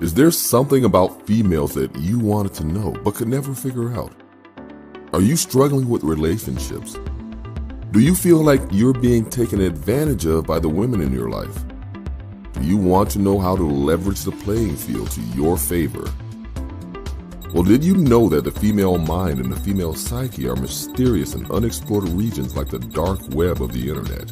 Is there something about females that you wanted to know but could never figure out? Are you struggling with relationships? Do you feel like you're being taken advantage of by the women in your life? Do you want to know how to leverage the playing field to your favor? Well, did you know that the female mind and the female psyche are mysterious and unexplored regions like the dark web of the internet?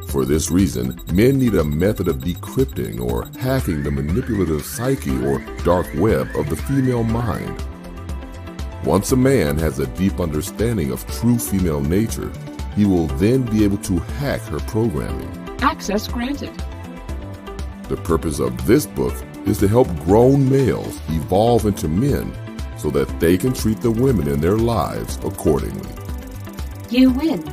For this reason, men need a method of decrypting or hacking the manipulative psyche or dark web of the female mind. Once a man has a deep understanding of true female nature, he will then be able to hack her programming. Access granted. The purpose of this book is to help grown males evolve into men so that they can treat the women in their lives accordingly. You win.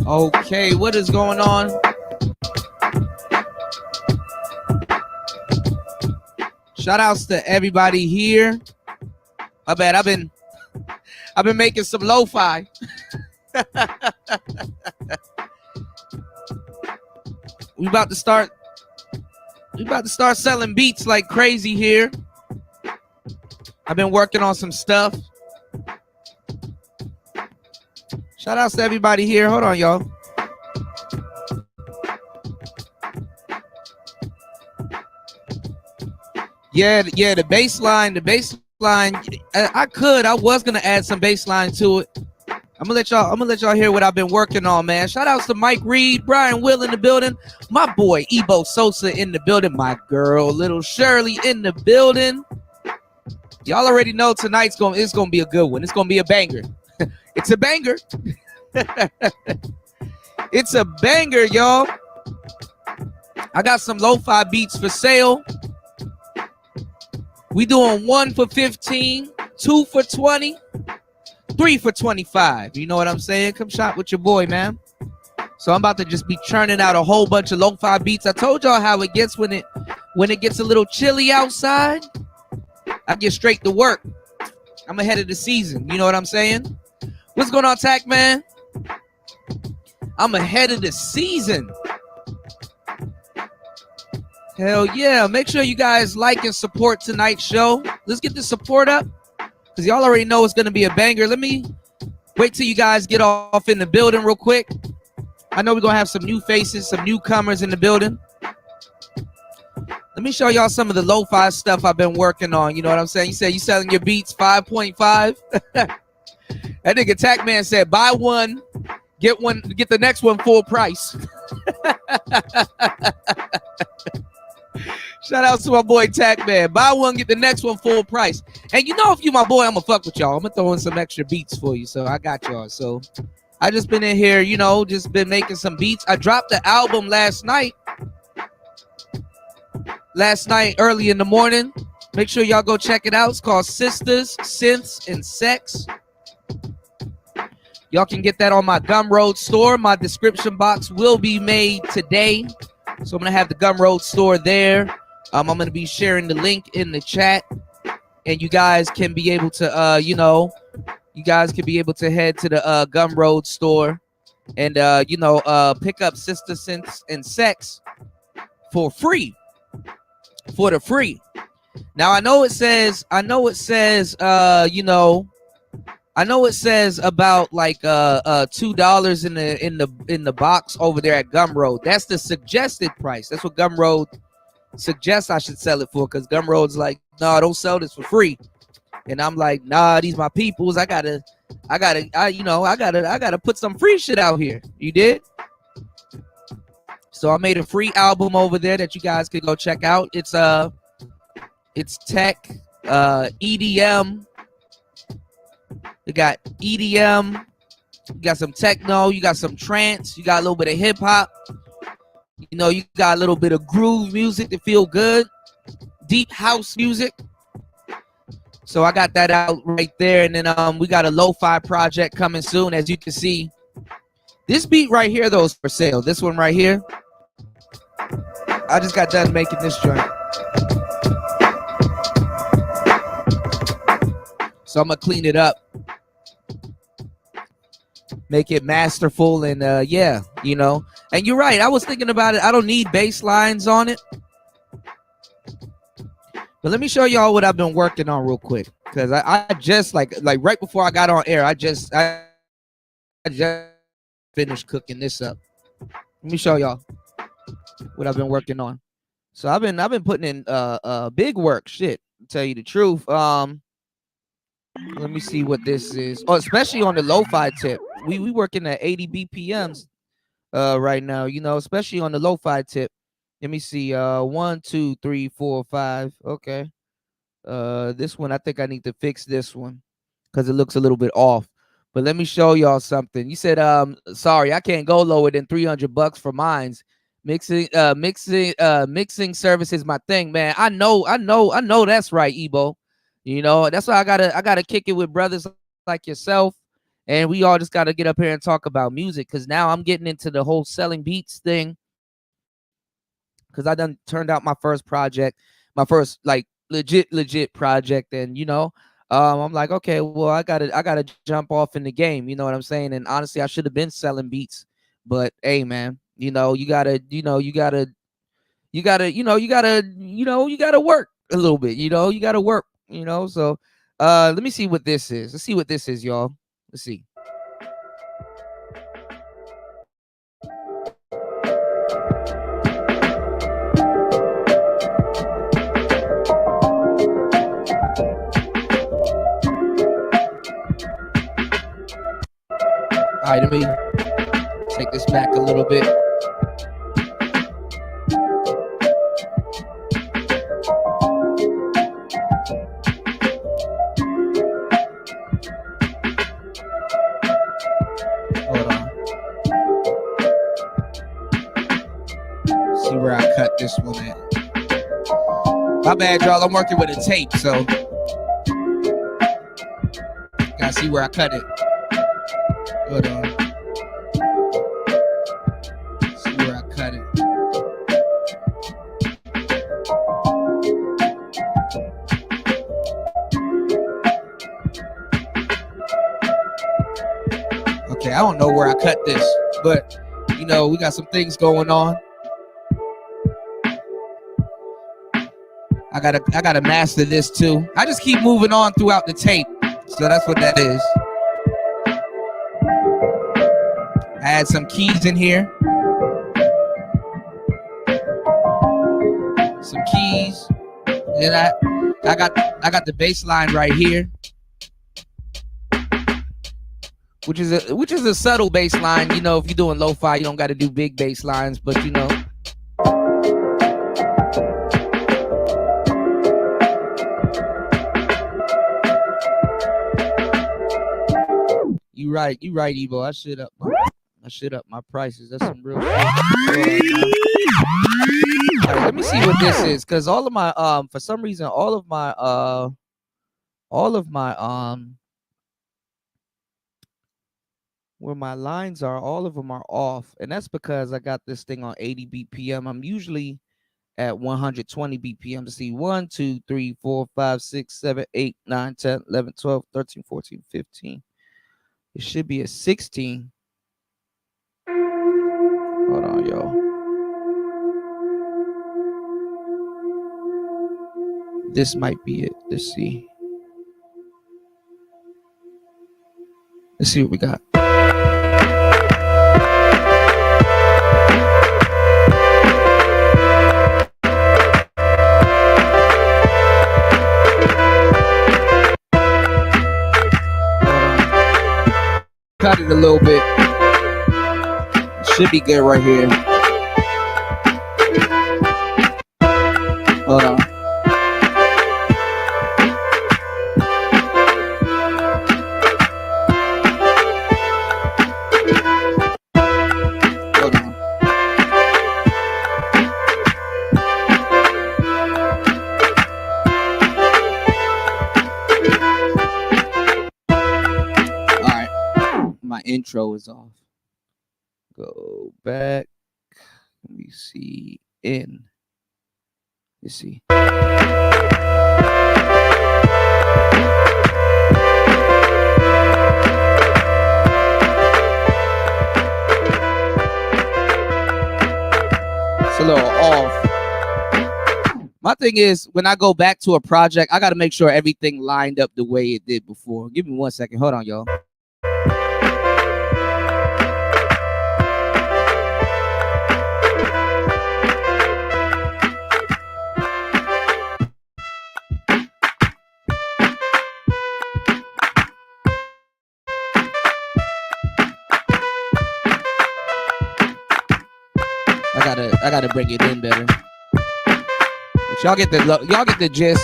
Okay, what is going on? Shout outs to everybody here. I bet I've been making some lo-fi. We about to start selling beats like crazy here. I've been working on some stuff. Shout outs to everybody here. Hold on, y'all. Yeah, the bass line. I was gonna add some bass line to it. I'm gonna let y'all hear what I've been working on, man. Shout outs to Mike Reed, Brian Will in the building, my boy Ebo Sosa in the building, my girl Little Shirley in the building. Y'all already know tonight's gonna be a good one. It's gonna be a banger. It's a banger. It's a banger, y'all. I got some lo-fi beats for sale. We doing 1 for 15, 2 for 20, 3 for 25. You know what I'm saying? Come shop with your boy, man. So I'm about to just be churning out a whole bunch of lo-fi beats. I told y'all how it gets when it gets a little chilly outside. I get straight to work. I'm ahead of the season. You know what I'm saying? What's going on, Tack Man? I'm ahead of the season. Hell yeah. Make sure you guys like and support tonight's show. Let's get the support up because y'all already know it's going to be a banger. Let me wait till you guys get off in the building real quick. I know we're going to have some new faces, some newcomers in the building. Let me show y'all some of the lo-fi stuff I've been working on. You know what I'm saying? You said you selling your beats 5.5. That nigga Tack Man said, buy one, get the next one full price. Shout out to my boy Tack Man. Buy one, get the next one full price. And you know, if you my boy, I'm gonna fuck with y'all. I'm gonna throw in some extra beats for you. So I got y'all. So I just been in here, you know, just been making some beats. I dropped the album last night early in the morning. Make sure y'all go check it out. It's called Sisters, Synths, and Sex. Y'all can get that on my Gumroad store. My description box will be made today. So I'm going to have the Gumroad store there. I'm going to be sharing the link in the chat. And you guys can be able to, you know, you guys could be able to head to the Gumroad store and pick up Sister Sense and Sex for free. For the free. Now I know it says about like $2 in the box over there at Gumroad. That's the suggested price. That's what Gumroad suggests I should sell it for, because Gumroad's like, no, don't sell this for free. And I'm like, nah, these my peoples. I gotta put some free shit out here. You did? So I made a free album over there that you guys could go check out. It's tech, EDM. You got EDM, you got some techno, you got some trance, you got a little bit of hip hop. You know, you got a little bit of groove music to feel good, deep house music. So I got that out right there. And then we got a lo-fi project coming soon. As you can see, this beat right here though is for sale. This one right here, I just got done making this joint. So I'm gonna clean it up, make it masterful, and yeah, you know. And you're right, I was thinking about it. I don't need bass lines on it. But let me show y'all what I've been working on real quick. Because I just like right before I got on air, I just finished cooking this up. Let me show y'all what I've been working on. So I've been putting in big work, shit, to tell you the truth. Let me see what this is. Oh, especially on the lo-fi tip. We working at 80 BPMs right now, you know, especially on the lo-fi tip. Let me see. 1, 2, 3, 4, 5. Okay. This one, I think I need to fix this one because it looks a little bit off. But let me show y'all something. You said, sorry, I can't go lower than $300 for mines. Mixing service is my thing, man. I know that's right, Ebo. You know, that's why I gotta kick it with brothers like yourself, and we all just gotta get up here and talk about music, because now I'm getting into the whole selling beats thing, because I done turned out my first project, my first like legit project, and you know, I'm like, okay, well, I gotta jump off in the game, you know what I'm saying? And honestly, I should have been selling beats, but hey, man, you know, you gotta work a little bit, you know, you gotta work. You know, so let me see what this is. Let's see what this is, y'all. Let's see. All right, let me take this back a little bit. Where I cut this one at. My bad, y'all. I'm working with a tape, so gotta see where I cut it. Hold on. See where I cut it. Okay, I don't know where I cut this, but you know, we got some things going on. I gotta master this too. I just keep moving on throughout the tape. So that's what that is. I add some keys in here. Some keys. Then I got the bass line right here. Which is a subtle bass line. You know, if you're doing lo-fi, you don't gotta do big bass lines, but you know. You right, Evo. I should up my prices. That's some real shit. Right, let me see what this is, because all of my for some reason all of my where my lines are, all of them are off, and that's because I got this thing on 80 BPM. I'm usually at 120 BPM. See 1, 2, 3, 4, 5, 6, 7, 8, 9, 10, 11, 12, 13, 14, 15. It should be at 16. Hold on, y'all. This might be it. Let's see. Let's see what we got. Cut it a little bit. Should be good right here. Hold on. Hold on. All right. My intro is off. Go back. Let me see. In. Let's see. It's a little off. My thing is, when I go back to a project, I got to make sure everything lined up the way it did before. Give me 1 second. Hold on, y'all. I gotta bring it in better. But y'all get the gist.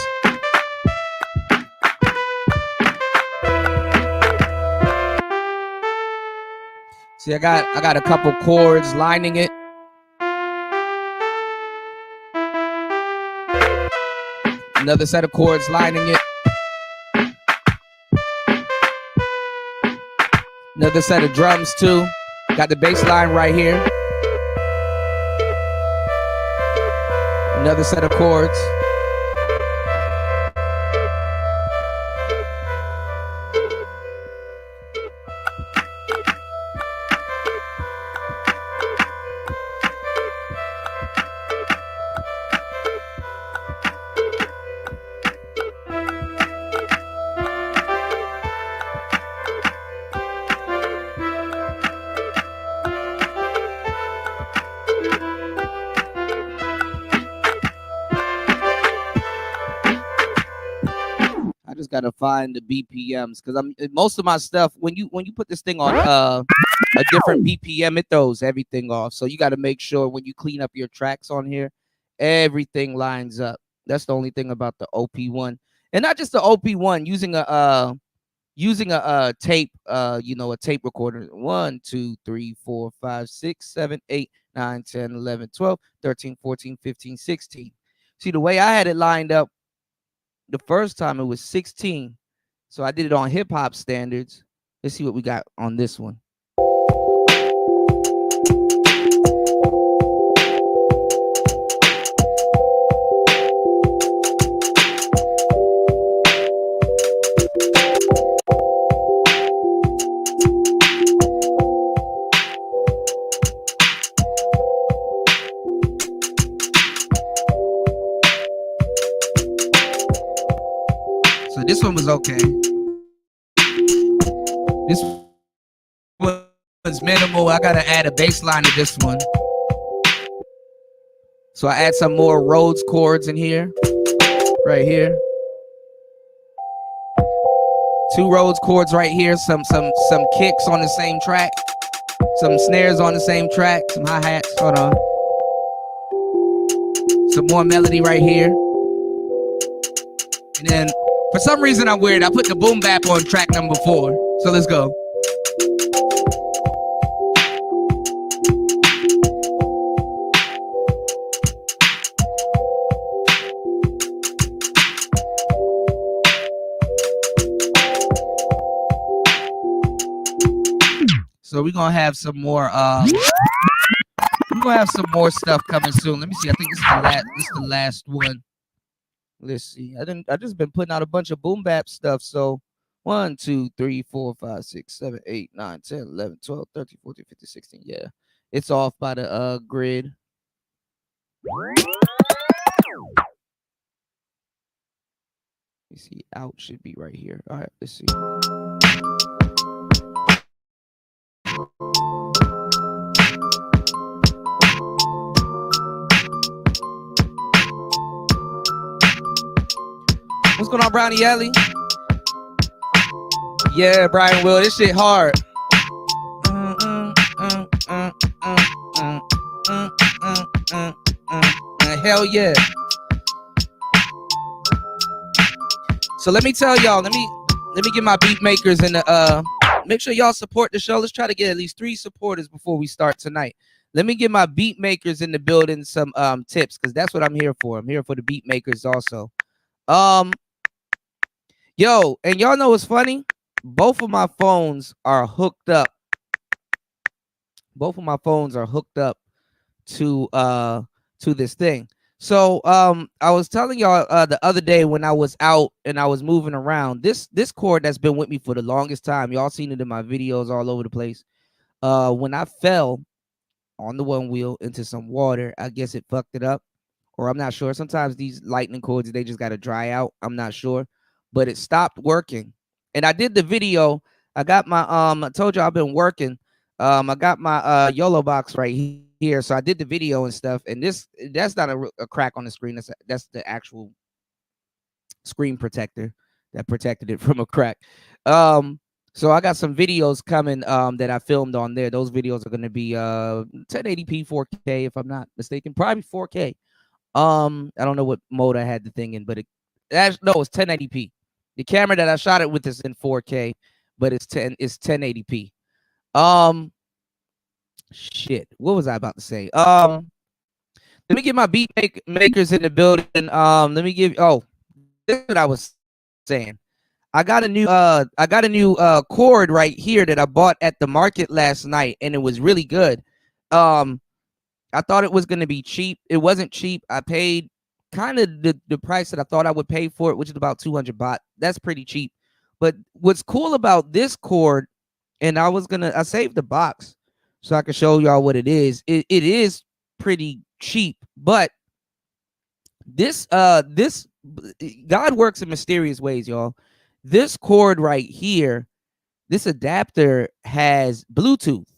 See, I got a couple chords lining it. Another set of chords lining it. Another set of drums too. Got the bass line right here. Another set of chords. Gotta find the BPMs because most of my stuff when you put this thing on a different BPM, it throws everything off. So you got to make sure when you clean up your tracks on here, everything lines up. That's the only thing about the OP1, and not just the OP1. Using a tape, a tape recorder. 1, 2, 3, 4, 5, 6, 7, 8, 9, 10, 11, 12, 13, 14, 15, 16. See the way I had it lined up. The first time it was 16. So I did it on hip hop standards. Let's see what we got on this one. So this one was okay. This was minimal. I gotta add a bass line to this one. So I add some more Rhodes chords in here. Right here. 2 Rhodes chords right here. Some kicks on the same track. Some snares on the same track. Some hi-hats. Hold on. Some more melody right here. And then for some reason I'm weird. I put the boom bap on track number 4. So let's go. So we're gonna have some more gonna have some more stuff coming soon. Let me see. I think this is the last one. Let's see. I just been putting out a bunch of boom bap stuff. So 1, 2, 3, 4, 5, 6, 7, 8, 9, 10, 11, 12, 13, 14, 15, 16. Yeah. It's off by the grid. You see, out should be right here. All right, let's see. What's going on, Brownie Ellie? Yeah, Brian Will, this shit hard. Hell yeah. So let me tell y'all, let me get my beat makers in the make sure y'all support the show. Let's try to get at least 3 supporters before we start tonight. Let me get my beat makers in the building some tips, because that's what I'm here for. I'm here for the beat makers also. Yo, and y'all know what's funny? Both of my phones are hooked up. Both of my phones are hooked up to this thing. So I was telling y'all the other day when I was out and I was moving around, this cord that's been with me for the longest time. Y'all seen it in my videos all over the place. When I fell on the one wheel into some water, I guess it fucked it up, or I'm not sure. Sometimes these lightning cords, they just got to dry out. I'm not sure, but it stopped working. And I did the video. I got my I told you I've been working. I got my YOLO box right here, so I did the video and stuff. And that's not a crack on the screen. That's the actual screen protector that protected it from a crack. So I got some videos coming that I filmed on there. Those videos are going to be 1080p 4K if I'm not mistaken, probably 4K. I don't know what mode I had the thing in, but it's 1080p. The camera that I shot it with is in 4K, but it's 1080p. Shit, what was I about to say? Let me get my beat makers in the building. Let me give this is what I was saying. I got a new cord right here that I bought at the market last night, and it was really good. I thought it was going to be cheap. It wasn't cheap. I paid kind of the price that I thought I would pay for it, which is about 200 baht. That's pretty cheap. But what's cool about this cord, and I saved the box so I can show y'all what it is. It is pretty cheap, but this God works in mysterious ways, y'all. This cord right here, this adapter has Bluetooth.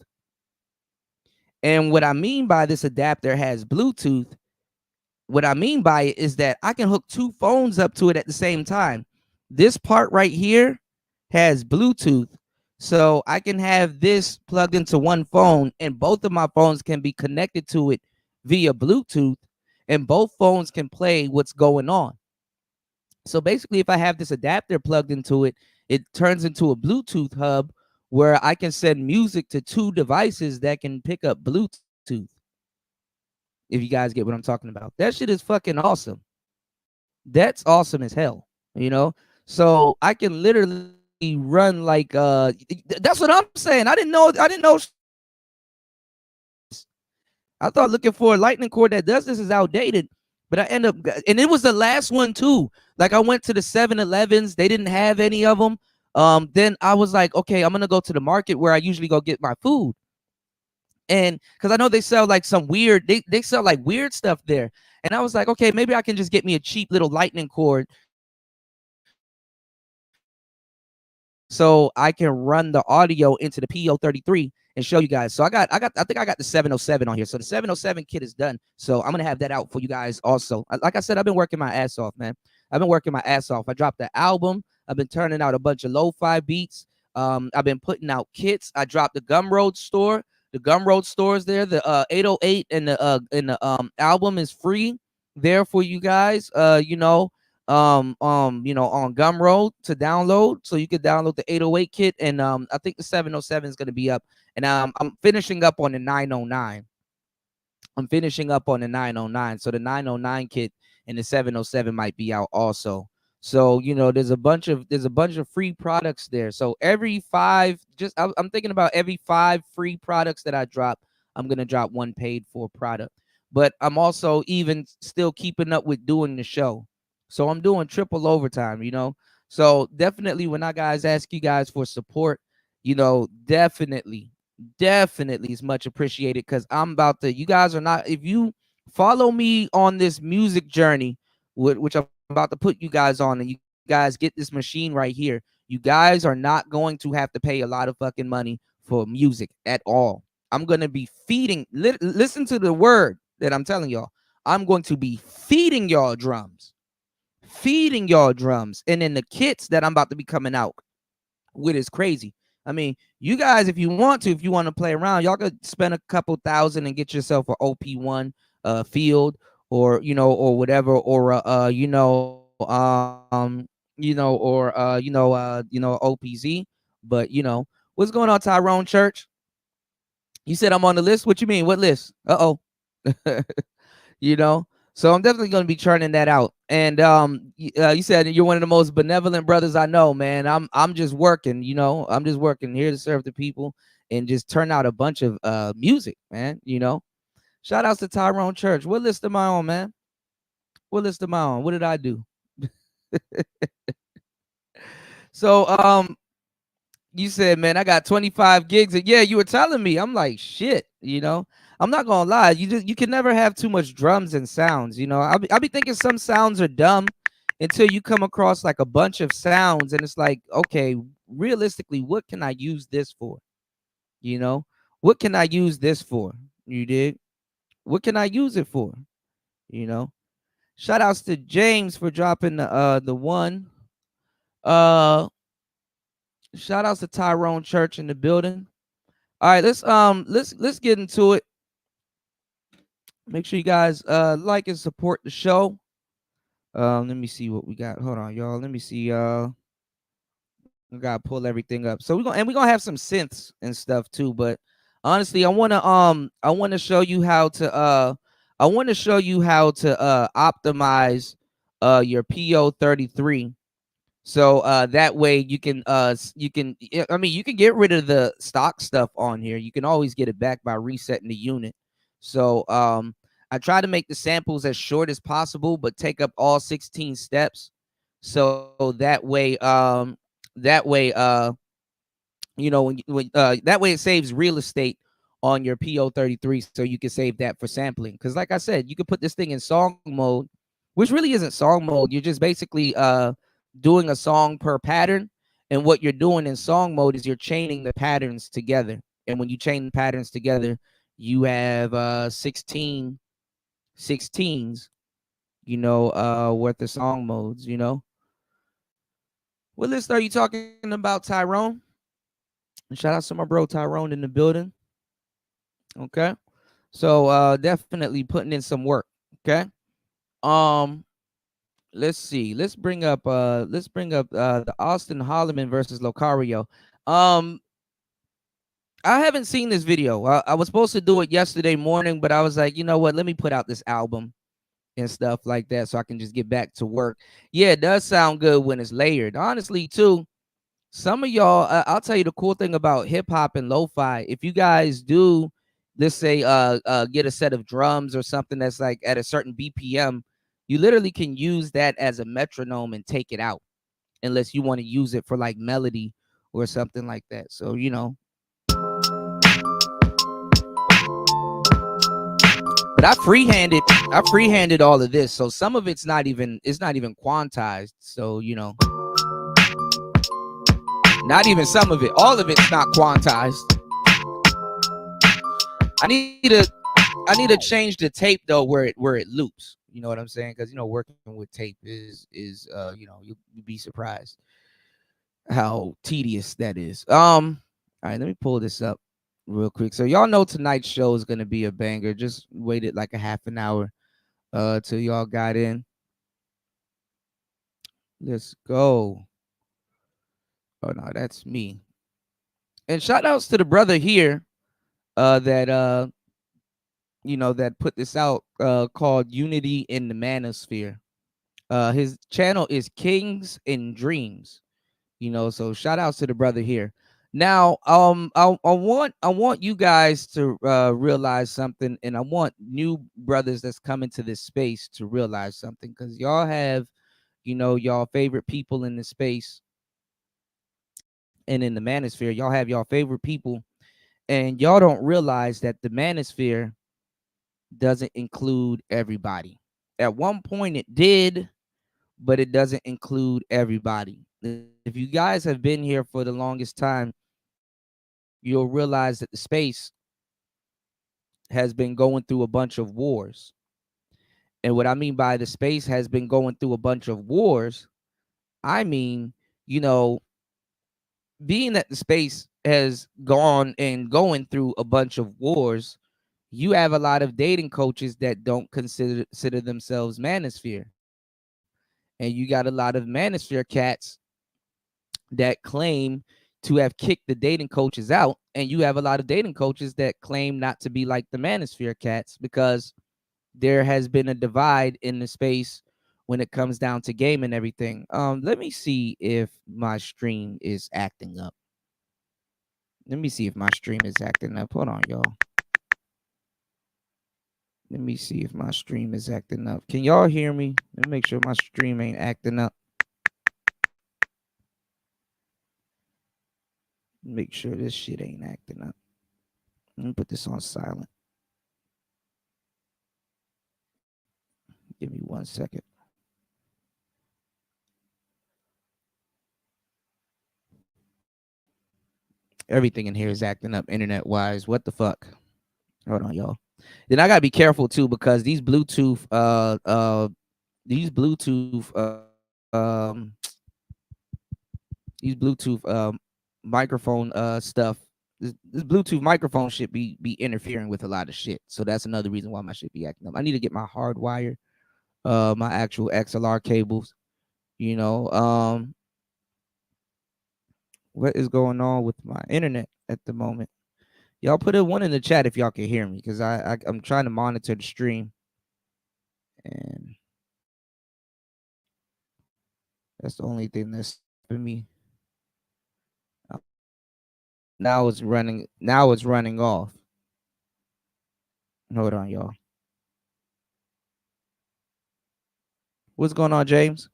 And what I mean by this adapter has Bluetooth, what I mean by it is that I can hook 2 phones up to it at the same time. This part right here has Bluetooth. So I can have this plugged into one phone, and both of my phones can be connected to it via Bluetooth, and both phones can play what's going on. So basically, if I have this adapter plugged into it, it turns into a Bluetooth hub where I can send music to 2 devices that can pick up Bluetooth. If you guys get what I'm talking about. That shit is fucking awesome. That's awesome as hell, you know? So I can literally run like that's what I'm saying. I didn't know. I thought looking for a lightning cord that does this is outdated, but I end up, and it was the last one too. Like I went to the 7-Elevens, they didn't have any of them. Then I was like, okay, I'm gonna go to the market where I usually go get my food. And because I know they sell like some weird, they sell like weird stuff there. And I was like, okay, maybe I can just get me a cheap little lightning cord so I can run the audio into the PO33 and show you guys. So I think I got the 707 on here. So the 707 kit is done. So I'm gonna have that out for you guys also. Like I said, I've been working my ass off, man. I've been working my ass off. I dropped the album. I've been turning out a bunch of lo-fi beats. I've been putting out kits. I dropped the Gumroad store. The Gumroad store is there. The 808 and the album is free there for you guys. You know, on Gumroad to download, so you could download the 808 kit, and I think the 707 is going to be up, and I'm finishing up on the 909. I'm finishing up on the 909, so the 909 kit and the 707 might be out also. So you know, there's a bunch of free products there. So every 5, I'm thinking about every 5 free products that I drop, I'm gonna drop one paid for product. But I'm also even still keeping up with doing the show. So I'm doing triple overtime, So definitely when I guys ask you guys for support, definitely is much appreciated because I'm about to, you guys are not, if you follow me on this music journey, which I'm about to put you guys on, and you guys get this machine right here, you guys are not going to have to pay a lot of fucking money for music at all. I'm going to be feeding, listen to the word that I'm telling y'all. I'm going to be feeding y'all drums. And then the kits that I'm about to be coming out with is crazy. I mean, you guys, if you want to, if you want to play around, y'all could spend a couple thousand and get yourself an OP1 field, or or whatever, or OPZ. But what's going on, Tyrone Church? You said I'm on the list. What you mean? What list? Uh-oh. you know. So I'm definitely going to be churning that out. And you said you're one of the most benevolent brothers I know, man. I'm just working, I'm just working here to serve the people and just turn out a bunch of music, man. Shout outs to Tyrone Church. What list am I on, man? What list am I on? What did I do? So you said, man, I got 25 gigs. And yeah, you were telling me. I'm like, shit, I'm not gonna lie. You can never have too much drums and sounds. I'll be thinking some sounds are dumb until you come across like a bunch of sounds, and it's like, okay, realistically, what can I use this for? What can I use this for? You did. What can I use it for? Shout outs to James for dropping the one. Shout outs to Tyrone Church in the building. All right, let's get into it. Make sure you guys like and support the show. Let me see what we got. Hold on, y'all. Let me see. We gotta pull everything up. So we're gonna have some synths and stuff too. But honestly, I wanna show you how to optimize your PO33. So that way you can you can get rid of the stock stuff on here. You can always get it back by resetting the unit. So I try to make the samples as short as possible, but take up all 16 steps. So that way that way it saves real estate on your PO33, so you can save that for sampling. Because like I said, you can put this thing in song mode, which really isn't song mode. You're just basically doing a song per pattern. And what you're doing in song mode is you're chaining the patterns together. And when you chain the patterns together, you have 16 16s, worth of song modes, What list are you talking about, Tyrone? And shout out to my bro Tyrone in the building. Okay. So definitely putting in some work. Okay. Let's see. Let's bring up the Austin Holloman versus Locario. I haven't seen this video. I was supposed to do it yesterday morning, but I was like, you know what? Let me put out this album and stuff like that so I can just get back to work. Yeah, it does sound good when it's layered. Honestly, too, some of y'all, I'll tell you the cool thing about hip hop and lo-fi. If you guys do, let's say, get a set of drums or something that's like at a certain BPM, you literally can use that as a metronome and take it out, unless you want to use it for like melody or something like that. So but I freehanded all of this, so some of it's not even quantized. So not even some of it, all of it's not quantized. I need to change the tape though, where it loops. You know what I'm saying? Because working with tape is you'll be surprised how tedious that is. All right, let me pull this up real quick. So y'all know tonight's show is gonna be a banger. Just waited like a half an hour till y'all got in. Let's go. Oh no, that's me. And shout outs to the brother here that that put this out called Unity in the Manosphere. His channel is Kings and Dreams. So shout outs to the brother here. Now, I want you guys to realize something, and I want new brothers that's coming to this space to realize something, because y'all have, y'all favorite people in the space and in the manosphere. Y'all have y'all favorite people, and y'all don't realize that the manosphere doesn't include everybody. At one point, it did, but it doesn't include everybody. If you guys have been here for the longest time, you'll realize that the space has been going through a bunch of wars. And what I mean by the space has been going through a bunch of wars, I mean, you know, being that the space has gone and going through a bunch of wars, you have a lot of dating coaches that don't consider themselves manosphere. And you got a lot of manosphere cats that claim to have kicked the dating coaches out. And you have a lot of dating coaches that claim not to be like the manosphere cats, because there has been a divide in the space when it comes down to game and everything. Let me see if my stream is acting up. Let me see if my stream is acting up. Hold on, y'all. Let me see if my stream is acting up. Can y'all hear me? Let me make sure my stream ain't acting up. Make sure this shit ain't acting up. Let me put this on silent. Give me 1 second. Everything in here is acting up internet wise. What the fuck? Hold on, y'all. Then I gotta be careful too, because these Bluetooth these Bluetooth microphone stuff. This Bluetooth microphone should be interfering with a lot of shit. So that's another reason why my shit be acting up. I need to get my hardwire, my actual XLR cables. You know, what is going on with my internet at the moment? Y'all put a one in the chat if y'all can hear me, because I'm trying to monitor the stream, and that's the only thing that's stopping me. Now it's running. Now it's running off. Hold on, y'all. What's going on, James?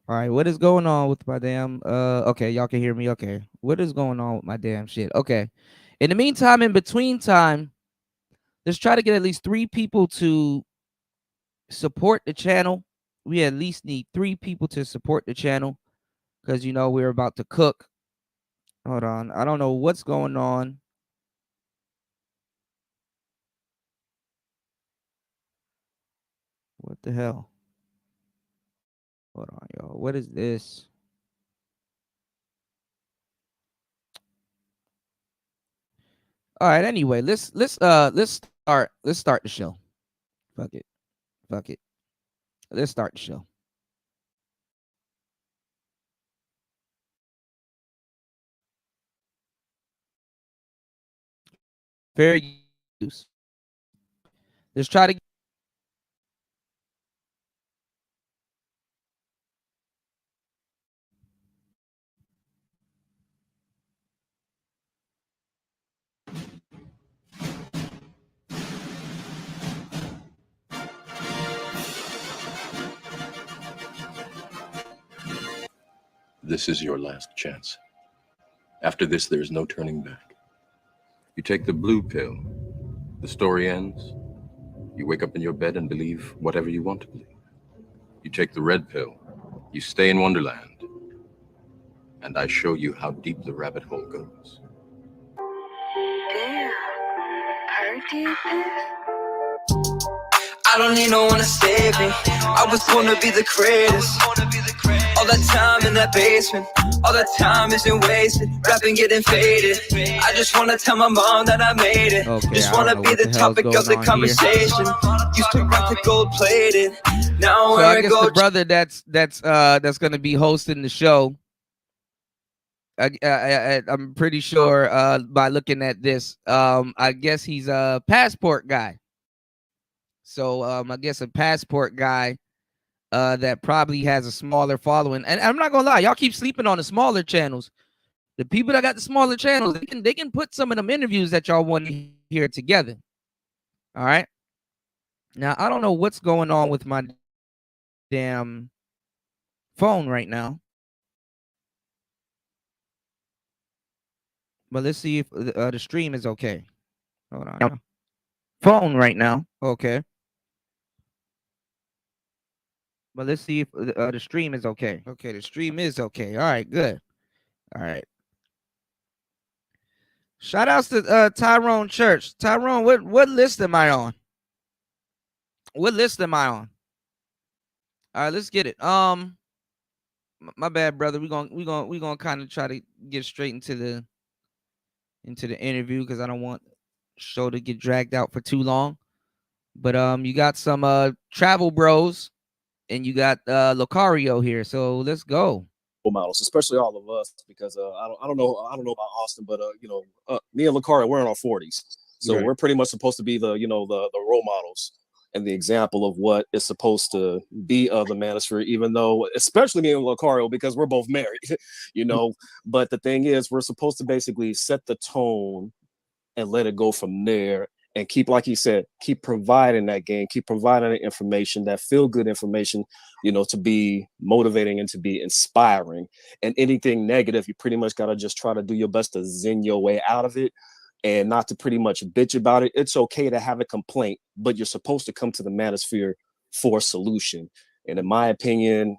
All right, what is going on with my damn okay, y'all can hear me. Okay. What is going on with my damn shit? Okay. In the meantime, in between time, let's try to get at least 3 people to support the channel. We at least need 3 people to support the channel, because we're about to cook. Hold on. I don't know what's going on. What the hell? Hold on, y'all. What is this? All right, anyway, let's start the show. Fuck it. Fuck it. Let's start the show. Fair use. Let's try to. This is your last chance. After this, there's no turning back. You take the blue pill, the story ends. You wake up in your bed and believe whatever you want to believe. You take the red pill, you stay in Wonderland, and I show you how deep the rabbit hole goes. Damn, how deep is? I don't need no one to save me. I was born to be the greatest. All that time in that basement, all that time isn't wasted. Rapping getting faded. I just wanna tell my mom that I made it. Just wanna be the topic of the conversation. Used to rock the gold plated. Now I guess the brother that's gonna be hosting the show. I'm pretty sure by looking at this, I guess he's a passport guy. So I guess a passport guy that probably has a smaller following. And I'm not gonna lie, y'all keep sleeping on the smaller channels. The people that got the smaller channels, they can put some of them interviews that y'all want to hear together. All right. Now I don't know what's going on with my damn phone right now, but let's see if the stream is okay. Hold on. Now. Phone right now, okay. But let's see if the stream is okay. Okay, the stream is okay. All right, good. All right. Shout outs to Tyrone Church. Tyrone, what list am I on? What list am I on? All right, let's get it. My bad, brother. We gonna kind of try to get straight into the interview because I don't want show to get dragged out for too long. But you got some travel bros and you got Locario here, so let's go. Models, especially all of us, because I don't know about Austin, but me and Locario, we're in our 40s, so we're pretty much supposed to be the the role models and the example of what is supposed to be of the Manosphere, even though, especially me and Locario, because we're both married, but the thing is, we're supposed to basically set the tone and let it go from there, and keep, like he said, keep providing that game, keep providing the information, that feel good information, to be motivating and to be inspiring. And anything negative, you pretty much got to just try to do your best to zen your way out of it and not to pretty much bitch about it. It's okay to have a complaint, but you're supposed to come to the Manosphere for a solution. And in my opinion,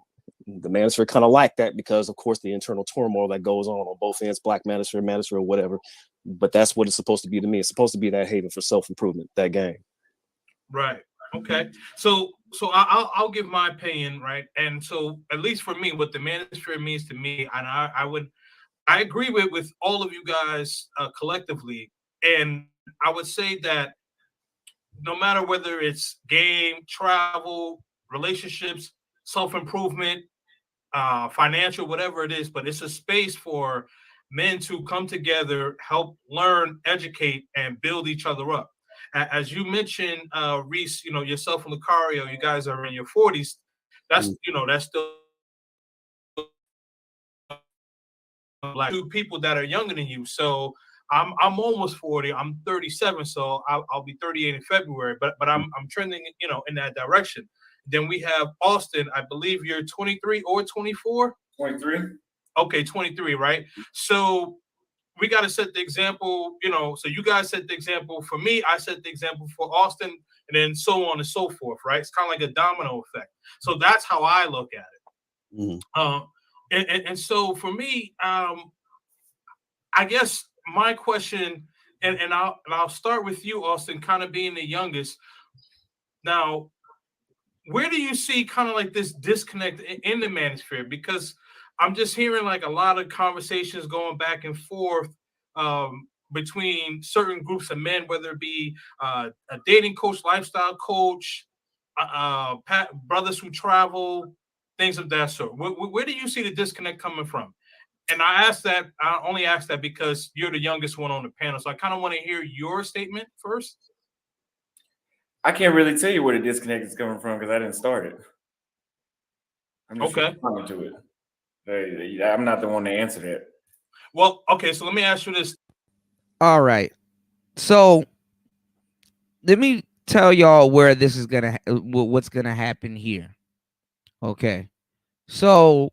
the Manosphere kind of like that because, of course, the internal turmoil that goes on both ends, Black Manosphere, whatever. But that's what it's supposed to be to me. It's supposed to be that haven for self-improvement, that game. Right. Okay. So I'll give my opinion, right? And so, at least for me, what the Manosphere means to me, and I agree with all of you guys collectively, and I would say that no matter whether it's game, travel, relationships, self-improvement, financial, whatever it is, but it's a space for men to come together, help learn, educate, and build each other up. As you mentioned, Reese, yourself and Lucario, you guys are in your 40s. That's that's still like two people that are younger than you. So I'm almost 40. I'm 37, so I'll be 38 in February. But I'm trending, in that direction. Then we have Austin. I believe you're 23 or 24. 23. Okay, 23, right? So we got to set the example, so you guys set the example for me, I set the example for Austin, and then so on and so forth, right? It's kind of like a domino effect. So that's how I look at it. And so for me, I guess my question, and I'll start with you, Austin, kind of being the youngest. Now, where do you see kind of like this disconnect in the Manosphere? Because I'm just hearing like a lot of conversations going back and forth between certain groups of men, whether it be a dating coach, lifestyle coach, brothers who travel, things of that sort. Where do you see the disconnect coming from? And I only ask that because you're the youngest one on the panel. So I kind of want to hear your statement first. I can't really tell you where the disconnect is coming from because I didn't start it. I'm just responding to it. I'm not the one to answer that. Well, okay, so let me ask you this. All right. So let me tell y'all where this is what's gonna happen here. Okay. So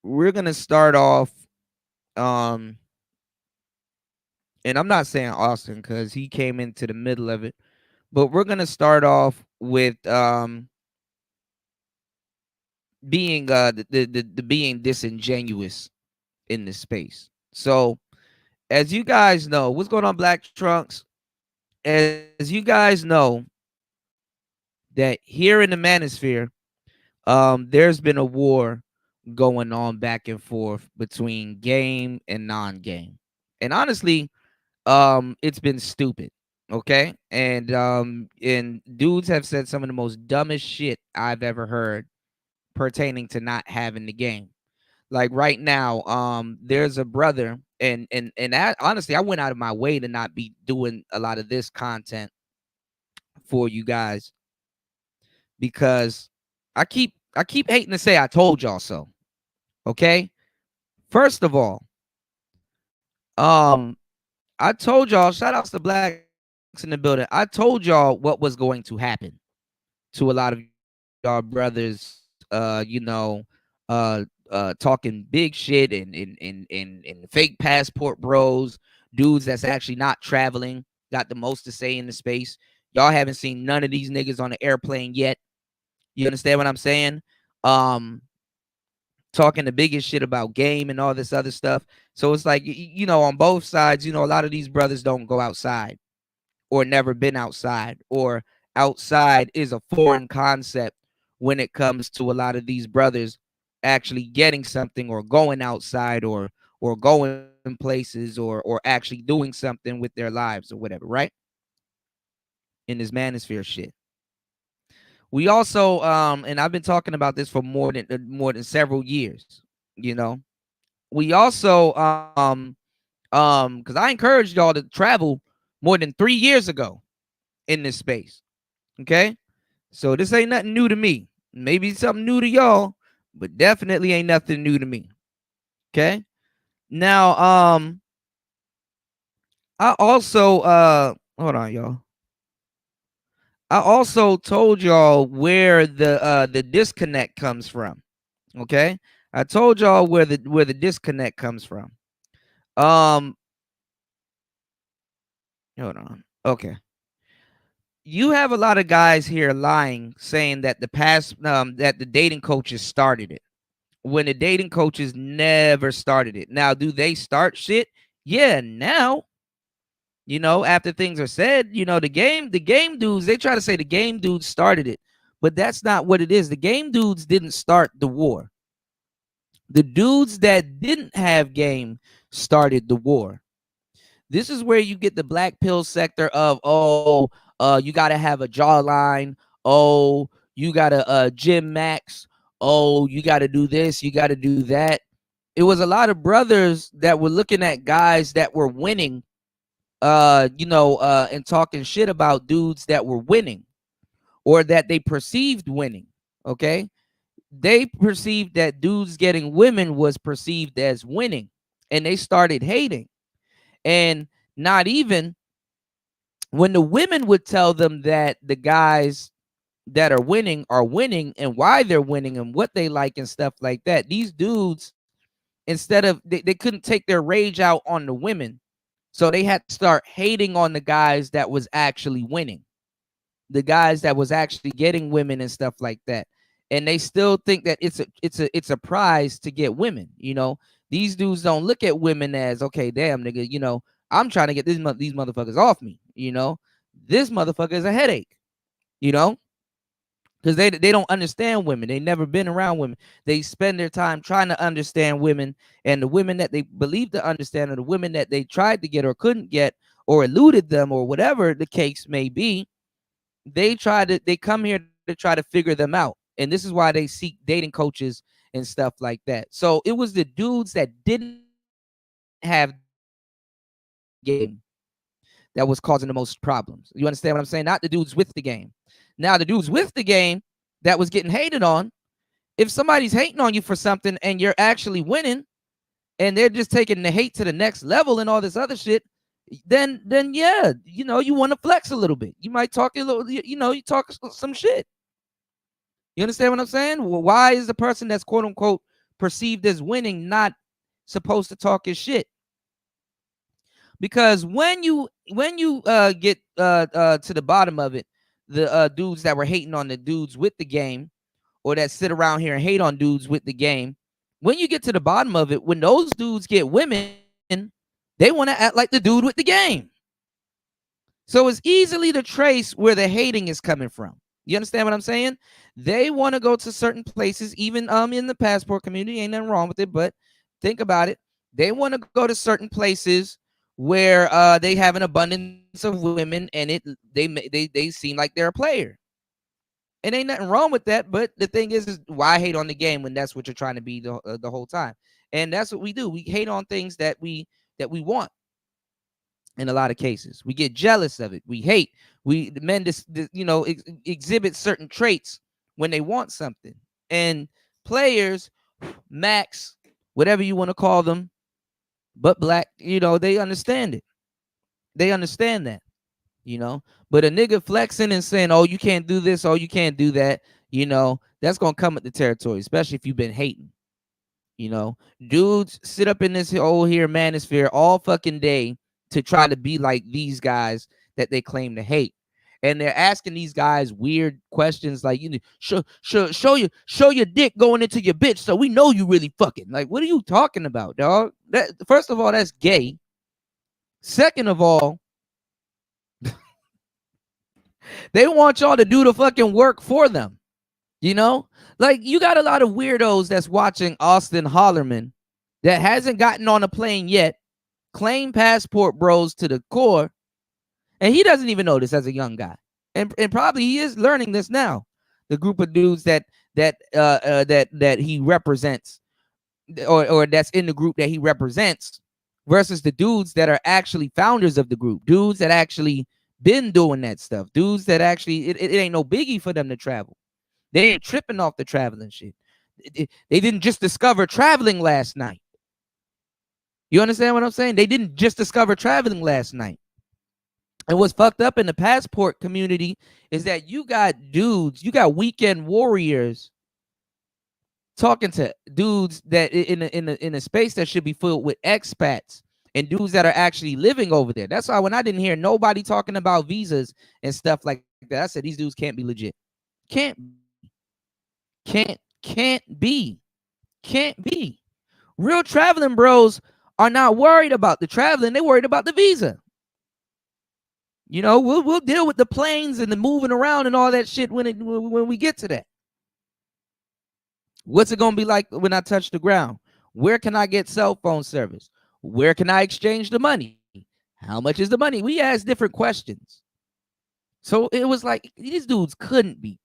we're gonna start off and I'm not saying Austin because he came into the middle of it, but we're gonna start off with being the being disingenuous in this space. So as you guys know, what's going on, Black Trunks? As you guys know, that here in the Manosphere, there's been a war going on back and forth between game and non-game. And honestly, it's been stupid. Okay. And dudes have said some of the most dumbest shit I've ever heard pertaining to not having the game. Like right now, there's a brother, and honestly, I went out of my way to not be doing a lot of this content for you guys because I keep hating to say I told y'all so. Okay? First of all, I told y'all, shout outs to blacks in the building. I told y'all what was going to happen to a lot of y'all brothers, talking big shit and fake passport bros, dudes that's actually not traveling, got the most to say in the space. Y'all haven't seen none of these niggas on the airplane yet. You understand what I'm saying? Talking the biggest shit about game and all this other stuff. So it's like, on both sides, a lot of these brothers don't go outside or never been outside, or outside is a foreign concept when it comes to a lot of these brothers actually getting something or going outside or going places or actually doing something with their lives or whatever, right? In this manosphere shit. We also and I've been talking about this for more than several years, we also because I encouraged y'all to travel more than 3 years ago in this space. Okay, so this ain't nothing new to me. Maybe something new to y'all, but definitely ain't nothing new to me. Okay, now I also hold on, y'all. I also told y'all where the disconnect comes from. Okay, I told y'all where the disconnect comes from. Hold on. Okay. You have a lot of guys here lying, saying that that the dating coaches started it, when the dating coaches never started it. Now, do they start shit? Yeah, now. After things are said, the game dudes, they try to say the game dudes started it, but that's not what it is. The game dudes didn't start the war. The dudes that didn't have game started the war. This is where you get the black pill sector of, you got to have a jawline. Oh, you got to gym max. Oh, you got to do this. You got to do that. It was a lot of brothers that were looking at guys that were winning, and talking shit about dudes that were winning or that they perceived winning. Okay. They perceived that dudes getting women was perceived as winning, and they started hating. And not even when the women would tell them that the guys that are winning and why they're winning and what they like and stuff like that, these dudes, instead of they couldn't take their rage out on the women, so they had to start hating on the guys that was actually winning, the guys that was actually getting women and stuff like that. And they still think that it's a prize to get women. These dudes don't look at women as, okay, damn nigga, I'm trying to get these motherfuckers off me. This motherfucker is a headache. Because they don't understand women. They never been around women. They spend their time trying to understand women, and the women that they believe to understand, or the women that they tried to get or couldn't get or eluded them or whatever the case may be, they come here to try to figure them out. And this is why they seek dating coaches and stuff like that. So it was the dudes that didn't have game that was causing the most problems. You understand what I'm saying? Not the dudes with the game. Now, the dudes with the game that was getting hated on, if somebody's hating on you for something and you're actually winning, and they're just taking the hate to the next level and all this other shit, then yeah, you want to flex a little bit. You might talk a little, you talk some shit. You understand what I'm saying? Well, why is the person that's quote unquote perceived as winning not supposed to talk his shit? Because when you get to the bottom of it, the dudes that were hating on the dudes with the game, or that sit around here and hate on dudes with the game, when you get to the bottom of it, when those dudes get women, they want to act like the dude with the game. So it's easily to trace where the hating is coming from. You understand what I'm saying? They want to go to certain places, even in the passport community. Ain't nothing wrong with it, but think about it. They want to go to certain places where they have an abundance of women, and they seem like they're a player. And ain't nothing wrong with that, but the thing is why hate on the game when that's what you're trying to be the whole time? And that's what we do. We hate on things that we want. In a lot of cases, we get jealous of it. We hate. The men exhibit certain traits when they want something. And players, Max, whatever you want to call them, but black, they understand it. They understand that, But a nigga flexing and saying, oh, you can't do this, oh, you can't do that, that's going to come with the territory, especially if you've been hating. Dudes sit up in this old here Manosphere all fucking day to try to be like these guys that they claim to hate. And they're asking these guys weird questions like, show your dick going into your bitch so we know you really fucking. Like, what are you talking about, dog? That, first of all, that's gay. Second of all, they want y'all to do the fucking work for them. Like, you got a lot of weirdos that's watching Austin Hollerman that hasn't gotten on a plane yet, claim passport bros to the core, and he doesn't even know this as a young guy. And probably he is learning this now. The group of dudes that he represents, or that's in the group that he represents, versus the dudes that are actually founders of the group, dudes that actually been doing that stuff, dudes that actually it ain't no biggie for them to travel. They ain't tripping off the traveling shit. They didn't just discover traveling last night. You understand what I'm saying? They didn't just discover traveling last night. And what's fucked up in the passport community is that you got dudes, you got weekend warriors talking to dudes that in a space that should be filled with expats and dudes that are actually living over there. That's why when I didn't hear nobody talking about visas and stuff like that, I said these dudes can't be legit. Can't be. Real traveling bros are not worried about the traveling. They're worried about the visa. We'll deal with the planes and the moving around and all that shit when we get to that. What's it going to be like when I touch the ground? Where can I get cell phone service? Where can I exchange the money? How much is the money? We asked different questions. So it was like these dudes couldn't be.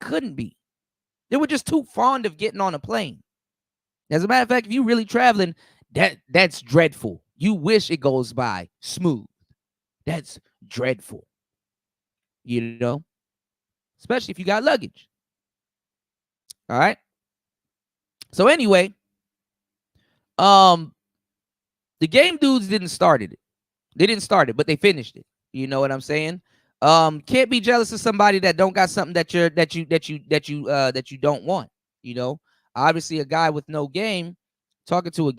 They were just too fond of getting on a plane. As a matter of fact, if you really traveling, that's dreadful. You wish it goes by smooth. That's dreadful. Especially if you got luggage. All right. So anyway, the game dudes didn't start it. They didn't start it, but they finished it. You know what I'm saying? Can't be jealous of somebody that don't got something that you don't want. Obviously a guy with no game talking to a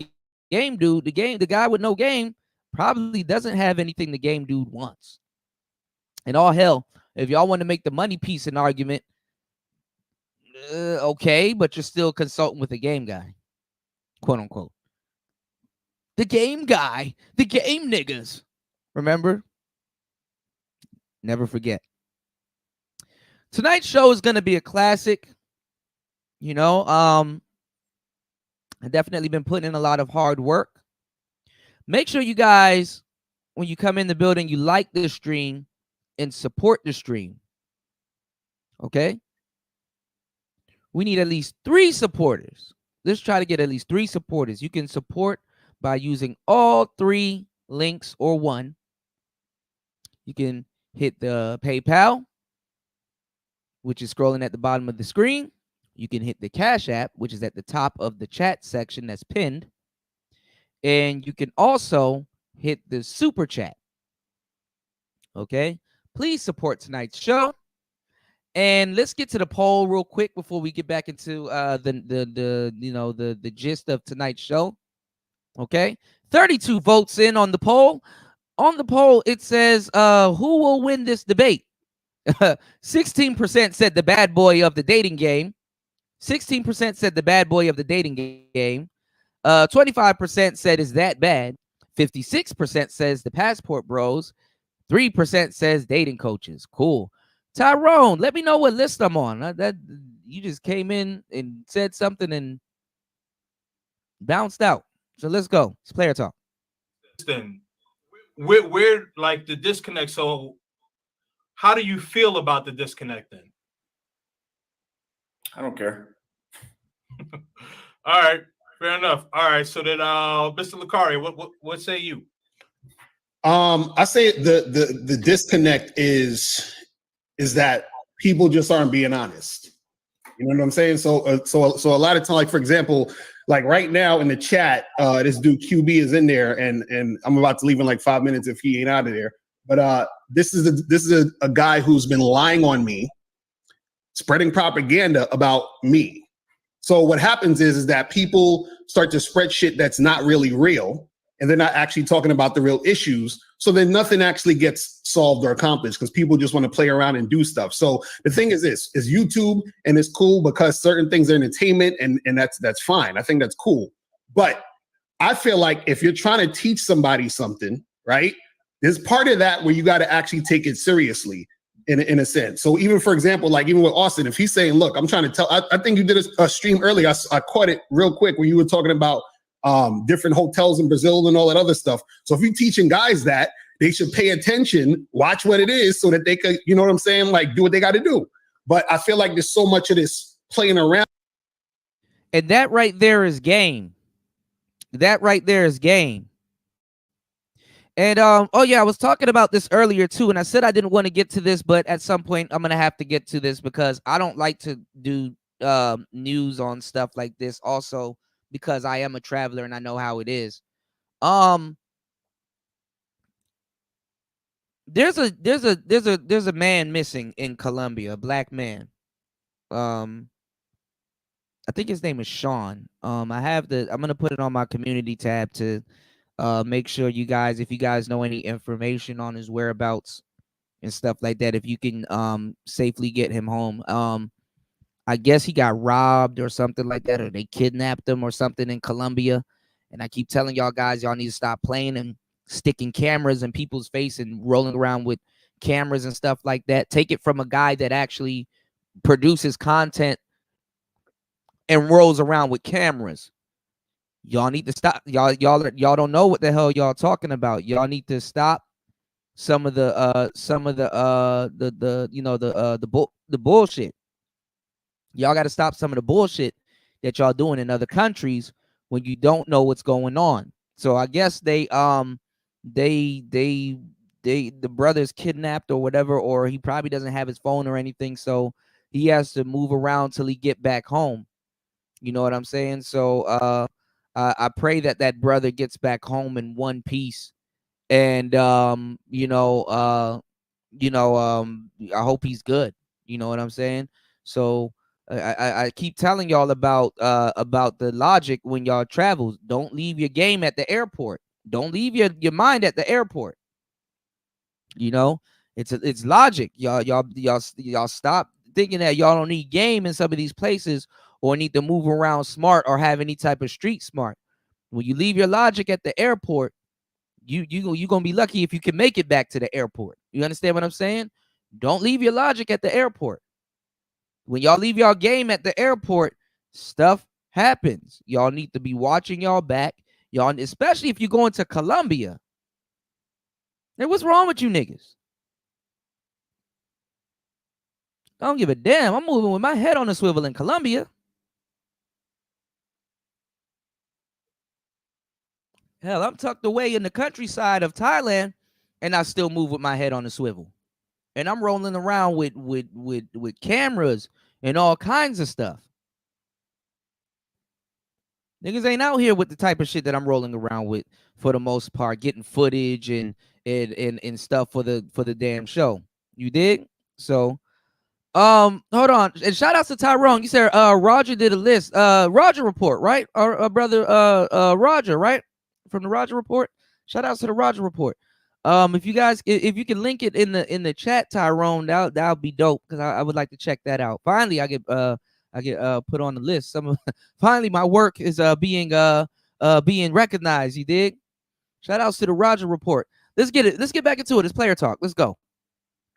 game dude. The guy with no game probably doesn't have anything the game dude wants. And all hell, if y'all want to make the money piece an argument, okay, but you're still consulting with the game guy, quote unquote. The game guy, the game niggas. Remember? Never forget. Tonight's show is going to be a classic. I've definitely been putting in a lot of hard work. Make sure you guys, when you come in the building, you like the stream and support the stream. Okay? We need at least 3 supporters. Let's try to get at least 3 supporters. You can support by using all 3 links or one. You can hit the PayPal, which is scrolling at the bottom of the screen. You can hit the Cash App, which is at the top of the chat section that's pinned. And you can also hit the Super Chat. Okay? Please support tonight's show. And let's get to the poll real quick before we get back into the gist of tonight's show. Okay? 32 votes in on the poll. On the poll, it says, who will win this debate? 16% said the bad boy of the dating game. 16% said the bad boy of the dating game. 25% said is that bad. 56% says the passport bros. 3% says dating coaches. Cool. Tyrone, let me know what list I'm on. That you just came in and said something and bounced out. So let's go. It's player talk. Then we're like the disconnect. So how do you feel about the disconnect then? I don't care. All right, fair enough. All right, so then Mr. Lucari, what say you? I say the disconnect is that people just aren't being honest. You know what I'm saying? So a lot of time, like for example, like right now in the chat, this dude QB is in there, and I'm about to leave in like 5 minutes if he ain't out of there. But this is a guy who's been lying on me, spreading propaganda about me. So what happens is that people start to spread shit that's not really real, and they're not actually talking about the real issues. So then nothing actually gets solved or accomplished because people just want to play around and do stuff. So the thing is this, is YouTube, and it's cool because certain things are entertainment, and that's fine. I think that's cool. But I feel like if you're trying to teach somebody something, right, there's part of that where you got to actually take it seriously in a sense. So even, for example, like even with Austin, if he's saying, look, I'm trying to tell, I think you did a stream earlier. I caught it real quick when you were talking about different hotels in Brazil and all that other stuff. So if you're teaching guys that, they should pay attention, watch what it is so that they could, you know what I'm saying? Like do what they got to do. But I feel like there's so much of this playing around. And that right there is game. That right there is game. And oh yeah, I was talking about this earlier too, and I said I didn't want to get to this, but at some point I'm gonna have to get to this because I don't like to do news on stuff like this. Also, because I am a traveler and I know how it is. There's a man missing in Colombia, a black man. I think his name is Sean. I'm gonna put it on my community tab to make sure you guys, if you guys know any information on his whereabouts and stuff like that, if you can safely get him home. I guess he got robbed or something like that, or they kidnapped him or something in Colombia. And I keep telling y'all guys, y'all need to stop playing and sticking cameras in people's face and rolling around with cameras and stuff like that. Take it from a guy that actually produces content and rolls around with cameras. Y'all need to stop. Y'all don't know what the hell y'all talking about. Y'all need to stop some of the bullshit. Y'all got to stop some of the bullshit that y'all doing in other countries when you don't know what's going on. So I guess the brother's kidnapped or whatever, or he probably doesn't have his phone or anything, so he has to move around till he get back home. You know what I'm saying? So I pray that brother gets back home in one piece, and I hope he's good. You know what I'm saying? So I keep telling y'all about the logic when y'all travel. Don't leave your game at the airport. Don't leave your mind at the airport. You know, it's logic. Y'all stop thinking that y'all don't need game in some of these places or need to move around smart or have any type of street smart. When you leave your logic at the airport, you're gonna be lucky if you can make it back to the airport. You understand what I'm saying? Don't leave your logic at the airport. When y'all leave y'all game at the airport, stuff happens. Y'all need to be watching y'all back. Y'all, especially if you're going to Colombia. Hey, what's wrong with you niggas? I don't give a damn. I'm moving with my head on a swivel in Colombia. Hell, I'm tucked away in the countryside of Thailand, and I still move with my head on a swivel. And I'm rolling around with cameras and all kinds of stuff. Niggas ain't out here with the type of shit that I'm rolling around with for the most part, getting footage and stuff for the damn show. You dig? So, hold on. And shout outs to Tyrone. You said Roger did a list. Roger Report, right? Our brother Roger, right? From the Roger Report. Shout outs to the Roger Report. If you guys, if you can link it in the chat, Tyrone, that'll be dope because I would like to check that out. Finally, I get put on the list. Finally my work is being recognized. You dig? Shout outs to the Roger Report. Let's get back into it. It's player talk. Let's go.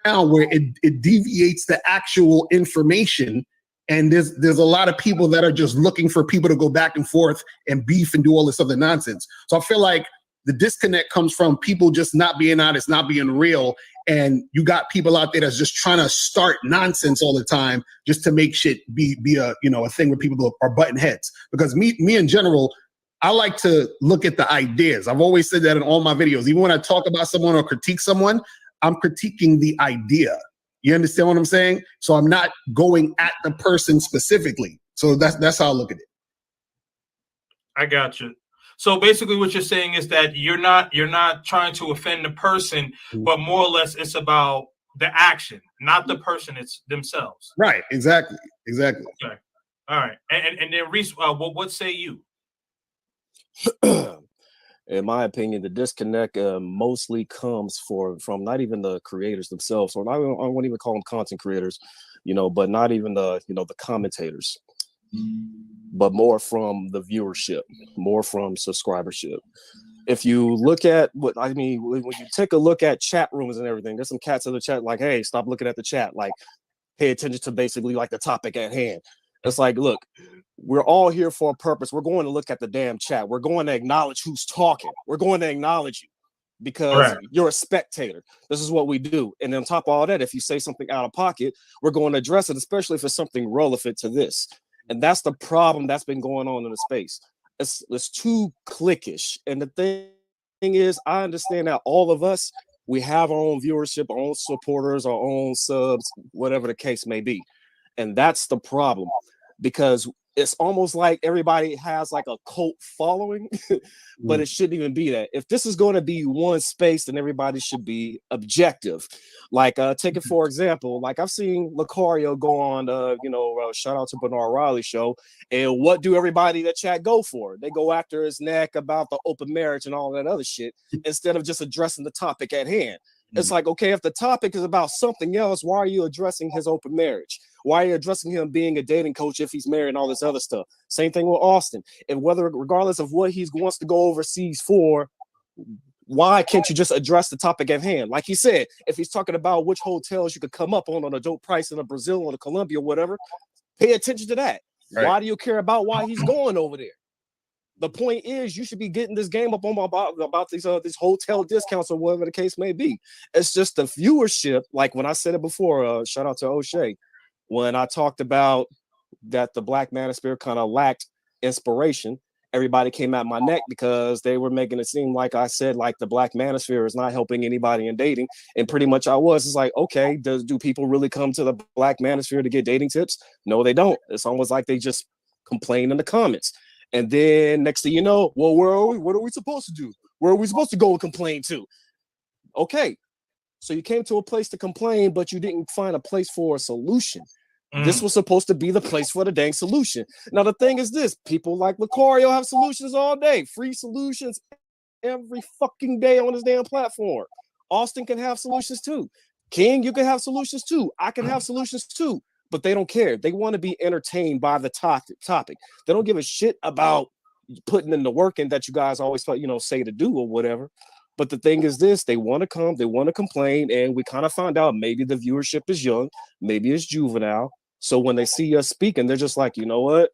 Now where it deviates the actual information, and there's a lot of people that are just looking for people to go back and forth and beef and do all this other nonsense. So I feel like the disconnect comes from people just not being honest, not being real. And you got people out there that's just trying to start nonsense all the time just to make shit be a thing where people are butting heads. Because me in general, I like to look at the ideas. I've always said that in all my videos. Even when I talk about someone or critique someone, I'm critiquing the idea. You understand what I'm saying? So I'm not going at the person specifically. So that's how I look at it. I got you. So basically what you're saying is that you're not trying to offend the person, but more or less it's about the action, not the person, it's themselves. Right. Exactly. Okay. All right. And then Reese, what say you? In my opinion, the disconnect mostly comes from not even the creators themselves, or I won't even call them content creators, but not even the commentators, but more from the viewership, more from subscribership. If you look at when you take a look at chat rooms and everything, there's some cats in the chat like, hey, stop looking at the chat, like pay attention to basically like the topic at hand. It's like, look, we're all here for a purpose. We're going to look at the damn chat. We're going to acknowledge who's talking. We're going to acknowledge you because you're a spectator. This is what we do. And on top of all that, if you say something out of pocket, we're going to address it, especially if it's something relevant to this. And that's the problem that's been going on in the space. It's too cliquish. And the thing is, I understand that all of us, we have our own viewership, our own supporters, our own subs, whatever the case may be. And that's the problem, because it's almost like everybody has like a cult following, but it shouldn't even be that. If this is going to be one space, then everybody should be objective. Like, take it for example, like I've seen Lucario go on, shout out to Bernard Riley show. And what do everybody that chat go for? They go after his neck about the open marriage and all that other shit, instead of just addressing the topic at hand. It's like, okay, if the topic is about something else, why are you addressing his open marriage? Why are you addressing him being a dating coach if he's married and all this other stuff? Same thing with Austin. And regardless of what he wants to go overseas for, why can't you just address the topic at hand? Like he said, if he's talking about which hotels you could come up on a dope price in a Brazil or a Colombia or whatever, pay attention to that. Right. Why do you care about why he's going over there? The point is, you should be getting this game up on about these hotel discounts or whatever the case may be. It's just the viewership. Like when I said it before, shout out to O'Shea, when I talked about that the Black Manosphere kind of lacked inspiration, everybody came at my neck because they were making it seem like I said like the Black Manosphere is not helping anybody in dating, and pretty much I was. It's like, okay, do people really come to the Black Manosphere to get dating tips? No, they don't. It's almost like they just complain in the comments. And then next thing you know, well, where are we? What are we supposed to do? Where are we supposed to go and complain to? Okay, so you came to a place to complain, but you didn't find a place for a solution. This was supposed to be the place for the dang solution. Now, the thing is this, people like Lucario have solutions all day, free solutions every fucking day on this damn platform. Austin can have solutions too. King, you can have solutions too. I can have solutions too. But they don't care. They want to be entertained by the topic. They don't give a shit about putting in the work in that you guys always say to do or whatever. But the thing is this, they want to come, they want to complain, and we kind of find out maybe the viewership is young, maybe it's juvenile. So when they see us speaking, they're just like, you know what?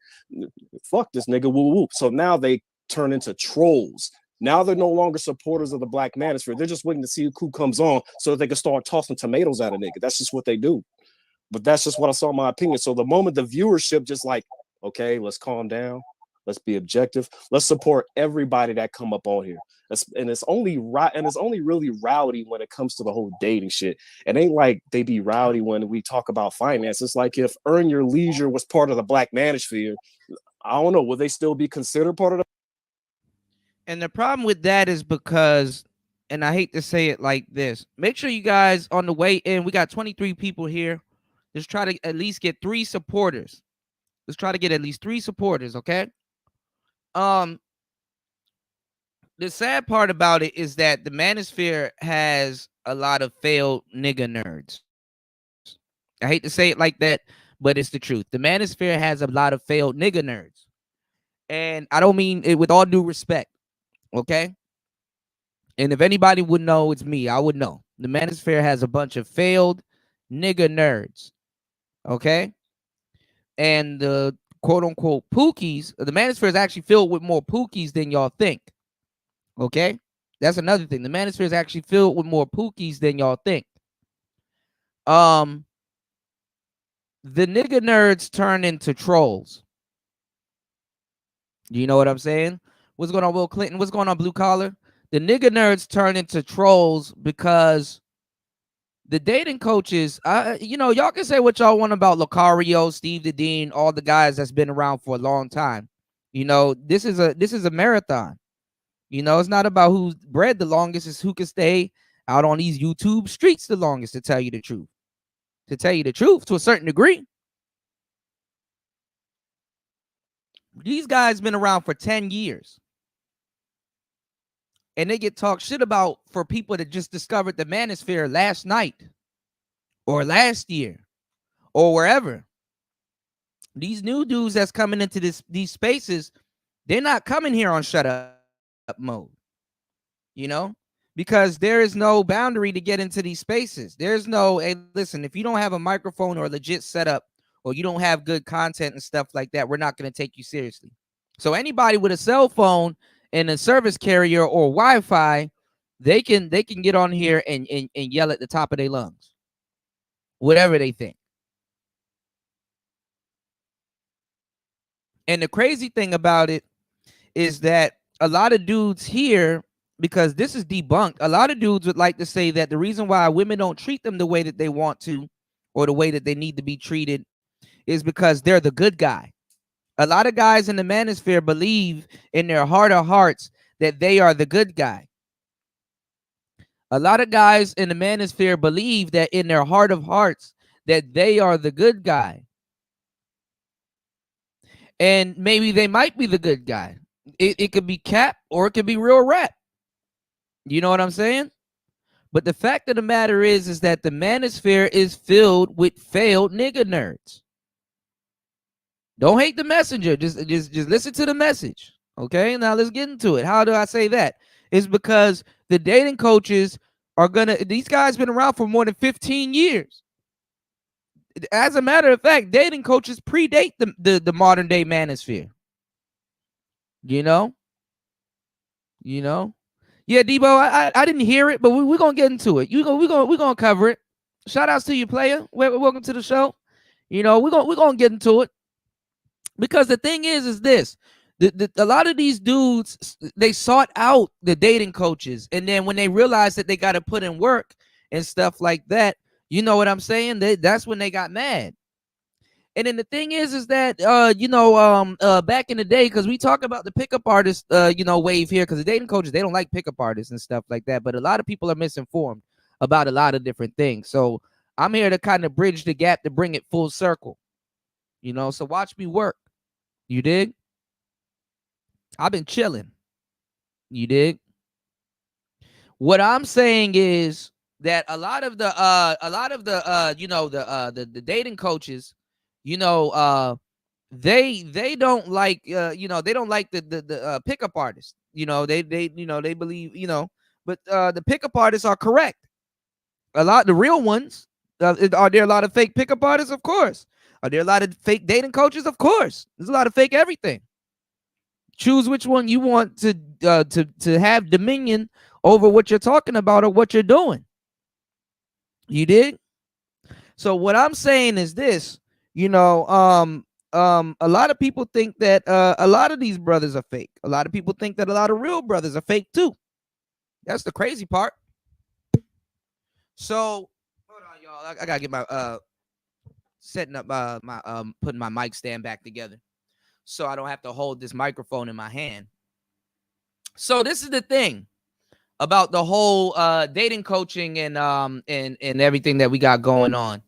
Fuck this nigga, woo woo. So now they turn into trolls. Now they're no longer supporters of the Black Manosphere. They're just waiting to see who comes on so that they can start tossing tomatoes at a nigga. That's just what they do. But that's just what I saw in my opinion. So the moment the viewership just like, okay, let's calm down. Let's be objective. Let's support everybody that come up on here. It's only really rowdy when it comes to the whole dating shit. It ain't like they be rowdy when we talk about finance. It's like if Earn Your Leisure was part of the Black Manosphere, I don't know, would they still be considered part of the? And the problem with that is because, and I hate to say it like this, make sure you guys on the way in, we got 23 people here. Let's try to at least get 3 supporters. Let's try to get at least 3 supporters, okay? The sad part about it is that the Manosphere has a lot of failed nigga nerds. I hate to say it like that, but it's the truth. The Manosphere has a lot of failed nigga nerds. And I don't mean it with all due respect, okay? And if anybody would know, it's me. I would know. The Manosphere has a bunch of failed nigga nerds. Okay, and the quote-unquote pookies, the Manosphere is actually filled with more pookies than y'all think. Okay, that's another thing. The Manosphere is actually filled with more pookies than y'all think. The nigga nerds turn into trolls. You know what I'm saying? What's going on, Will Clinton? What's going on, Blue Collar? The nigga nerds turn into trolls because the dating coaches, you know, y'all can say what y'all want about Lucario, Steve the Dean, all the guys that's been around for a long time. You know, this is a marathon. You know, it's not about who's bred the longest, it's who can stay out on these YouTube streets the longest, to tell you the truth. To tell you the truth, to a certain degree. These guys been around for 10 years. And they get talked shit about for people that just discovered the Manosphere last night or last year or wherever. These new dudes that's coming into these spaces, they're not coming here on shut up mode, you know, because there is no boundary to get into these spaces. There's no, hey, listen, if you don't have a microphone or a legit setup, or you don't have good content and stuff like that, we're not going to take you seriously. So anybody with a cell phone and a service carrier or Wi-Fi, they can get on here and yell at the top of their lungs, whatever they think. And the crazy thing about it is that a lot of dudes here, because this is debunked, a lot of dudes would like to say that the reason why women don't treat them the way that they want to, or the way that they need to be treated, is because they're the good guy. A lot of guys in the Manosphere believe in their heart of hearts that they are the good guy. A lot of guys in the Manosphere believe that in their heart of hearts that they are the good guy. And maybe they might be the good guy. It could be cap or it could be real rap. You know what I'm saying? But the fact of the matter is that the Manosphere is filled with failed nigga nerds. Don't hate the messenger. Just listen to the message. Okay, now let's get into it. How do I say that? It's because the dating coaches are these guys been around for more than 15 years. As a matter of fact, dating coaches predate the modern day Manosphere. You know? Yeah, Debo, I didn't hear it, but we're gonna get into it. We're gonna cover it. Shout outs to you, player. Welcome to the show. You know, we're gonna get into it. Because the thing is this, a lot of these dudes, they sought out the dating coaches, and then when they realized that they got to put in work and stuff like that, you know what I'm saying? That's when they got mad. And then the thing is that back in the day, because we talk about the pickup artist wave here, because the dating coaches, they don't like pickup artists and stuff like that, but a lot of people are misinformed about a lot of different things. So I'm here to kind of bridge the gap to bring it full circle. You know, so watch me work. You dig? I've been chilling. You dig? What I'm saying is that a lot of the dating coaches, they don't like they don't like the pickup artists. They believe, but the pickup artists are correct. A lot, the real ones. Are there a lot of fake pickup artists? Of course. Are there a lot of fake dating coaches? Of course. There's a lot of fake everything. Choose which one you want to have dominion over what you're talking about or what you're doing. You dig? So what I'm saying is this, a lot of people think that a lot of these brothers are fake. A lot of people think that a lot of real brothers are fake too. That's the crazy part. So hold on, y'all. I gotta get my setting up my putting my mic stand back together so I don't have to hold this microphone in my hand. So this is the thing about the whole dating coaching and everything that we got going on.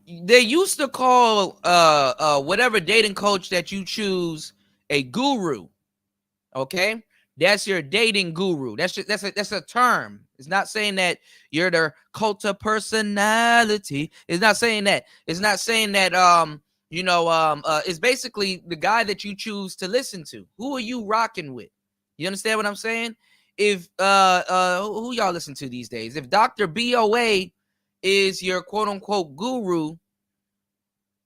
They used to call whatever dating coach that you choose a guru. Okay? That's your dating guru. That's a term. It's not saying that you're the cult of personality. It's not saying that. It's not saying that it's basically the guy that you choose to listen to. Who are you rocking with? You understand what I'm saying? If who y'all listen to these days? If Dr. BOA is your quote unquote guru,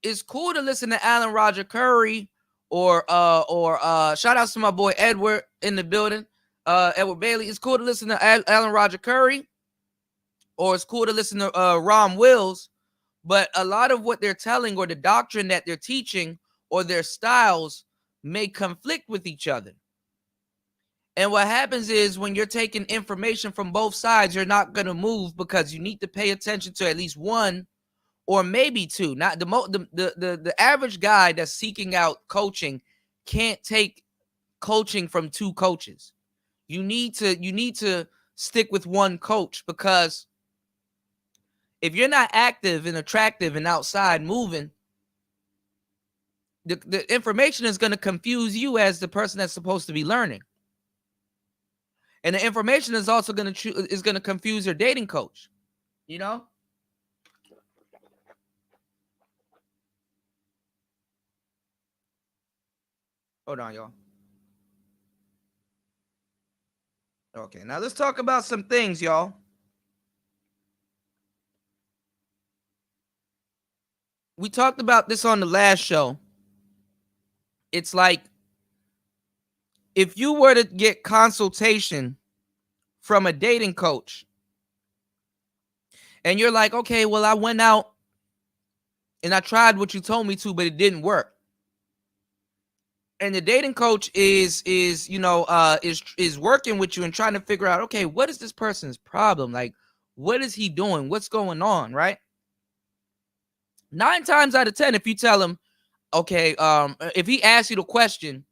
it's cool to listen to Alan Roger Curry or shout outs to my boy Edward in the building. Edward Bailey. It's cool to listen to Alan Roger Curry, or it's cool to listen to Ron Wills, but a lot of what they're telling or the doctrine that they're teaching or their styles may conflict with each other. And what happens is when you're taking information from both sides, you're not going to move because you need to pay attention to at least one or maybe two. Not the average guy that's seeking out coaching can't take coaching from two coaches. You need to stick with one coach, because if you're not active and attractive and outside moving, the information is going to confuse you as the person that's supposed to be learning. And the information is also going to confuse your dating coach, you know? Hold on, y'all. Okay, now let's talk about some things, y'all. We talked about this on the last show. It's like, if you were to get consultation from a dating coach and you're like, okay, well, I went out and I tried what you told me to, but it didn't work. And the dating coach is working with you and trying to figure out, okay, what is this person's problem? Like, what is he doing? What's going on, right? 9 times out of 10, if you tell him, okay, if he asks you the question,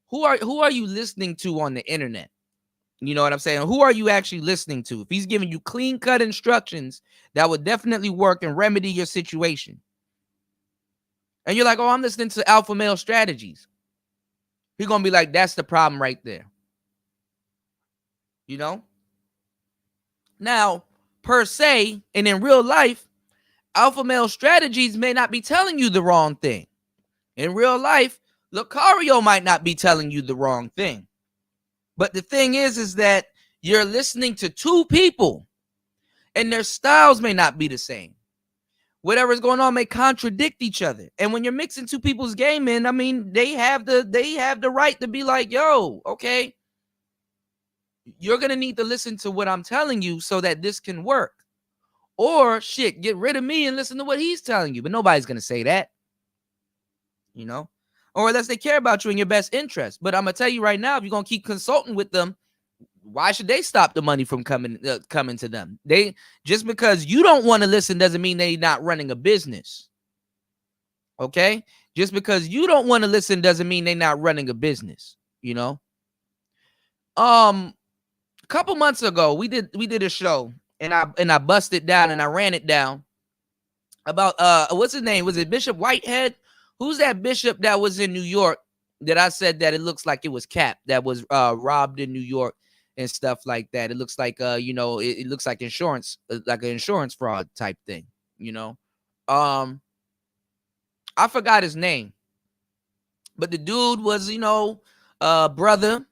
who are you listening to on the internet? You know what I'm saying? Who are you actually listening to? If he's giving you clean-cut instructions, that would definitely work and remedy your situation. And you're like, oh, I'm listening to Alpha Male Strategies. He's going to be like, that's the problem right there. You know? Now, per se, and in real life, Alpha Male Strategies may not be telling you the wrong thing. In real life, Lucario might not be telling you the wrong thing. But the thing is that you're listening to two people and their styles may not be the same. Whatever's going on may contradict each other. And when you're mixing two people's game in, I mean, they have the right to be like, yo, okay, you're going to need to listen to what I'm telling you so that this can work. Or shit, get rid of me and listen to what he's telling you. But nobody's going to say that, you know, or unless they care about you and your best interest. But I'm going to tell you right now, if you're going to keep consulting with them, why should they stop the money from coming to them? They just because you don't want to listen doesn't mean they're not running a business. Okay? Just because you don't want to listen doesn't mean they're not running a business, you know? A couple months ago, we did a show and I busted down and I ran it down about what's his name? Was it Bishop Whitehead? Who's that bishop that was in New York that I said that it looks like it was Cap that was robbed in New York and stuff like that? It looks like it looks like insurance, like an insurance fraud type thing, you know. I forgot his name, but the dude was, brother,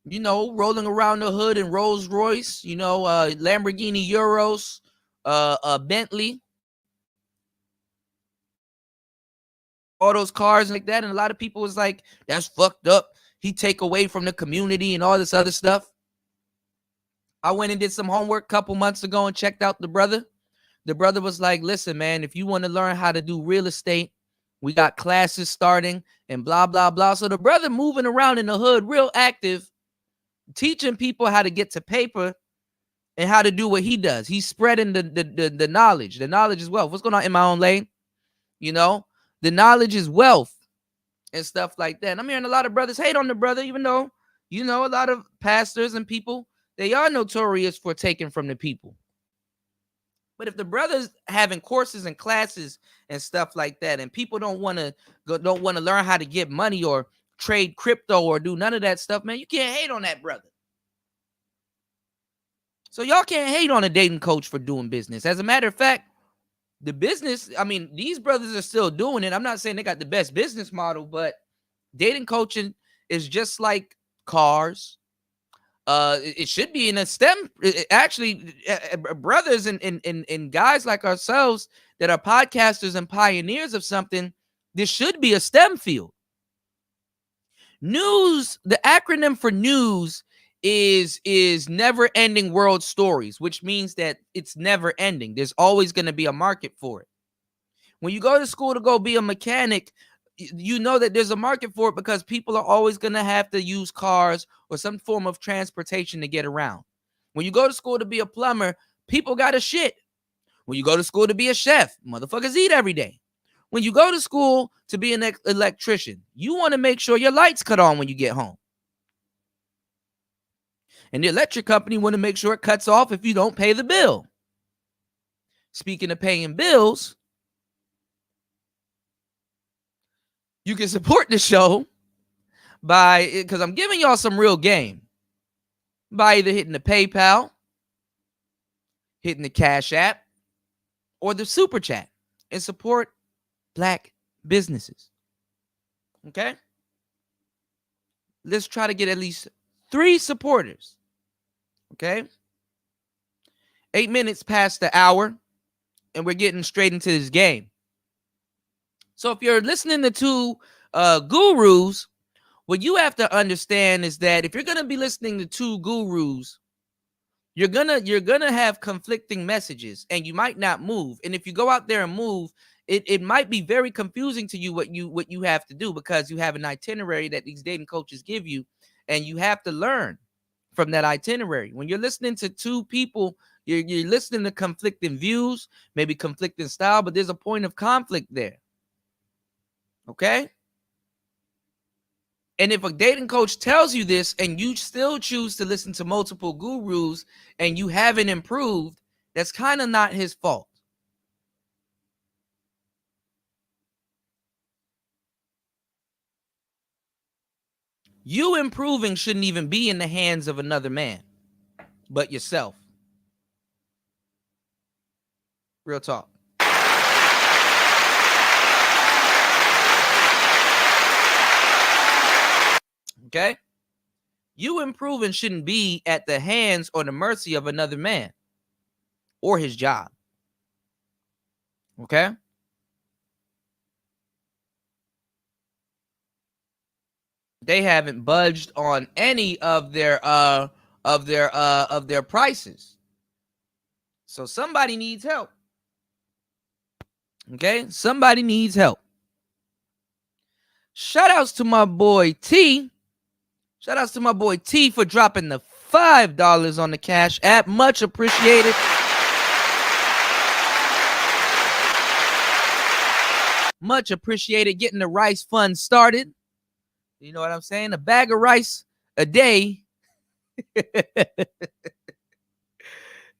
rolling around the hood in Rolls Royce, Lamborghini Euros, Bentley, all those cars like that. And a lot of people was like, that's fucked up. He take away from the community and all this other stuff. I went and did some homework a couple months ago and checked out the brother. The brother was like, listen, man, if you want to learn how to do real estate, we got classes starting and blah, blah, blah. So the brother moving around in the hood, real active, teaching people how to get to paper and how to do what he does. He's spreading the knowledge. The knowledge is wealth. What's going on in my own lane? The knowledge is wealth and stuff like that. And I'm hearing a lot of brothers hate on the brother, even though, a lot of pastors and people, they are notorious for taking from the people. But if the brother's having courses and classes and stuff like that, and people don't want to learn how to get money or trade crypto or do none of that stuff, man, you can't hate on that brother. So y'all can't hate on a dating coach for doing business. As a matter of fact, the business, I mean, these brothers are still doing it. I'm not saying they got the best business model, but dating coaching is just like cars. It should be in a STEM. Actually, brothers and guys like ourselves that are podcasters and pioneers of something, this should be a STEM field. News, the acronym for news is never ending world stories, which means that it's never ending. There's always going to be a market for it. When you go to school to go be a mechanic, you know that there's a market for it because people are always going to have to use cars or some form of transportation to get around. When you go to school to be a plumber, people got to shit. When you go to school to be a chef, motherfuckers eat every day. When you go to school to be an electrician, you want to make sure your lights cut on when you get home. And the electric company want to make sure it cuts off if you don't pay the bill. Speaking of paying bills, you can support the show by, because I'm giving y'all some real game, by either hitting the PayPal, hitting the Cash App, or the Super Chat and support Black businesses. Okay? Let's try to get at least 3 supporters. Okay? 8 minutes past the hour, and we're getting straight into this game. So if you're listening to 2 gurus, what you have to understand is that if you're going to be listening to 2 gurus, you're gonna have conflicting messages, and you might not move. And if you go out there and move, it might be very confusing to you what you have to do, because you have an itinerary that these dating coaches give you, and you have to learn from that itinerary. When you're listening to 2 people, you're listening to conflicting views, maybe conflicting style, but there's a point of conflict there. Okay? And if a dating coach tells you this and you still choose to listen to multiple gurus and you haven't improved, that's kind of not his fault. You improving shouldn't even be in the hands of another man, but yourself. Real talk. Okay? You improving shouldn't be at the hands or the mercy of another man or his job. Okay? They haven't budged on any of their prices. So somebody needs help. Okay? Somebody needs help. Shout outs to my boy T. Shout outs to my boy T for dropping the $5 on the Cash App. Much appreciated. Much appreciated. Getting the rice fund started. You know what I'm saying? A bag of rice a day.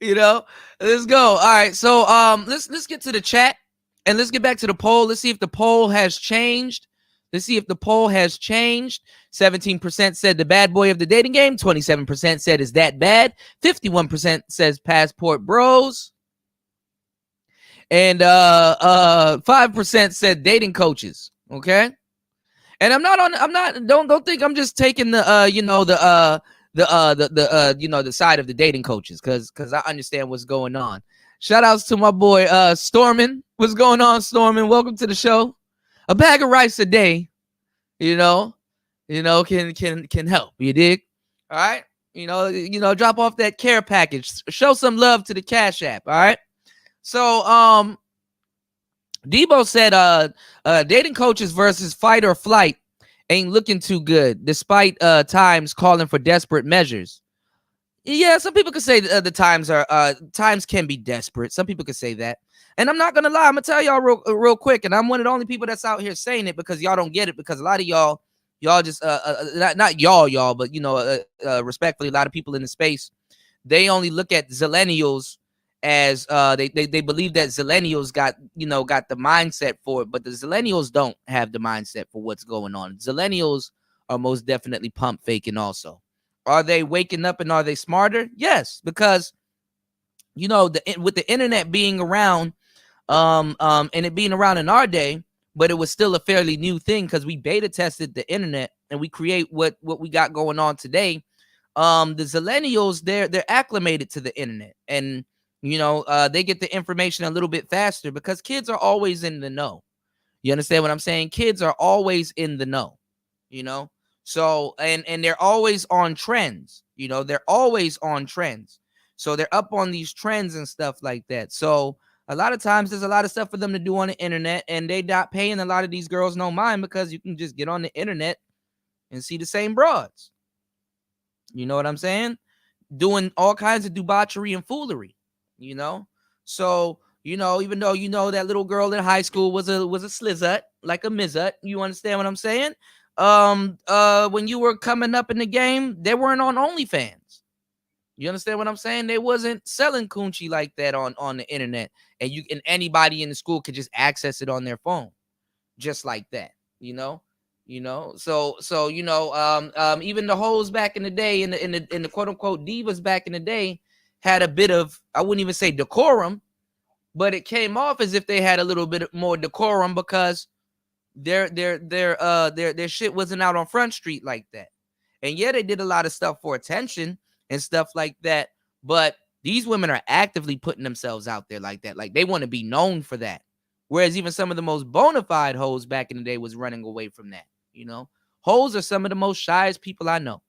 You know, let's go. All right. So let's get to the chat and let's get back to the poll. Let's see if the poll has changed. 17% said the bad boy of the dating game. 27% said is that bad. 51% says passport bros. And 5% said dating coaches. Okay. And don't think I'm just taking the the side of the dating coaches, because I understand what's going on. Shout outs to my boy Stormin. What's going on, Stormin? Welcome to the show. A bag of rice a day, can help. You dig? All right. Drop off that care package. Show some love to the Cash App. All right. So Debo said dating coaches versus fight or flight ain't looking too good, despite times calling for desperate measures. Yeah, some people could say the times can be desperate. Some people could say that. And I'm not gonna lie, I'm gonna tell y'all real quick, and I'm one of the only people that's out here saying it, because y'all don't get it, because a lot of y'all just not y'all, but respectfully, a lot of people in the space, they only look at zillennials as they believe that zillennials got the mindset for it, but the zillennials don't have the mindset for what's going on. Zillennials are most definitely pump faking also. Are they waking up and are they smarter? Yes, because with the internet being around, and it being around in our day, but it was still a fairly new thing because we beta tested the internet and we create what we got going on today. The zillennials, they're acclimated to the internet, and they get the information a little bit faster because kids are always in the know. You understand what I'm saying? Kids are always in the know, so and they're always on trends. They're always on trends. So they're up on these trends and stuff like that. So A lot of times there's a lot of stuff for them to do on the internet, and they not paying a lot of these girls no mind because you can just get on the internet and see the same broads. You know what I'm saying? Doing all kinds of debauchery and foolery, you know? So, you know, even though you know that little girl in high school was a slizzut, like a mizzut, you understand what I'm saying? When you were coming up in the game, they weren't on OnlyFans. You understand what I'm saying? They wasn't selling coochie like that on the internet, and anybody in the school could just access it on their phone, just like that. You know. So you know, even the hoes back in the day, in the quote unquote divas back in the day, had a bit of, I wouldn't even say decorum, but it came off as if they had a little bit more decorum because their shit wasn't out on Front Street like that. And yeah, they did a lot of stuff for attention and stuff like that, but these women are actively putting themselves out there like that. Like, they want to be known for that. Whereas even some of the most bona fide hoes back in the day was running away from that. You know, hoes are some of the most shyest people I know.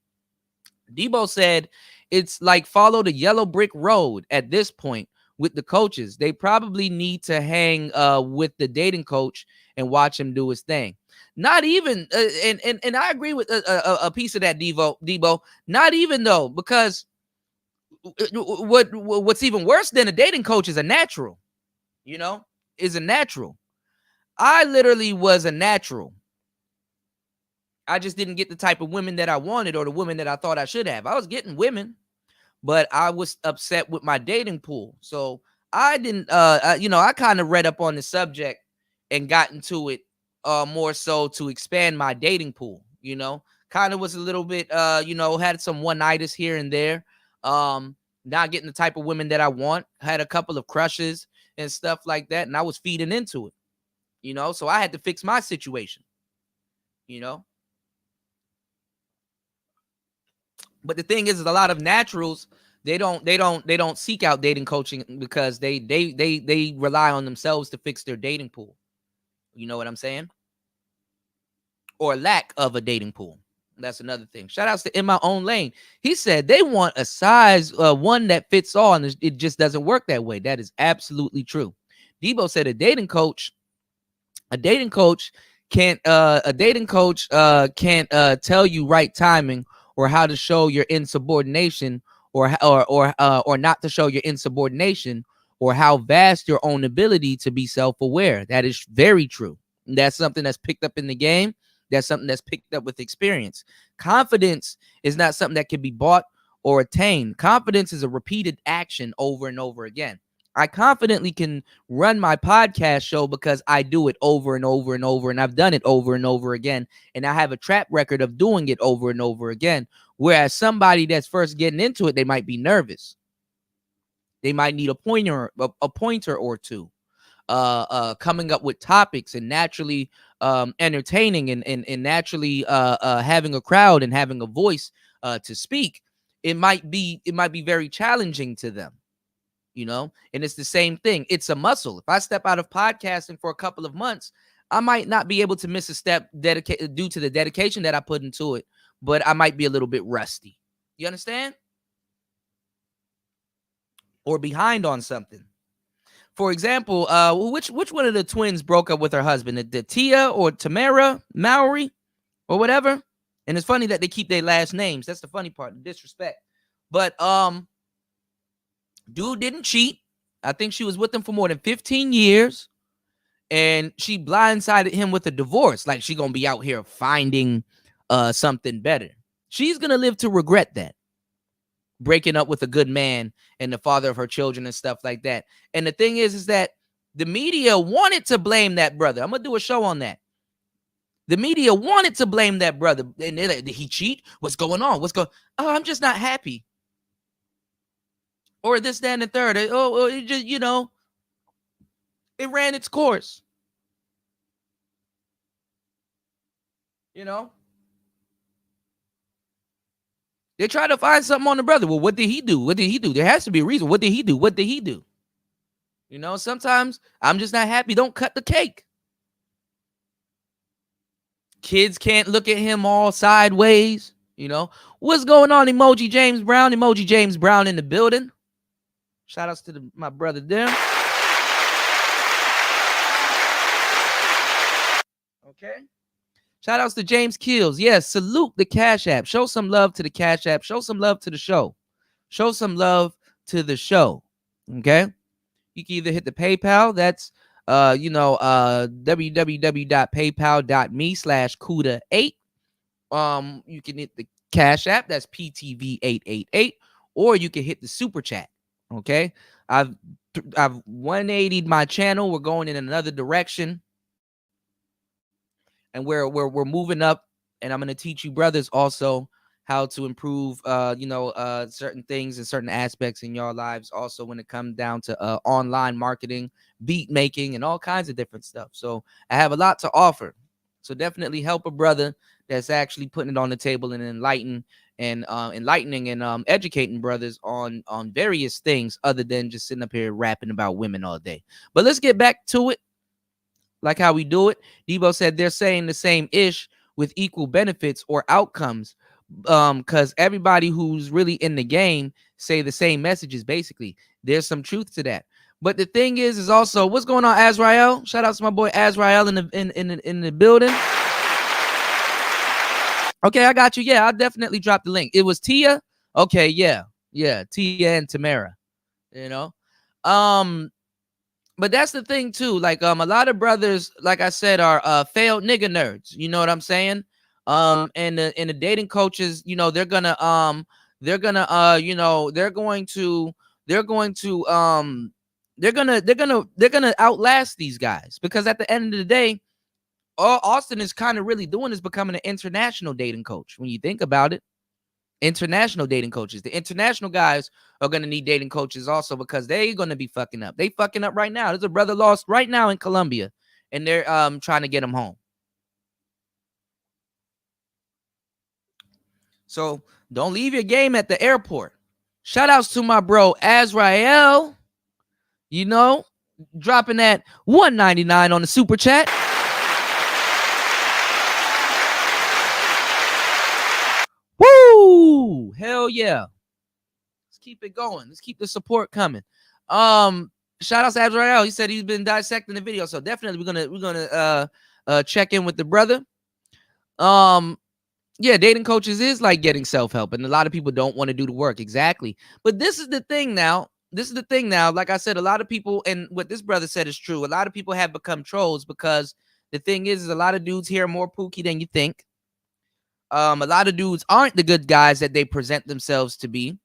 Debo said it's like follow the yellow brick road at this point with the coaches. They probably need to hang with the dating coach and watch him do his thing. Not even, and I agree with a piece of that, Debo. Not even though, because what's even worse than a dating coach is a natural. You know, is a natural. I literally was a natural. I just didn't get the type of women that I wanted or the women that I thought I should have. I was getting women, but I was upset with my dating pool. So I didn't, you know, I kind of read up on the subject and got into it more so to expand my dating pool, you know, kind of was a little bit, you know, had some one-nighters here and there. Not getting the type of women that I want, had a couple of crushes and stuff like that. And I was feeding into it, you know, so I had to fix my situation, you know. But the thing is a lot of naturals, they don't seek out dating coaching because they rely on themselves to fix their dating pool. You know what I'm saying? Or lack of a dating pool. That's another thing. Shout outs to In My Own Lane. He said they want a size one that fits all, and it just doesn't work that way. That is absolutely true. Debo said a dating coach can't tell you right timing or how to show your insubordination or not to show your insubordination or how vast your own ability to be self-aware. That is very true. That's something that's picked up in the game. That's something that's picked up with experience. Confidence is not something that can be bought or attained. Confidence is a repeated action over and over again. I confidently can run my podcast show because I do it over and over and over, and I've done it over and over again, and I have a track record of doing it over and over again. Whereas somebody that's first getting into it, they might be nervous. They might need a pointer or two, coming up with topics and naturally entertaining and naturally having a crowd and having a voice to speak. It might be very challenging to them. You know, and it's the same thing. It's a muscle. If I step out of podcasting for a couple of months, I might not be able to miss a step due to the dedication that I put into it, but I might be a little bit rusty. You understand? Or behind on something. For example, which one of the twins broke up with her husband? The Tia or Tamara Mowry or whatever? And it's funny that they keep their last names. That's the funny part, the disrespect. But dude didn't cheat. I think she was with him for more than 15 years. And she blindsided him with a divorce. Like she gonna be out here finding something better. She's gonna live to regret that. Breaking up with a good man and the father of her children and stuff like that. And the thing is that the media wanted to blame that brother. I'm gonna do a show on that. The media wanted to blame that brother. And did he cheat? What's going on? Oh, I'm just not happy. Or this, that, and the third. Oh, it just, you know, it ran its course. You know? They try to find something on the brother. Well, what did he do? What did he do? There has to be a reason. What did he do? What did he do? You know, sometimes I'm just not happy. Don't cut the cake. Kids can't look at him all sideways. You know, what's going on? Emoji James Brown in the building. Shout outs to my brother there. Okay. Shout outs to James Keels. Yes, salute the Cash App. Show some love to the Cash App. Show some love to the show. Show some love to the show. Okay. You can either hit the PayPal. That's www.paypal.me/Kuda8. You can hit the Cash App. That's PTV888. Or you can hit the Super Chat. Okay. I've 180'd my channel. We're going in another direction. And we're moving up, and I'm going to teach you brothers also how to improve certain things and certain aspects in your lives also when it comes down to online marketing, beat making, and all kinds of different stuff. So I have a lot to offer. So definitely help a brother that's actually putting it on the table and enlightening and educating brothers on various things other than just sitting up here rapping about women all day. But let's get back to it. Like how we do it. Debo said they're saying the same ish with equal benefits or outcomes, because everybody who's really in the game say the same messages. Basically, there's some truth to that. But the thing is also what's going on, Azrael? Shout out to my boy Azrael in the building. Okay, I got you. Yeah, I'll definitely drop the link. It was Tia. Okay, yeah, Tia and Tamara. But that's the thing too. Like a lot of brothers, like I said, are failed nigga nerds. You know what I'm saying? And the dating coaches, they're gonna outlast these guys, because at the end of the day, all Austin is kind of really doing is becoming an international dating coach. When you think about it, international dating coaches. The international guys are going to need dating coaches also, because they're going to be fucking up. They fucking up right now. There's a brother lost right now in Colombia, and they're trying to get him home. So don't leave your game at the airport. Shout outs to my bro Azrael, dropping that $1.99 on the super chat. Woo! Hell yeah. Let's keep it going. Let's keep the support coming. Shout out to Azrael. He said he's been dissecting the video. So definitely we're gonna check in with the brother. Yeah, dating coaches is like getting self-help, and a lot of people don't want to do the work. Exactly. But this is the thing now. Like I said, a lot of people, and what this brother said is true. A lot of people have become trolls, because the thing is a lot of dudes here are more pooky than you think. A lot of dudes aren't the good guys that they present themselves to be,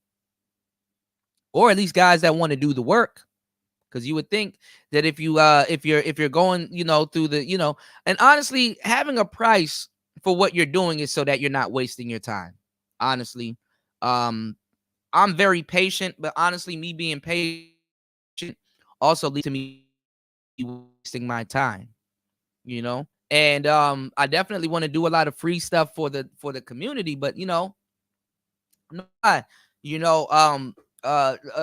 or at least guys that want to do the work. Because you would think that if you're going, through the, and honestly, having a price for what you're doing is so that you're not wasting your time. Honestly, I'm very patient, but honestly, me being patient also leads to me wasting my time, And I definitely want to do a lot of free stuff for the community, but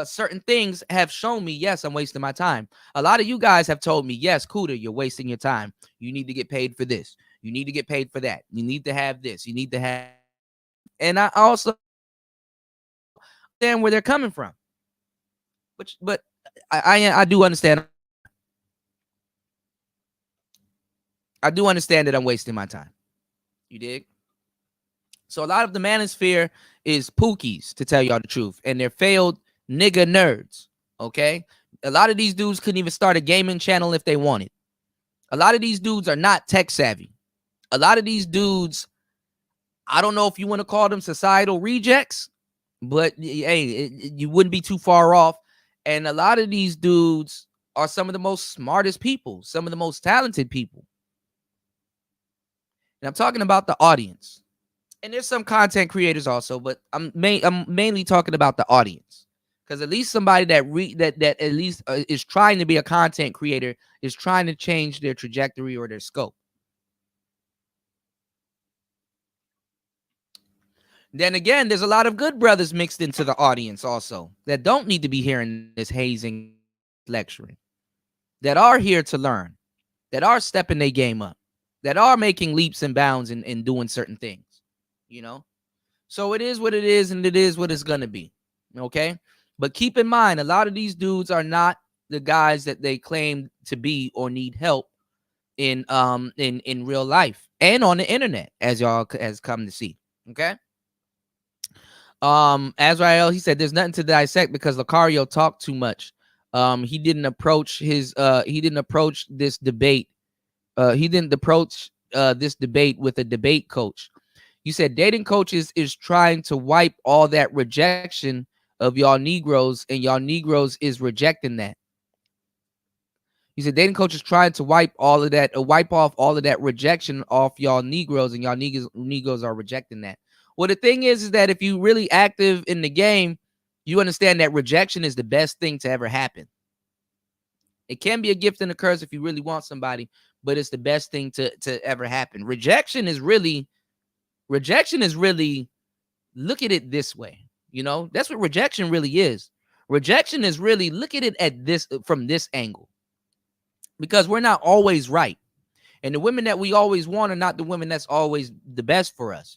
certain things have shown me, yes, I'm wasting my time. A lot of you guys have told me, yes, Kuda, you're wasting your time. You need to get paid for this. You need to get paid for that. You need to have this. You need to have, and I also understand where they're coming from. But I do understand. I do understand that I'm wasting my time. You dig? So a lot of the Manosphere is pookies, to tell y'all the truth. And they're failed nigga nerds, okay? A lot of these dudes couldn't even start a gaming channel if they wanted. A lot of these dudes are not tech savvy. A lot of these dudes, I don't know if you want to call them societal rejects, but hey, you wouldn't be too far off. And a lot of these dudes are some of the most smartest people, some of the most talented people. And I'm talking about the audience. And there's some content creators also, but I'm mainly talking about the audience, because at least somebody that at least is trying to be a content creator is trying to change their trajectory or their scope. Then again, there's a lot of good brothers mixed into the audience also that don't need to be hearing this hazing lecturing, that are here to learn, that are stepping their game up, that are making leaps and bounds and doing certain things. So it is what it is, and it is what it's gonna be. Okay, but keep in mind, a lot of these dudes are not the guys that they claim to be or need help in real life and on the internet, as y'all has come to see. Okay. Azrael, he said there's nothing to dissect because Lucario talked too much. He didn't approach this debate. He didn't approach this debate with a debate coach. You said dating coaches is trying to wipe all that rejection of y'all Negroes, and y'all Negroes is rejecting that. He said dating coaches trying to wipe off all of that rejection off y'all Negroes, and y'all Negroes are rejecting that. Well, the thing is that if you really active in the game, you understand that rejection is the best thing to ever happen. It can be a gift and a curse if you really want somebody, but it's the best thing to ever happen. Rejection is really, look at it this way. That's what rejection really is. Rejection is really, look at it from this angle, because we're not always right. And the women that we always want are not the women that's always the best for us.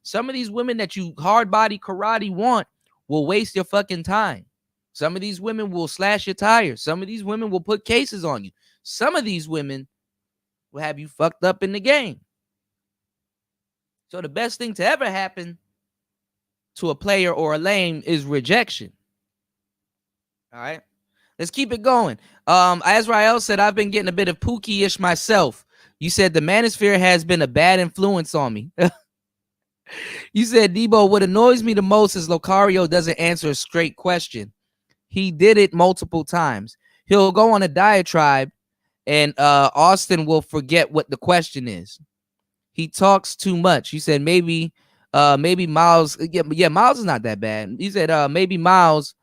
Some of these women that you hard body karate want will waste your fucking time. Some of these women will slash your tires. Some of these women will put cases on you. Some of these women will have you fucked up in the game. So the best thing to ever happen to a player or a lame is rejection. All right. Let's keep it going. Azrael said, I've been getting a bit of Pookie-ish myself. You said the Manosphere has been a bad influence on me. You said, Debo, what annoys me the most is Lucario doesn't answer a straight question. He did it multiple times. He'll go on a diatribe and Austin will forget what the question is. He talks too much. You said maybe Miles. Yeah, Miles is not that bad. He said maybe Miles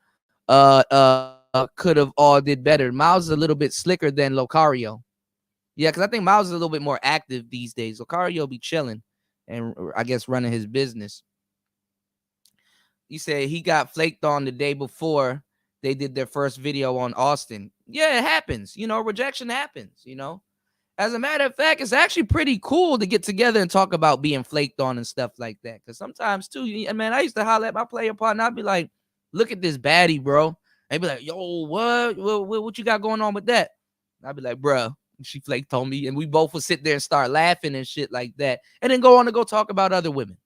could have all did better. Miles is a little bit slicker than Lucario. Yeah, because I think Miles is a little bit more active these days. Lucario be chilling and I guess running his business. You said he got flaked on the day before they did their first video on Austin. Yeah, it happens. Rejection happens, As a matter of fact, it's actually pretty cool to get together and talk about being flaked on and stuff like that. Because sometimes, too, man, I used to holler at my player partner. I'd be like, look at this baddie, bro. They'd be like, yo, what you got going on with that? I'd be like, bro, she flaked on me. And we both would sit there and start laughing and shit like that. And then go on to go talk about other women.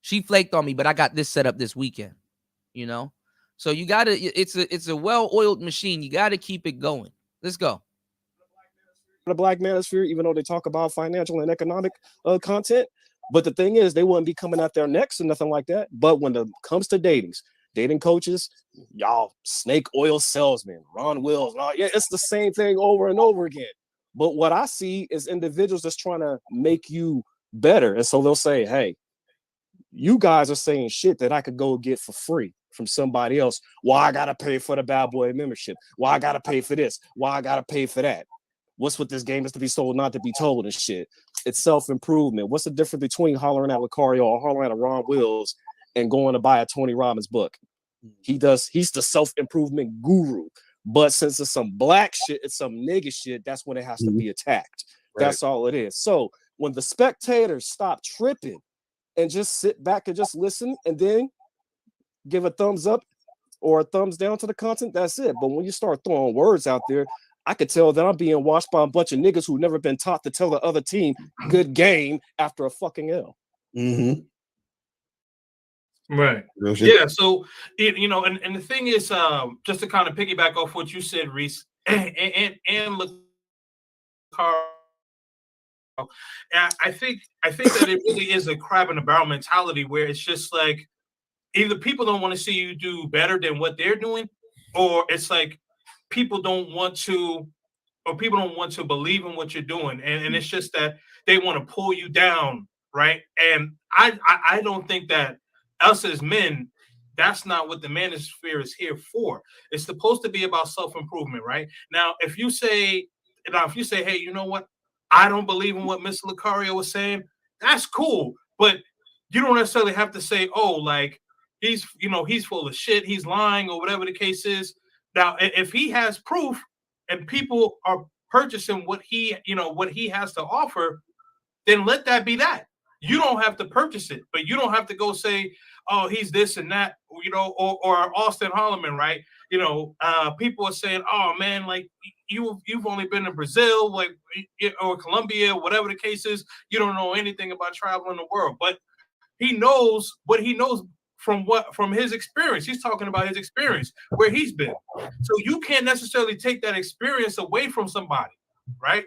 She flaked on me, but I got this set up this weekend. So you got to, it's a well-oiled machine. You got to keep it going. Let's go. The Black Manosphere, even though they talk about financial and economic content, but the thing is, they wouldn't be coming out their necks and nothing like that. But when it comes to dating coaches, y'all snake oil salesmen, Ron Wills, yeah, it's the same thing over and over again. But what I see is individuals that's trying to make you better. And so they'll say, hey, you guys are saying shit that I could go get for free from somebody else. Why I gotta pay for the Bad Boy membership? Why I gotta pay for this? Why I gotta pay for that? What's with this game is to be sold, not to be told and shit. It's self-improvement. What's the difference between hollering at Lucario or hollering at Ron Wills and going to buy a Tony Robbins book? He's the self-improvement guru. But since it's some black shit, it's some nigga shit, that's when it has to be attacked. Right. That's all it is. So when the spectators stop tripping and just sit back and just listen and then give a thumbs up or a thumbs down to the content, that's it. But when you start throwing words out there, I could tell that I'm being watched by a bunch of niggas who've never been taught to tell the other team good game after a fucking L. Mm-hmm. Right. Yeah. So, and the thing is, just to kind of piggyback off what you said, Reese, and look, I think that it really is a crab in the barrel mentality where it's just like either people don't want to see you do better than what they're doing, or it's like people don't want to believe in what you're doing, and it's just that they want to pull you down, right? And I don't think that us as men, that's not what the Manosphere is here for. It's supposed to be about self-improvement, right? Now, if you say, hey, you know what? I don't believe in what Mr. Lucario was saying, that's cool. But you don't necessarily have to say, oh, like he's full of shit, he's lying, or whatever the case is. Now, if he has proof and people are purchasing what he has to offer, then let that be that. You don't have to purchase it, but you don't have to go say, oh, he's this and that, or Austin Holloman, right? People are saying, oh man, like you've only been to Brazil, like, or Colombia, whatever the case is. You don't know anything about traveling the world, but he knows what he knows from his experience. He's talking about his experience where he's been. So you can't necessarily take that experience away from somebody, right?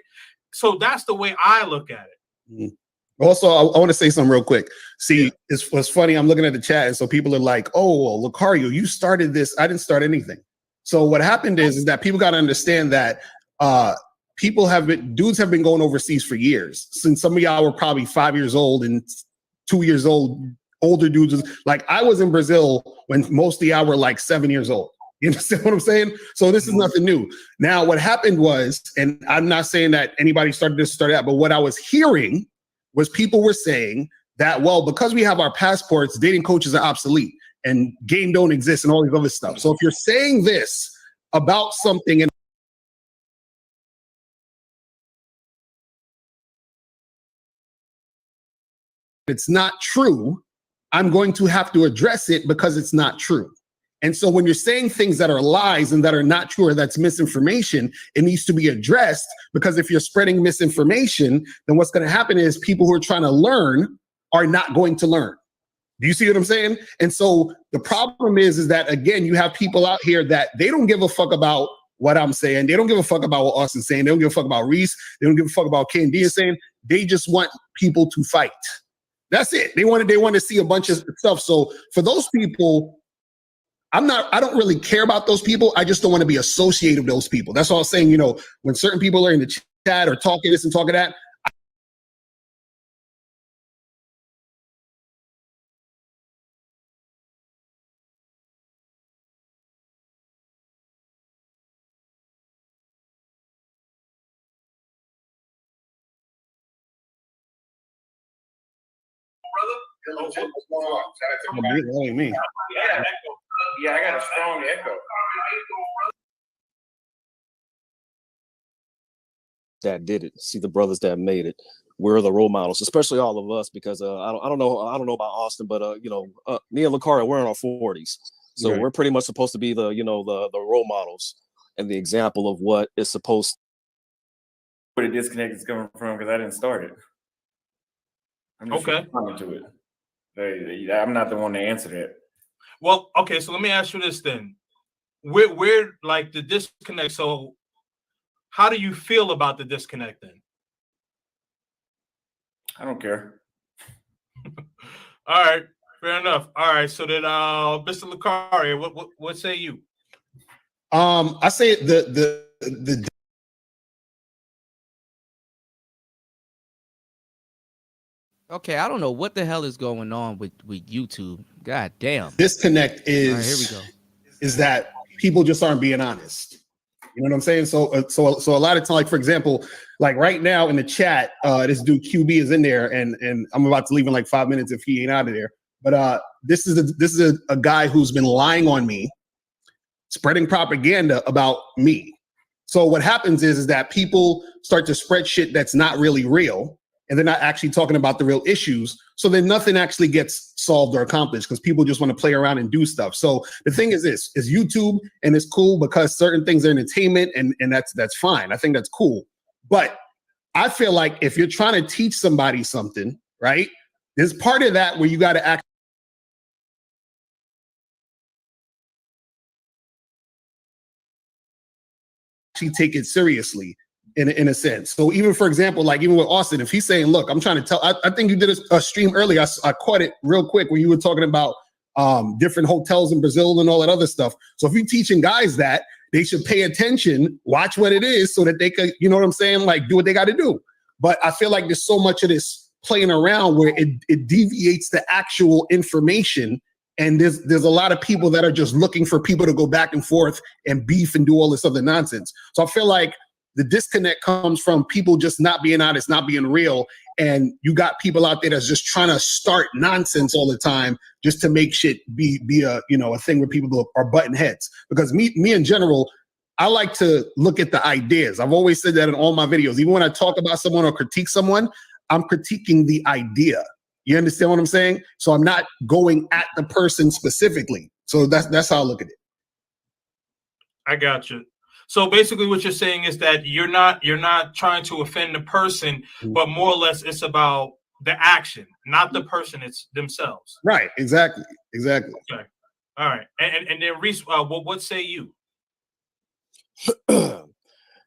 So that's the way I look at it. Mm-hmm. Also, I want to say something real quick. See, it's funny. I'm looking at the chat, and so people are like, "Oh, well, Lucario, you started this. I didn't start anything." So what happened is that people got to understand that dudes have been going overseas for years. Since some of y'all were probably 5 years old and 2 years old. Older dudes, like I was in Brazil when most of y'all were like 7 years old. You understand what I'm saying? So this is nothing new. Now, what happened was, and I'm not saying that anybody started this, started that, but what I was hearing was people were saying that, well, because we have our passports, dating coaches are obsolete and game don't exist and all these other stuff. So if you're saying this about something and it's not true, I'm going to have to address it because it's not true. And so when you're saying things that are lies and that are not true or that's misinformation, it needs to be addressed, because if you're spreading misinformation, then what's going to happen is people who are trying to learn are not going to learn. Do you see what I'm saying? And so the problem is that, again, you have people out here that they don't give a fuck about what I'm saying. They don't give a fuck about what Austin's saying. They don't give a fuck about Reese. They don't give a fuck about Ken D saying. They just want people to fight. That's it. They want to see a bunch of stuff. So for those people, I don't really care about those people. I just don't want to be associated with those people. That's all I'm saying. You know, when certain people are in the chat or talking this and talking that, me. Yeah, I got a strong echo. That did it. See the brothers that made it. We're the role models, especially all of us, because I don't know about Austin, but me and Lucario, we're in our 40s, so we're pretty much supposed to be the role models and the example of what is supposed. Where the disconnect is coming from, because I didn't start it. I'm just responding to it. I'm not the one to answer that. Well, okay, so let me ask you this then. We're like the disconnect. So how do you feel about the disconnect then? I don't care. All right, fair enough. All right, so then Mr. Lucario, what say you? I say the Okay, I don't know what the hell is going on with YouTube. God damn. disconnect is, All right, here we go. is that people just aren't being honest. You know what I'm saying? So a lot of time, like for example, like right now in the chat, this dude QB is in there, and I'm about to leave in like 5 minutes if he ain't out of there. But this is a guy who's been lying on me, spreading propaganda about me. So what happens is that people start to spread shit that's not really real, and they're not actually talking about the real issues. So then nothing actually gets solved or accomplished because people just want to play around and do stuff. So the thing is this, is YouTube, and it's cool because certain things are entertainment, and that's fine. I think that's cool. But I feel like if you're trying to teach somebody something, right, there's part of that where you got to actually take it seriously. In a sense. So even for example, like even with Austin, if he's saying, look, I'm trying to tell, I think you did a stream earlier. I caught it real quick when you were talking about different hotels in Brazil and all that other stuff. So if you're teaching guys that, they should pay attention, watch what it is so that they could, you know what I'm saying? Like do what they got to do. But I feel like there's so much of this playing around where it deviates the actual information. And there's a lot of people that are just looking for people to go back and forth and beef and do all this other nonsense. So I feel like the disconnect comes from people just not being honest, not being real. And you got people out there that's just trying to start nonsense all the time just to make shit be a thing where people are butting heads. Because me in general, I like to look at the ideas. I've always said that in all my videos. Even when I talk about someone or critique someone, I'm critiquing the idea. You understand what I'm saying? So I'm not going at the person specifically. So that's how I look at it. I got you. So basically, what you're saying is that you're not trying to offend the person, but more or less it's about the action, not the person. It's themselves. Right. Exactly. Okay. All right. And then Reese, what say you?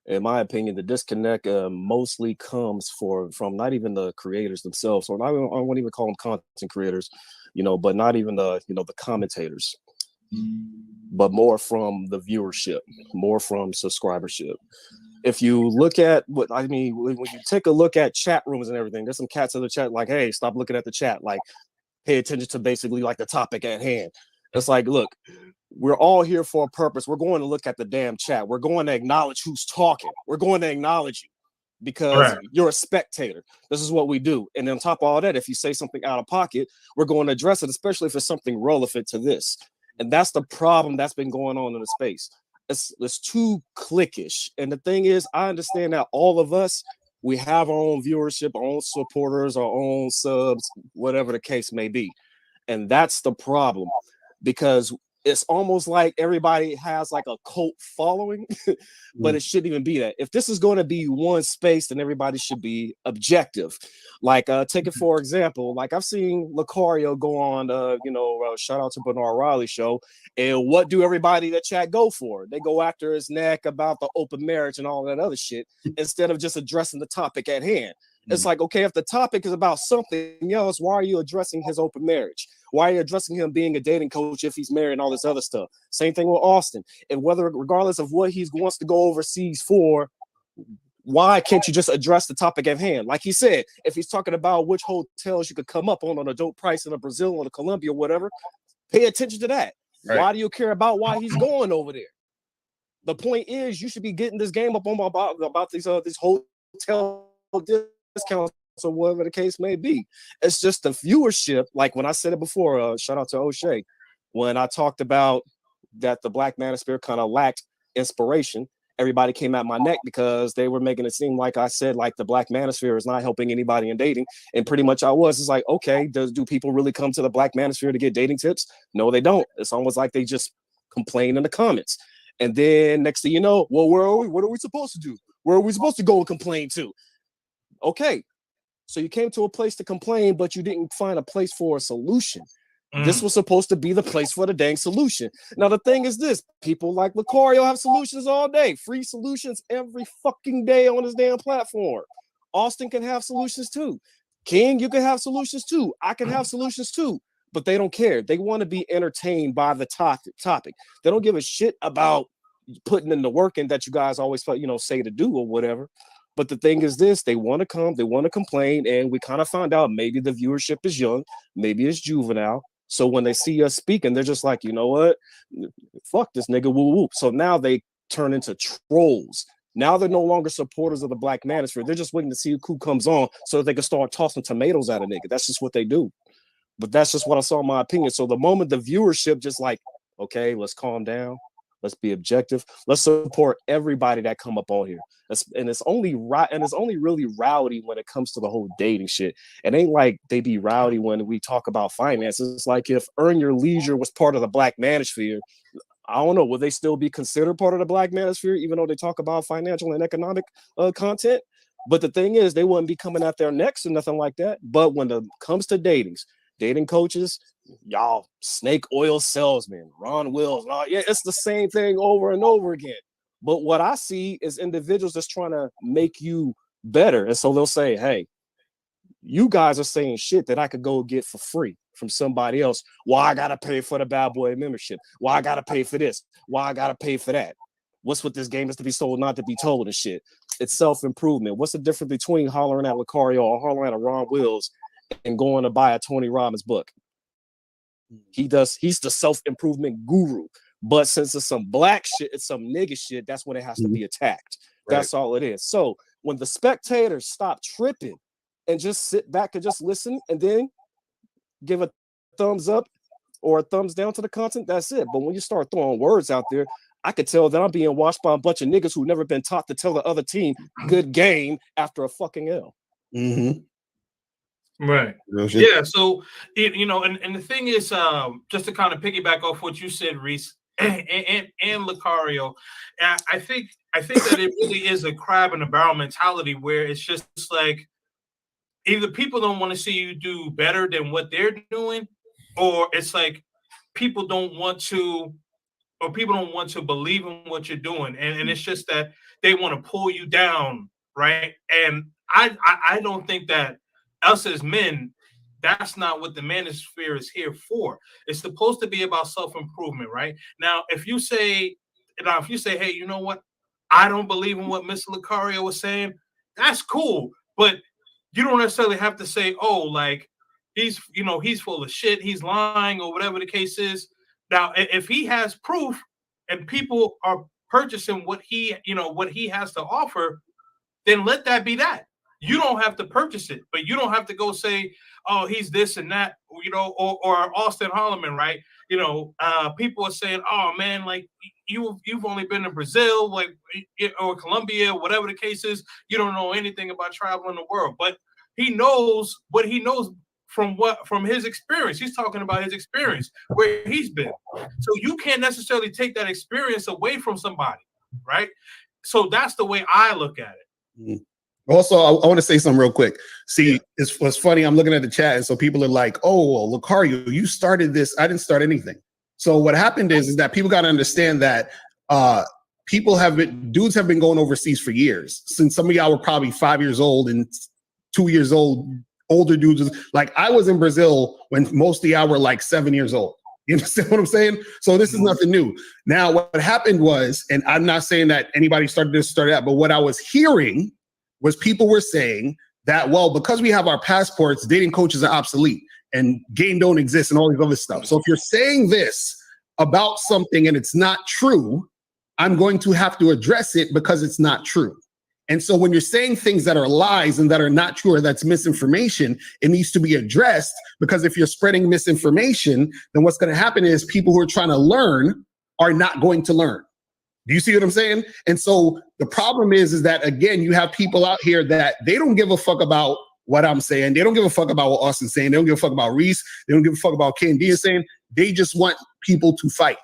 In my opinion, the disconnect mostly comes from not even the creators themselves, or I won't even call them content creators, but not even the commentators, but more from the viewership, more from subscribership. If you look at when you take a look at chat rooms and everything, there's some cats in the chat like, hey, stop looking at the chat, like pay attention to basically like the topic at hand. It's like, look, we're all here for a purpose. We're going to look at the damn chat. We're going to acknowledge who's talking. We're going to acknowledge you because you're a spectator. This is what we do. And on top of all that, if you say something out of pocket, we're going to address it, especially if it's something relevant to this. And that's the problem that's been going on in the space. It's too cliquish. And the thing is, I understand that all of us, we have our own viewership, our own supporters, our own subs, whatever the case may be. And that's the problem, because it's almost like everybody has like a cult following, but it shouldn't even be that. If this is going to be one space, then everybody should be objective. Like, take it for example, like I've seen Lucario go on, shout out to Bernard Riley show. And what do everybody that chat go for? They go after his neck about the open marriage and all that other shit, instead of just addressing the topic at hand. It's like, okay, if the topic is about something else, why are you addressing his open marriage? Why are you addressing him being a dating coach if he's married and all this other stuff? Same thing with Austin. And regardless of what he wants to go overseas for, why can't you just address the topic at hand? Like he said, if he's talking about which hotels you could come up on a dope price in a Brazil or a Colombia or whatever, pay attention to that. Right. Why do you care about why he's going over there? The point is, you should be getting this game up on about these hotel discounts or whatever the case may be. It's just the viewership. Like when I said it before, shout out to O'Shea, when I talked about that the Black Manosphere kind of lacked inspiration, everybody came at my neck because they were making it seem like I said like the Black Manosphere is not helping anybody in dating, and pretty much I was. It's like, okay, do people really come to the Black Manosphere to get dating tips? No, they don't. It's almost like they just complain in the comments. And then next thing you know, well, where are we? What are we supposed to do? Where are we supposed to go and complain to? Okay, so you came to a place to complain, but you didn't find a place for a solution. This was supposed to be the place for the dang solution. Now, the thing is this, people like Lucario have solutions all day, free solutions every fucking day on his damn platform. Austin can have solutions too. King, you can have solutions too. I can have solutions too, but they don't care. They want to be entertained by the topic. They don't give a shit about putting in the work in that you guys always, say to do or whatever. But the thing is this, they want to come, they want to complain, and we kind of found out maybe the viewership is young, maybe it's juvenile. So when they see us speaking, they're just like, you know what? Fuck this nigga, woo woo. So now they turn into trolls. Now they're no longer supporters of the Black Manosphere. They're just waiting to see who comes on so that they can start tossing tomatoes at a nigga. That's just what they do. But that's just what I saw in my opinion. So the moment the viewership just like, okay, let's calm down. Let's be objective. Let's support everybody that come up on here. It's only right, and it's only really rowdy when it comes to the whole dating shit. It ain't like they be rowdy when we talk about finances. It's like if Earn Your Leisure was part of the Black Manosphere, I don't know, would they still be considered part of the Black Manosphere, even though they talk about financial and economic content? But the thing is, they wouldn't be coming at their necks or nothing like that. But when it comes to dating coaches, y'all snake oil salesmen, Ron Wills, it's the same thing over and over again. But what I see is individuals that's trying to make you better. And so they'll say, hey, you guys are saying shit that I could go get for free from somebody else. Why I gotta pay for the Bad Boy membership? Why I gotta pay for this? Why I gotta pay for that? What's with this game is to be sold, not to be told and shit. It's self-improvement. What's the difference between hollering at Lucario or hollering at Ron Wills and going to buy a Tony Robbins book? He's the self-improvement guru. But since it's some black shit, it's some nigga shit, that's when it has to be attacked. Right. That's all it is. So when the spectators stop tripping and just sit back and just listen and then give a thumbs up or a thumbs down to the content, that's it. But when you start throwing words out there, I could tell that I'm being watched by a bunch of niggas who've never been taught to tell the other team good game after a fucking L. Mm-hmm. Right. Yeah. So, and the thing is, just to kind of piggyback off what you said, Reese, and Lucario. And I think that it really is a crab in a barrel mentality where it's just like either people don't want to see you do better than what they're doing, or it's like people don't want to, or people don't want to believe in what you're doing, and it's just that they want to pull you down, right? And I don't think that us as men, that's not what the manosphere is here for. It's supposed to be about self-improvement, right? Now, if you say, hey, you know what? I don't believe in what Mr. Lucario was saying, that's cool. But you don't necessarily have to say, oh, like he's full of shit, he's lying, or whatever the case is. Now, if he has proof and people are purchasing what he has to offer, then let that be that. You don't have to purchase it, but you don't have to go say, oh, he's this and that, or Austin Holloman, right? People are saying, oh man, like you've only been to Brazil, like, or Colombia, whatever the case is. You don't know anything about traveling the world, but he knows what he knows from his experience. He's talking about his experience where he's been. So you can't necessarily take that experience away from somebody, right? So that's the way I look at it. Mm-hmm. Also, I want to say something real quick. See, it's funny. I'm looking at the chat, and so people are like, "Oh, well, Lucario, you started this. I didn't start anything." So what happened is that people got to understand that dudes have been going overseas for years. Since some of y'all were probably 5 years old and 2 years old, older dudes. Like I was in Brazil when most of y'all were like 7 years old. You understand what I'm saying? So this is nothing new. Now, what happened was, and I'm not saying that anybody started this, started that, but what I was hearing was people were saying that, well, because we have our passports, dating coaches are obsolete and game don't exist and all these other stuff. So if you're saying this about something and it's not true, I'm going to have to address it because it's not true. And so when you're saying things that are lies and that are not true or that's misinformation, it needs to be addressed, because if you're spreading misinformation, then what's going to happen is people who are trying to learn are not going to learn. Do you see what I'm saying? And so the problem is that, again, you have people out here that they don't give a fuck about what I'm saying. They don't give a fuck about what Austin's saying. They don't give a fuck about Reese. They don't give a fuck about Ken D is saying. They just want people to fight.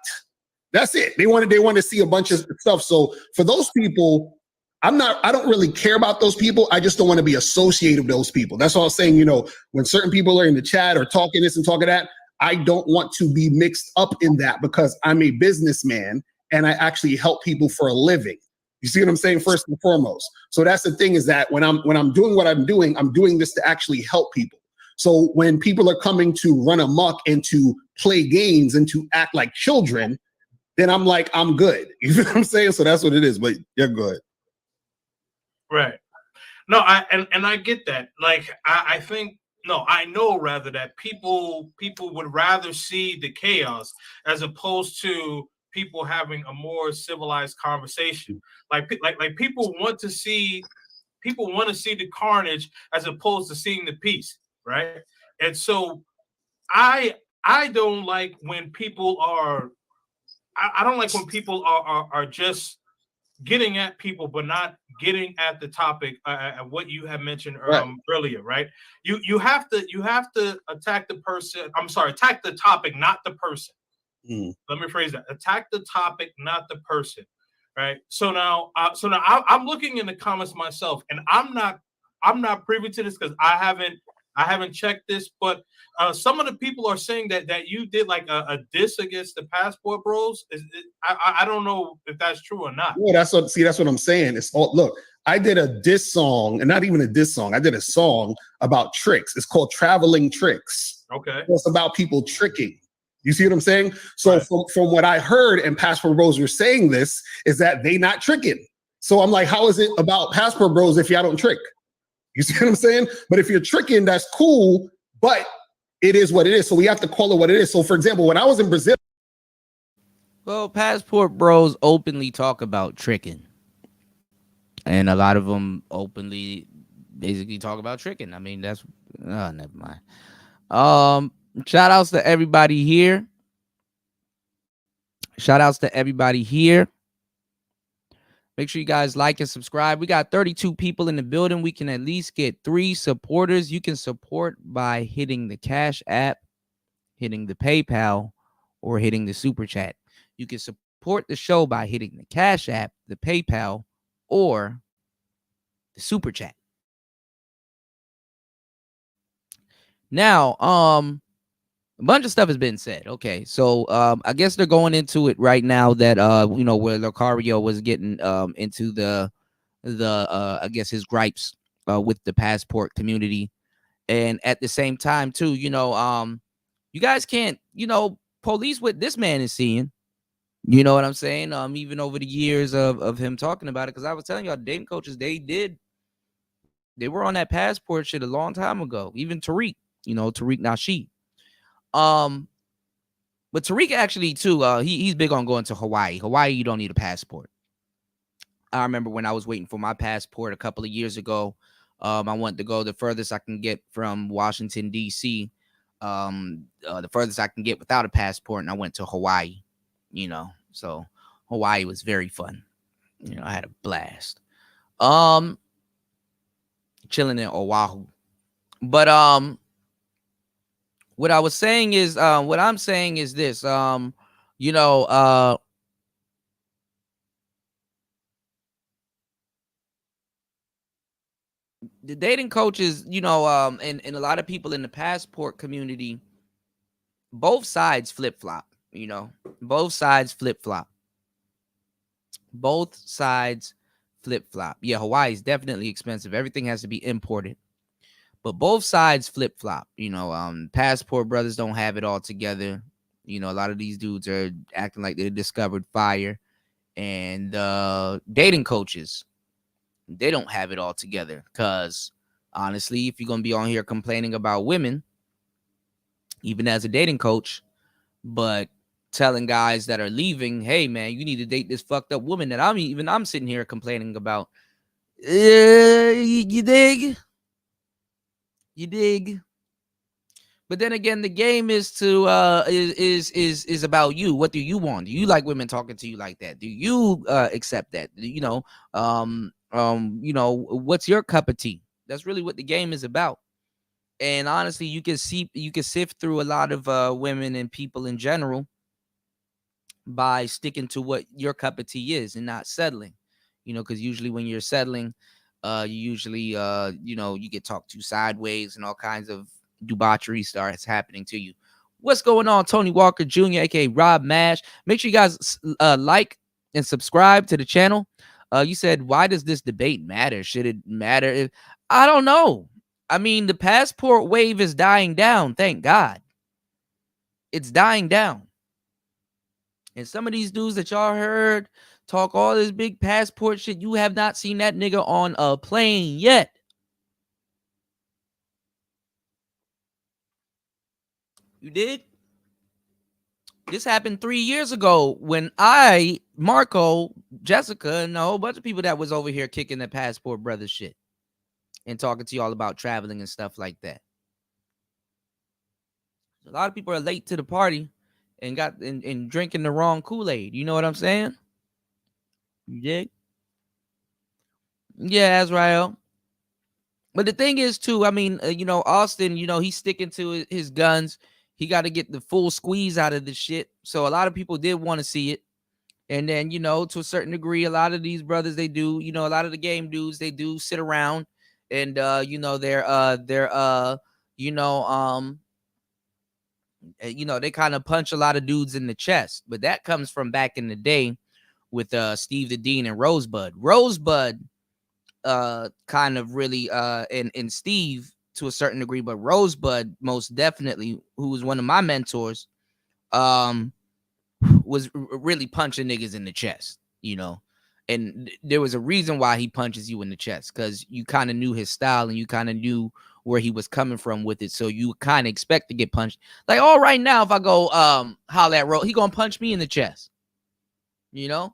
That's it. They want to see a bunch of stuff. So for those people, I don't really care about those people. I just don't want to be associated with those people. That's all I'm saying. When certain people are in the chat or talking this and talking that, I don't want to be mixed up in that, because I'm a businessman and I actually help people for a living. You see what I'm saying? First and foremost. So that's the thing, is that when I'm doing what I'm doing this to actually help people. So when people are coming to run amok and to play games and to act like children, then I'm like, I'm good. You know what I'm saying? So that's what it is. But you're good. Right. No, I get that. Like, I know rather that people would rather see the chaos as opposed to people having a more civilized conversation. Like people want to see the carnage as opposed to seeing the peace, right? And so I don't like when people are are just getting at people but not getting at the topic, at what you have mentioned earlier, right? You have to attack the person. I'm sorry, attack the topic, not the person. Let me phrase that. Attack the topic, not the person, right? So now I'm looking in the comments myself, and I'm not privy to this because I haven't checked this, but some of the people are saying that you did like a diss against the Passport Bros. I don't know if that's true or not. Yeah, that's what I'm saying. Look, I did a diss song, and not even a diss song. I did a song about tricks. It's called Traveling Tricks. Okay. It's about people tricking. You see what I'm saying? So right. From what I heard, and Passport Bros were saying this, is that they not tricking. So I'm like, how is it about Passport Bros if y'all don't trick? You see what I'm saying? But if you're tricking, that's cool, but it is what it is. So we have to call it what it is. So for example, when I was in Brazil. Well, Passport Bros openly talk about tricking. And a lot of them openly basically talk about tricking. I mean, that's, never mind. Shout outs to everybody here. Make sure you guys like and subscribe. We got 32 people in the building. We can at least get 3 supporters. You can support by hitting the Cash App, hitting the PayPal, or hitting the Super Chat. You can support the show by hitting the Cash App, the PayPal, or the Super Chat. Now, a bunch of stuff has been said. Okay, so I guess they're going into it right now that where Lucario was getting into the I guess his gripes with the passport community, and at the same time too, you guys can't police what this man is seeing. You know what I'm saying? Even over the years of him talking about it, because I was telling y'all, dating coaches, they were on that passport shit a long time ago. Even Tariq, Tariq Nasheed. But Tariq actually too, he's big on going to Hawaii. Hawaii, you don't need a passport. I remember when I was waiting for my passport a couple of years ago. I wanted to go the furthest I can get from Washington, D.C. The furthest I can get without a passport, and I went to Hawaii. So Hawaii was very fun. I had a blast. Chilling in Oahu. But what I'm saying is this. The dating coaches, and a lot of people in the passport community, both sides flip-flop. Both sides flip-flop. Both sides flip-flop. Yeah, Hawaii is definitely expensive. Everything has to be imported. But both sides flip-flop. Passport brothers don't have it all together. A lot of these dudes are acting like they discovered fire. And dating coaches, they don't have it all together. Because, honestly, if you're going to be on here complaining about women, even as a dating coach, but telling guys that are leaving, hey, man, you need to date this fucked up woman that I'm sitting here complaining about. You dig? You dig? But then again, the game is to is about you. What do you want? Do you like women talking to you like that? Do you accept that? What's your cup of tea? That's really what the game is about. And honestly, you can sift through a lot of women and people in general by sticking to what your cup of tea is and not settling. Because usually when you're settling, you get talked to sideways and all kinds of debauchery starts happening to you. What's going on, Tony Walker Jr., aka Rob Mash? Make sure you guys like and subscribe to the channel. You said, why does this debate matter? Should it matter? I don't know. I mean, the passport wave is dying down. Thank God. It's dying down. And some of these dudes that y'all heard talk all this big passport shit, you have not seen that nigga on a plane yet. You did? This happened 3 years ago when Marco, Jessica, and a whole bunch of people that was over here kicking the passport brother shit and talking to y'all about traveling and stuff like that. A lot of people are late to the party and got and drinking the wrong Kool-Aid. You know what I'm saying? You dig? Yeah, Azrael. But the thing is, too, I mean, Austin, he's sticking to his guns. He got to get the full squeeze out of the shit. So a lot of people did want to see it. And then, to a certain degree, a lot of these brothers, they do, a lot of the game dudes, they do sit around and, they kind of punch a lot of dudes in the chest. But that comes from back in the day with Steve the Dean and Rosebud. Rosebud kind of really and Steve to a certain degree, but Rosebud most definitely, who was one of my mentors, was really punching niggas in the chest, and there was a reason why he punches you in the chest, because you kind of knew his style and you kind of knew where he was coming from with it, so you kind of expect to get punched. Like, all right, now if I go holler at Rose, he gonna punch me in the chest, and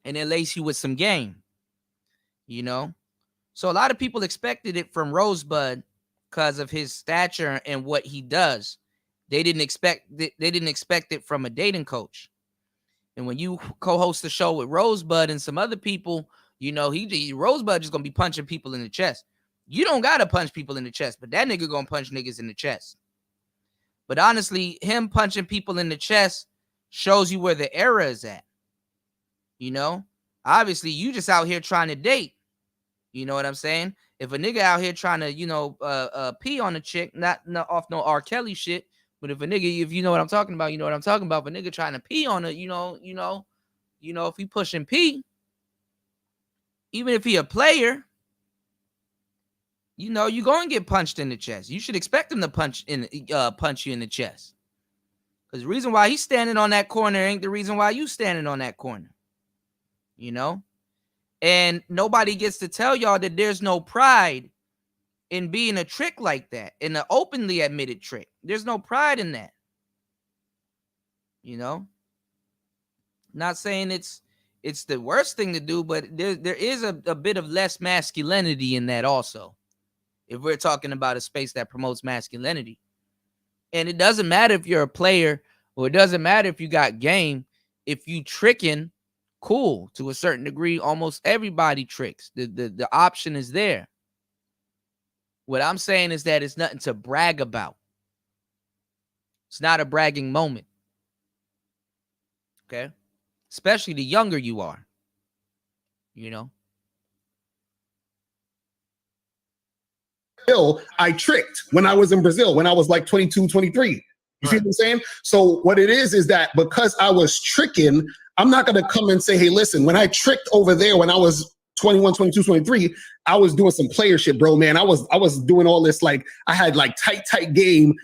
then lace you with some game, So a lot of people expected it from Rosebud because of his stature and what he does. They didn't expect it from a dating coach. And when you co-host the show with Rosebud and some other people, Rosebud is gonna be punching people in the chest. You don't gotta punch people in the chest, but that nigga gonna punch niggas in the chest. But honestly, him punching people in the chest shows you where the error is at. You know, obviously you just out here trying to date. You know what I'm saying? If a nigga out here trying to, pee on a chick, not off no R. Kelly shit, but if a nigga, if you know what I'm talking about, you know what I'm talking about. If a nigga trying to pee on it, if he pushing pee, even if he a player, you going to get punched in the chest. You should expect him to punch you in the chest. Because the reason why he's standing on that corner ain't the reason why you standing on that corner. And nobody gets to tell y'all that there's no pride in being a trick like that, in an openly admitted trick. There's no pride in that. Not saying it's the worst thing to do, but there is a bit of less masculinity in that also. If we're talking about a space that promotes masculinity. And it doesn't matter if you're a player, or it doesn't matter if you got game. If you tricking, cool. To a certain degree, almost everybody tricks. The option is there. What I'm saying is that it's nothing to brag about. It's not a bragging moment. Okay? Especially the younger you are. I tricked when I was in Brazil, when I was like 22, 23. You see what I'm saying? So what it is that because I was tricking, I'm not going to come and say, hey, listen, when I tricked over there, when I was 21, 22, 23, I was doing some player shit, bro, man. I was doing all this, like, I had like tight game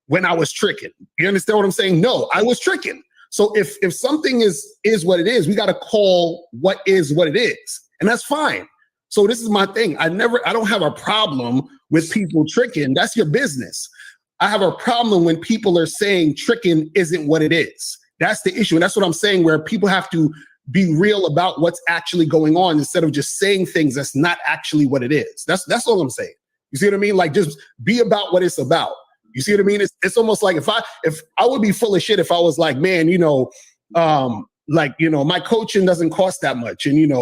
when I was tricking. You understand what I'm saying? No, I was tricking. So if something is what it is, we got to call what is what it is. And that's fine. So this is my thing. I don't have a problem with people tricking. That's your business. I have a problem when people are saying tricking isn't what it is. That's the issue. And that's what I'm saying, where people have to be real about what's actually going on instead of just saying things that's not actually what it is. That's all I'm saying. You see what I mean? Like, just be about what it's about. You see what I mean? It's almost like if I would be full of shit if I was like, man, my coaching doesn't cost that much, and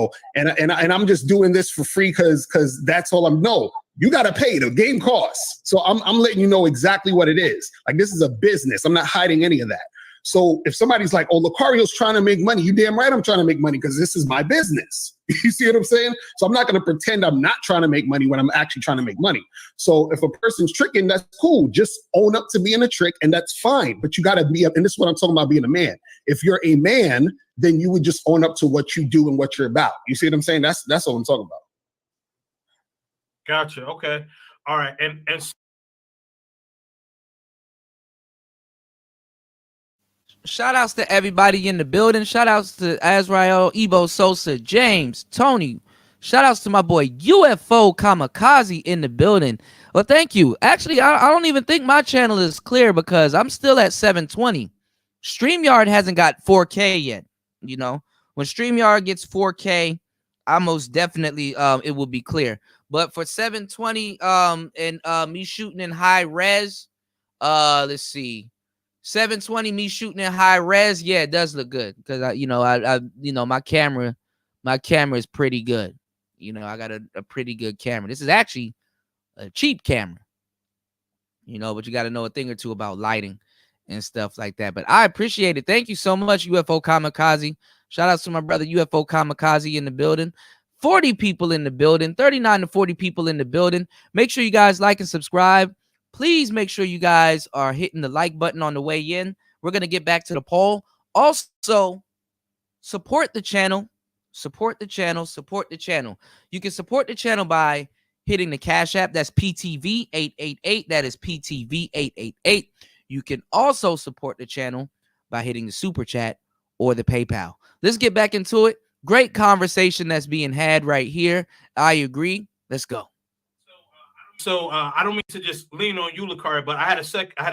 I'm just doing this for free because that's all no, you got to pay. The game costs. So I'm letting you know exactly what it is. Like, this is a business. I'm not hiding any of that. So if somebody's like, oh, Lucario's trying to make money, you damn right I'm trying to make money because this is my business. You see what I'm saying? So I'm not going to pretend I'm not trying to make money when I'm actually trying to make money. So if a person's tricking, that's cool. Just own up to being a trick, and that's fine. But you got to be, and this is what I'm talking about, being a man. If you're a man, then you would just own up to what you do and what you're about. You see what I'm saying? That's what I'm talking about. Gotcha. Okay. All right. And shout outs to everybody in the building. Shout outs to Azrael, Ebo, Sosa, James, Tony. Shout outs to my boy UFO Kamikaze in the building. Well, thank you. Actually, I don't even think my channel is clear because I'm still at 720. StreamYard hasn't got 4K yet. When StreamYard gets 4K, I most definitely it will be clear. But for 720 and me shooting in high res, let's see. 720 me shooting in high res, yeah, it does look good because my camera is pretty good. I got a pretty good camera. This is actually a cheap camera, but you got to know a thing or two about lighting and stuff like that. But I appreciate it. Thank you so much, UFO Kamikaze. Shout out to my brother UFO Kamikaze in the building. 40 people in the building, 39 to 40 people in the building. Make sure you guys like and subscribe. Please make sure you guys are hitting the like button on the way in. We're going to get back to the poll. Also, support the channel. Support the channel. Support the channel. You can support the channel by hitting the Cash App. That's PTV888. That is PTV888. You can also support the channel by hitting the Super Chat or the PayPal. Let's get back into it. Great conversation that's being had right here. I agree. Let's go. So I don't mean to just lean on you, Lucario, but I had a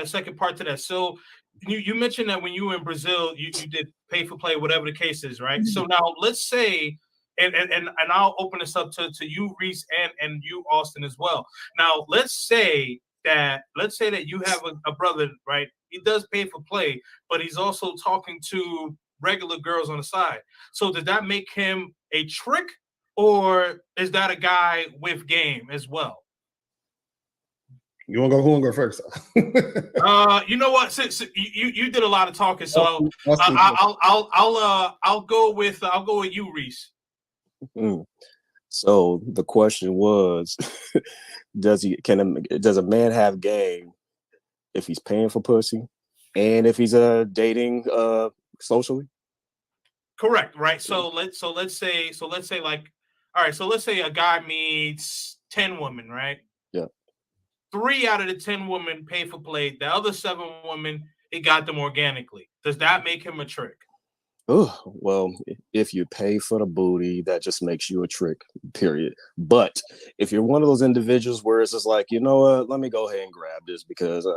second part to that. So you mentioned that when you were in Brazil, you did pay for play, whatever the case is, right? So now let's say, and I'll open this up to you, Reese, and you, Austin, as well. Now let's say that you have a brother, right? He does pay for play, but he's also talking to regular girls on the side. So does that make him a trick, or is that a guy with game as well? You want to go? Who want to go first? You know what? Since you did a lot of talking, so I'll go with you, Reese. So the question was, does a man have game if he's paying for pussy and if he's dating socially? Correct, right? So let's say like, all right, so let's say a guy meets 10 women, right? Yeah. 3 out of the 10 women pay for play. The other 7 women, he got them organically. Does that make him a trick? Oh, well, if you pay for the booty, that just makes you a trick, period. But if you're one of those individuals where it's just like, you know what, let me go ahead and grab this because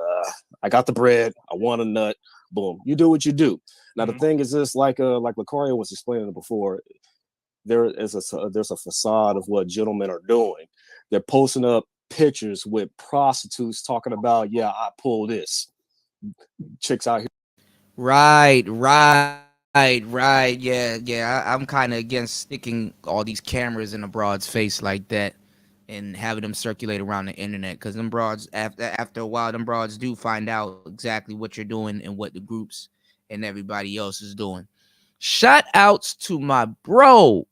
I got the bread, I want a nut, boom, you do what you do. Now, the thing is this, like Lucario was explaining before, there's a facade of what gentlemen are doing. They're posting up pictures with prostitutes talking about, yeah, I pull this. Chicks out here. Right. Yeah. I'm kind of against sticking all these cameras in a broad's face like that and having them circulate around the internet, because them broads, after a while, them broads do find out exactly what you're doing and what the groups and everybody else is doing. Shout outs to my bro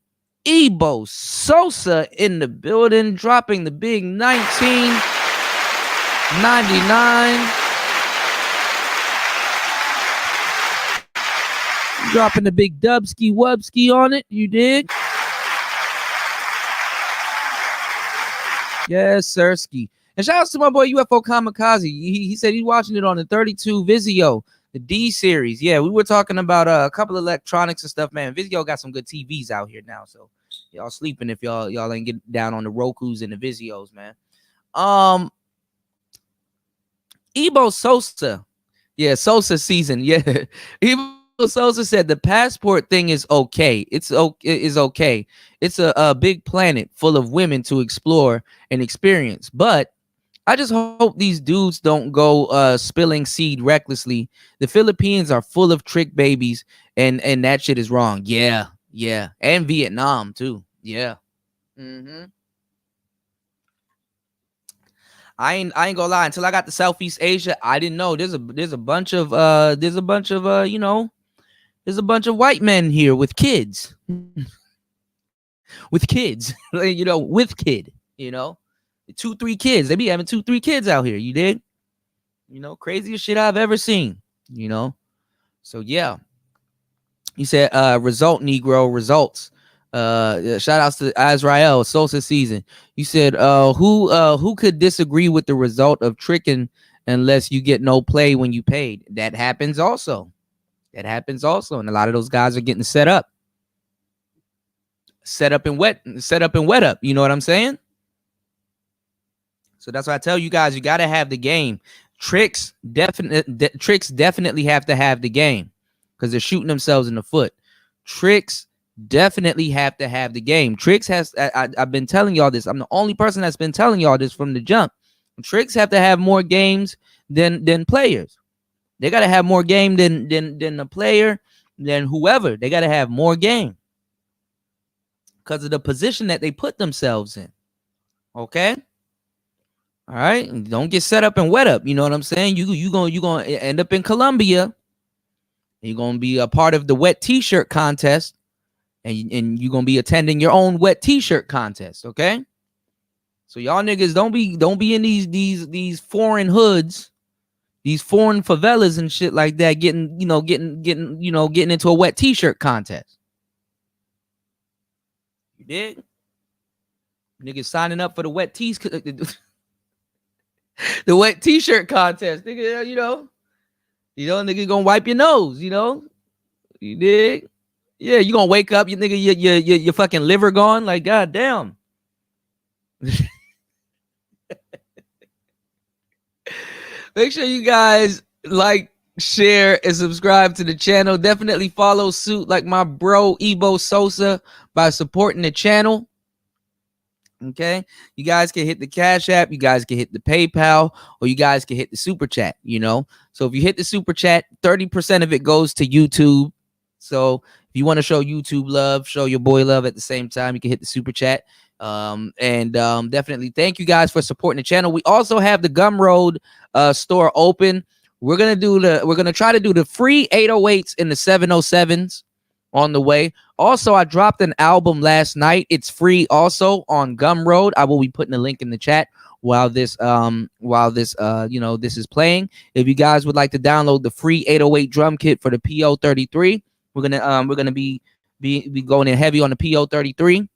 Ebo Sosa in the building, dropping the big 1999. Dropping the big dubski wubski on it, you dig? Yes, sirski. And shout out to my boy UFO Kamikaze. He said he's watching it on the 32 Vizio, the D series. Yeah, we were talking about a couple of electronics and stuff, man. Vizio got some good TVs out here now, so y'all sleeping if y'all ain't get down on the Rokus and the Vizios, man. Ebo Sosa. Yeah, Sosa season. Yeah. Ebo Sosa said the passport thing is okay. It's okay. It's a big planet full of women to explore and experience. But I just hope these dudes don't go spilling seed recklessly. The Philippines are full of trick babies, and that shit is wrong. Yeah. And Vietnam too. Yeah. I ain't gonna lie, until I got to Southeast Asia, I didn't know there's a bunch of there's a bunch of white men here with kids. with kids. With kid, 2-3 kids. They be having 2-3 kids out here, you did? Craziest shit I've ever seen, So yeah. He said result Negro results. Shout outs to Azrael Sosa season. You said who could disagree with the result of tricking unless you get no play when you paid? That happens also. And a lot of those guys are getting set up and wet up. You know what I'm saying? So that's why I tell you guys, you got to have the game. Tricks definitely have to have the game because they're shooting themselves in the foot. Tricks definitely have to have the game. Tricks has I've been telling y'all this. I'm the only person that's been telling y'all this from the jump. Tricks have to have more games than players. They got to have more game than the player, than whoever. They got to have more game because of the position that they put themselves in. Okay? All right? Don't get set up and wet up. You know what I'm saying? You gonna end up in Colombia. You're going to be a part of the wet t-shirt contest, and you're going to be attending your own wet t-shirt contest, okay? So y'all niggas don't be in these foreign hoods, these foreign favelas and shit like that, getting into a wet t-shirt contest. You dig? Niggas signing up for the wet the wet t-shirt contest. Nigga, nigga gonna wipe your nose, You dig? Yeah, you gonna wake up, your fucking liver gone, like goddamn. Make sure you guys like, share, and subscribe to the channel. Definitely follow suit like my bro Ebo Sosa by supporting the channel. Okay, you guys can hit the Cash App, you guys can hit the PayPal, or you guys can hit the Super Chat. So if you hit the Super Chat, 30% of it goes to YouTube. So if you want to show YouTube love, show your boy love at the same time, you can hit the Super Chat. Definitely thank you guys for supporting the channel. We also have the Gumroad store open. We're gonna try to do the free 808s and the 707s on the way. Also, I dropped an album last night. It's free also on Gumroad. I will be putting a link in the chat while this this is playing. If you guys would like to download the free 808 drum kit for the PO33, we're gonna be going in heavy on the PO33.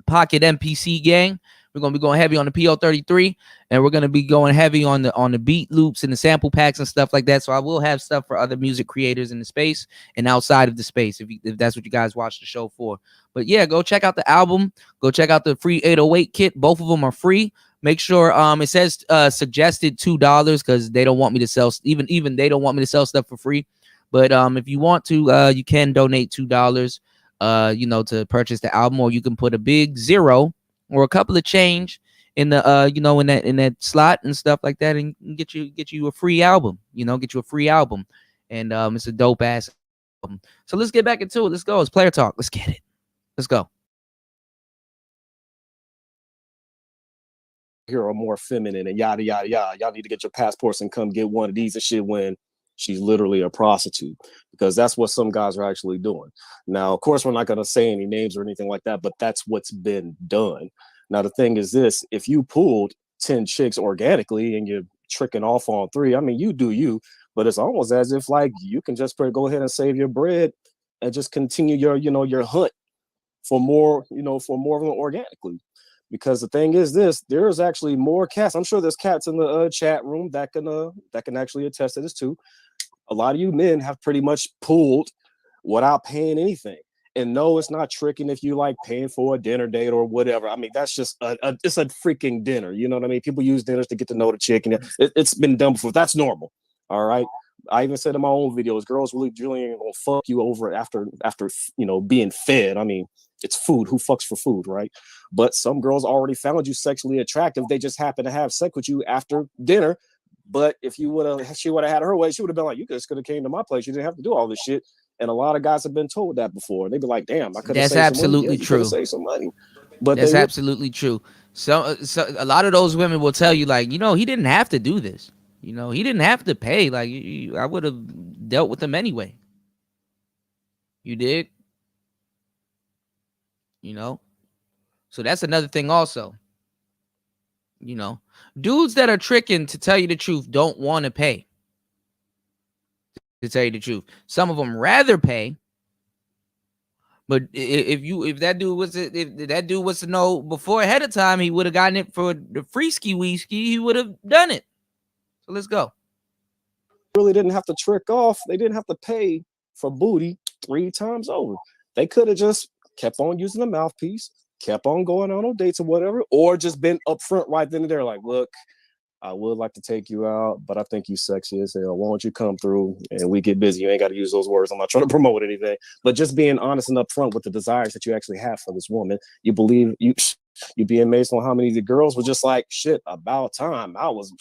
Pocket MPC gang. We're gonna be going heavy on the PO33, and we're gonna be going heavy on the beat loops and the sample packs and stuff like that. So I will have stuff for other music creators in the space and outside of the space, if that's what you guys watch the show for. But yeah, go check out the album. Go check out the free 808 kit. Both of them are free. Make sure it says suggested $2 because they don't want me to sell even they don't want me to sell stuff for free. But if you want to, you can donate $2. To purchase the album, or you can put a big 0 or a couple of change in the in that slot and stuff like that, and get you a free album. Get you a free album, and it's a dope ass album. So let's get back into it. Let's go. It's player talk. Let's get it. Let's go. Here are more feminine and yada yada yada. Y'all need to get your passports and come get one of these and shit when she's literally a prostitute, because that's what some guys are actually doing. Now, of course, we're not going to say any names or anything like that, but that's what's been done. Now, the thing is this: if you pulled 10 chicks organically and you're tricking off on 3, I mean, you do you, but it's almost as if like you can just go ahead and save your bread and just continue your hunt for more, for more of them organically. Because the thing is this: there's actually more cats. I'm sure there's cats in the chat room that can actually attest to this too. A lot of you men have pretty much pulled without paying anything. And no, it's not tricking if you like paying for a dinner date or whatever. I mean, that's just it's a freaking dinner. You know what I mean? People use dinners to get to know the chick, and it's been done before. That's normal. All right. I even said in my own videos, girls really ain't gonna fuck you over after being fed. I mean, it's food. Who fucks for food, right? But some girls already found you sexually attractive. They just happen to have sex with you after dinner. But if she would have had her way, she would have been like, you just could have came to my place. You didn't have to do all this shit. And a lot of guys have been told that before. They'd be like, damn, I could have. That's absolutely true. Save some money. But that's absolutely true. So a lot of those women will tell you, like, he didn't have to do this. He didn't have to pay. Like, I would have dealt with him anyway. You dig? So that's another thing also. Dudes that are tricking, to tell you the truth, don't want to pay. To tell you the truth, some of them rather pay. But if that dude was to know before ahead of time, he would have gotten it for the free ski whiskey. He would have done it. So let's go. Really didn't have to trick off. They didn't have to pay for booty 3 times over. They could have just kept on using the mouthpiece, kept on going on dates or whatever, or just been upfront right then and there, like, look, I would like to take you out, but I think you sexy as hell. Why don't you come through and we get busy? You ain't got to use those words. I'm not trying to promote anything, but just being honest and upfront with the desires that you actually have for this woman. You'd be amazed on how many of the girls were just like, shit, about time. I was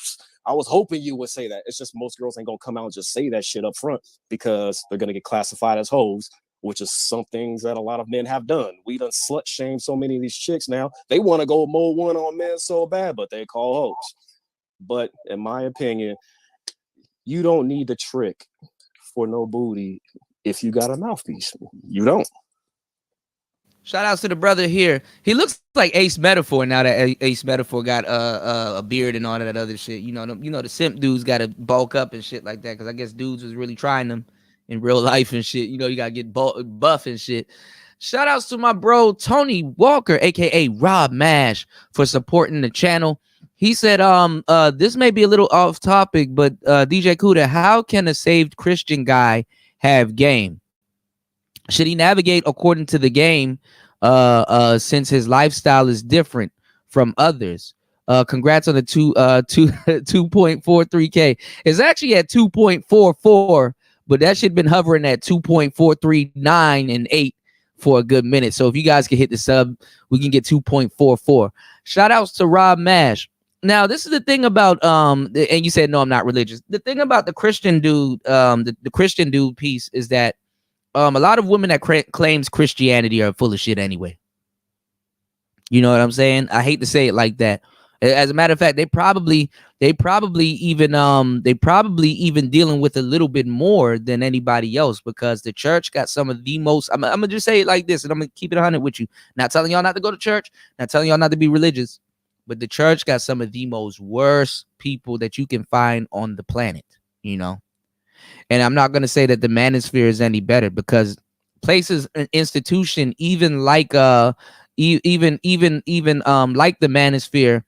hoping you would say that. It's just most girls ain't gonna come out and just say that shit up front because they're gonna get classified as hoes, which is some things that a lot of men have done. We done slut shamed so many of these chicks now. They want to go mow one on men so bad, but they call hoes. But in my opinion, you don't need to trick for no booty if you got a mouthpiece. You don't. Shout outs to the brother here. He looks like Ace Metaphor now that Ace Metaphor got a beard and all that other shit. The simp dudes got to bulk up and shit like that, because I guess dudes was really trying them in real life and shit. You got to get buff and shit. Shout outs to my bro Tony Walker, aka Rob Mash, for supporting the channel. He said, this may be a little off topic, but DJ Kuda, how can a saved Christian guy have game? Should he navigate according to the game since his lifestyle is different from others? Congrats on the 2.43K. It's actually at 2.44, but that should have been hovering at 2.439 and 8 for a good minute. So if you guys can hit the sub, we can get 2.44. Shout outs to Rob Mash. Now, this is the thing about and you said no, I'm not religious. The thing about the Christian dude, the Christian dude piece is that a lot of women that claims Christianity are full of shit anyway. You know what I'm saying? I hate to say it like that. As a matter of fact, they probably even dealing with a little bit more than anybody else, because the church got some of the most. I'm gonna just say it like this, and I'm gonna keep it 100 with you. Not telling y'all not to go to church, not telling y'all not to be religious, but the church got some of the most worst people that you can find on the planet. You know, and I'm not gonna say that the Manosphere is any better, because places, an institution, even like even like the Manosphere,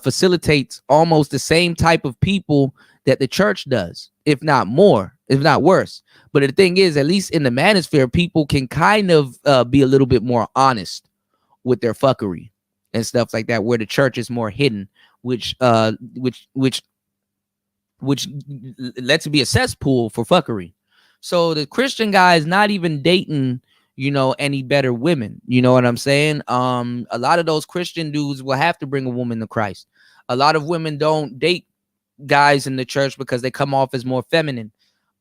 facilitates almost the same type of people that the church does, if not more, if not worse. But the thing is, at least in the Manosphere, people can kind of be a little bit more honest with their fuckery and stuff like that, where the church is more hidden, which lets it be a cesspool for fuckery. So the Christian guy is not even dating, you know, any better women. You know what I'm saying? A lot of those Christian dudes will have to bring a woman to Christ. A lot of women don't date guys in the church because they come off as more feminine.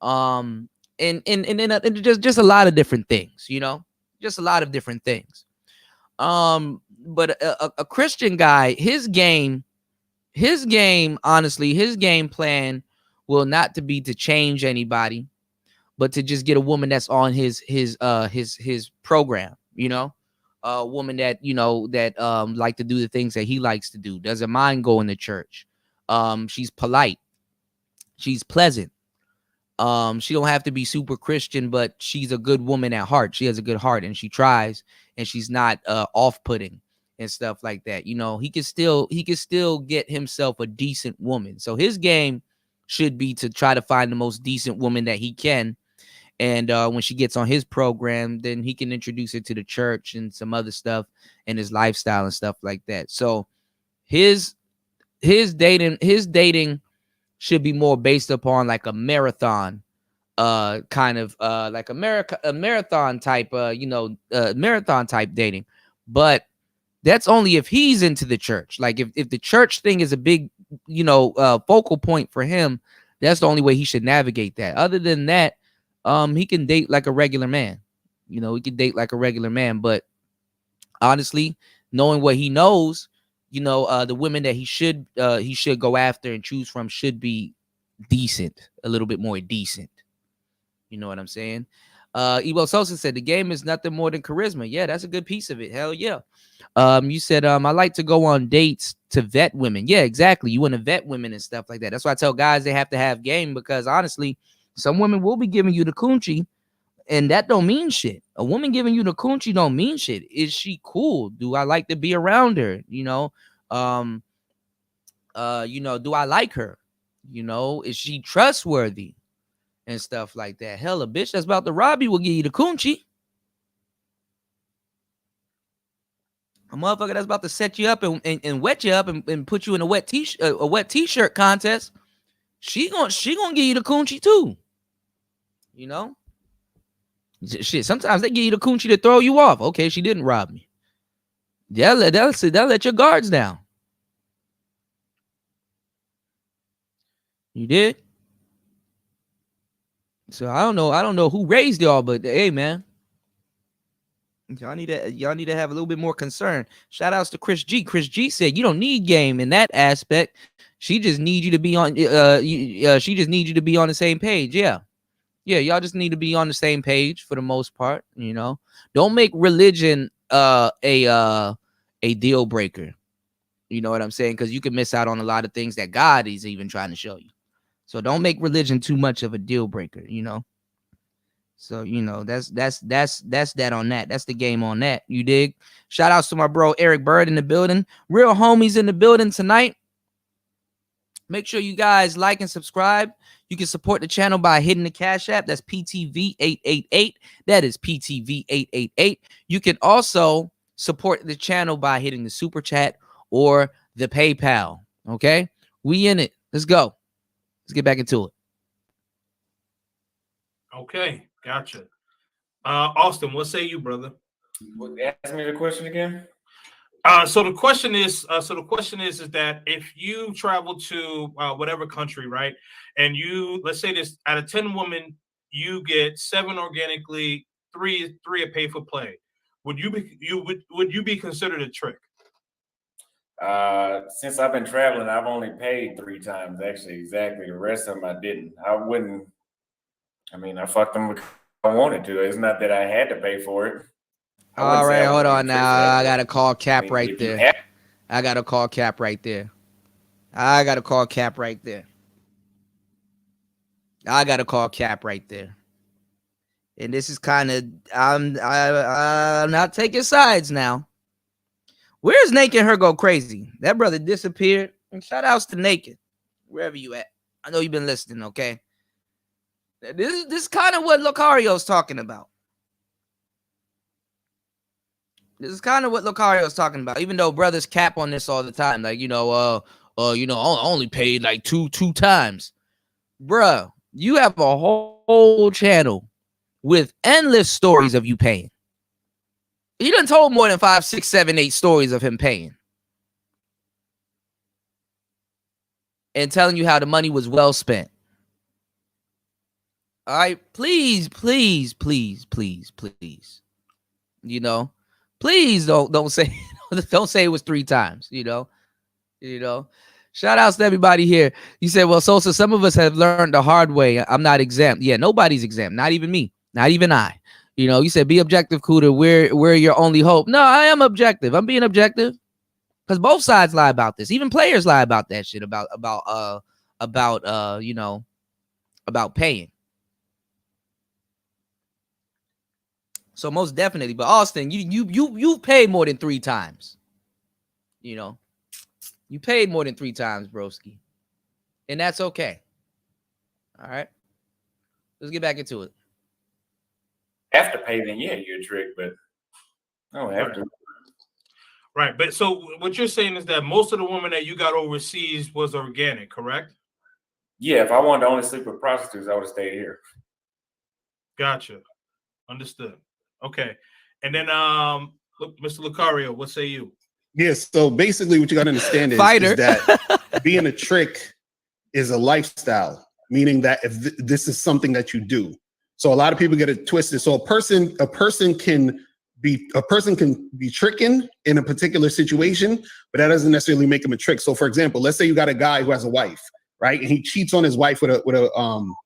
And just a lot of different things, you know, just a lot of different things. But a Christian guy, his game, honestly, his game plan will not to be to change anybody, but to just get a woman that's on his program, you know, a woman that, you know, that like to do the things that he likes to do, doesn't mind going to church. She's polite, she's pleasant. She don't have to be super Christian, but she's a good woman at heart. She has a good heart, and she tries, and she's not off-putting and stuff like that. You know, he can still get himself a decent woman. So his game should be to try to find the most decent woman that he can. And when she gets on his program, then he can introduce her to the church and some other stuff and his lifestyle and stuff like that. So his dating should be more based upon like a marathon, kind of like a marathon type, marathon type dating. But that's only if he's into the church. Like if the church thing is a big, you know, focal point for him, that's the only way he should navigate that. Other than that, he can date like a regular man. You know, he can date like a regular man. But honestly, knowing what he knows, you know, the women that he should go after and choose from should be decent, a little bit more decent. You know what I'm saying? Evo Sosa said the game is nothing more than charisma. Yeah, that's a good piece of it. Hell yeah. You said I like to go on dates to vet women. Yeah, exactly. You want to vet women and stuff like that. That's why I tell guys they have to have game, because honestly, some women will be giving you the coochie, and that don't mean shit. A woman giving you the coochie don't mean shit. Is she cool? Do I like to be around her? You know, do I like her? You know, is she trustworthy and stuff like that? Hell, a bitch that's about to rob you will give you the coochie. A motherfucker that's about to set you up and wet you up and put you in a wet t-shirt contest, she gonna give you the coochie too. You know, shit. Sometimes they give you the coochie to throw you off. Okay, she didn't rob me. They'll let your guards down. You did. So I don't know who raised y'all, but hey, man, y'all need to have a little bit more concern. Shout outs to Chris G. Chris G said you don't need game in that aspect. She just needs you to be on. She just needs you to be on the same page. Yeah. Y'all just need to be on the same page for the most part. You know, don't make religion a deal breaker. You know what I'm saying? Because you can miss out on a lot of things that God is even trying to show you. So don't make religion too much of a deal breaker. You know. So, you know, that's that on that. That's the game on that. You dig? Shout outs to my bro Eric Bird in the building. Real homies in the building tonight. Make sure you guys like and subscribe. You can support the channel by hitting the Cash App. That's PTV888. That is PTV888. You can also support the channel by hitting the Super Chat or the PayPal. Okay? We in it. Let's go. Let's get back into it. Okay, gotcha. Austin, what say you, brother? Ask me the question again. So the question is that if you travel to whatever country, right, and you, let's say this, out of 10 women, you get 7 organically, three are pay for play. Would you be considered a trick? Since I've been traveling, I've only paid 3 times, actually, exactly. The rest of them I didn't. I fucked them because I wanted to. It's not that I had to pay for it. All right, hold on now. I got to call Cap right there. I got to call Cap right there. I got to call Cap right there. And this is kind of, I'm not taking sides now. Where's Naked Her Go Crazy? That brother disappeared. And shout outs to Naked, wherever you at. I know you've been listening, okay? This is kind of what Lucario's talking about. Even though brothers cap on this all the time, like, I only paid like two times. Bruh, you have a whole channel with endless stories of you paying. He done told more than 5, 6, 7, 8 stories of him paying. And telling you how the money was well spent. All right, please. Please don't say it was 3 times, Shout outs to everybody here. You said, well, Sosa, some of us have learned the hard way. I'm not exempt. Yeah, nobody's exempt. Not even me. Not even I. You said be objective, Cooter. We're your only hope. No, I am objective. I'm being objective. Because both sides lie about this. Even players lie about that shit, about paying. So most definitely, but Austin, you paid more than 3 times. You paid more than 3 times, broski. And that's okay. All right. Let's get back into it. Have to pay, then yeah, you're a trick, but I don't have to. Right. But so what you're saying is that most of the women that you got overseas was organic, correct? Yeah, if I wanted to only sleep with prostitutes, I would have stayed here. Gotcha. Understood. Okay. And then look, Mr. Lucario, what say you? Yes, so basically what you got to understand is that being a trick is a lifestyle, meaning that if this is something that you do. So a lot of people get it twisted. So a person can be tricking in a particular situation, but that doesn't necessarily make him a trick. So for example, let's say you got a guy who has a wife, right? And he cheats on his wife with a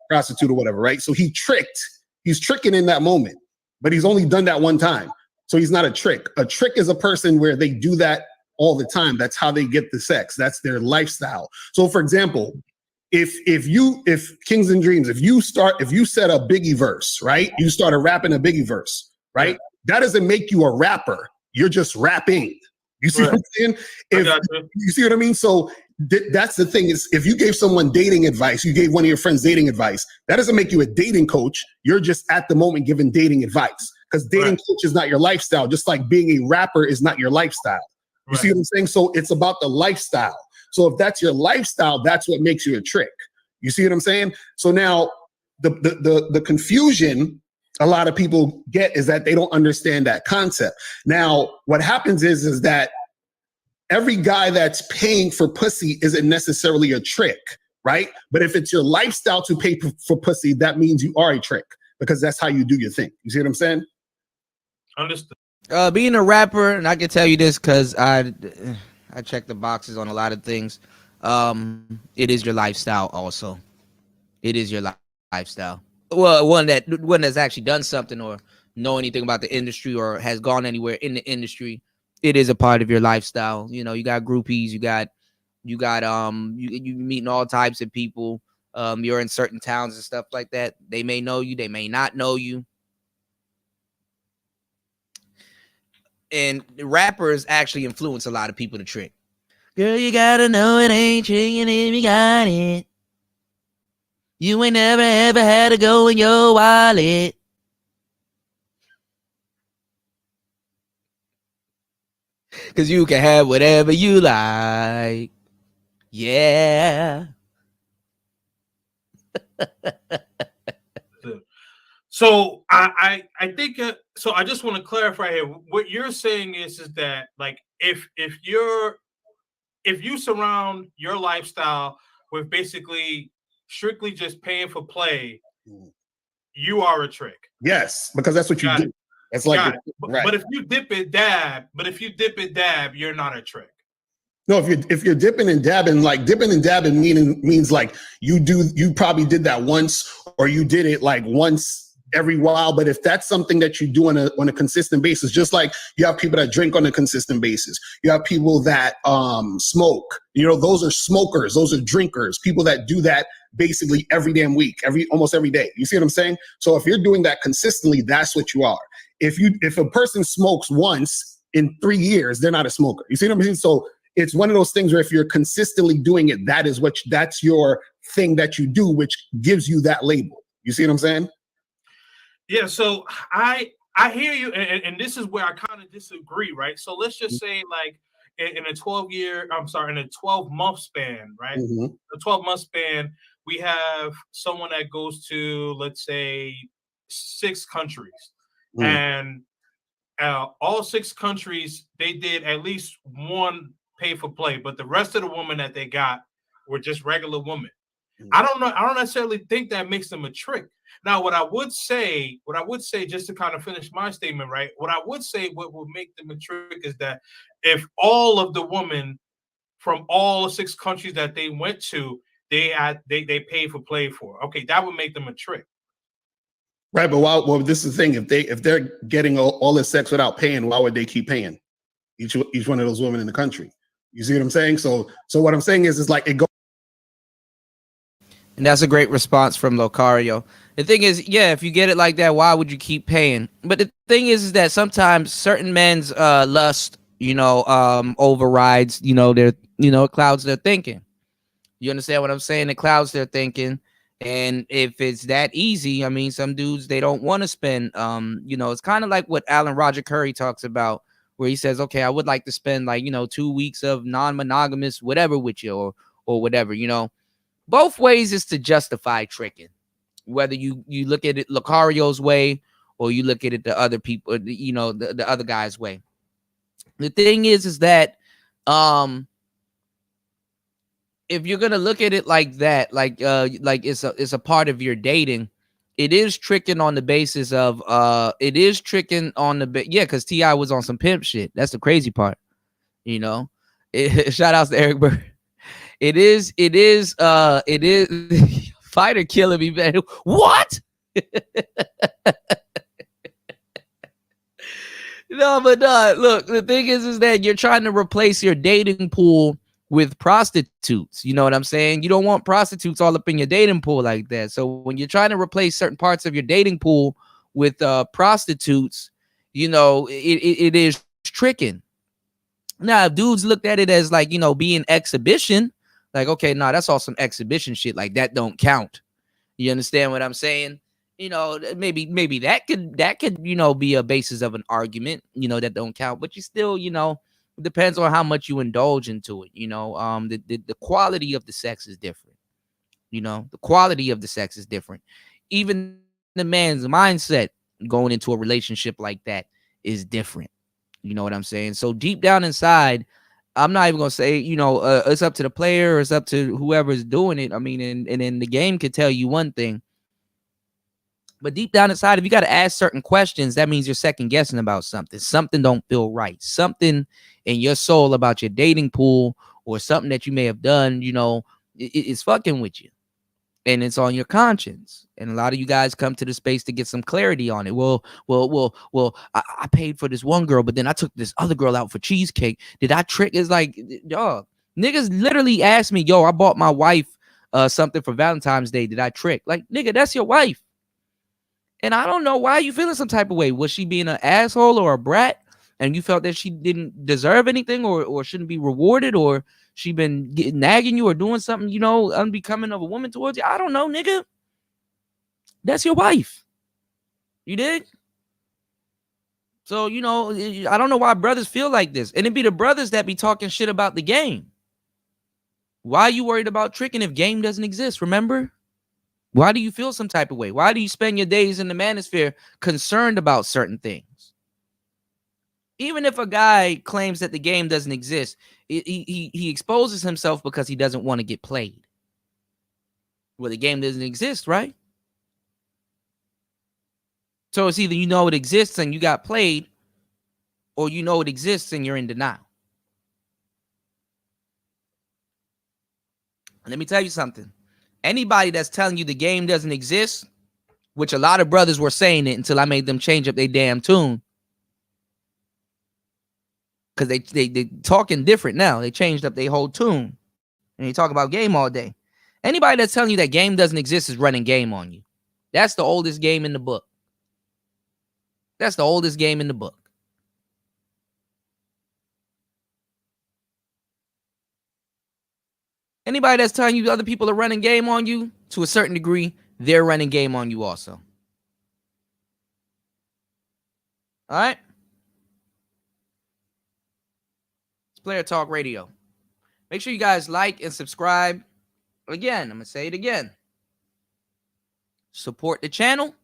prostitute or whatever, right? So he's tricking in that moment, but he's only done that one time. So he's not a trick. A trick is a person where they do that all the time. That's how they get the sex. That's their lifestyle. So for example, if Kings and Dreams, if you set a Biggie verse, right? You started rapping a Biggie verse, right? That doesn't make you a rapper. You're just rapping. You see what I'm saying? You see what I mean? So that's the thing is, if you gave someone dating advice, you gave one of your friends dating advice, that doesn't make you a dating coach. You're just at the moment giving dating advice, because dating coach is not your lifestyle, just like being a rapper is not your lifestyle. You see what I'm saying? So it's about the lifestyle. So if that's your lifestyle, that's what makes you a trick. You see what I'm saying? So now the confusion a lot of people get is that they don't understand that concept. Now, what happens is that every guy that's paying for pussy isn't necessarily a trick, right? But if it's your lifestyle to pay for pussy, that means you are a trick, because that's how you do your thing. You see what I'm saying? Understood. Being a rapper, and I can tell you this because I check the boxes on a lot of things. It is your lifestyle also. It is your lifestyle. Well, one that's actually done something or know anything about the industry or has gone anywhere in the industry, it is a part of your lifestyle. You got groupies, you meeting all types of people. You're in certain towns and stuff like that. They may know you, they may not know you. And rappers actually influence a lot of people to trick. Girl, you gotta know it ain't tricking if you got it. You ain't never ever had to go in your wallet. Cause you can have whatever you like. Yeah. So I think so. I just want to clarify here. What you're saying is that, like, if you surround your lifestyle with basically strictly just paying for play, you are a trick. Yes, because that's what you do. It's like, but if you dip it dab, you're not a trick. No, if you're dipping and dabbing, like dipping and dabbing means like you probably did that once, or you did it like once every while. But if that's something that you do on a consistent basis, just like you have people that drink on a consistent basis, you have people that smoke. You know, those are smokers, those are drinkers, people that do that basically every damn week, almost every day. You see what I'm saying? So if you're doing that consistently, that's what you are. If a person smokes once in 3 years, they're not a smoker. You see what I'm saying? So it's one of those things where if you're consistently doing it, that's your thing that you do, which gives you that label. You see what I'm saying? Yeah. So I hear you, and this is where I kind of disagree, right? So let's just say like in a 12-month span, right? Mm-hmm. A 12-month span, we have someone that goes to, let's say, 6 countries, and all 6 countries, they did at least one pay for play, but the rest of the women that they got were just regular women. I don't know. I don't necessarily think that makes them a trick. Now, what I would say, just to kind of finish my statement, right? What I would say, what would make them a trick is that if all of the women from all 6 countries that they went to, they paid for play for, okay, that would make them a trick. Right, but well, this is the thing. If they're getting all this sex without paying, why would they keep paying each one of those women in the country? You see what I'm saying? So what I'm saying is like it goes. And that's a great response from Locario. The thing is, yeah, if you get it like that, why would you keep paying? But the thing is that sometimes certain men's lust, overrides, it clouds their thinking. You understand what I'm saying? It clouds their thinking. And if it's that easy, I mean, some dudes, they don't want to spend, it's kind of like what Alan Roger Curry talks about, where he says, okay, I would like to spend 2 weeks of non-monogamous whatever with you or whatever, Both ways is to justify tricking, whether you look at it Lucario's way or you look at it the other people, the other guy's way. The thing is that if you're gonna look at it like that, like it's a part of your dating, it is tricking on the basis of because T.I. was on some pimp shit. That's the crazy part, Shout outs to Eric Bird. It is fighter killing me, man. What? No, but look, the thing is that you're trying to replace your dating pool with prostitutes. You know what I'm saying? You don't want prostitutes all up in your dating pool like that. So when you're trying to replace certain parts of your dating pool with prostitutes, it is tricking. Now, if dudes looked at it as like, being exhibition, like, okay, no, that's all some exhibition shit. Like that don't count. You understand what I'm saying? Maybe that could be a basis of an argument, that don't count, but you still, it depends on how much you indulge into it. The quality of the sex is different. The quality of the sex is different. Even the man's mindset going into a relationship like that is different. You know what I'm saying? So deep down inside, I'm not even going to say, it's up to the player or it's up to whoever's doing it. I mean, and then the game could tell you one thing. But deep down inside, if you got to ask certain questions, that means you're second guessing about something. Something don't feel right. Something in your soul about your dating pool or something that you may have done, it's fucking with you. And it's on your conscience. And a lot of you guys come to the space to get some clarity on it. Well, I paid for this one girl, but then I took this other girl out for cheesecake. Did I trick? It's like, dog, niggas literally asked me, I bought my wife something for Valentine's Day. Did I trick? Like, nigga, that's your wife. And I don't know why you feeling some type of way. Was she being an asshole or a brat? And you felt that she didn't deserve anything or shouldn't be rewarded, or she been nagging you or doing something, unbecoming of a woman towards you? I don't know, nigga. That's your wife. You dig? So, I don't know why brothers feel like this. And it be the brothers that be talking shit about the game. Why are you worried about tricking if game doesn't exist? Remember? Why do you feel some type of way? Why do you spend your days in the Manosphere concerned about certain things? Even if a guy claims that the game doesn't exist, he exposes himself because he doesn't want to get played. Well, the game doesn't exist, right? So it's either it exists and you got played, or it exists and you're in denial. Let me tell you something. Anybody that's telling you the game doesn't exist, which a lot of brothers were saying it until I made them change up their damn tune. Because they talking different now. They changed up their whole tune. And they talk about game all day. Anybody that's telling you that game doesn't exist is running game on you. That's the oldest game in the book. That's the oldest game in the book. Anybody that's telling you other people are running game on you, to a certain degree, they're running game on you also. All right? It's Player Talk Radio. Make sure you guys like and subscribe. Again, I'm going to say it again. Support the channel.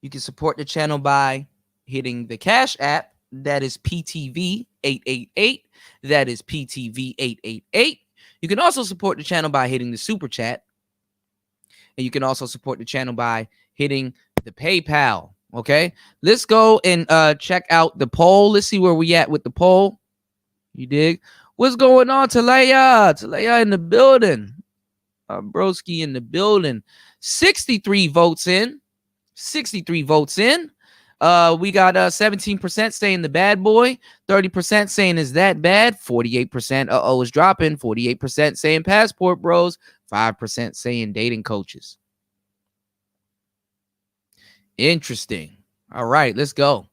You can support the channel by hitting the Cash App. That is PTV888. That is PTV888. You can also support the channel by hitting the Super Chat. And you can also support the channel by hitting the PayPal. Okay? Let's go and check out the poll. Let's see where we at with the poll. You dig? What's going on, Talaya? Talaya in the building. Broski in the building. 63 votes in. 63 votes in. We got 17% saying the bad boy. 30% saying is that bad. 48% is dropping. 48% saying passport bros. 5% saying dating coaches. Interesting. All right, let's go.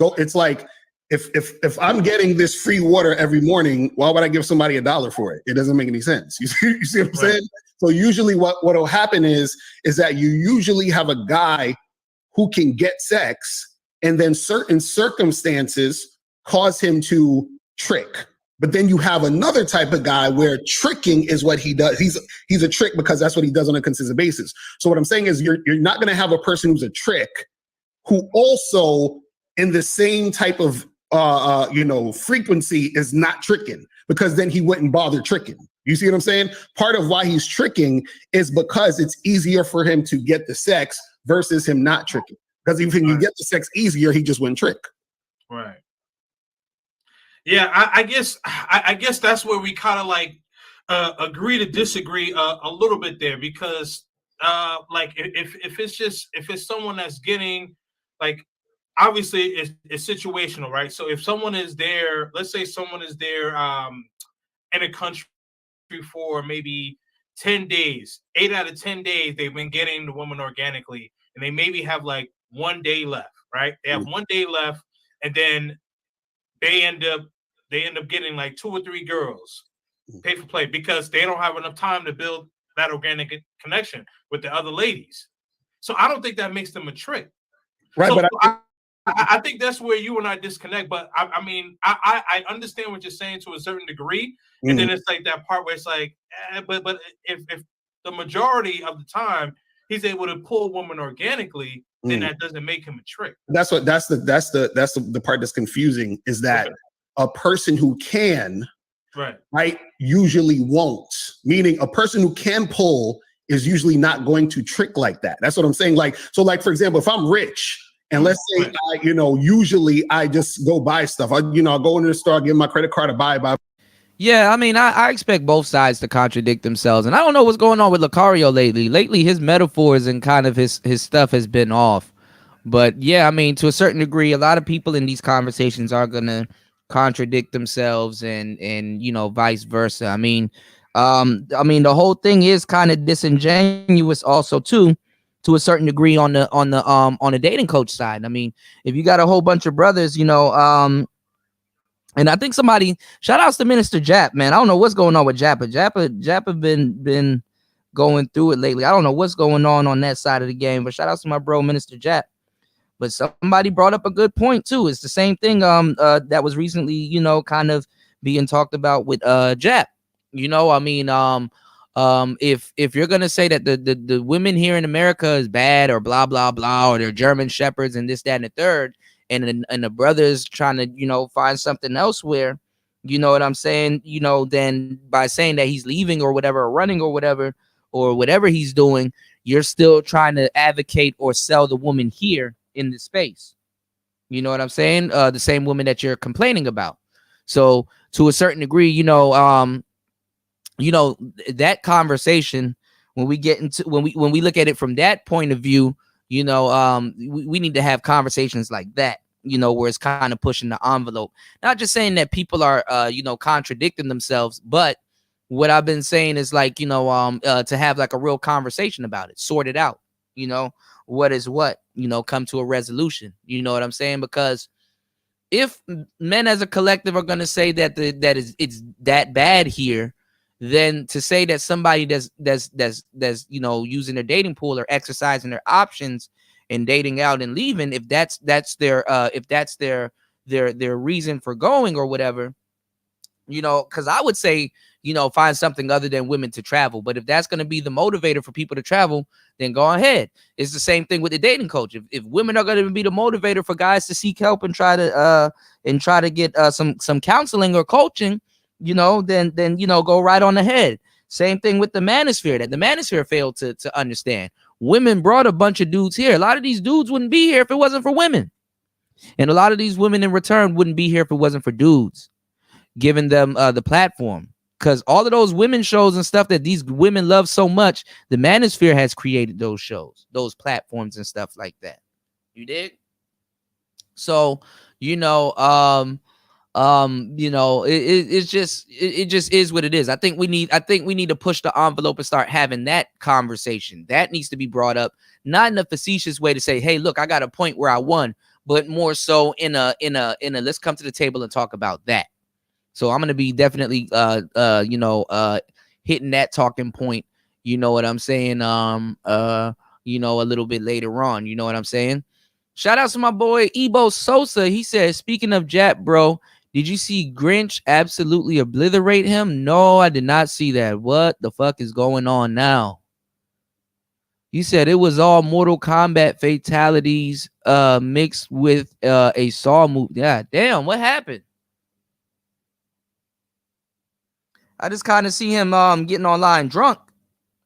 It's like if I'm getting this free water every morning, why would I give somebody $1 for it? It doesn't make any sense. You see what I'm saying? So usually what'll happen is that you usually have a guy who can get sex, and then certain circumstances cause him to trick. But then you have another type of guy where tricking is what he does. He's a trick because that's what he does on a consistent basis. So what I'm saying is you're not going to have a person who's a trick who also in the same type of frequency is not tricking, because then he wouldn't bother tricking. You see what I'm saying? Part of why he's tricking is because it's easier for him to get the sex versus him not tricking. Because if you get the sex easier, he just wouldn't trick. Right. Yeah, I guess that's where we kind of like agree to disagree a little bit there, because like if it's someone that's getting, like, obviously it's situational, right? So if someone is there, let's say someone is there in a country for maybe 10 days, 8 out of 10 days, they've been getting the woman organically, and they maybe have like 1 day left, right? They have 1 day left, and then they end up getting like 2 or 3 girls, pay for play, because they don't have enough time to build that organic connection with the other ladies. So I don't think that makes them a trick. Right, so but I think that's where you and I disconnect. But I mean, I understand what you're saying to a certain degree. And then it's like that part where it's like, but if the majority of the time he's able to pull a woman organically, then that doesn't make him a trick. That's the part that's confusing, is that a person who can, right, usually won't. Meaning a person who can pull is usually not going to trick like that. That's what I'm saying. Like, so like, for example, if I'm rich, and let's say, usually I just go buy stuff. I'll go into the store, give my credit card to buy. Yeah, I mean, I expect both sides to contradict themselves. And I don't know what's going on with Lucario lately. Lately, his metaphors and kind of his stuff has been off. But yeah, I mean, to a certain degree, a lot of people in these conversations are going to contradict themselves and vice versa. I mean, the whole thing is kind of disingenuous also, too, to a certain degree on the dating coach side. I mean, if you got a whole bunch of brothers, and I think somebody, shout outs to Minister Jap, man. I don't know what's going on with Jappa. Jappa been going through it lately. I don't know what's going on that side of the game, but shout outs to my bro, Minister Jap. But somebody brought up a good point too. It's the same thing that was recently, kind of being talked about with Jap. I mean, if you're gonna say that the women here in America is bad or blah blah blah, or they're German shepherds and this, that, and the third, and the brother's trying to find something elsewhere, you know what I'm saying? Then by saying that he's leaving or whatever, or running or whatever he's doing, you're still trying to advocate or sell the woman here in the space. You know what I'm saying? The same woman that you're complaining about. So to a certain degree, you know, that conversation, when we get into, when we look at it from that point of view, you know, we need to have conversations like that, you know, where it's kind of pushing the envelope. Not just saying that people are, you know, contradicting themselves, but what I've been saying is like, you know, to have like a real conversation about it, sort it out, you know, what is what, you know, come to a resolution. You know what I'm saying? Because if men as a collective are going to say that it's that bad here, then to say that somebody that's you know, using their dating pool or exercising their options and dating out and leaving, if that's their their reason for going or whatever, you know, because I would say, you know, find something other than women to travel. But if that's going to be the motivator for people to travel, then go ahead. It's the same thing with the dating coach. If women are going to be the motivator for guys to seek help and try to get some counseling or coaching, you know, then you know, go right on ahead. Same thing with the Manosphere, that the Manosphere failed to understand. Women brought a bunch of dudes here. A lot of these dudes wouldn't be here if it wasn't for women, and a lot of these women in return wouldn't be here if it wasn't for dudes giving them the platform. Because all of those women shows and stuff that these women love so much, the Manosphere has created those shows, those platforms and stuff like that. You dig? So, you know, you know, it just is what it is. I think we need to push the envelope and start having that conversation. That needs to be brought up, not in a facetious way to say, hey, look, I got a point where I won, but more so in a let's come to the table and talk about that. So I'm going to be definitely, you know, hitting that talking point. You know what I'm saying? You know, a little bit later on. You know what I'm saying? Shout out to my boy Ebo Sosa. He said, speaking of Jap, bro, did you see Grinch absolutely obliterate him? No, I did not see that. What the fuck is going on now? He said it was all Mortal Kombat fatalities mixed with a Saw movie. Yeah, damn, what happened? I just kind of see him getting online drunk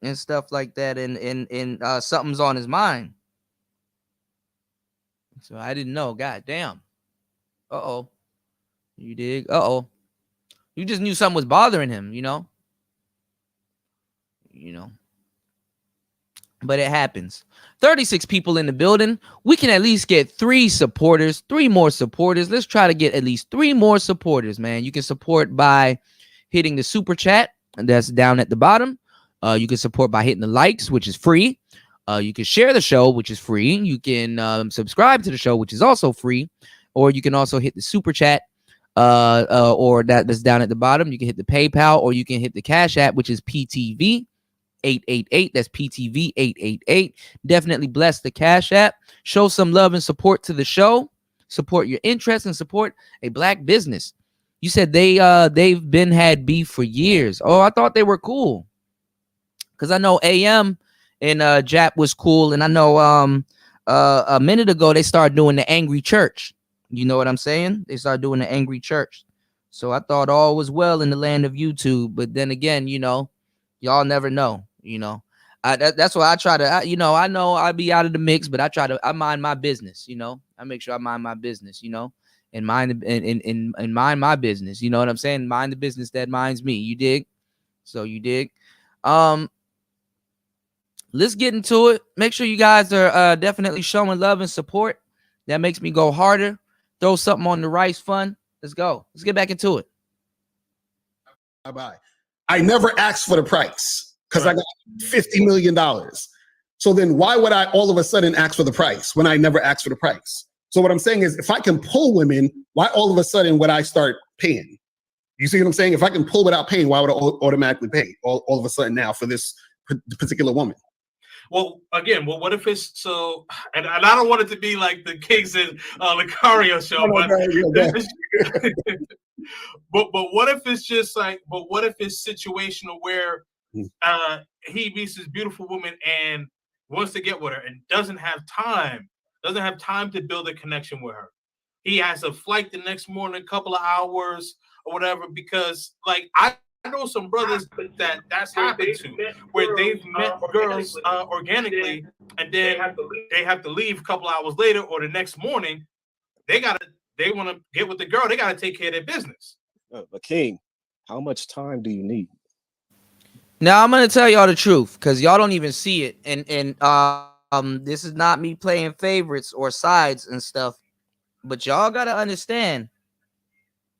and stuff like that, and something's on his mind. So I didn't know. God damn. Uh-oh. You dig? Uh-oh. You just knew something was bothering him, you know? You know. But it happens. 36 people in the building. We can at least get 3 supporters, 3 more supporters. Let's try to get at least 3 more supporters, man. You can support by hitting the super chat, and that's down at the bottom. You can support by hitting the likes, which is free. You can share the show, which is free. You can subscribe to the show, which is also free. Or you can also hit the super chat, or that's down at the bottom. You can hit the PayPal, or you can hit the Cash App, which is PTV 888. That's PTV 888. Definitely bless the Cash App. Show some love and support to the show. Support your interests and support a black business. You said they've been had beef for years. Oh, I thought they were cool. Cause I know AM and Jap was cool, and I know a minute ago they started doing the Angry Church. You know what I'm saying? They started doing the Angry Church. So I thought all was well in the land of YouTube, but then again, you know, y'all never know. You know, that's why I try to. You know, I know I'll be out of the mix, but I mind my business. You know, I make sure I mind my business. You know. And mind and mind my business. You know what I'm saying? Mind the business that minds me. You dig? So you dig? Let's get into it. Make sure you guys are definitely showing love and support. That makes me go harder. Throw something on the rice fund. Let's go. Let's get back into it. Bye-bye. I never asked for the price because I got $50 million. So then why would I all of a sudden ask for the price when I never asked for the price? So what I'm saying is, if I can pull women, why all of a sudden would I start paying? You see what I'm saying? If I can pull without paying, why would I automatically pay all of a sudden now for this particular woman? Well, again, what if it's so? And I don't want it to be like the Kings and Lucario show, but what if it's just like? But what if it's situational where he meets this beautiful woman and wants to get with her and doesn't have time to build a connection with her. He has a flight the next morning, a couple of hours or whatever, because like I know some brothers that's happened to, where they've met girls organically, and then they have to leave a couple of hours later or the next morning. They want to get with the girl. They got to take care of their business. But King, how much time do you need? Now I'm gonna tell y'all the truth because y'all don't even see it, and this is not me playing favorites or sides and stuff, but y'all gotta understand.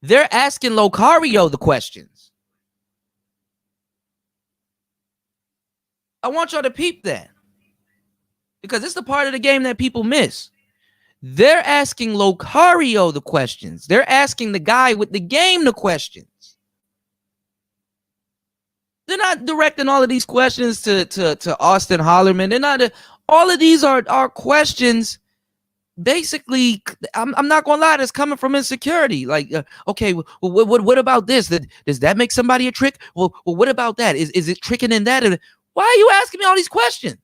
They're asking Locario the questions. I want y'all to peep that because it's the part of the game that people miss. They're asking Locario the questions. They're asking the guy with the game the questions. They're not directing all of these questions to Austin Hollerman. They're not. All of these are questions. Basically, I'm not gonna lie. That's coming from insecurity. Like, okay, what about this? Does that make somebody a trick? Well, what about that? Is it tricking in that? Why are you asking me all these questions?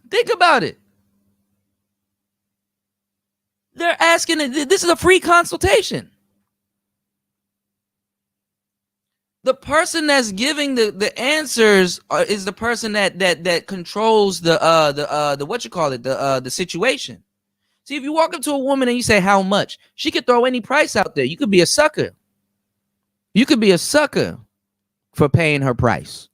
Think about it. They're asking. This is a free consultation. The person that's giving the answers is the person that controls the what you call it, the situation. See, if you walk up to a woman and you say how much, she could throw any price out there. You could be a sucker. You could be a sucker for paying her price.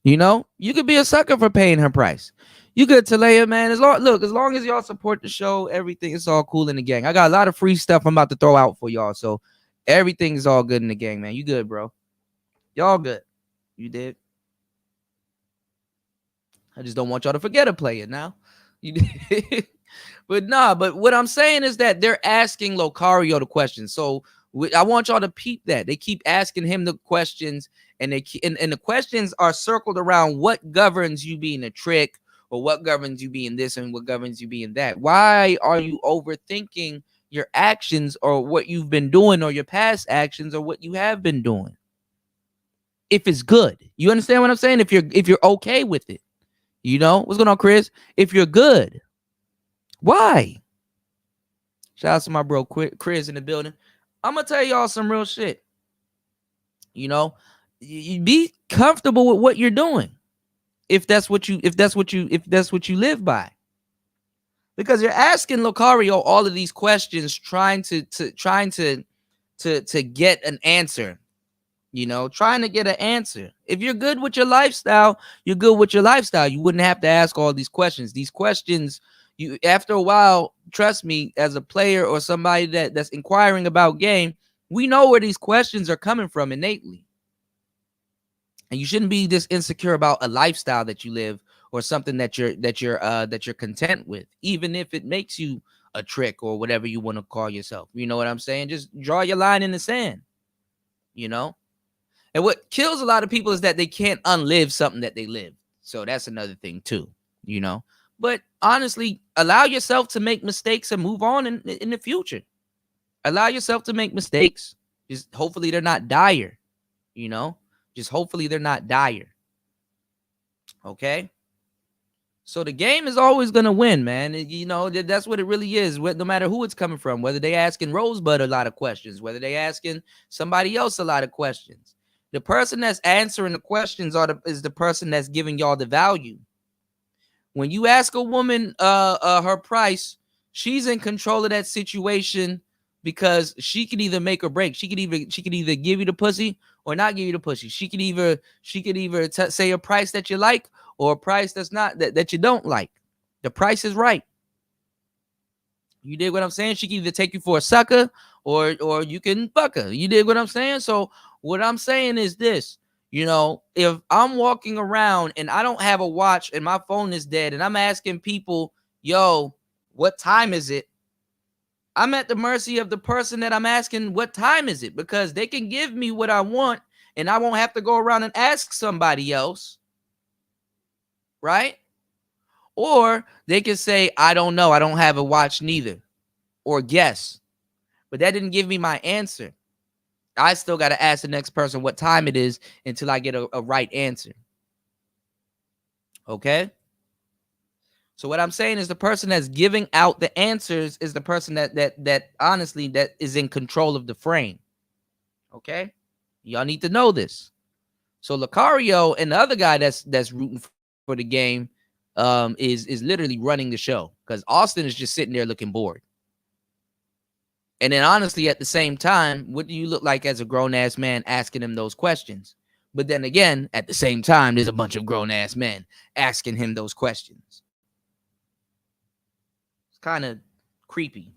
You know, you could be a sucker for paying her price. You could Talaya, man. As long as y'all support the show, everything is all cool in the gang. I got a lot of free stuff I'm about to throw out for y'all, so everything is all good in the gang, man. You good, bro? Y'all good? You did? I just don't want y'all to forget to play it now. You did? But what I'm saying is that they're asking Locario the questions. So I want y'all to peep that. They keep asking him the questions, and the questions are circled around what governs you being a trick, or what governs you being this, and what governs you being that. Why are you overthinking your actions or what you've been doing, or your past actions, or what you have been doing? If it's good, you understand what I'm saying? If you're okay with it, you know what's going on, Chris? If you're good, why? Shout out to my bro Chris in the building. I'm gonna tell y'all some real shit. You know, you be comfortable with what you're doing. If that's what you live by. Because you're asking Locario all of these questions, trying to get an answer. You know, trying to get an answer. If you're good with your lifestyle, you're good with your lifestyle. You wouldn't have to ask all these questions. These questions, you after a while, trust me, as a player or somebody that's inquiring about game, we know where these questions are coming from innately. And you shouldn't be this insecure about a lifestyle that you live, or something that you're content with, even if it makes you a trick or whatever you want to call yourself. You know what I'm saying? Just draw your line in the sand, you know? And what kills a lot of people is that they can't unlive something that they live. So that's another thing too, you know? But honestly, allow yourself to make mistakes and move on in the future. Allow yourself to make mistakes. Just hopefully they're not dire, you know? Just hopefully they're not dire. Okay? So the game is always going to win, man. You know, that's what it really is. No matter who it's coming from, whether they asking Rosebud a lot of questions, whether they asking somebody else a lot of questions. The person that's answering the questions is the person that's giving y'all the value. When you ask a woman her price, she's in control of that situation, because she could either make or break. She could either give you the pussy or not give you the pussy. She could either say a price that you like, or a price that's not that you don't like. The price is right. You dig what I'm saying? She can either take you for a sucker, or you can fuck her. You dig what I'm saying? So what I'm saying is this, you know, if I'm walking around and I don't have a watch and my phone is dead, and I'm asking people, yo, what time is it? I'm at the mercy of the person that I'm asking, what time is it? Because they can give me what I want, and I won't have to go around and ask somebody else. Right? Or they can say, I don't know. I don't have a watch neither. Or guess. But that didn't give me my answer. I still got to ask the next person what time it is until I get a right answer. Okay? So what I'm saying is the person that's giving out the answers is the person that honestly that is in control of the frame. Okay? Y'all need to know this. So Locario and the other guy that's rooting for the game is literally running the show, because Austin is just sitting there looking bored. And then honestly, at the same time, what do you look like as a grown-ass man asking him those questions? But then again, at the same time, there's a bunch of grown-ass men asking him those questions. It's kind of creepy.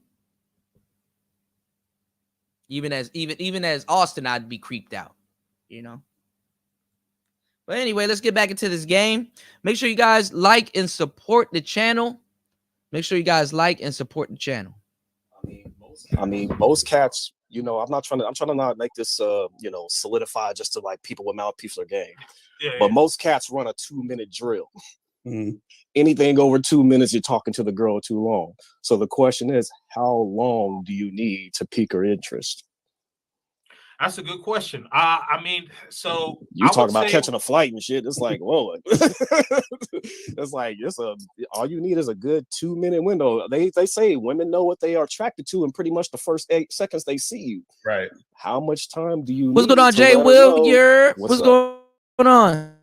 Even as Austin, I'd be creeped out, you know. But anyway, let's get back into this game. Make sure you guys like and support the channel. Make sure you guys like and support the channel. I mean, most cats, you know, I'm trying to not make this, you know, solidify just to like people with mouthpiece or game. But most cats run a 2-minute drill. Mm-hmm. Anything over 2 minutes, you're talking to the girl too long. So the question is, how long do you need to pique her interest? That's a good question. I mean, so you talk about catching a flight and shit. It's like, whoa. It's like all you need is a good 2-minute window. They say women know what they are attracted to in pretty much the first 8 seconds they see you. Right. How much time do you What's need going on, Jay Will? What's going on?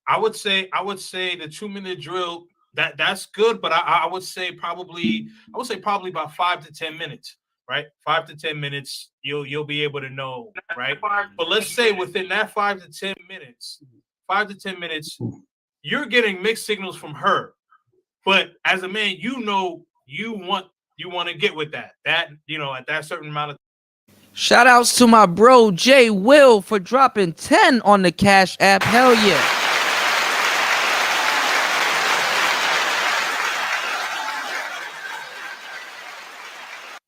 I would say the 2-minute drill, that's good, but I would say probably about 5 to 10 minutes. Right, 5 to 10 minutes, you'll be able to know, right? But let's say within that 5 to 10 minutes, you're getting mixed signals from her. But as a man, you know you want to get with that, you know, at that certain amount of. Shout outs to my bro Jay Will for dropping 10 on the Cash App. Hell yeah.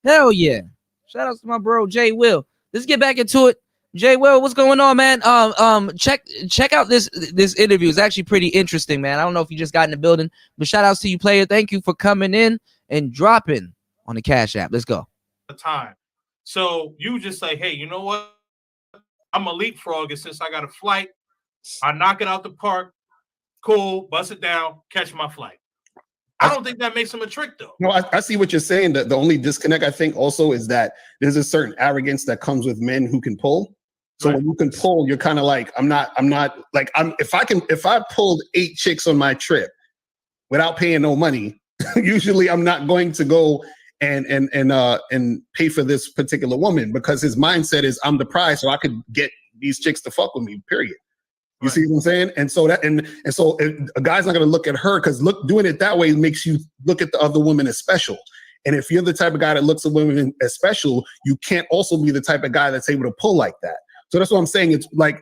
Hell yeah. Shout out to my bro Jay Will. Let's get back into it. Jay Will, what's going on, man? Check out this interview. It's actually pretty interesting, man. I don't know if you just got in the building, but shout outs to you, player. Thank you for coming in and dropping on the Cash App. Let's go. Time. So you just say, hey, you know what? I'm a leapfrog, and since I got a flight, I knock it out the park. Cool, bust it down, catch my flight. I don't think that makes him a trick, though. No, I see what you're saying. The only disconnect, I think, also is that there's a certain arrogance that comes with men who can pull. So when you can pull, you're kind of like, if I pulled 8 chicks on my trip without paying no money, usually I'm not going to go and pay for this particular woman, because his mindset is I'm the prize, so I could get these chicks to fuck with me, period. You see what I'm saying? And so a guy's not going to look at her, because doing it that way makes you look at the other woman as special. And if you're the type of guy that looks at women as special, you can't also be the type of guy that's able to pull like that. So that's what I'm saying. It's like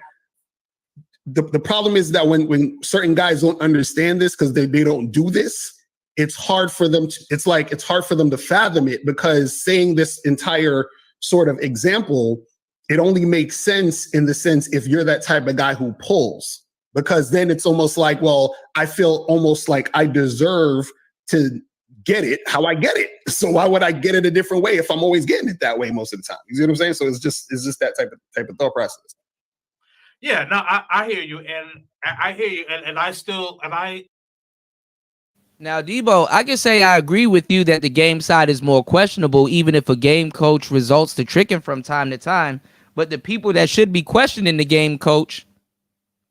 the problem is that when certain guys don't understand this, because they don't do this, it's hard for them to fathom it, because saying this entire sort of example, it only makes sense in the sense if you're that type of guy who pulls, because then it's almost like, well, I feel almost like I deserve to get it how I get it. So why would I get it a different way if I'm always getting it that way most of the time? You see what I'm saying? So it's just that type of thought process. Yeah, no, I hear you, and I hear you, and I. Now, Debo, I can say I agree with you that the game side is more questionable, even if a game coach results to tricking from time to time. But the people that should be questioning the game coach,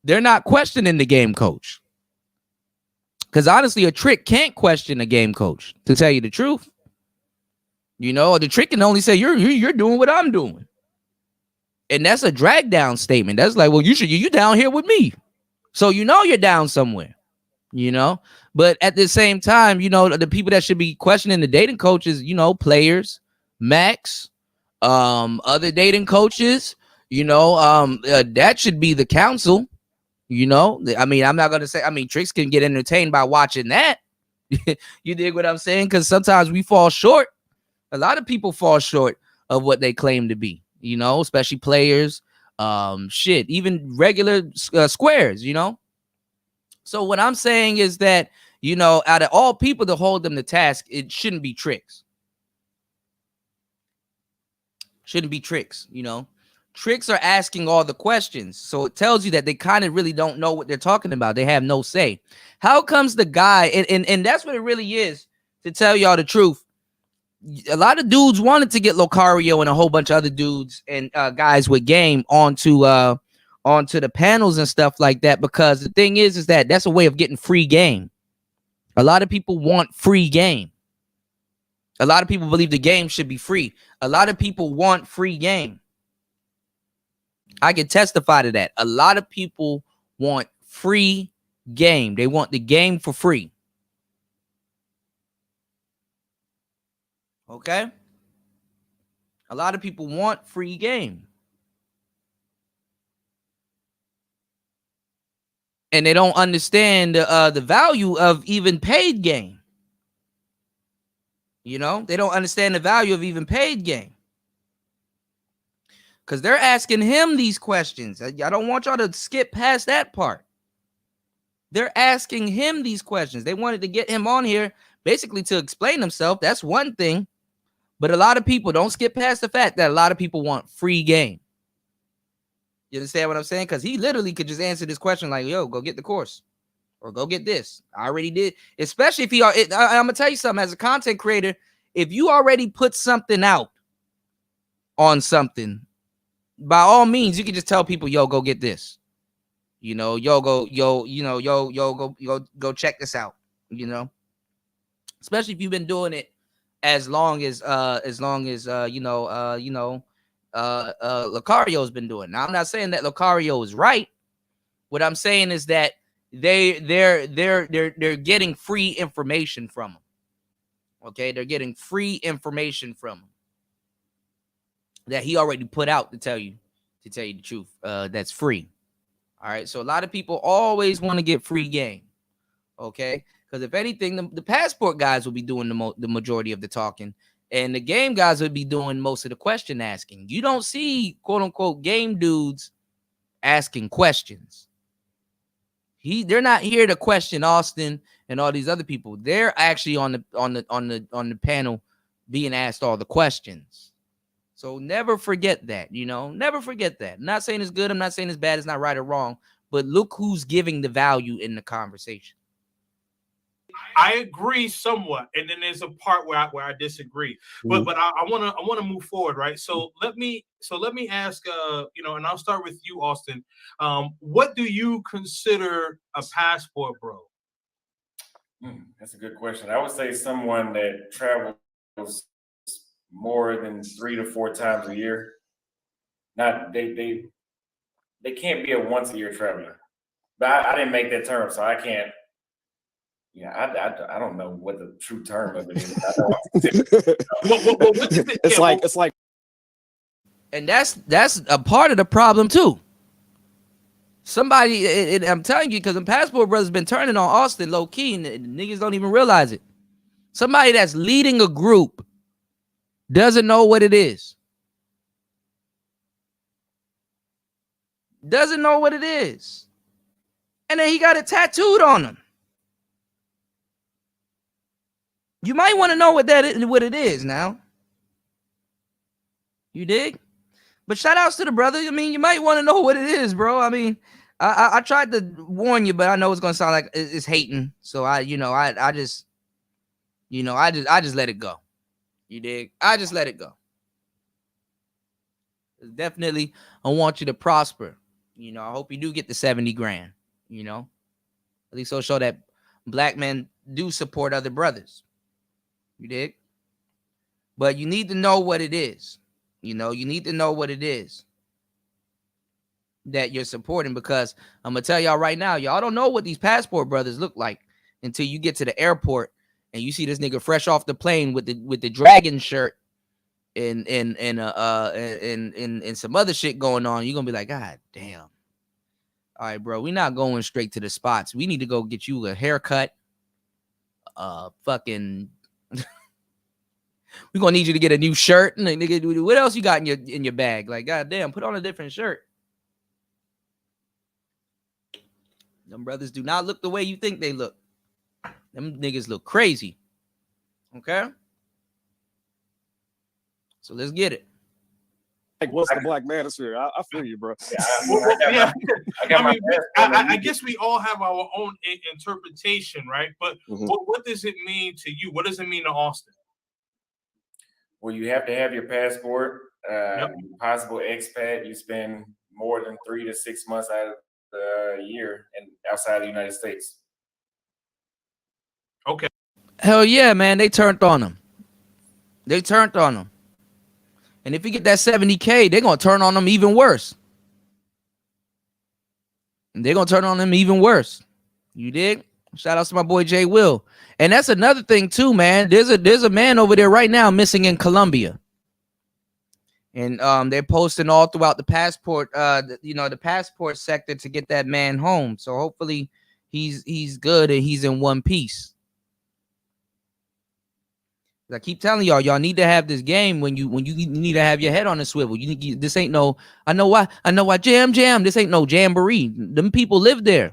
they're not questioning the game coach. Because honestly, a trick can't question a game coach, to tell you the truth. You know, the trick can only say you're doing what I'm doing. And that's a drag down statement. That's like, well, you down here with me. So you know you're down somewhere. You know, but at the same time, you know, the people that should be questioning the dating coaches, you know, players, Max, other dating coaches, you know, that should be the council. You know, I mean, I'm not going to say, I mean, tricks can get entertained by watching that. You dig what I'm saying? Because sometimes we fall short. A lot of people fall short of what they claim to be, you know, especially players, even regular squares, you know. So what I'm saying is that, you know, out of all people to hold them to task, it shouldn't be tricks. Shouldn't be tricks, you know. Tricks are asking all the questions. So it tells you that they kind of really don't know what they're talking about. They have no say. How comes the guy, and that's what it really is, to tell y'all the truth. A lot of dudes wanted to get Locario and a whole bunch of other dudes and guys with game onto the panels and stuff like that, because the thing is that that's a way of getting free game. A lot of people want free game. A lot of people believe the game should be free. A lot of people want free game. I can testify to that. A lot of people want free game. They want the game for free. Okay? A lot of people want free game. And they don't understand the value of even paid game. You know, they don't understand the value of even paid game. Because they're asking him these questions. I don't want y'all to skip past that part. They're asking him these questions. They wanted to get him on here basically to explain himself. That's one thing. But a lot of people don't skip past the fact that a lot of people want free game. You understand what I'm saying? Because he literally could just answer this question like, yo, go get the course. Or go get this. I already did. Especially if I'm going to tell you something. As a content creator, if you already put something out on something, by all means, you can just tell people, yo, go get this. You know, go check this out. You know, especially if you've been doing it as long as Lucario's been doing. Now, I'm not saying that Lucario is right. What I'm saying is that they're getting free information from him. Okay, they're getting free information from him that he already put out to tell you the truth. That's free. All right. So a lot of people always want to get free game. Okay. Because if anything, the passport guys will be doing the majority of the talking, and the game guys would be doing most of the question asking. You don't see quote unquote game dudes asking questions. They're not here to question Austin and all these other people. They're actually on the panel being asked all the questions. So never forget that, you know, never forget that. I'm not saying it's good. I'm not saying it's bad. It's not right or wrong, but look who's giving the value in the conversation. I agree somewhat, and then there's a part where I disagree. But I want to move forward, right? So let me ask, and I'll start with you, Austin. What do you consider a passport bro? That's a good question. I would say someone that travels more than 3 to 4 times a year. Not they can't be a once a year traveler. But I didn't make that term, so I can't. Yeah, I don't know what the true term of it is. It's like, and that's a part of the problem too. Somebody, I'm telling you, because the Passport Brothers been turning on Austin low key, and niggas don't even realize it. Somebody that's leading a group doesn't know what it is. Doesn't know what it is, and then he got it tattooed on him. You might want to know what it is now. You dig? But shout outs to the brother. I mean, you might want to know what it is, bro. I mean, I tried to warn you, but I know it's gonna sound like it's hating. So I just let it go. You dig? I just let it go. Definitely, I want you to prosper. You know, I hope you do get the 70 grand. You know, at least it'll show that black men do support other brothers. You dig? But you need to know what it is. You know, you need to know what it is that you're supporting, because I'm gonna tell y'all right now, y'all don't know what these Passport Brothers look like until you get to the airport and you see this nigga fresh off the plane with the dragon shirt and some other shit going on. You're gonna be like, God damn. All right, bro, we're not going straight to the spots. We need to go get you a haircut. Fucking we're gonna need you to get a new shirt. And nigga, what else you got in your bag? Like, goddamn, put on a different shirt. Them brothers do not look the way you think they look. Them niggas look crazy. Okay? So let's get it. Like, what's the black manosphere? I feel you, bro. I guess we all have our own interpretation, right? But what does it mean to you? What does it mean to Austin? Well, you have to have your passport. Possible expat. You spend more than 3 to 6 months out of the year and outside the United States. Okay. Hell yeah, man. They turned on him. They turned on him. And if he get that 70K, they're going to turn on him even worse. They're going to turn on him even worse. You dig? Shout out to my boy Jay Will. And that's another thing too, man. There's a man over there right now missing in Colombia. And they're posting all throughout the passport, the passport sector to get that man home. So hopefully he's good and he's in one piece. I keep telling y'all need to have this game when you need to have your head on a swivel. This ain't no. I know why jam. This ain't no jamboree. Them people live there.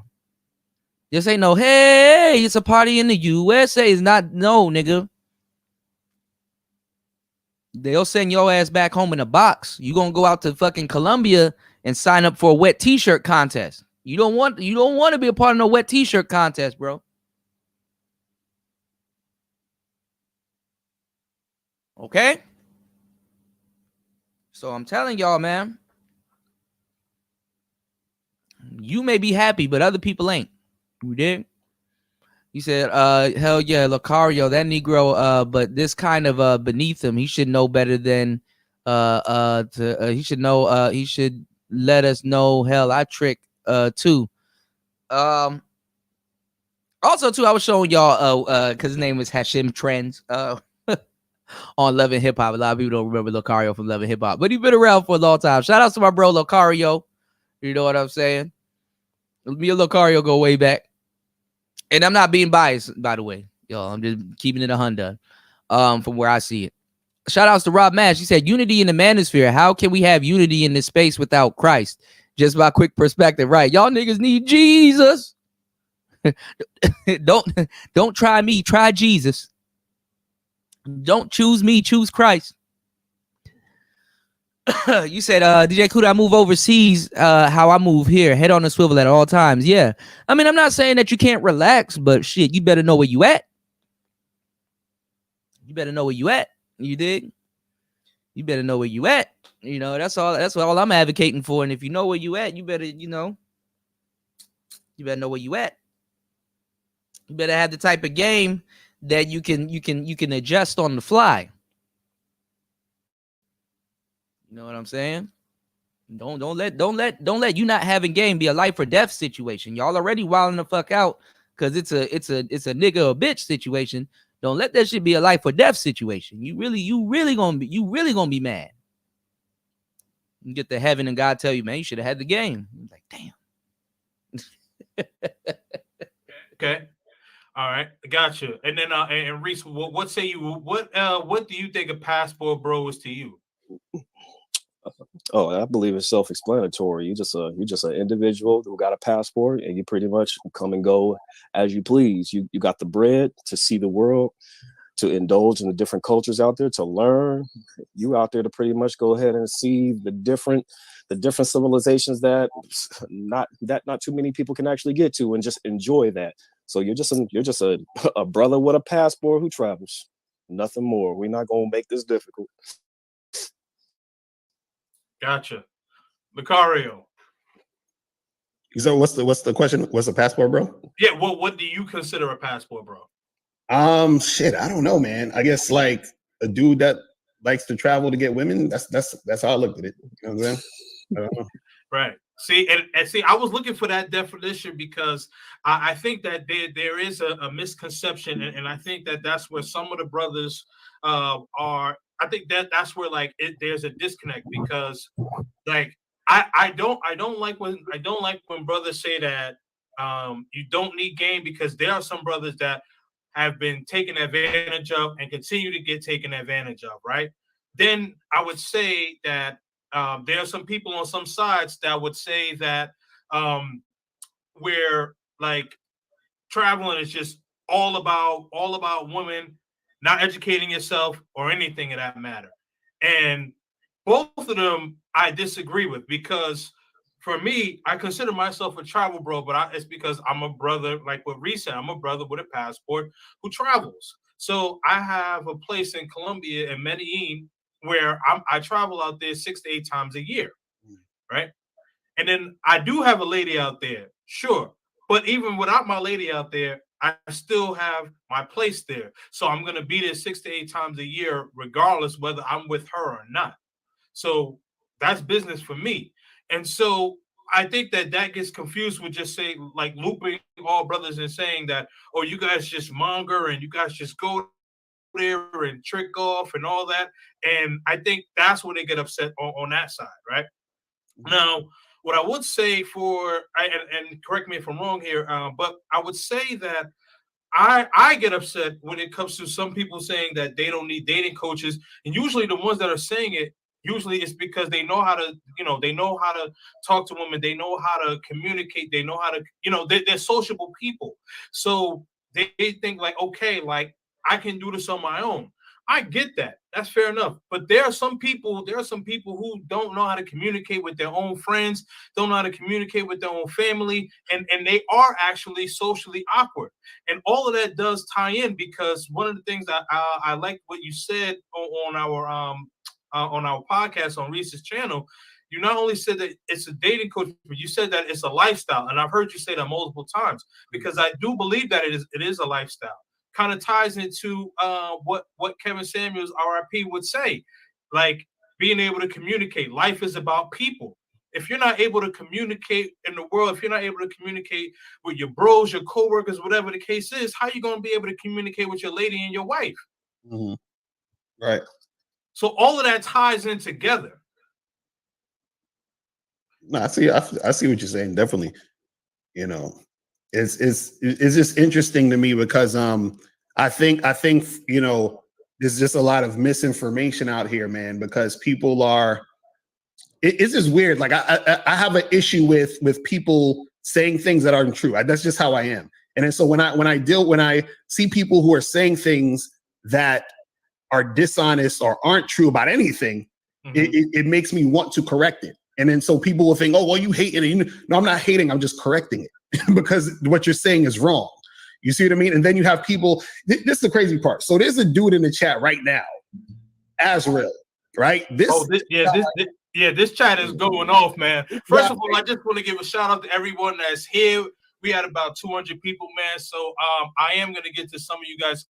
This ain't no. Hey, it's a party in the USA. It's not. No, nigga. They'll send your ass back home in a box. You gonna go out to fucking Colombia and sign up for a wet t-shirt contest. You don't want to be a part of no wet t-shirt contest, bro. Okay? So I'm telling y'all, man. You may be happy, but other people ain't. You did? He said, hell yeah, Lucario, that Negro, but this kind of beneath him. He should know better than he should know he should let us know. Hell, I trick too. Also too, I was showing y'all because his name was Hashim Trends on Love and Hip Hop. A lot of people don't remember Lucario from Love and Hip Hop, but he's been around for a long time. Shout out to my bro Lucario. You know what I'm saying? Me and Lucario go way back. And I'm not being biased, by the way. Yo, I'm just keeping it 100 from where I see it. Shout outs to Rob Mash. He said, unity in the manosphere. How can we have unity in this space without Christ? Just my quick perspective. Right. Y'all niggas need Jesus. Don't try me. Try Jesus. Don't choose me. Choose Christ. You said, DJ could I move overseas how I move here, head on a swivel at all times? Yeah. I mean, I'm not saying that you can't relax, but shit, you better know where you at. You better know where you at. You dig? You better know where you at. You know, that's all I'm advocating for. And if you know where you at, you better know where you at. You better have the type of game that you can adjust on the fly. You know what I'm saying? Don't let you not having game be a life or death situation. Y'all already wilding the fuck out because it's a nigga or bitch situation. Don't let that shit be a life or death situation. You really gonna be mad. You get to heaven and God tell you, man, you should have had the game. You're like, damn. Okay. All right, gotcha. And then and Reese, what say you? What do you think a passport bro is to you? Oh, I believe it's self-explanatory. You're just an individual who got a passport, and you pretty much come and go as you please. You got the bread to see the world, to indulge in the different cultures out there, to learn. You out there to pretty much go ahead and see the different civilizations that not too many people can actually get to, and just enjoy that. So you're just a brother with a passport who travels. Nothing more. We're not gonna make this difficult. Gotcha. Lucario. So what's the question? What's a passport, bro? Yeah, what do you consider a passport, bro? Shit, I don't know, man. I guess like a dude that likes to travel to get women. That's how I looked at it. You know what I'm saying? I don't know. Right. See, and see, I was looking for that definition because I think that there is a misconception, and I think that's where some of the brothers are. I think that's where there's a disconnect because like I don't like when brothers say that you don't need game, because there are some brothers that have been taken advantage of and continue to get taken advantage of, right? Then I would say that there are some people on some sides that would say that where like traveling is just all about women, not educating yourself or anything of that matter. And both of them I disagree with, because for me, I consider myself a travel bro, but it's because I'm a brother, like what Reese said, I'm a brother with a passport who travels. So I have a place in Colombia and Medellin where I travel out there 6 to 8 times a year, right? And then I do have a lady out there, sure. But even without my lady out there, I still have my place there. So I'm going to be there 6 to 8 times a year, regardless whether I'm with her or not. So that's business for me. And so I think that gets confused with just saying, like, looping all brothers and saying that, oh, you guys just monger and you guys just go there and trick off and all that. And I think that's where they get upset on that side, right? Now, what I would say and correct me if I'm wrong here, but I would say that I get upset when it comes to some people saying that they don't need dating coaches, and usually the ones that are saying it, usually it's because they know how to, they know how to talk to women, they know how to communicate, they know how to, they're sociable people, so they think like, okay, like I can do this on my own. I get that. That's fair enough. But there are some people who don't know how to communicate with their own friends, don't know how to communicate with their own family, and they are actually socially awkward. And all of that does tie in, because one of the things that I like what you said on our podcast on Reese's channel. You not only said that it's a dating coach, but you said that it's a lifestyle. And I've heard you say that multiple times, because I do believe that it is a lifestyle. Kind of ties into what Kevin Samuels, RIP, would say, like being able to communicate. Life is about people. If you're not able to communicate in the world, if you're not able to communicate with your bros, your coworkers, whatever the case is, how are you going to be able to communicate with your lady and your wife? Mm-hmm. Right. So all of that ties in together. No, I see what you're saying. Definitely. It's just interesting to me, because I think there's just a lot of misinformation out here, man, because people are it's just weird. Like I have an issue with people saying things that aren't true. That's just how I am. And then so when I see people who are saying things that are dishonest or aren't true about anything, it makes me want to correct it. And then so people will think, oh, well, you hate it. No, I'm not hating. I'm just correcting it. Because what you're saying is wrong. You see what I mean? And then you have people, this is the crazy part. So there's a dude in the chat right now, Azrael, right? This chat is going off, man. First of all, I just want to give a shout out to everyone that's here. We had about 200 people, man. So I am going to get to some of you guys.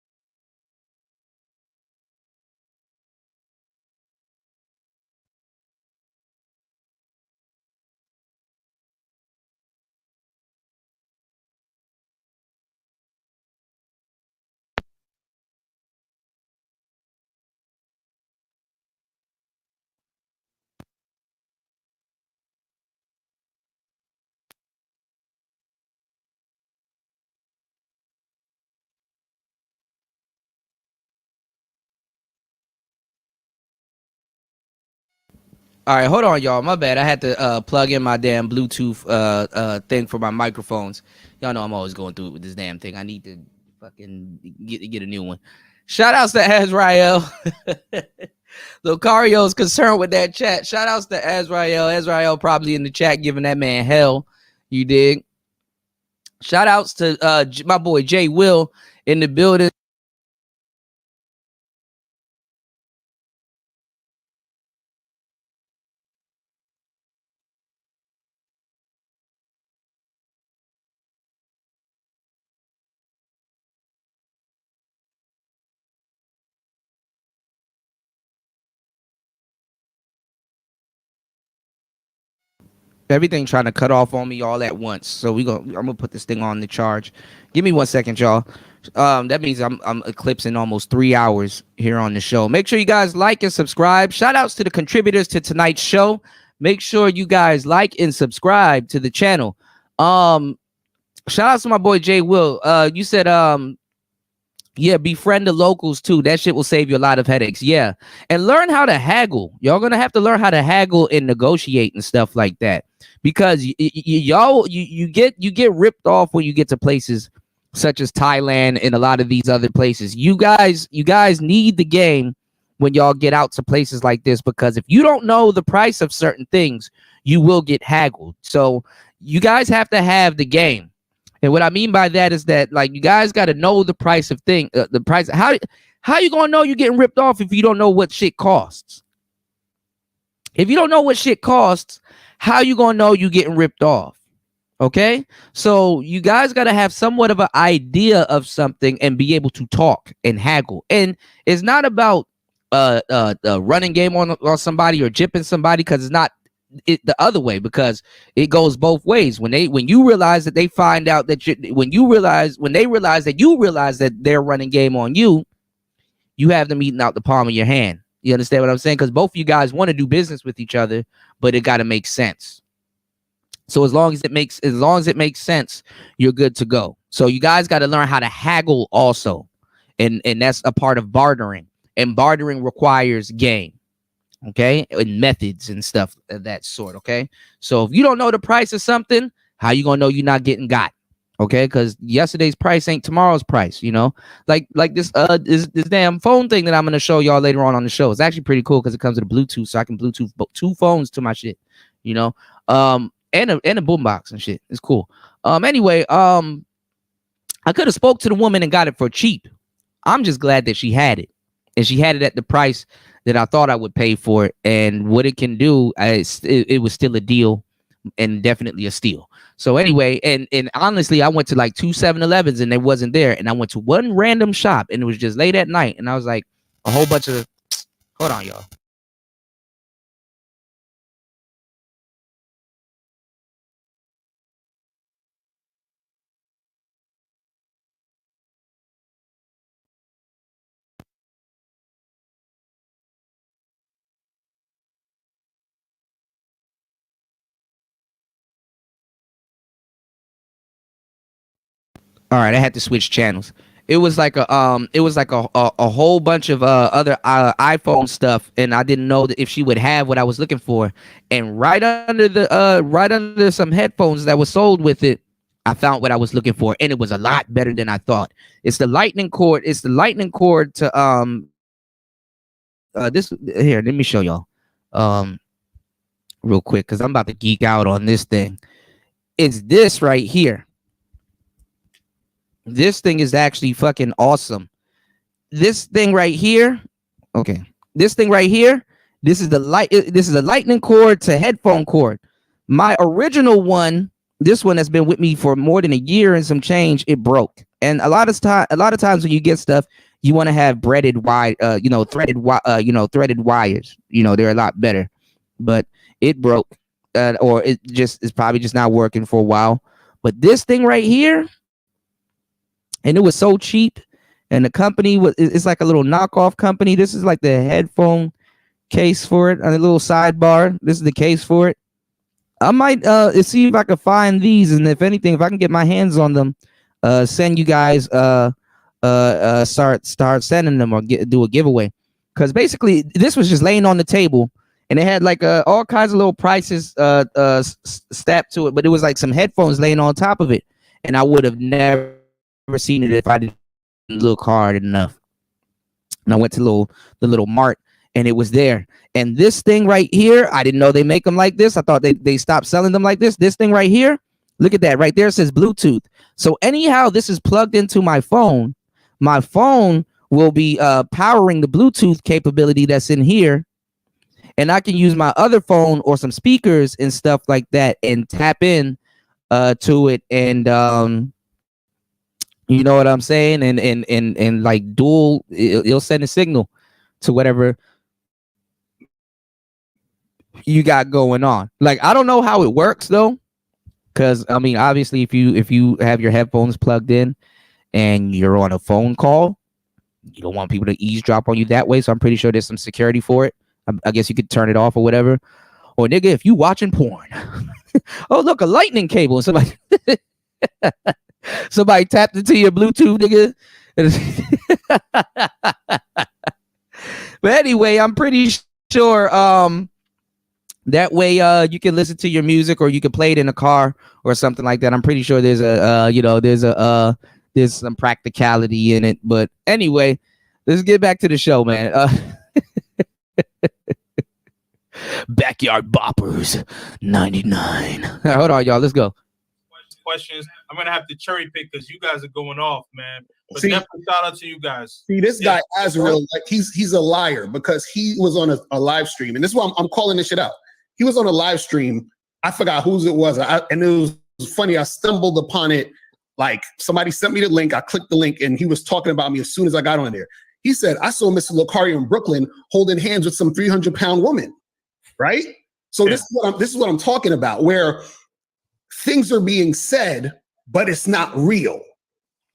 All right, hold on, y'all. My bad. I had to plug in my damn Bluetooth thing for my microphones. Y'all know I'm always going through it with this damn thing. I need to fucking get a new one. Shout outs to Azrael. Lucario's concerned with that chat. Shout outs to Azrael. Azrael probably in the chat giving that man hell. You dig? Shout outs to my boy Jay Will in the building. Everything trying to cut off on me all at once. So I'm gonna put this thing on the charge. Give me 1 second, y'all. That means I'm eclipsing almost 3 hours here on the show. Make sure you guys like and subscribe. Shout outs to the contributors to tonight's show. Make sure you guys like and subscribe to the channel. Shout outs to my boy Jay Will. You said yeah, befriend the locals too. That shit will save you a lot of headaches. Yeah. And learn how to haggle. Y'all gonna have to learn how to haggle and negotiate and stuff like that. Because you get ripped off when you get to places such as Thailand and a lot of these other places. You guys need the game when y'all get out to places like this, because if you don't know the price of certain things, you will get haggled. So you guys have to have the game. And what I mean by that is that, like, you guys got to know the price of the price. How you gonna know you're getting ripped off if you don't know what shit costs? If you don't know what shit costs, how you gonna know you getting ripped off? Okay, so you guys got to have somewhat of an idea of something and be able to talk and haggle. And it's not about running game on somebody or jipping somebody, because it's not the other way, because it goes both ways. When you realize that they find out that when they realize that you realize that they're running game on you, you have them eating out the palm of your hand. You understand what I'm saying? Because both of you guys want to do business with each other, but it got to make sense. So as long as it makes sense, you're good to go. So you guys got to learn how to haggle also. And that's a part of bartering. And bartering requires game. Okay? And methods and stuff of that sort. Okay? So if you don't know the price of something, how you gonna know you're not getting got? Okay? Because yesterday's price ain't tomorrow's price, you know? Like this damn phone thing that I'm gonna show y'all later on the show. It's actually pretty cool because it comes with a Bluetooth, so I can Bluetooth 2 phones to my shit, you know? And a boombox and shit. It's cool. Anyway, I could have spoke to the woman and got it for cheap. I'm just glad that she had it, and she had it at the price that I thought I would pay for it. And what it can do, it was still a deal, and definitely a steal. So anyway, and honestly, I went to like 2 7-Elevens and they wasn't there, and I went to one random shop and it was just late at night, and I was like, a whole bunch of, hold on, y'all. All right, I had to switch channels. It was like a whole bunch of other iPhone stuff, and I didn't know that if she would have what I was looking for. And right under some headphones that was sold with it, I found what I was looking for, and it was a lot better than I thought. It's the lightning cord. It's the lightning cord to this here. Let me show y'all real quick, because I'm about to geek out on this thing. It's this right here. This thing is actually fucking awesome. This thing right here. Okay. This thing right here. This is a lightning cord to headphone cord. My original one, this one has been with me for more than a year and some change. It broke. And a lot of times when you get stuff, you want to have threaded wires. They're a lot better. But it broke. Or it's probably just not working for a while. But this thing right here, and it was so cheap, and the company it's like a little knockoff company. This is like the headphone case for it, and a little sidebar. This is the case for it. I might see if I can find these, and if anything, if I can get my hands on them, send you guys start sending them, or do a giveaway. Because basically this was just laying on the table, and it had like all kinds of little prices stacked to it, but it was like some headphones laying on top of it, and I would have never seen it if I didn't look hard enough. And I went to the little mart, and it was there. And this thing right here, I didn't know they make them like this. I thought they stopped selling them like this. This thing right here, look at that right there. It says Bluetooth. So anyhow, this is plugged into my phone. My phone will be powering the Bluetooth capability that's in here, and I can use my other phone or some speakers and stuff like that and tap in to it, and you know what I'm saying? And like dual, it'll send a signal to whatever you got going on. Like, I don't know how it works though, because I mean, obviously, if you have your headphones plugged in and you're on a phone call, you don't want people to eavesdrop on you that way. So I'm pretty sure there's some security for it. I guess you could turn it off or whatever. Or nigga, if you watching porn, oh look, a lightning cable, and somebody tapped into your Bluetooth, nigga. But anyway, I'm pretty sure that way you can listen to your music, or you can play it in a car or something like that. I'm pretty sure there's there's some practicality in it. But anyway, let's get back to the show, man. Backyard Boppers 99. Hold on, y'all. Let's go. Questions. I'm gonna have to cherry pick because you guys are going off, man. But definitely shout out to you guys. See, this guy Azrael, like he's a liar, because he was on a live stream, and this is why I'm calling this shit out. He was on a live stream. I forgot whose it was, and it was funny. I stumbled upon it. Like somebody sent me the link. I clicked the link and he was talking about me as soon as I got on there. He said, I saw Mr. Lucario in Brooklyn holding hands with some 300-pound woman. Right? So this is what I'm talking about, where things are being said, but it's not real.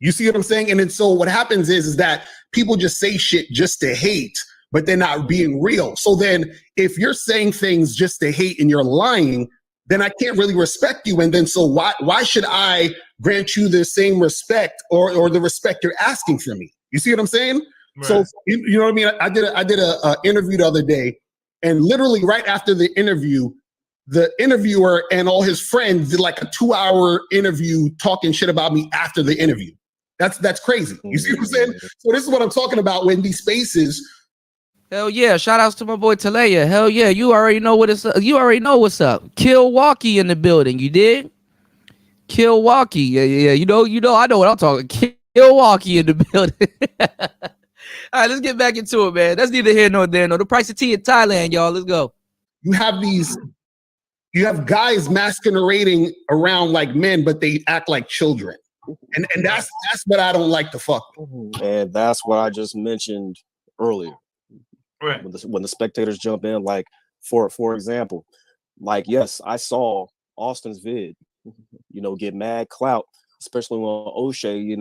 You see what I'm saying? And then so what happens is that people just say shit just to hate, but they're not being real. So then if you're saying things just to hate and you're lying, then I can't really respect you. And then so why should I grant you the same respect or the respect you're asking from me? You see what I'm saying? Right. So you know what I mean? I did a interview the other day, and literally right after the interview, the interviewer and all his friends did like a 2-hour interview talking shit about me after the interview. That's crazy. You see what I'm saying? So this is what I'm talking about when these spaces. Hell yeah! Shout outs to my boy Talaya. Hell yeah! You already know what it's. You already know what's up. Milwaukee in the building. You did. Milwaukee. Yeah. You know. I know what I'm talking. Milwaukee in the building. All right, let's get back into it, man. That's neither here nor there. No, the price of tea in Thailand, y'all. Let's go. You have guys masquerading around like men, but they act like children, and that's what I don't like to fuck with. And that's what I just mentioned earlier. Right. When the spectators jump in, like for example, like yes, I saw Austin's vid, get mad clout, especially when O'Shea,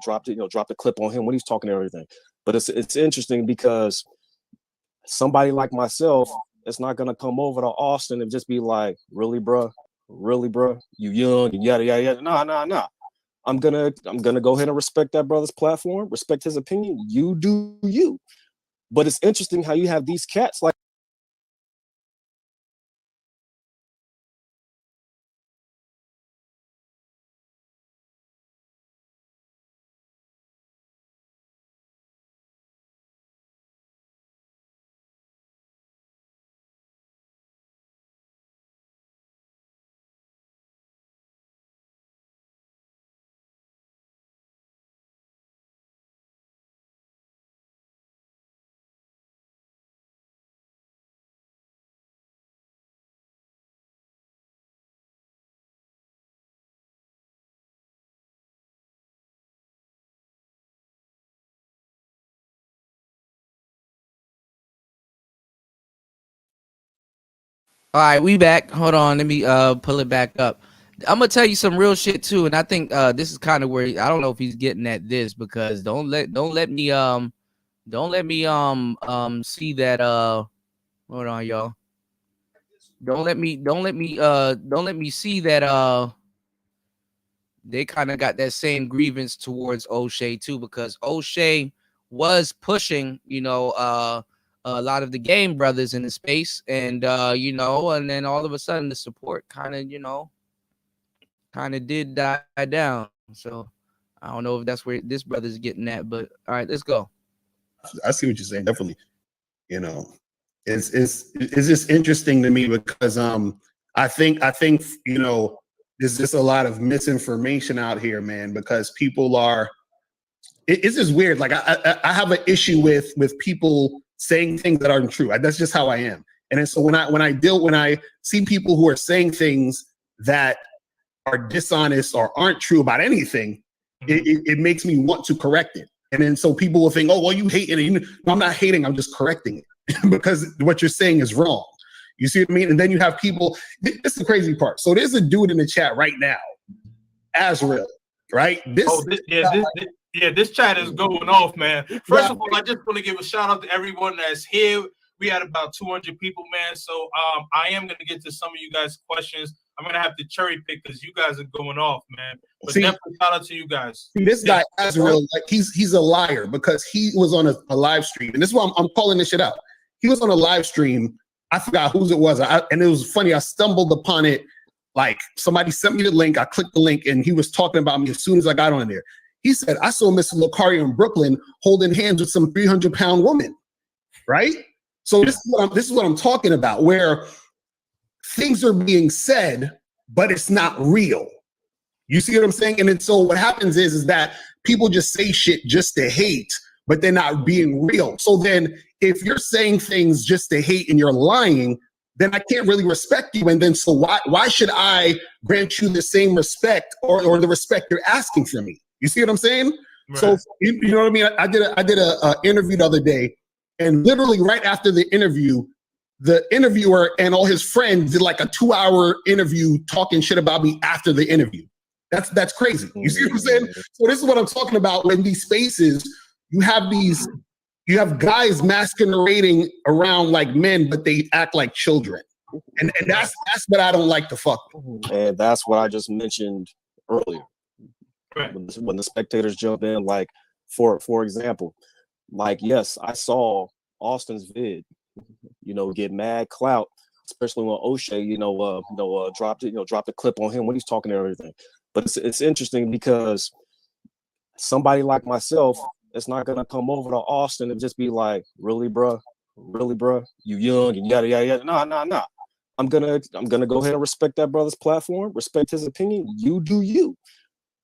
dropped a clip on him when he's talking and everything. But it's interesting because somebody like myself, it's not gonna come over to Austin and just be like, really, bruh, you young and yada yada yada. Nah. I'm gonna go ahead and respect that brother's platform, respect his opinion. You do you. But it's interesting how you have these cats like. All right, we back. Hold on, let me pull it back up. I'm gonna tell you some real shit too, and I think this is kind of where I don't know if he's getting at this, because don't let me see that hold on, y'all. Don't let me see that they kind of got that same grievance towards O'Shea too, because O'Shea was pushing, a lot of the game brothers in the space, and and then all of a sudden the support kind of did die down. So I don't know if that's where this brother's getting at, but all right, let's go. I see what you're saying. Definitely, it's just interesting to me because I think there's just a lot of misinformation out here, man, because people are. It's just weird. Like I have an issue with people saying things that aren't true. That's just how I am. And then so when I see people who are saying things that are dishonest or aren't true about anything, it makes me want to correct it. And then so people will think, oh, well, you hate it. No, I'm not hating. I'm just correcting it because what you're saying is wrong. You see what I mean? And then you have people. This is the crazy part. So there's a dude in the chat right now, Azrael, right? This chat is going off, man. First of all, I just want to give a shout out to everyone that's here. We had about 200 people, man. So I am going to get to some of you guys' questions. I'm going to have to cherry pick because you guys are going off, man. But definitely shout out to you guys. This guy, Azrael, like he's a liar because he was on a live stream. And this is why I'm calling this shit out. He was on a live stream. I forgot whose it was. And it was funny. I stumbled upon it. Like somebody sent me the link. I clicked the link and he was talking about me as soon as I got on there. He said, I saw Mr. Lucario in Brooklyn holding hands with some 300-pound woman, right? So this is what I'm talking about, where things are being said, but it's not real. You see what I'm saying? And then so what happens is that people just say shit just to hate, but they're not being real. So then if you're saying things just to hate and you're lying, then I can't really respect you. And then so why should I grant you the same respect or the respect you're asking from me? You see what I'm saying? Right. So you know what I mean? I did a interview the other day, and literally right after the interview, the interviewer and all his friends did like a 2-hour interview talking shit about me after the interview. That's crazy. You see what I'm saying? So this is what I'm talking about. When these spaces, you have guys masquerading around like men, but they act like children. And that's what I don't like to fuck with. And that's what I just mentioned earlier. When the spectators jump in, like for example, like, yes, I saw Austin's vid, get mad clout, especially when O'Shea, dropped a clip on him when he's talking and everything. But it's interesting because somebody like myself, it's not gonna come over to Austin and just be like, really, bruh, you young and yada yada yada. Nah. I'm gonna go ahead and respect that brother's platform, respect his opinion. You do you.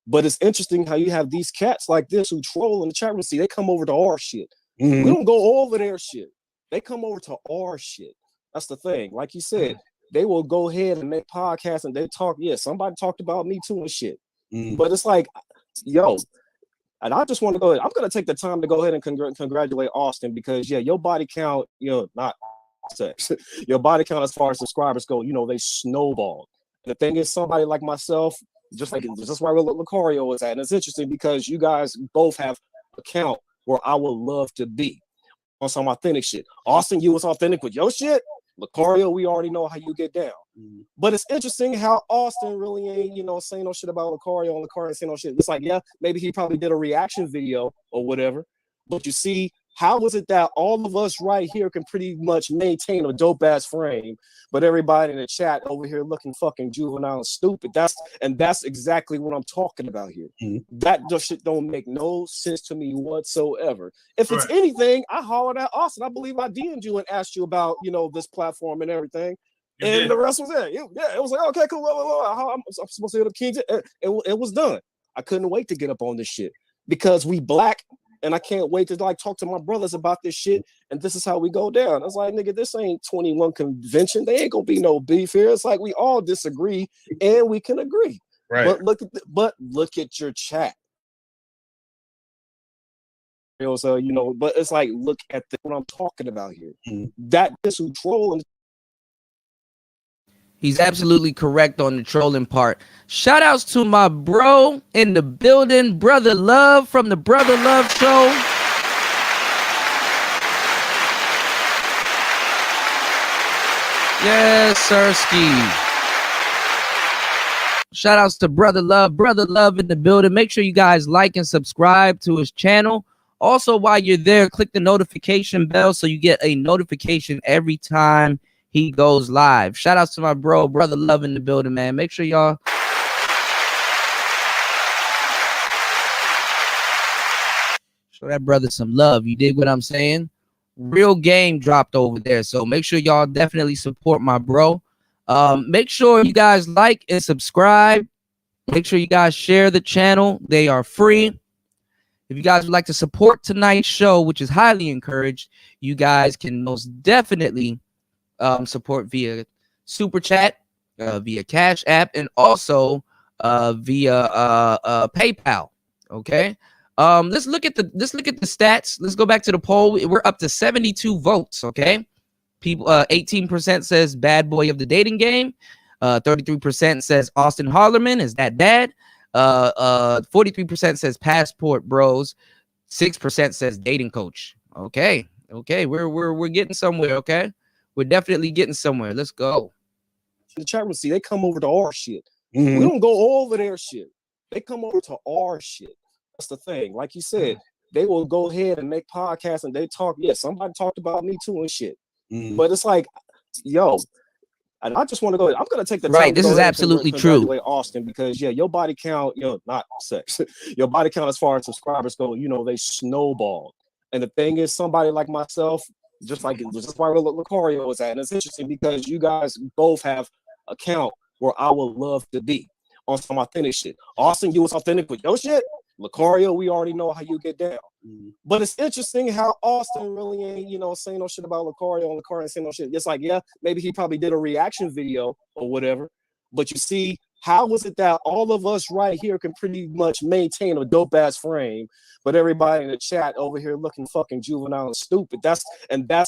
But it's interesting how you have these cats like this who troll in the chat room. See, they come over to our shit. Mm-hmm. We don't go over their shit. They come over to our shit. That's the thing. Like you said, they will go ahead and make podcasts and they talk. Yeah, somebody talked about me too and shit. Mm-hmm. But it's like, yo, and I just want to go ahead. I'm going to take the time to go ahead and congratulate Austin because, yeah, your body count, not sex. Your body count as far as subscribers go, they snowballed. The thing is, somebody like myself, just where Lucario is at. And it's interesting because you guys both have a count where I would love to be on some authentic shit. Austin, you was authentic with your shit. Lucario, we already know how you get down. Mm-hmm. But it's interesting how Austin really ain't, saying no shit about Lucario and Lucario saying no shit. It's like, yeah, maybe he probably did a reaction video or whatever. But you see, how is it that all of us right here can pretty much maintain a dope ass frame, but everybody in the chat over here looking fucking juvenile and stupid? That's exactly what I'm talking about here. Mm-hmm. That just shit don't make no sense to me whatsoever. If it's anything, I hollered at Austin. I believe I DM'd you and asked you about, this platform and everything. And the rest was there. Yeah, it was like, okay, cool. I'm supposed to hit up Kings. It was done. I couldn't wait to get up on this shit because we black. And I can't wait to talk to my brothers about this shit. And this is how we go down. I was like, nigga, this ain't 21 convention. They ain't gonna be no beef here. It's like we all disagree and we can agree. Right. But look at your chat. So but it's like look at what I'm talking about here. Mm-hmm. That is who trolling. He's absolutely correct on the trolling part. Shout outs to my bro in the building, Brother Love from the Brother Love Show. Yes, Sirski. Shout outs to Brother Love in the building. Make sure you guys like and subscribe to his channel. Also, while you're there, click the notification bell so you get a notification every time he goes live. Shout outs to my Brother Love in the building, man. Make sure y'all show that brother some love. You dig what I'm saying? Real game dropped over there. So make sure y'all definitely support my bro. Make sure you guys like and subscribe. Make sure you guys share the channel. They are free. If you guys would like to support tonight's show, which is highly encouraged, you guys can most definitely support via Super Chat, via Cash App, and also via PayPal. Okay. Let's look at the stats. Let's go back to the poll. We're up to 72 votes. Okay. People, 18% says bad boy of the dating game. 33% says Austin Hollerman is that bad. 43% says passport bros. 6% says dating coach. Okay. We're getting somewhere. Okay. We're definitely getting somewhere. Let's go. The chat room, see, they come over to our shit. Mm-hmm. We don't go over their shit. They come over to our shit. That's the thing. Like you said, they will go ahead and make podcasts and they talk. Yeah, somebody talked about me too and shit. Mm-hmm. But it's like, yo, and I just want to go ahead. I'm going to take the time. Right, this is absolutely true. Austin, because yeah, your body count, not sex. Your body count as far as subscribers go, they snowballed. And the thing is, somebody like myself, just where Lucario is at. And it's interesting because you guys both have a count where I would love to be on some authentic shit. Austin, you was authentic with your shit. Lucario, we already know how you get down. But it's interesting how Austin really ain't, saying no shit about Lucario, and Lucario ain't saying no shit. It's like, yeah, maybe he probably did a reaction video or whatever. But you see, how is it that all of us right here can pretty much maintain a dope ass frame, but everybody in the chat over here looking fucking juvenile and stupid? That's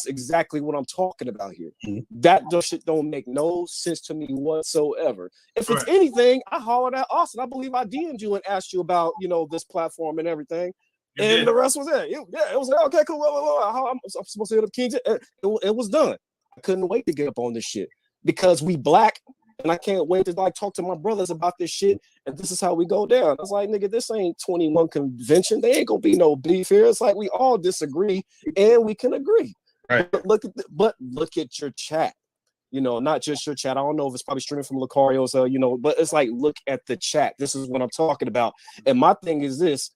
exactly what I'm talking about here. That shit don't make no sense to me whatsoever. If it's anything, I hollered at Austin. I believe I DM'd you and asked you about, this platform and everything. And the rest was it. Yeah, it was like, okay, cool. I'm supposed to hit up Kings. It was done. I couldn't wait to get up on this shit because we black. And I can't wait to talk to my brothers about this shit. And this is how we go down. It's like, nigga, this ain't 21 convention. There ain't gonna be no beef here. It's like we all disagree and we can agree. Right. But look at your chat. Not just your chat. I don't know if it's probably streaming from Lucario's, but it's like, look at the chat. This is what I'm talking about. And my thing is this: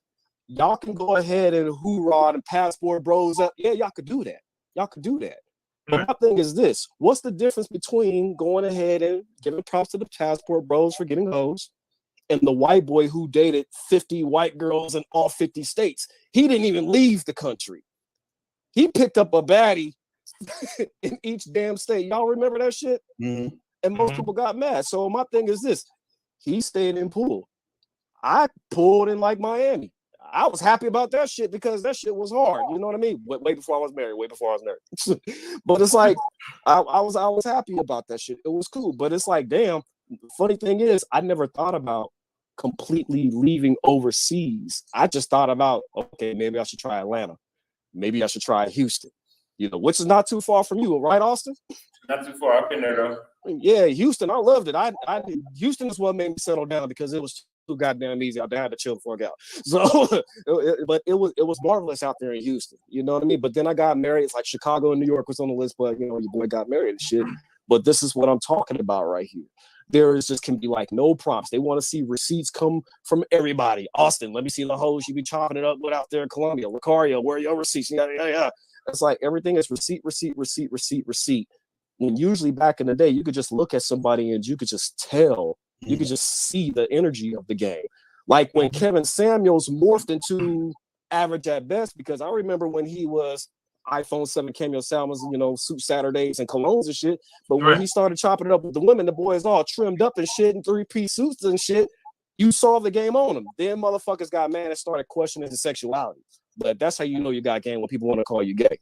y'all can go ahead and hoorah and passport bros up. Yeah, y'all could do that. But my thing is this: what's the difference between going ahead and giving props to the passport bros for getting hoes and the white boy who dated 50 white girls in all 50 states? He didn't even leave the country. He picked up a baddie in each damn state. Y'all remember that shit? And most people got mad. So my thing is this: he stayed in pool. I pulled in like Miami. I was happy about that shit because that shit was hard. You know what I mean? Way before I was married. But it's like I was happy about that shit. It was cool. But it's like, damn. The funny thing is, I never thought about completely leaving overseas. I just thought about, okay, maybe I should try Atlanta. Maybe I should try Houston. Which is not too far from you, right, Austin? Not too far. I've been there though. Yeah, Houston. I loved it. Houston is what made me settle down because it was too goddamn easy. I had to chill before I got out. So, but it was marvelous out there in Houston. You know what I mean? But then I got married. It's like Chicago and New York was on the list, but your boy got married and shit. But this is what I'm talking about right here. There is just can be like no prompts. They want to see receipts come from everybody. Austin, let me see the hoes you be chopping it up with out there in Colombia. Lucario, where are your receipts? Yeah. It's like everything is receipt. When usually back in the day, you could just look at somebody and you could just tell. You could just see the energy of the game. Like when Kevin Samuels morphed into average at best, because I remember when he was iPhone 7 Cameo Salmons, Suit Saturdays and colognes and shit. But when he started chopping it up with the women, the boys all trimmed up and shit in 3-piece suits and shit, you saw the game on them. Then motherfuckers got mad and started questioning his sexuality. But that's how you know you got game when people want to call you gay.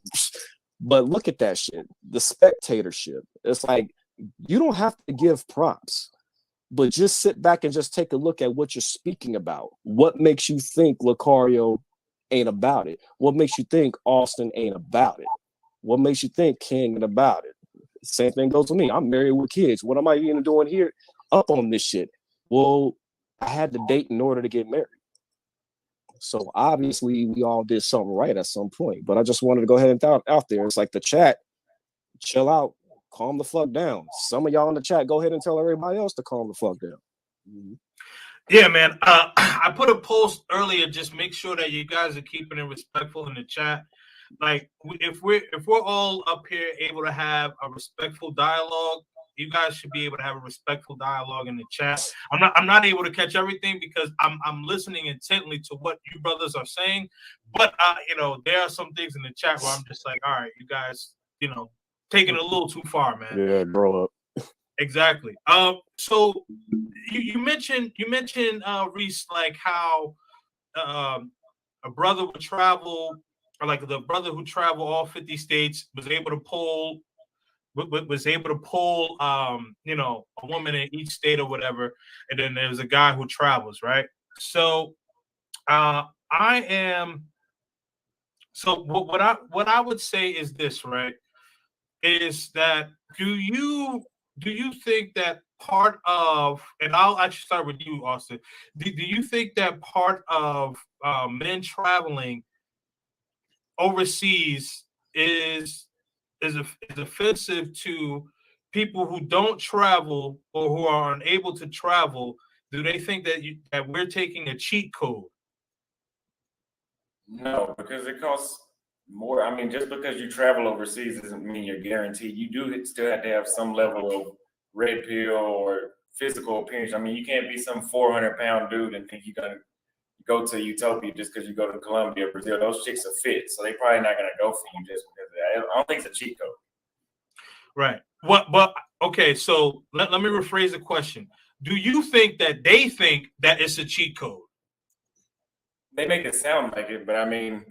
But look at that shit. The spectatorship. It's like, you don't have to give props. But just sit back and just take a look at what you're speaking about. What makes you think Lucario ain't about it? What makes you think Austin ain't about it? What makes you think King ain't about it? Same thing goes with me. I'm married with kids. What am I even doing here up on this shit? Well, I had to date in order to get married. So obviously we all did something right at some point. But I just wanted to go ahead and throw it out there. It's like the chat, chill out. Calm the fuck down. Some of y'all in the chat, go ahead and tell everybody else to calm the fuck down. Yeah, man. I put a post earlier. Just make sure that you guys are keeping it respectful in the chat. Like, if we're all up here able to have a respectful dialogue, you guys should be able to have a respectful dialogue in the chat. I'm not able to catch everything because I'm listening intently to what you brothers are saying. But there are some things in the chat where I'm just like, all right, you guys, taking it a little too far, man. Yeah, grow up. Exactly. So you mentioned Reese, like how a brother would travel, or like the brother who traveled all 50 states was able to pull a woman in each state or whatever, and then there's a guy who travels, right? So what I would say is this, right? Is that do you think that part of, and I'll actually start with you, Austin. Do you think that part of men traveling overseas is offensive to people who don't travel or who are unable to travel? Do they think that we're taking a cheat code? No, because it costs more. I mean, just because you travel overseas doesn't mean you're guaranteed. You do still have to have some level of red pill or physical appearance. I mean, you can't be some 400-pound dude and think you're go to Utopia just because you go to Colombia, Brazil. Those chicks are fit, so they probably not gonna go for you just because of that. I don't think it's a cheat code. Right. What? But okay. So let me rephrase the question. Do you think that they think that it's a cheat code? They make it sound like it, but I mean,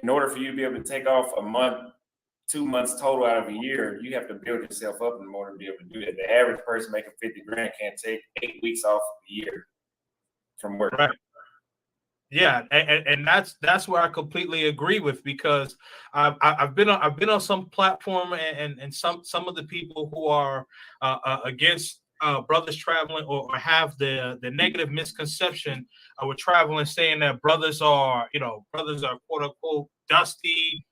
in order for you to be able to take off a month, 2 months total out of a year, you have to build yourself up in order to be able to do that. The average person making 50 grand can't take 8 weeks off a year from work. Right. Yeah, and that's where I completely agree with, because I've been on some platform, and some of the people who are against brothers traveling, or have the negative misconception with traveling, saying that brothers are quote unquote dusty,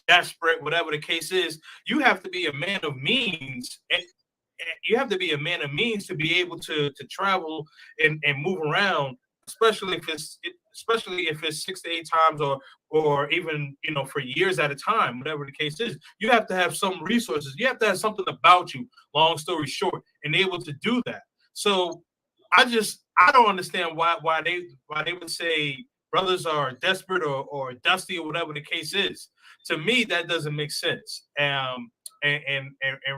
desperate, whatever the case is. You have to be a man of means, and you have to be a man of means to be able to travel and move around, especially if it's 6 to 8 times, or even for years at a time, whatever the case is. You have to have some resources. You have to have something about you, long story short, and able to do that. So I don't understand why they would say brothers are desperate or dusty, or whatever the case is. To me, that doesn't make sense. And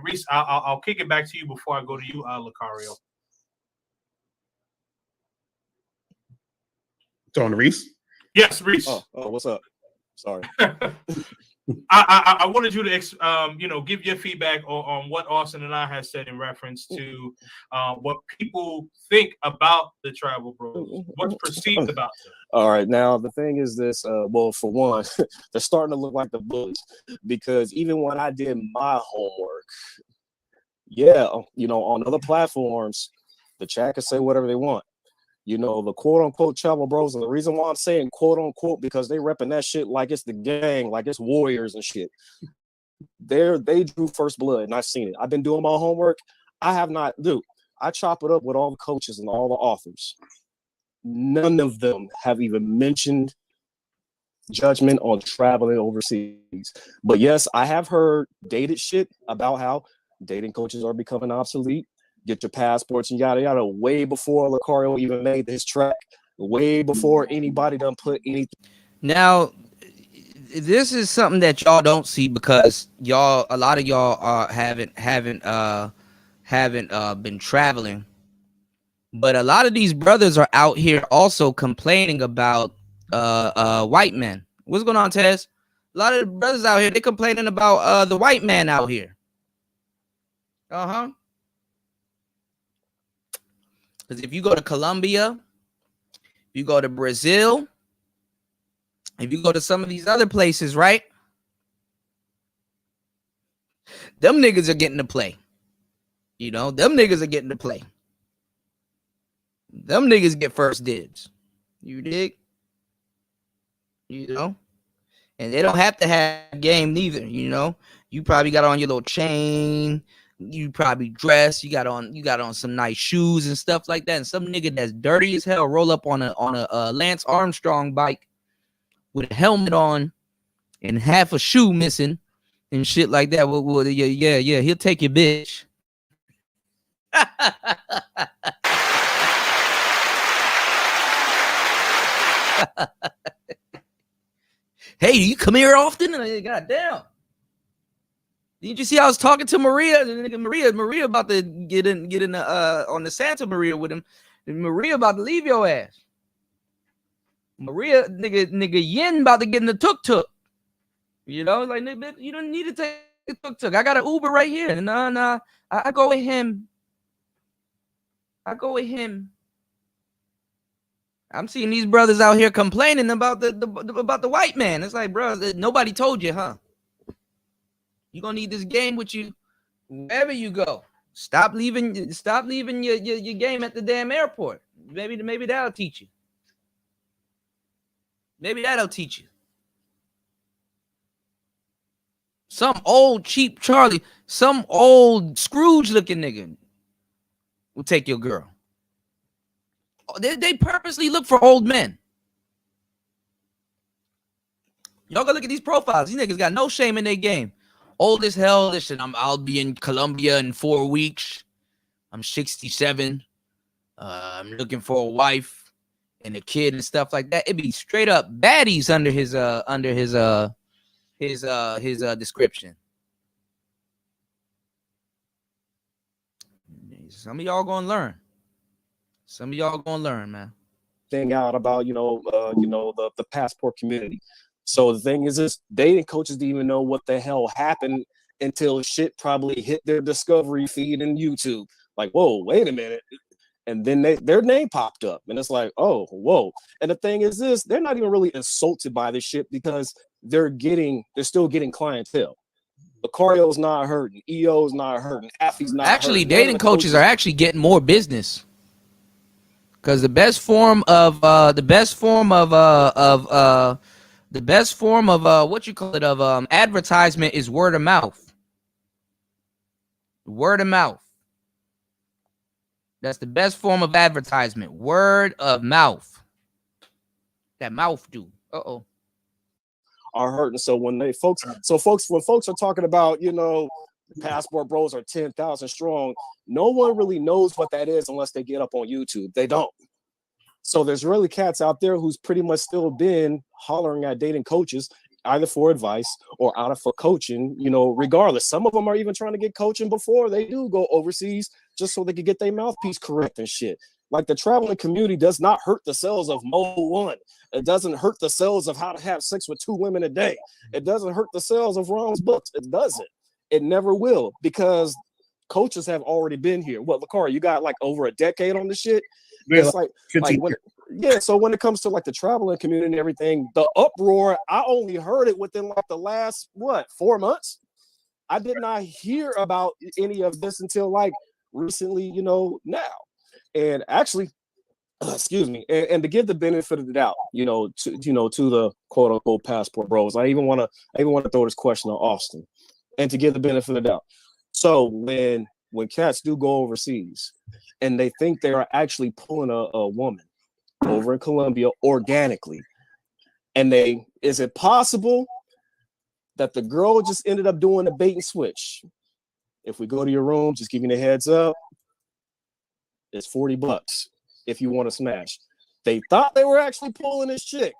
Reese, I'll kick it back to you before I go to you, Lucario. On Reese? Yes, Reese. Oh, what's up? Sorry. I wanted you to give your feedback on what Austin and I had said in reference to what people think about the Travel Bros, what's perceived about them. All right, now the thing is this. Well, for one, they're starting to look like the bullies, because even when I did my homework, on other platforms, the chat can say whatever they want. The quote unquote Travel Bros, and the reason why I'm saying quote unquote, because they repping that shit like it's the gang, like it's warriors and shit. They drew first blood, and I've seen it. I've been doing my homework. I have not, dude. I chop it up with all the coaches and all the authors. None of them have even mentioned judgment on traveling overseas. But yes, I have heard dated shit about how dating coaches are becoming obsolete. Get your passports and yada yada, way before Lucario even made this track, way before anybody done put anything. Now, this is something that y'all don't see, because a lot of y'all haven't been traveling, but a lot of these brothers are out here also complaining about white men. What's going on, Tez? A lot of the brothers out here, they complaining about the white man out here. Because if you go to Colombia, if you go to Brazil, if you go to some of these other places, right? Them niggas are getting to play. Them niggas are getting to play. Them niggas get first dibs. You dig? And they don't have to have game neither, You probably got on your little chain. You probably dress. You got on some nice shoes and stuff like that. And some nigga that's dirty as hell roll up on a Lance Armstrong bike with a helmet on and half a shoe missing and shit like that. Well, yeah. He'll take your bitch. Hey, you come here often? Goddamn. Did you see I was talking to Maria? Maria about to get in on the Santa Maria with him. Maria about to leave your ass. Maria, nigga Yin about to get in the tuk-tuk. Like, nigga, you don't need to take the tuk-tuk. I got an Uber right here. Nah. I go with him. I'm seeing these brothers out here complaining about the white man. It's like, bro, nobody told you, huh? You're gonna need this game with you wherever you go. Stop leaving your game at the damn airport. Maybe that'll teach you. Some old cheap Charlie, some old Scrooge looking nigga will take your girl. They purposely look for old men. Y'all go look at these profiles. These niggas got no shame in their game. Old as hell. Listen, I'll be in Colombia in 4 weeks. I'm 67. I'm looking for a wife. and the kid and stuff like that. It'd be straight up baddies under his description. Some of y'all gonna learn. Some of y'all gonna learn, man. Thing out about the passport community. So the thing is, this dating coaches didn't even know what the hell happened until shit probably hit their discovery feed in YouTube. Like, whoa, wait a minute. And then their name popped up, and it's like, oh, whoa. And the thing is this, they're not even really insulted by this shit because they're still getting clientele. Lucario's not hurting, EO's not hurting, Affy's not actually hurting. Dating coaches are actually getting more business. Because the best form of advertisement is word of mouth. Word of mouth. That's the best form of advertisement. Word of mouth. That mouth do. Are hurting. So when folks are talking about, passport bros are 10,000 strong, no one really knows what that is unless they get up on YouTube. They don't. So there's really cats out there who's pretty much still been hollering at dating coaches, either for advice or out of for coaching, regardless. Some of them are even trying to get coaching before they do go overseas just so they can get their mouthpiece correct and shit. Like, the traveling community does not hurt the sales of Mo 1. It doesn't hurt the sales of how to have sex with 2 women a day. It doesn't hurt the sales of Ron's books. It doesn't. It never will, because coaches have already been here. What, Lakari, you got like over a decade on the shit? Yeah, it's so when it comes to like the traveling community and everything, the uproar, I only heard it within like the last 4 months. I did not hear about any of this until like recently, now. And actually, excuse me, and to give the benefit of the doubt, to the quote unquote passport bros, I even want to throw this question on Austin, and to give the benefit of the doubt. So when cats do go overseas and they think they are actually pulling a woman over in Colombia organically, and is it possible that the girl just ended up doing a bait and switch? If we go to your room, just giving a heads up, it's $40 if you want to smash. They thought they were actually pulling this chick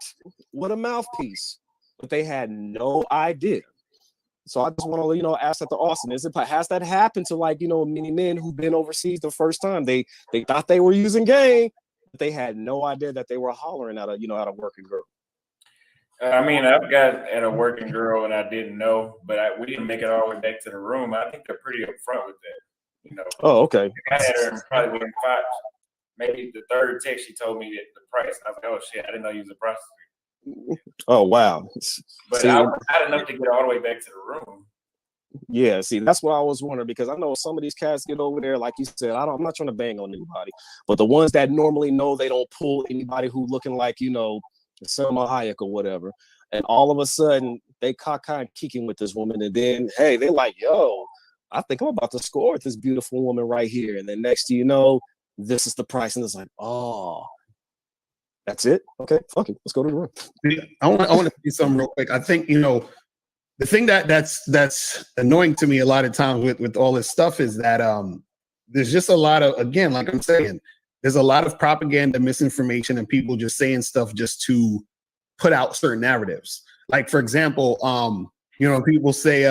with a mouthpiece, but they had no idea. So I just want to, ask that to Austin. Has that happened to many men who've been overseas the first time? They thought they were using game, but they had no idea that they were hollering at a working girl. I've got at a working girl and I didn't know, but we didn't make it all the way back to the room. I think they're pretty upfront with that. Oh, okay. I had her probably within 5, maybe the third text, she told me the price. I was like, oh shit, I didn't know you was a prostitute. Oh wow. But I had enough to get all the way back to the room. Yeah, see, that's what I was wondering, because I know some of these cats get over there, like you said, I'm not trying to bang on anybody, but the ones that normally know they don't pull anybody who looking like, Selma Hayek or whatever, and all of a sudden they kind of kicking with this woman, and then hey, they're like, yo, I think I'm about to score with this beautiful woman right here. And then next thing you know, this is the price. And it's like, oh, that's it? Okay, fuck it. Let's go to the room. I want to say something real quick. I think, the thing that's annoying to me a lot of times with all this stuff is that there's just a lot of, again, like I'm saying, there's a lot of propaganda, misinformation, and people just saying stuff just to put out certain narratives. Like, for example, people say,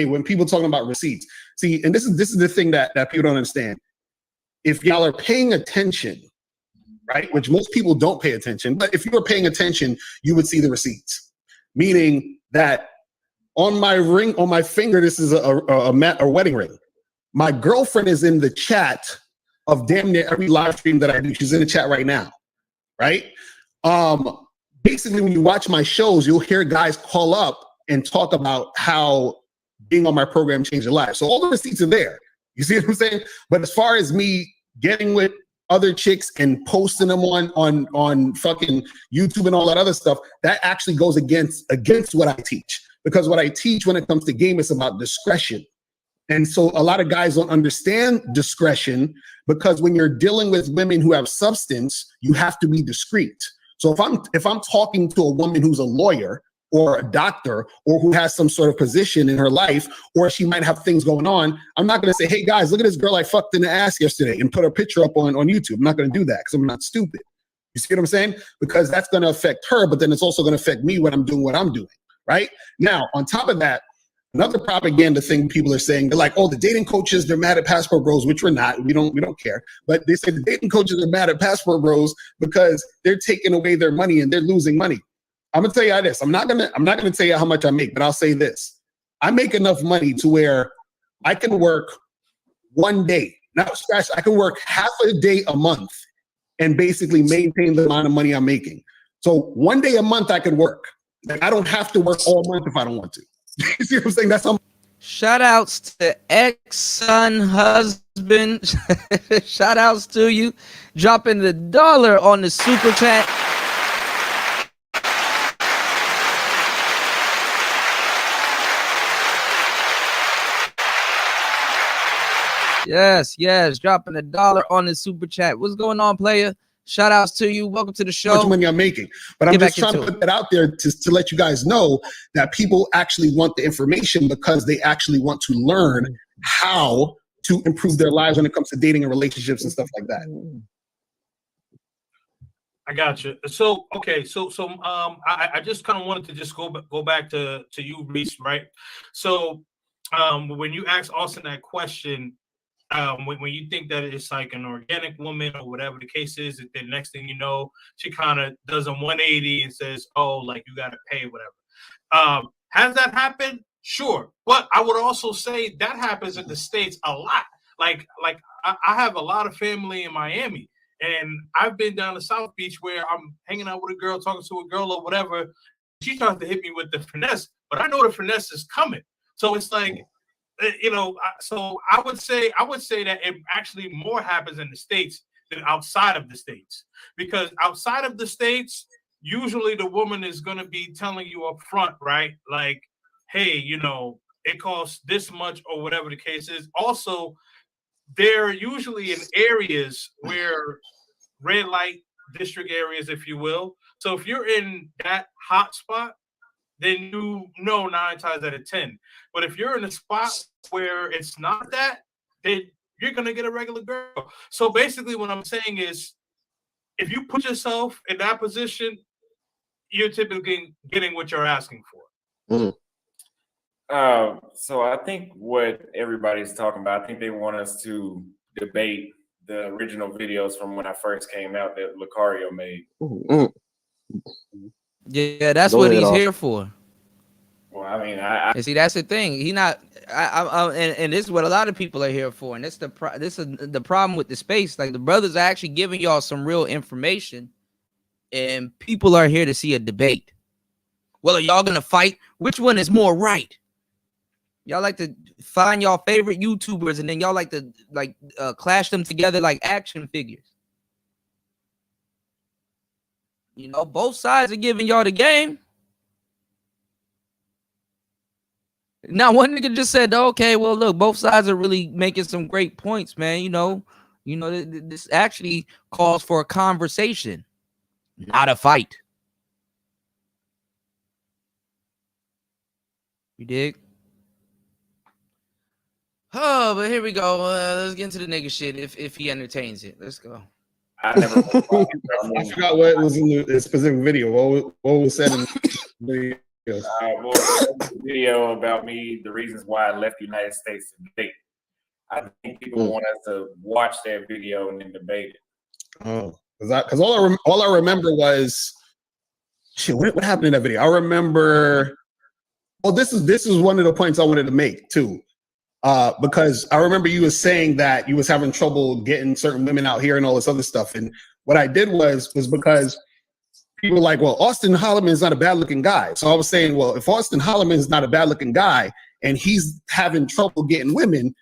when people talking about receipts, see, and this is the thing that people don't understand. If y'all are paying attention, right, which most people don't pay attention, but if you were paying attention, you would see the receipts. Meaning that on my ring, on my finger, this is a wedding ring. My girlfriend is in the chat of damn near every live stream that I do. She's in the chat right now, right? Basically, when you watch my shows, you'll hear guys call up and talk about how being on my program changed their life. So all the receipts are there. You see what I'm saying? But as far as me getting with other chicks and posting them on fucking YouTube and all that other stuff, that actually goes against what I teach. Because what I teach when it comes to game is about discretion. And so a lot of guys don't understand discretion, because when you're dealing with women who have substance, you have to be discreet. So if I'm talking to a woman who's a lawyer or a doctor, or who has some sort of position in her life, or she might have things going on, I'm not going to say, hey guys, look at this girl I fucked in the ass yesterday and put her picture up on YouTube. I'm not going to do that because I'm not stupid. You see what I'm saying? Because that's going to affect her, but then it's also going to affect me when I'm doing what I'm doing, right? Now, on top of that, another propaganda thing people are saying, they're like, oh, the dating coaches, they're mad at passport bros, which we're not. We don't care. But they say the dating coaches are mad at passport bros because they're taking away their money and they're losing money. I'm gonna tell you this. I'm not gonna tell you how much I make, but I'll say this. I make enough money to where I can work one day. Not scratch, I can work half a day a month and basically maintain the amount of money I'm making. So one day a month I can work. Like, I don't have to work all month if I don't want to. You see what I'm saying? That's how. Shout outs to ex-son, husband. Shout outs to you. Dropping the $1 on the super chat. Yes. Dropping the $1 on the super chat. What's going on, player? Shout outs to you. Welcome to the show. How much money I'm making. But I'm just trying to put that out there to let you guys know that people actually want the information because they actually want to learn how to improve their lives when it comes to dating and relationships and stuff like that. I got you. So okay, I just kind of wanted to just go back to you, Reese, right? So when you asked Austin that question, when you think that it's like an organic woman or whatever the case is, then next thing you know, she kind of does a 180 and says, oh, like you got to pay whatever. Has that happened? Sure. But I would also say that happens in the States a lot. Like I have a lot of family in Miami, and I've been down to South Beach where I'm hanging out with a girl, talking to a girl or whatever. She tries to hit me with the finesse, but I know the finesse is coming. So it's like, so I would say that it actually more happens in the States than outside of the States, because outside of the States, usually the woman is going to be telling you up front, right? Like, hey, it costs this much or whatever the case is. Also, they're usually in areas where red light district areas, if you will. So if you're in that hot spot, then 9 times out of 10. But if you're in a spot where it's not that, then you're going to get a regular girl. So basically what I'm saying is, if you put yourself in that position, you're typically getting what you're asking for. Mm-hmm. So I think what everybody's talking about, I think they want us to debate the original videos from when I first came out that Lucario made. Mm-hmm. Yeah, that's what he's here for. Well, I mean, I see, that's the thing. He not, and this is what a lot of people are here for. And this is the problem with the space. Like, the brothers are actually giving y'all some real information, and people are here to see a debate. Well, are y'all gonna fight? Which one is more right? Y'all like to find y'all favorite YouTubers, and then y'all like to clash them together like action figures. Both sides are giving y'all the game. Now, one nigga just said, okay, well, look, both sides are really making some great points, man. This actually calls for a conversation, not a fight. You dig? Oh, but here we go. Let's get into the nigga shit if he entertains it. Let's go. I never. I forgot what was in the specific video. What was said in the video? Video about me, the reasons why I left the United States to debate. I think people want us to watch that video and then debate it. Oh, because all I remember was shit. What happened in that video? I remember. Well, this is one of the points I wanted to make too. Because I remember you was saying that you was having trouble getting certain women out here and all this other stuff. And what I did was because people were like, well, Austin Holloman is not a bad looking guy. So I was saying, well, if Austin Holloman is not a bad looking guy and he's having trouble getting women,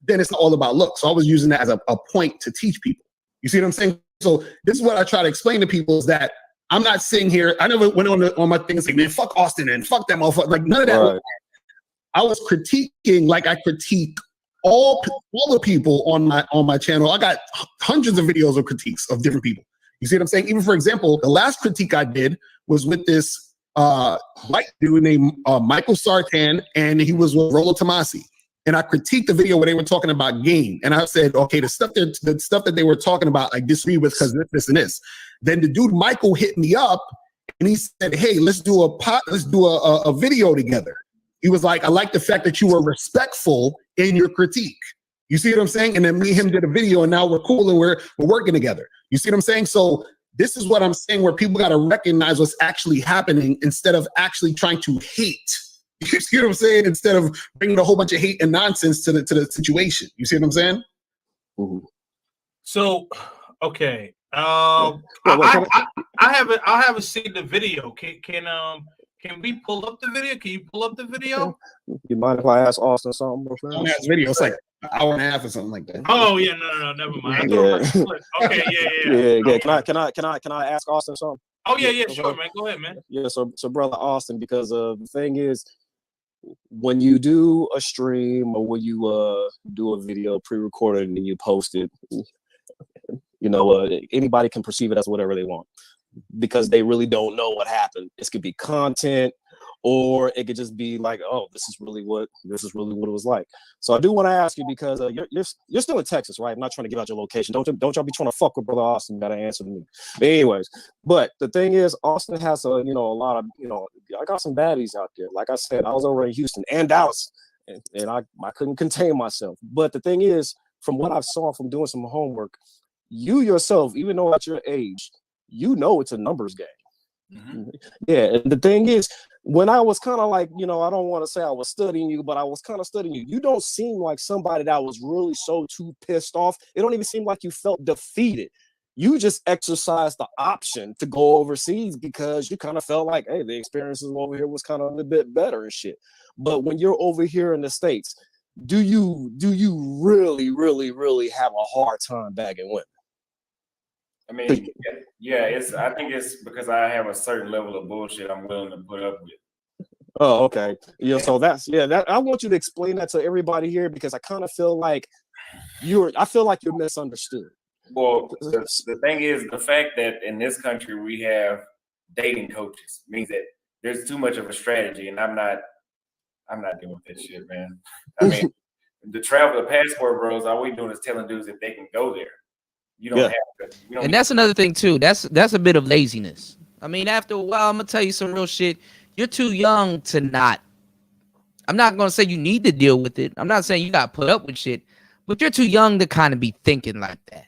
then it's not all about looks. So I was using that as a point to teach people. You see what I'm saying? So this is what I try to explain to people is that I'm not sitting here. I never went on my things like, man, fuck Austin and fuck that motherfucker. Like, none of that. Right. I was critiquing like I critique all the people on my channel. I got hundreds of videos of critiques of different people. You see what I'm saying? Even, for example, the last critique I did was with this white dude named Michael Sartan, and he was with Rollo Tomasi. and I critiqued the video where they were talking about game. And I said, okay, the stuff that they were talking about, I disagree with because this and this. Then the dude Michael hit me up and he said, hey, let's do a video together. He was like, I like the fact that you were respectful in your critique. You see what I'm saying? And then me and him did a video, and now we're cool and we're working together. You see what I'm saying? So this is what I'm saying, where people got to recognize what's actually happening instead of actually trying to hate. You see what I'm saying? Instead of bringing a whole bunch of hate and nonsense to the situation. You see what I'm saying? Mhm. So, okay. I haven't seen the video. Can we pull up the video? Can you pull up the video? You mind if I ask Austin something? Video. It's like an hour and a half or something like that. Oh yeah, no, never mind. Okay, Yeah. Can I ask Austin something? Oh yeah, sure, man. Go ahead, man. Yeah, so brother Austin, because the thing is, when you do a stream or when you do a video pre-recorded and you post it, you know, anybody can perceive it as whatever they want because they really don't know what happened. This could be content, or it could just be like, oh, this is really what it was like. So I do want to ask you, because you're still in Texas, right? I'm not trying to give out your location. Don't y'all be trying to fuck with brother Austin. You gotta answer to me. But anyways, but the thing is, Austin has a lot of, I got some baddies out there. Like I said, I was over in Houston and Dallas, and I couldn't contain myself. But the thing is, from what I've saw from doing some homework, you yourself, even though at your age, it's a numbers game. Mm-hmm. Yeah, and the thing is, when I was kind of like, I don't want to say I was studying you, but I was kind of studying you. You don't seem like somebody that was really so too pissed off. It don't even seem like you felt defeated. You just exercised the option to go overseas because you kind of felt like, hey, the experiences over here was kind of a bit better and shit. But when you're over here in the States, do you really, really, really have a hard time bagging women? I mean, I think it's because I have a certain level of bullshit I'm willing to put up with. Oh, okay. Yeah, so I want you to explain that to everybody here, because I kind of feel like you're misunderstood. Well, the thing is, the fact that in this country we have dating coaches means that there's too much of a strategy, and I'm not dealing with that shit, man. I mean, the passport bros, all we doing is telling dudes that they can go there. You don't have to. And that's another thing too. That's a bit of laziness. I mean, after a while, I'm gonna tell you some real shit. You're too young to not. I'm not gonna say you need to deal with it. I'm not saying you gotta put up with shit, but you're too young to kind of be thinking like that.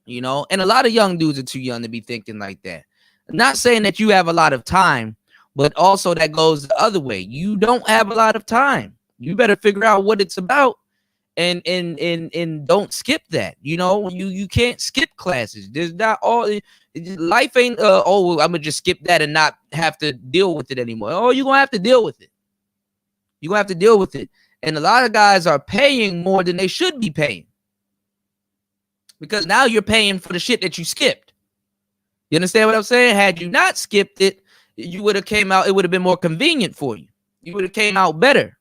And a lot of young dudes are too young to be thinking like that. I'm not saying that you have a lot of time, but also that goes the other way. You don't have a lot of time. You better figure out what it's about. And don't skip that. You can't skip classes. There's not all life ain't I'm gonna just skip that and not have to deal with it anymore. Oh, you're gonna have to deal with it. You're gonna have to deal with it. And a lot of guys are paying more than they should be paying, because now you're paying for the shit that you skipped. You understand what I'm saying? Had you not skipped it, you would have came out, it would have been more convenient for you. You would have came out better.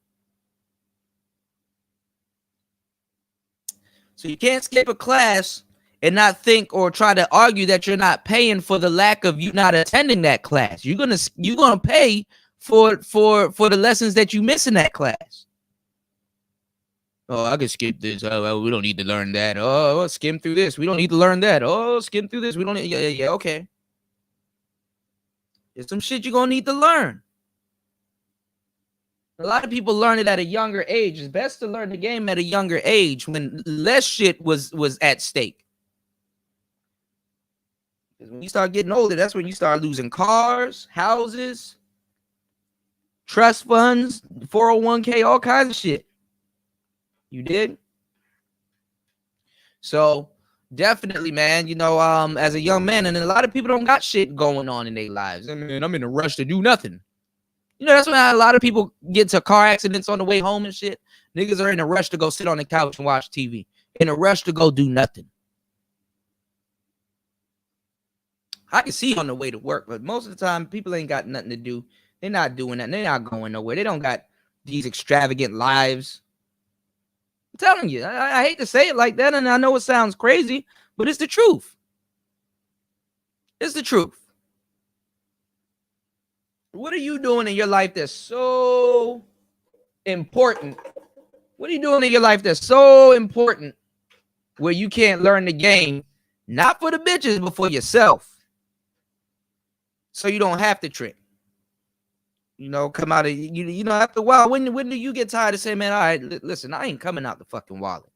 So you can't skip a class and not think or try to argue that you're not paying for the lack of you not attending that class. You're gonna pay for the lessons that you miss in that class. Oh, I can skip this. Oh, well, we don't need to learn that. Oh, skim through this. We don't need to learn that. Oh, skim through this. We don't need. Yeah. Okay. There's some shit you're gonna need to learn. A lot of people learn it at a younger age. It's best to learn the game at a younger age when less shit was at stake. Because when you start getting older, that's when you start losing cars, houses, trust funds, 401k, all kinds of shit. You did? So definitely, man, as a young man, and a lot of people don't got shit going on in their lives. I mean, I'm in a rush to do nothing. That's when a lot of people get to car accidents on the way home and shit. Niggas are in a rush to go sit on the couch and watch TV. In a rush to go do nothing. I can see on the way to work, but most of the time, people ain't got nothing to do. They're not doing that. They're not going nowhere. They don't got these extravagant lives. I'm telling you, I hate to say it like that, and I know it sounds crazy, but it's the truth. It's the truth. What are you doing in your life that's so important What are you doing in your life that's so important where you can't learn the game, not for the bitches, but for yourself? So you don't have to trick. You know, come out of you know, after a while, when do you get tired of saying, man, all right, listen, I ain't coming out the fucking wallet.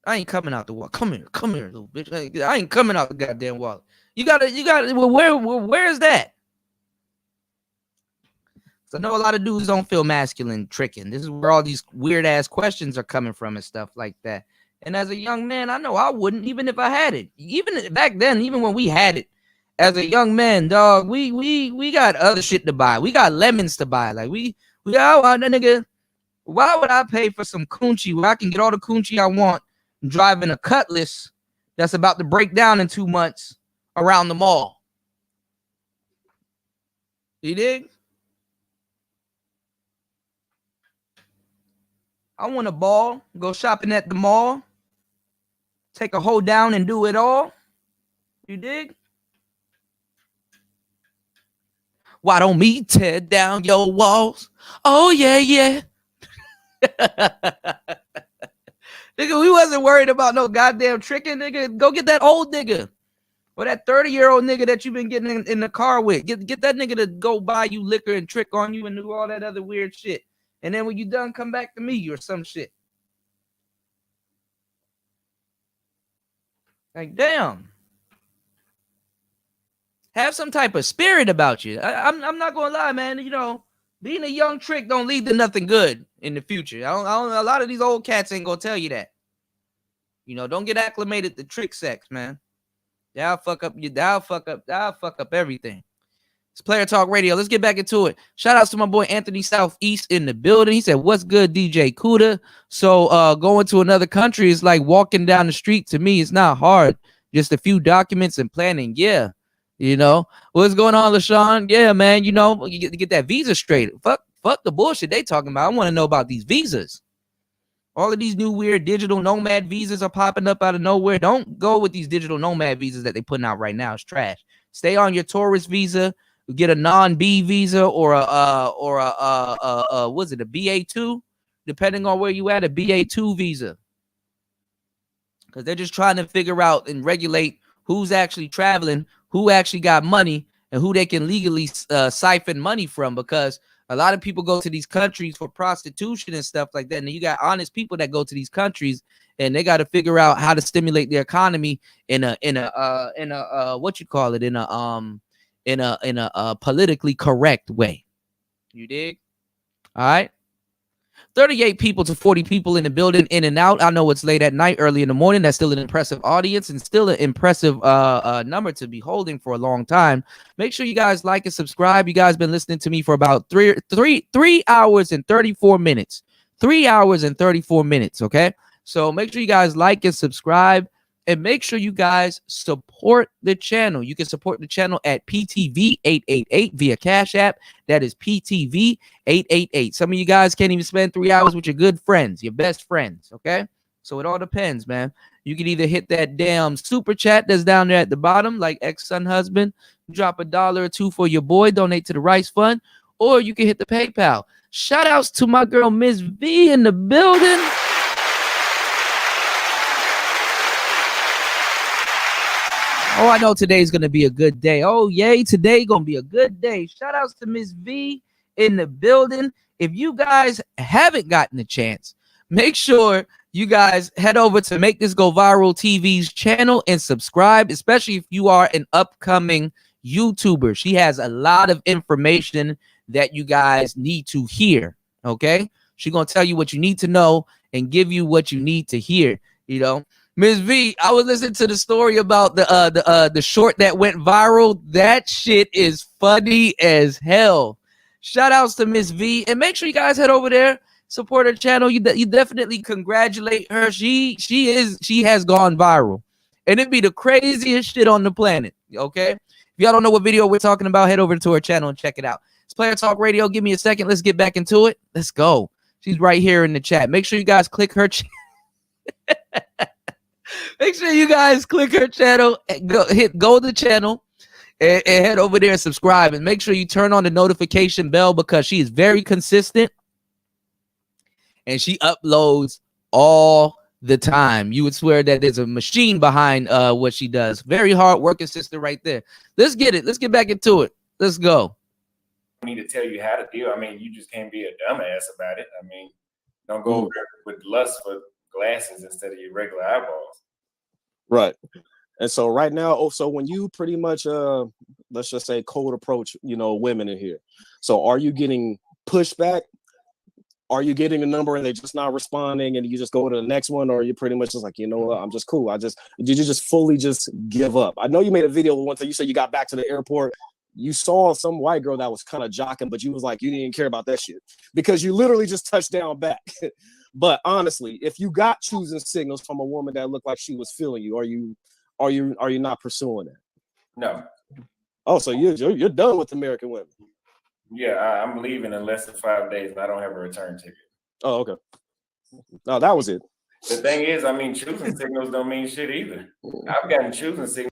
I ain't coming out the wallet. Come here, little bitch. I ain't coming out the goddamn wallet. You gotta, well, where is that? So I know a lot of dudes don't feel masculine tricking. This is where all these weird ass questions are coming from and stuff like that. And as a young man, I know I wouldn't, even if I had it. Even back then, even when we had it, as a young man, dog, we got other shit to buy. We got lemons to buy. Like we got that nigga. Why would I pay for some coochie where I can get all the coochie I want driving a Cutlass that's about to break down in 2 months around the mall? You dig? I want a ball, go shopping at the mall, take a hoe down and do it all. You dig? Why don't me tear down your walls? Oh, yeah, yeah. Nigga, we wasn't worried about no goddamn tricking, nigga. Go get that old nigga. Or that 30-year-old nigga that you've been getting in the car with. Get that nigga to go buy you liquor and trick on you and do all that other weird shit. And then when you done, come back to me or some shit. Like, damn. Have some type of spirit about you. I'm not gonna lie, man. You know, being a young trick don't lead to nothing good in the future. A lot of these old cats ain't gonna tell you that. You know, don't get acclimated to trick sex, man. That'll fuck up everything. It's Player Talk Radio. Let's get back into it. Shout outs to my boy Anthony Southeast in the building. He said, "What's good, DJ Kuda?" So going to another country is like walking down the street. To me, it's not hard. Just a few documents and planning. Yeah. You know, what's going on, LaShawn? Yeah, man, you know, you get that visa straight. Fuck the bullshit they talking about. I want to know about these visas. All of these new weird digital nomad visas are popping up out of nowhere. Don't go with these digital nomad visas that they putting out right now. It's trash. Stay on your tourist visa. Get a non-B visa or a what's it, a BA2? Depending on where you at, a BA2 visa. Because they're just trying to figure out and regulate who's actually traveling, who actually got money, and who they can legally siphon money from, because a lot of people go to these countries for prostitution and stuff like that. And you got honest people that go to these countries and they got to figure out how to stimulate their economy in a politically correct way. You dig? All right. 38 people to 40 people in the building, in and out. I know it's late at night, early in the morning. That's still an impressive audience and still an impressive number to be holding for a long time. Make sure you guys like and subscribe. You guys been listening to me for about 3 hours and 34 minutes. 3 hours and 34 minutes, okay? So make sure you guys like and subscribe. And make sure you guys support the channel. You can support the channel at PTV888 via Cash App. That is PTV888. Some of you guys can't even spend 3 hours with your good friends, your best friends, okay? So it all depends, man. You can either hit that damn super chat that's down there at the bottom, like ex-son husband, drop $1 or $2 for your boy, donate to the Rice Fund, or you can hit the PayPal. Shout outs to my girl, Miss V, in the building. Oh, I know today's going to be a good day. Oh, yay, today going to be a good day. Shout outs to Miss V in the building. If you guys haven't gotten a chance, make sure you guys head over to Make This Go Viral TV's channel and subscribe, especially if you are an upcoming YouTuber. She has a lot of information that you guys need to hear, okay? She's going to tell you what you need to know and give you what you need to hear, you know? Ms. V, I was listening to the story about the short that went viral. That shit is funny as hell. Shout outs to Ms. V, and make sure you guys head over there, support her channel. You definitely congratulate her. She has gone viral, and it'd be the craziest shit on the planet. Okay, if y'all don't know what video we're talking about, head over to her channel and check it out. It's Player Talk Radio. Give me a second. Let's get back into it. Let's go. She's right here in the chat. Make sure you guys click her. Make sure you guys click her channel, and go to the channel and head over there and subscribe. And make sure you turn on the notification bell because she is very consistent and she uploads all the time. You would swear that there's a machine behind what she does. Very hard working sister right there. Let's get it. Let's get back into it. Let's go. I need to tell you how to deal. I mean, you just can't be a dumbass about it. I mean, don't go over there with lust for glasses instead of your regular eyeballs. Right. And so right now, so when you pretty much let's just say cold approach, women in here. So are you getting pushback? Are you getting a number and they're just not responding and you just go to the next one? Or are you pretty much just like, you know what, I'm just cool. Did you just fully just give up? I know you made a video once that you said you got back to the airport. You saw some white girl that was kind of jocking, but you was like, you didn't care about that shit because you literally just touched down back. But honestly, if you got choosing signals from a woman that looked like she was feeling you, are you not pursuing that? No. Oh, so you're done with American women? Yeah, I'm leaving in less than 5 days, and I don't have a return ticket. Oh, okay. No, that was it. The thing is, I mean, choosing signals don't mean shit either. I've gotten choosing signals.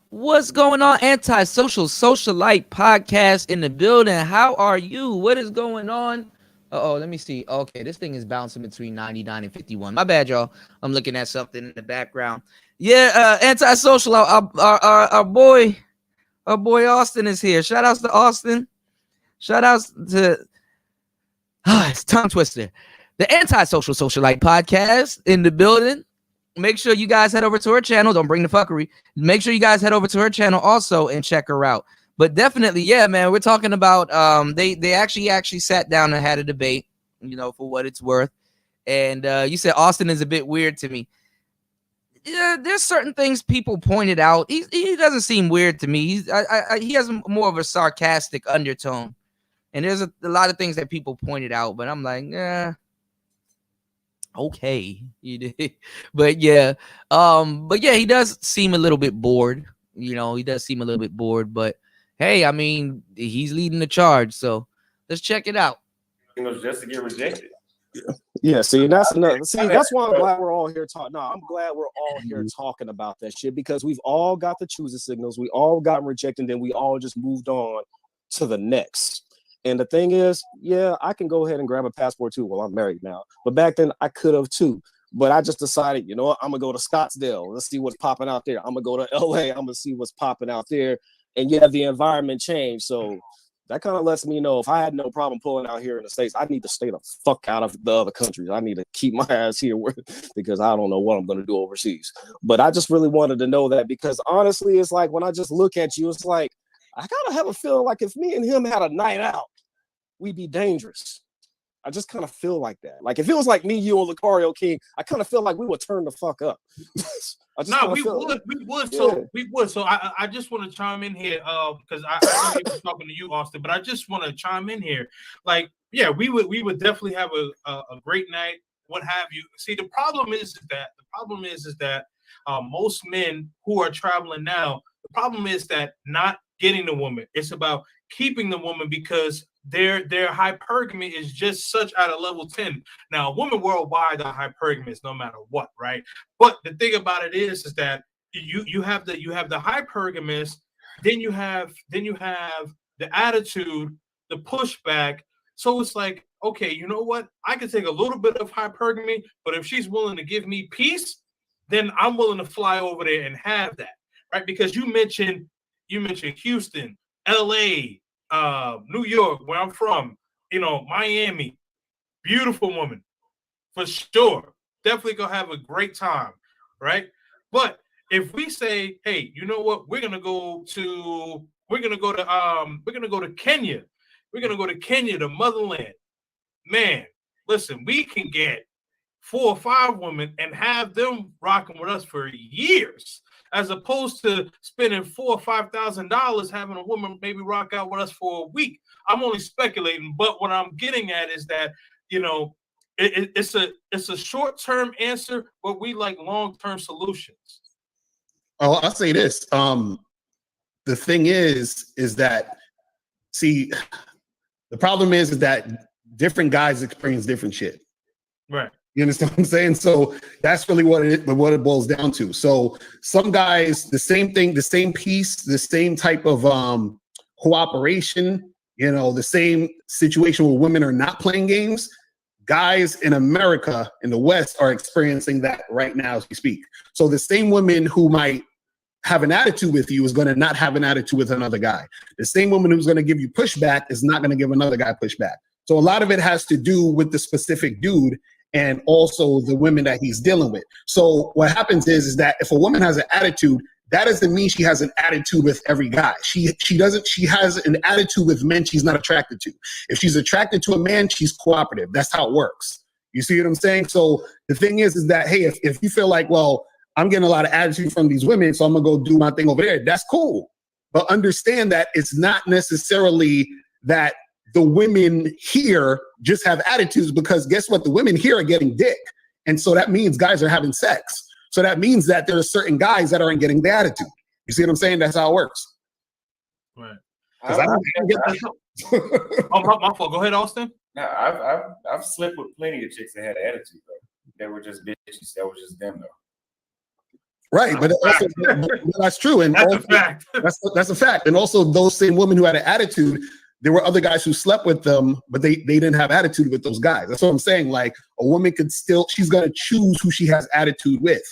What's going on? Antisocial Socialite podcast in the building. How are you? What is going on? Let me see. Okay, this thing is bouncing between 99 and 51. My bad, y'all. I'm looking at something in the background. Yeah, Antisocial. Our boy Austin is here. Shout outs to Austin. Shout outs to it's tongue twister. The Antisocial Socialite podcast in the building. Make sure you guys head over to her channel. Don't bring the fuckery. Make sure you guys head over to her channel also and check her out. But definitely, yeah, man, we're talking about they actually sat down and had a debate, for what it's worth. And you said Austin is a bit weird to me. Yeah, there's certain things people pointed out. He doesn't seem weird to me. He has more of a sarcastic undertone. And there's a lot of things that people pointed out, but I'm like, okay. But yeah, he does seem a little bit bored. He does seem a little bit bored, but hey, I mean, he's leading the charge, so let's check it out. Just to get rejected. Yeah, see, that's another. See, that's why I'm glad we're all here talking. No, I'm glad we're all here talking about that shit because we've all got the choosing signals. We all got rejected, and then we all just moved on to the next. And the thing is, yeah, I can go ahead and grab a passport too. Well, I'm married now, but back then I could have too. But I just decided, you know what? I'm gonna go to Scottsdale. Let's see what's popping out there. I'm gonna go to LA. I'm gonna see what's popping out there. And yeah, the environment changed. So that kind of lets me know if I had no problem pulling out here in the States, I need to stay the fuck out of the other countries. I need to keep my ass here because I don't know what I'm gonna do overseas. But I just really wanted to know that because honestly, it's like when I just look at you, it's like I gotta have a feeling like if me and him had a night out, we'd be dangerous. I just kind of feel like that. Like if it was like me, you, and Lucario King, I kind of feel like we would turn the fuck up. We would. So I just want to chime in here because I know he was talking to you, Austin, but I just want to chime in here. Like, yeah, we would definitely have a great night, what have you. See, the problem is that most men who are traveling now, the problem is that not getting the woman. It's about keeping the woman because their hypergamy is just such at a level 10. Now, women worldwide are hypergamous no matter what, right? But the thing about it is that you have the hypergamous, then you have the attitude, the pushback. So it's like, okay, you know what? I can take a little bit of hypergamy, but if she's willing to give me peace, then I'm willing to fly over there and have that, right? Because you mentioned Houston, LA, New York, where I'm from, Miami, beautiful woman, for sure. Definitely gonna have a great time, right? But if we say, hey, you know what, we're gonna go to Kenya. We're gonna go to Kenya, the motherland. Man, listen, we can get 4 or 5 women and have them rocking with us for years, as opposed to spending $4,000 or $5,000 having a woman maybe rock out with us for a week. I'm only speculating, but what I'm getting at is that it's a short-term answer, but we like long-term solutions. Oh, I'll say this. The thing is that see, the problem is that different guys experience different shit. Right. You understand what I'm saying? So that's really what it boils down to. So some guys, the same thing, the same piece, the same type of cooperation, you know, the same situation where women are not playing games, guys in America, in the West, are experiencing that right now as we speak. So the same woman who might have an attitude with you is going to not have an attitude with another guy. The same woman who's going to give you pushback is not going to give another guy pushback. So a lot of it has to do with the specific dude and also the women that he's dealing with. So what happens is that if a woman has an attitude, that doesn't mean she has an attitude with every guy. She has an attitude with men she's not attracted to. If she's attracted to a man, she's cooperative. That's how it works. You see what I'm saying? So the thing is that, hey, if you feel like, well, I'm getting a lot of attitude from these women, so I'm gonna go do my thing over there, that's cool. But understand that it's not necessarily that the women here just have attitudes, because guess what? The women here are getting dick. And so that means guys are having sex. So that means that there are certain guys that aren't getting the attitude. You see what I'm saying? That's how it works. Right. I don't get that. Oh, my fault. Go ahead, Austin. No, I've slept with plenty of chicks that had attitude though. They were just bitches. That was just them though. Right, but also that's true, and That's also, a fact. That's a fact. And also, those same women who had an attitude, there were other guys who slept with them, but they didn't have attitude with those guys. That's what I'm saying. Like, a woman could still, she's gonna choose who she has attitude with.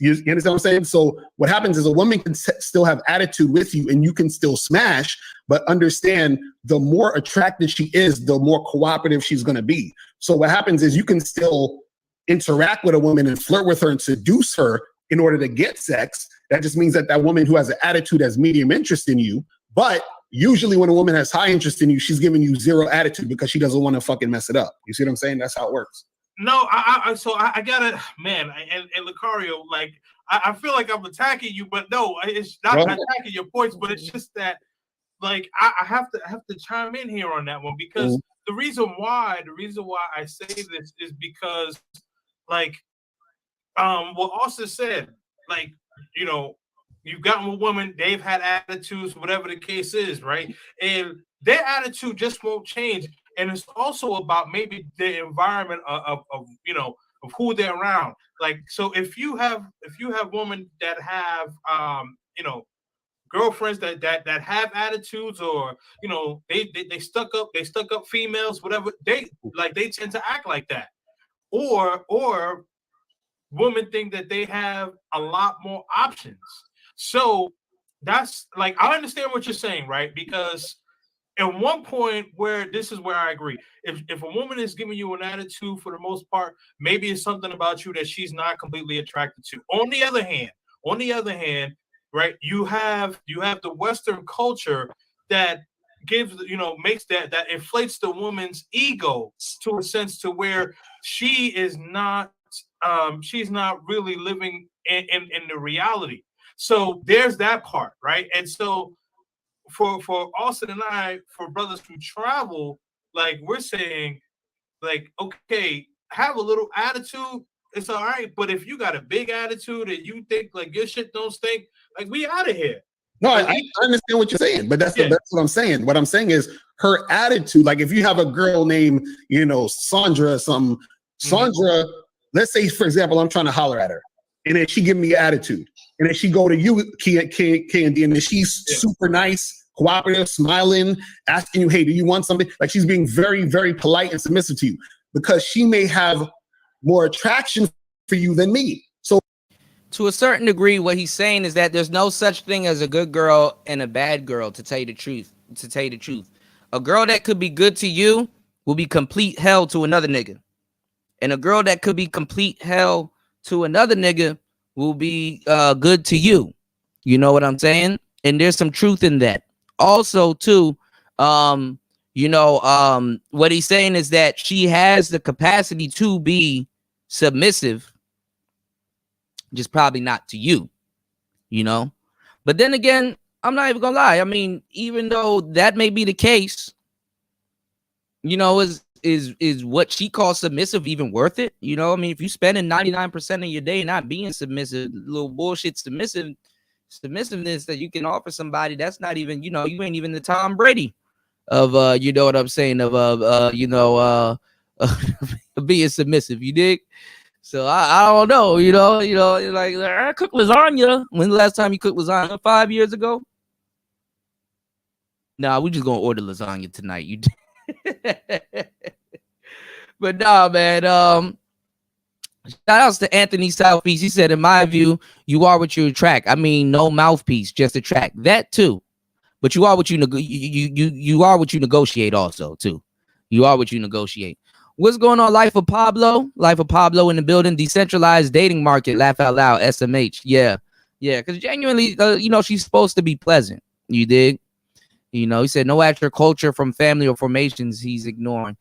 You understand what I'm saying? So what happens is a woman can still have attitude with you, and you can still smash. But understand, the more attractive she is, the more cooperative she's gonna be. So what happens is you can still interact with a woman and flirt with her and seduce her in order to get sex. That just means that that woman who has an attitude has medium interest in you. But usually when a woman has high interest in you, she's giving you zero attitude because she doesn't want to fucking mess it up. You see what I'm saying? That's how it works. No, I gotta, man, and Lucario, like, I feel like I'm attacking you, but no, it's not attacking your points, but it's just that, like, I have to chime in here on that one, because the reason why I say this is because, like, what Austin said, like, you know, you've gotten a woman, they've had attitudes, whatever the case is, right? And their attitude just won't change. And it's also about maybe the environment of you know, of who they're around. Like, so if you have women that have you know, girlfriends that have attitudes, or, you know, they stuck up females, whatever, they tend to act like that. Or women think that they have a lot more options. So that's, like, I understand what you're saying, right? Because at one point, where this is where I agree, if a woman is giving you an attitude, for the most part, maybe it's something about you that she's not completely attracted to. On the other hand, right, you have the Western culture that gives, you know, makes that inflates the woman's ego to a sense to where she is not she's not really living in the reality. So there's that part, right? And so for Austin and I, for brothers who travel, like, we're saying, like, okay, have a little attitude, it's all right. But if you got a big attitude and you think like your shit don't stink, like, we out of here. No, I understand what you're saying, but that's what I'm saying. What I'm saying is her attitude. Like, if you have a girl named, you know, Sandra or something, Sandra, let's say, for example, I'm trying to holler at her, and then she give me attitude, and then she go to you, Candy, and then she's super nice, cooperative, smiling, asking you, hey, do you want something? Like, she's being very, very polite and submissive to you, because she may have more attraction for you than me. So to a certain degree, what he's saying is that there's no such thing as a good girl and a bad girl, to tell you the truth. A girl that could be good to you will be complete hell to another nigga. And a girl that could be complete hell to another nigga will be good to you. You know what I'm saying? And there's some truth in that. Also, too, you know, what he's saying is that she has the capacity to be submissive, just probably not to you, you know. But then again, I'm not even gonna lie. I mean, even though that may be the case, you know, is what she calls submissive even worth it? You know, I mean, if you spending 99% of your day not being submissive, little bullshit submissiveness that you can offer somebody, that's not even, you know, you ain't even the Tom Brady of you know what I'm saying, of you know, being submissive. You dig? So I don't know, you know, like, I cook lasagna. When the last time you cooked lasagna? 5 years ago? Nah, we just gonna order lasagna tonight. You, but nah, man. Shout outs to Anthony Southeast. He said, in my view, you are what you attract. I mean, no mouthpiece, just attract. That too. But you are what you are what you negotiate also too. You are what you negotiate. What's going on? Life of Pablo in the building. Decentralized dating market. Laugh out loud. SMH. Yeah. Because genuinely, she's supposed to be pleasant. You dig? He said no actual culture from family or formations he's ignoring.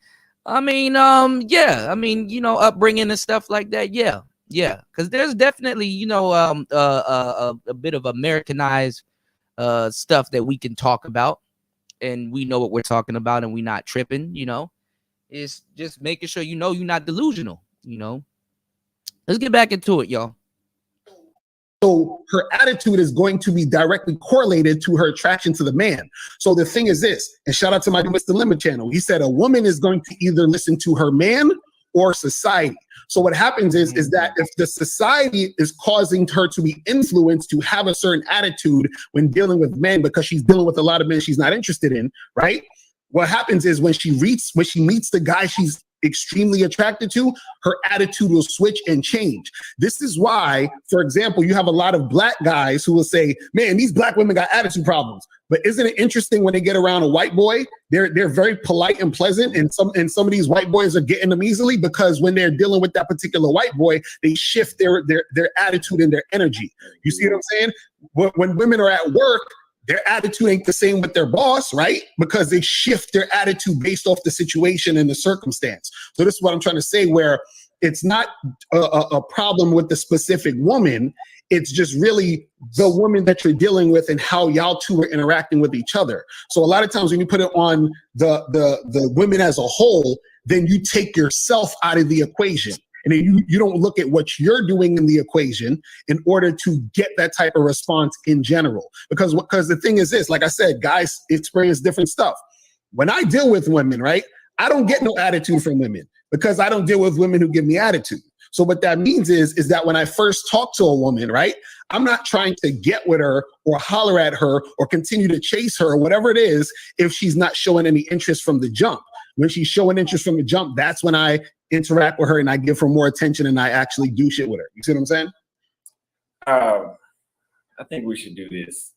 I mean, upbringing and stuff like that. Yeah. Because there's definitely, a bit of Americanized stuff that we can talk about, and we know what we're talking about, and we're not tripping. It's just making sure you're not delusional. Let's get back into it, y'all. So her attitude is going to be directly correlated to her attraction to the man. So the thing is this, and shout out to my Mr. Limit channel. He said a woman is going to either listen to her man or society. So what happens is that if the society is causing her to be influenced to have a certain attitude when dealing with men, because she's dealing with a lot of men she's not interested in, right? What happens is when she meets the guy she's extremely attracted to, her attitude will switch and change. This is why, for example, you have a lot of black guys who will say, man, these black women got attitude problems. But isn't it interesting when they get around a white boy, they're very polite and pleasant, and some of these white boys are getting them easily because when they're dealing with that particular white boy, they shift their attitude and their energy. You see what I'm saying? When women are at work, their attitude ain't the same with their boss, right? Because they shift their attitude based off the situation and the circumstance. So this is what I'm trying to say, where it's not a problem with the specific woman. It's just really the woman that you're dealing with and how y'all two are interacting with each other. So a lot of times when you put it on the women as a whole, then you take yourself out of the equation. And then you don't look at what you're doing in the equation in order to get that type of response in general. Because the thing is this, like I said, guys experience different stuff. When I deal with women, right, I don't get no attitude from women because I don't deal with women who give me attitude. So what that means is that when I first talk to a woman, right, I'm not trying to get with her or holler at her or continue to chase her or whatever it is if she's not showing any interest from the jump. When she's showing interest from the jump, that's when I interact with her and I give her more attention and I actually do shit with her. You see what I'm saying? I think we should do this.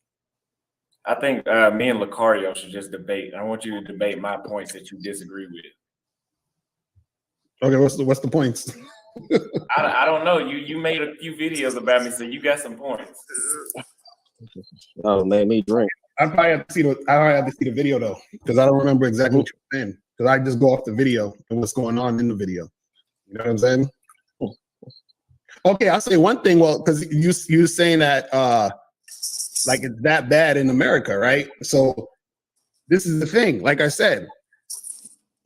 I think me and Lucario should just debate. I want you to debate my points that you disagree with. Okay, what's the points? I don't know. You made a few videos about me, so you got some points. Oh, man, me drink. I probably have to see the video though, because I don't remember exactly what you're saying. Because I just go off the video and what's going on in the video. You know what I'm saying? Okay, I'll say one thing. Well, because you saying that like it's that bad in America, right? So this is the thing. Like I said,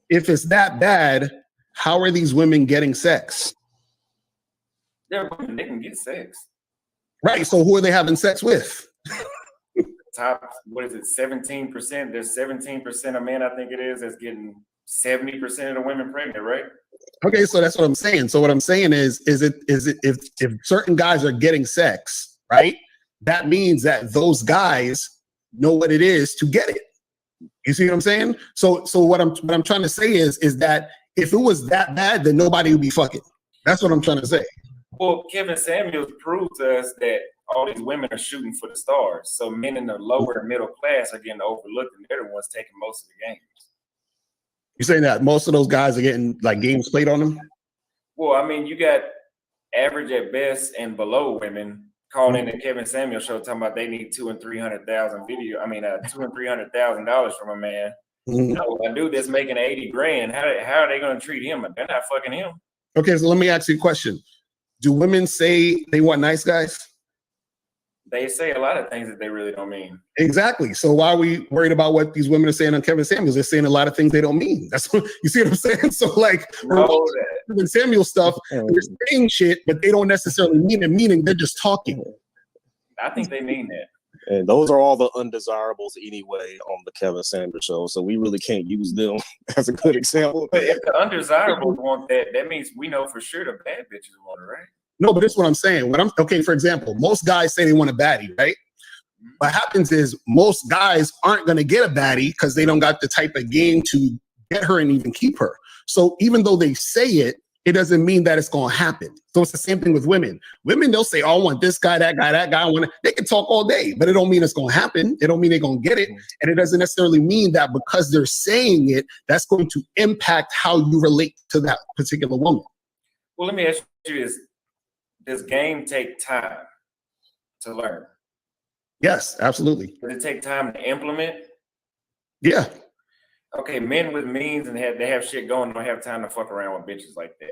if it's that bad, how are these women getting sex? They're women, they can get sex. Right. So who are they having sex with? Top, what is it, 17%? There's 17% of men, I think it is, that's getting 70% of the women pregnant, right? Okay, so that's what I'm saying. So what I'm saying is it if certain guys are getting sex, right? That means that those guys know what it is to get it. You see what I'm saying? So what I'm trying to say is that if it was that bad, then nobody would be fucking. That's what I'm trying to say. Well, Kevin Samuels proved to us that all these women are shooting for the stars. So men in the lower and middle class are getting overlooked, and they're the ones taking most of the games. You're saying that most of those guys are getting like games played on them? Well, I mean, you got average at best and below women calling in the Kevin Samuels show talking about they need $200,000 and $300,000 from a man. You know, a dude that's making 80 grand, how are they going to treat him? They're not fucking him. Okay, so let me ask you a question. Do women say they want nice guys? They say a lot of things that they really don't mean. Exactly. So why are we worried about what these women are saying on Kevin Samuels? They're saying a lot of things they don't mean. That's what you see what I'm saying? So like Kevin Samuels stuff, they're saying shit, but they don't necessarily mean it, meaning they're just talking. I think they mean that. And those are all the undesirables anyway on the Kevin Samuels show. So we really can't use them as a good example. But if the undesirables want that, that means we know for sure the bad bitches want it, right? No, but this is what I'm saying. For example, most guys say they want a baddie, right? what happens is most guys aren't going to get a baddie because they don't got the type of game to get her and even keep her. So even though they say it, it doesn't mean that it's going to happen. So it's the same thing with women. Women, they'll say, oh, I want this guy, that guy, that guy. They can talk all day, but it don't mean it's going to happen. It don't mean they're going to get it. And it doesn't necessarily mean that because they're saying it, that's going to impact how you relate to that particular woman. Well, let me ask you this. Does game take time to learn? Yes, absolutely. Does it take time to implement? Yeah. Okay, men with means and they have shit going don't have time to fuck around with bitches like that.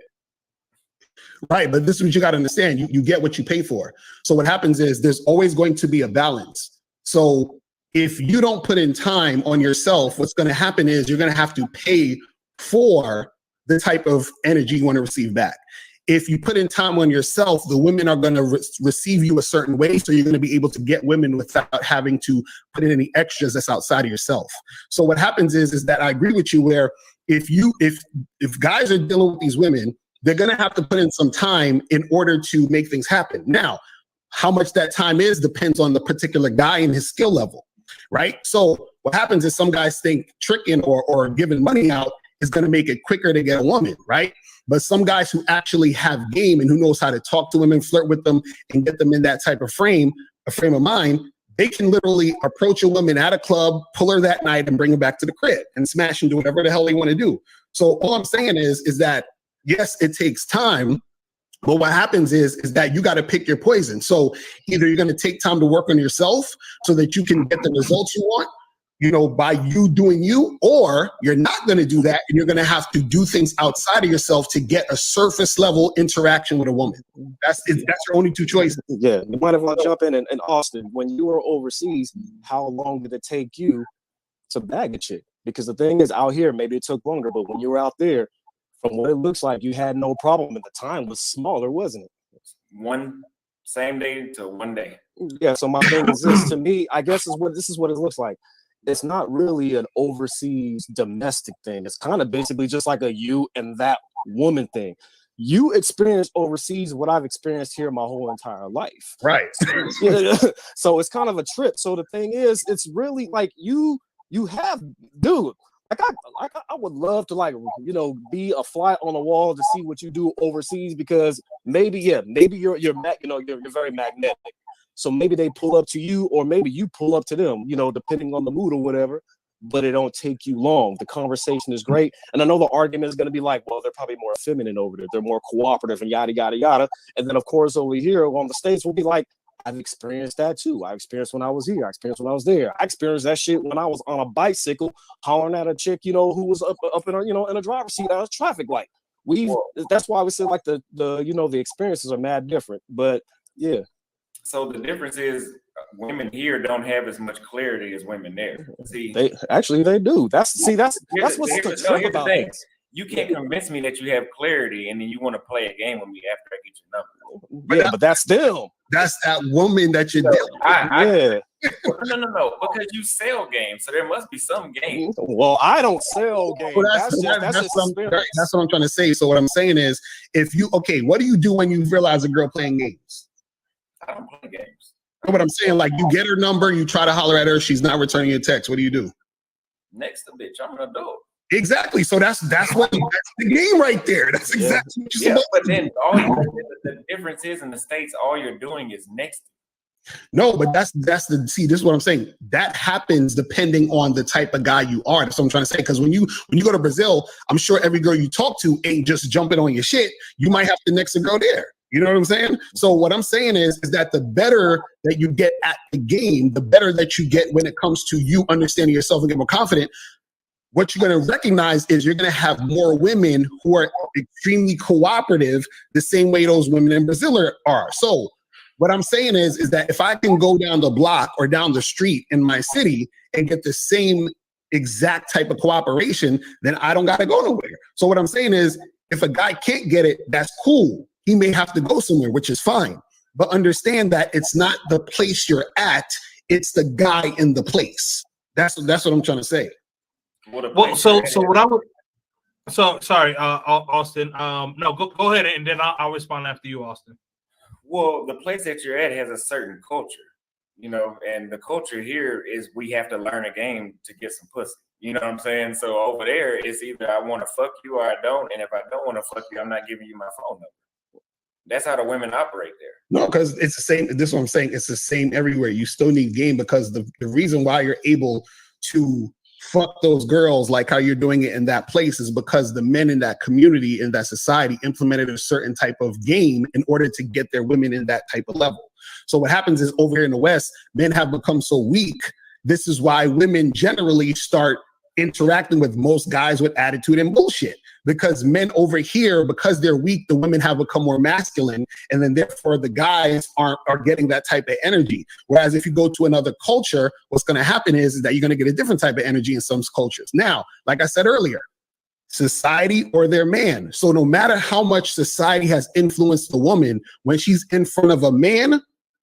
Right, but this is what you got to understand. You get what you pay for. So what happens is there's always going to be a balance. So if you don't put in time on yourself, what's going to happen is you're going to have to pay for the type of energy you want to receive back. If you put in time on yourself, the women are going to receive you a certain way. So you're going to be able to get women without having to put in any extras that's outside of yourself. So what happens is that I agree with you where if guys are dealing with these women, they're going to have to put in some time in order to make things happen. Now, how much that time is depends on the particular guy and his skill level, right? So what happens is some guys think tricking or giving money out is going to make it quicker to get a woman, right? But some guys who actually have game and who knows how to talk to women, flirt with them, and get them in that type of frame of mind, they can literally approach a woman at a club, pull her that night, and bring her back to the crib and smash and do whatever the hell they want to do. So all I'm saying is that, yes, it takes time, but what happens is that you got to pick your poison. So either you're going to take time to work on yourself so that you can get the results you want, by you doing you, or you're not going to do that and you're going to have to do things outside of yourself to get a surface level interaction with a woman. That's your only two choices. Yeah. You might as well jump in and Austin, when you were overseas, how long did it take you to bag a chick? Because the thing is, out here, maybe it took longer, but when you were out there, from what it looks like, you had no problem, and the time was smaller, wasn't it? One same day to one day. Yeah. So my thing is this, to me, I guess this is what it looks like. It's not really an overseas domestic thing. It's kind of basically just like a you and that woman thing. You experience overseas what I've experienced here my whole entire life. Right. So it's kind of a trip. So the thing is, it's really like you have, dude, I would love to be a fly on the wall to see what you do overseas, because maybe you're very magnetic. So maybe they pull up to you, or maybe you pull up to them, depending on the mood or whatever, but it don't take you long. The conversation is great. And I know the argument is going to be like, well, they're probably more feminine over there. They're more cooperative and yada, yada, yada. And then, of course, over here on the States, we'll be like, I've experienced that too. I experienced when I was here. I experienced when I was there. I experienced that shit when I was on a bicycle hollering at a chick, who was up in in a driver's seat at a traffic light. That's why we say like the experiences are mad different. But yeah. So the difference is women here don't have as much clarity as women there. See, they do. That's what's the trip about things. You can't convince me that you have clarity and then you want to play a game with me after I get your number. But that's them. That's that woman that you're dealing with. No, because you sell games, so there must be some game. Well, I don't sell games. Well, that's what I'm trying to say. So what I'm saying is, what do you do when you realize a girl playing games? I don't play games. You know what I'm saying? Like, you get her number, you try to holler at her, she's not returning your text. What do you do? Next to bitch, I'm an adult. Exactly. So that's the game right there. That's exactly what you're supposed to do. But then the difference is in the States, all you're doing is next to. No, but this is what I'm saying. That happens depending on the type of guy you are. That's what I'm trying to say. Because when you go to Brazil, I'm sure every girl you talk to ain't just jumping on your shit. You might have to next to go there. You know what I'm saying? So what I'm saying is that the better that you get at the game, the better that you get when it comes to you understanding yourself and get more confident. What you're going to recognize is you're going to have more women who are extremely cooperative, the same way those women in Brazil are. So what I'm saying is that if I can go down the block or down the street in my city and get the same exact type of cooperation, then I don't got to go nowhere. So what I'm saying is, if a guy can't get it, that's cool. He may have to go somewhere, which is fine. But understand that it's not the place you're at, it's the guy in the place. That's what I'm trying to say. Sorry, Austin. No, go ahead, and then I'll respond after you, Austin. Well, the place that you're at has a certain culture. you know, and the culture here is we have to learn a game to get some pussy. You know what I'm saying? So over there, it's either I want to fuck you or I don't. And if I don't want to fuck you, I'm not giving you my phone number. That's how the women operate there. No, because it's the same. This is what I'm saying. It's the same everywhere. You still need game because the reason why you're able to fuck those girls like how you're doing it in that place is because the men in that community, in that society, implemented a certain type of game in order to get their women in that type of level. So what happens is over here in the West, men have become so weak. This is why women generally start interacting with most guys with attitude and bullshit, because men over here, because they're weak, the women have become more masculine, and then therefore the guys are getting that type of energy. Whereas if you go to another culture, what's going to happen is that you're going to get a different type of energy in some cultures. Now, like I said earlier, society or their man. So no matter how much society has influenced the woman, when she's in front of a man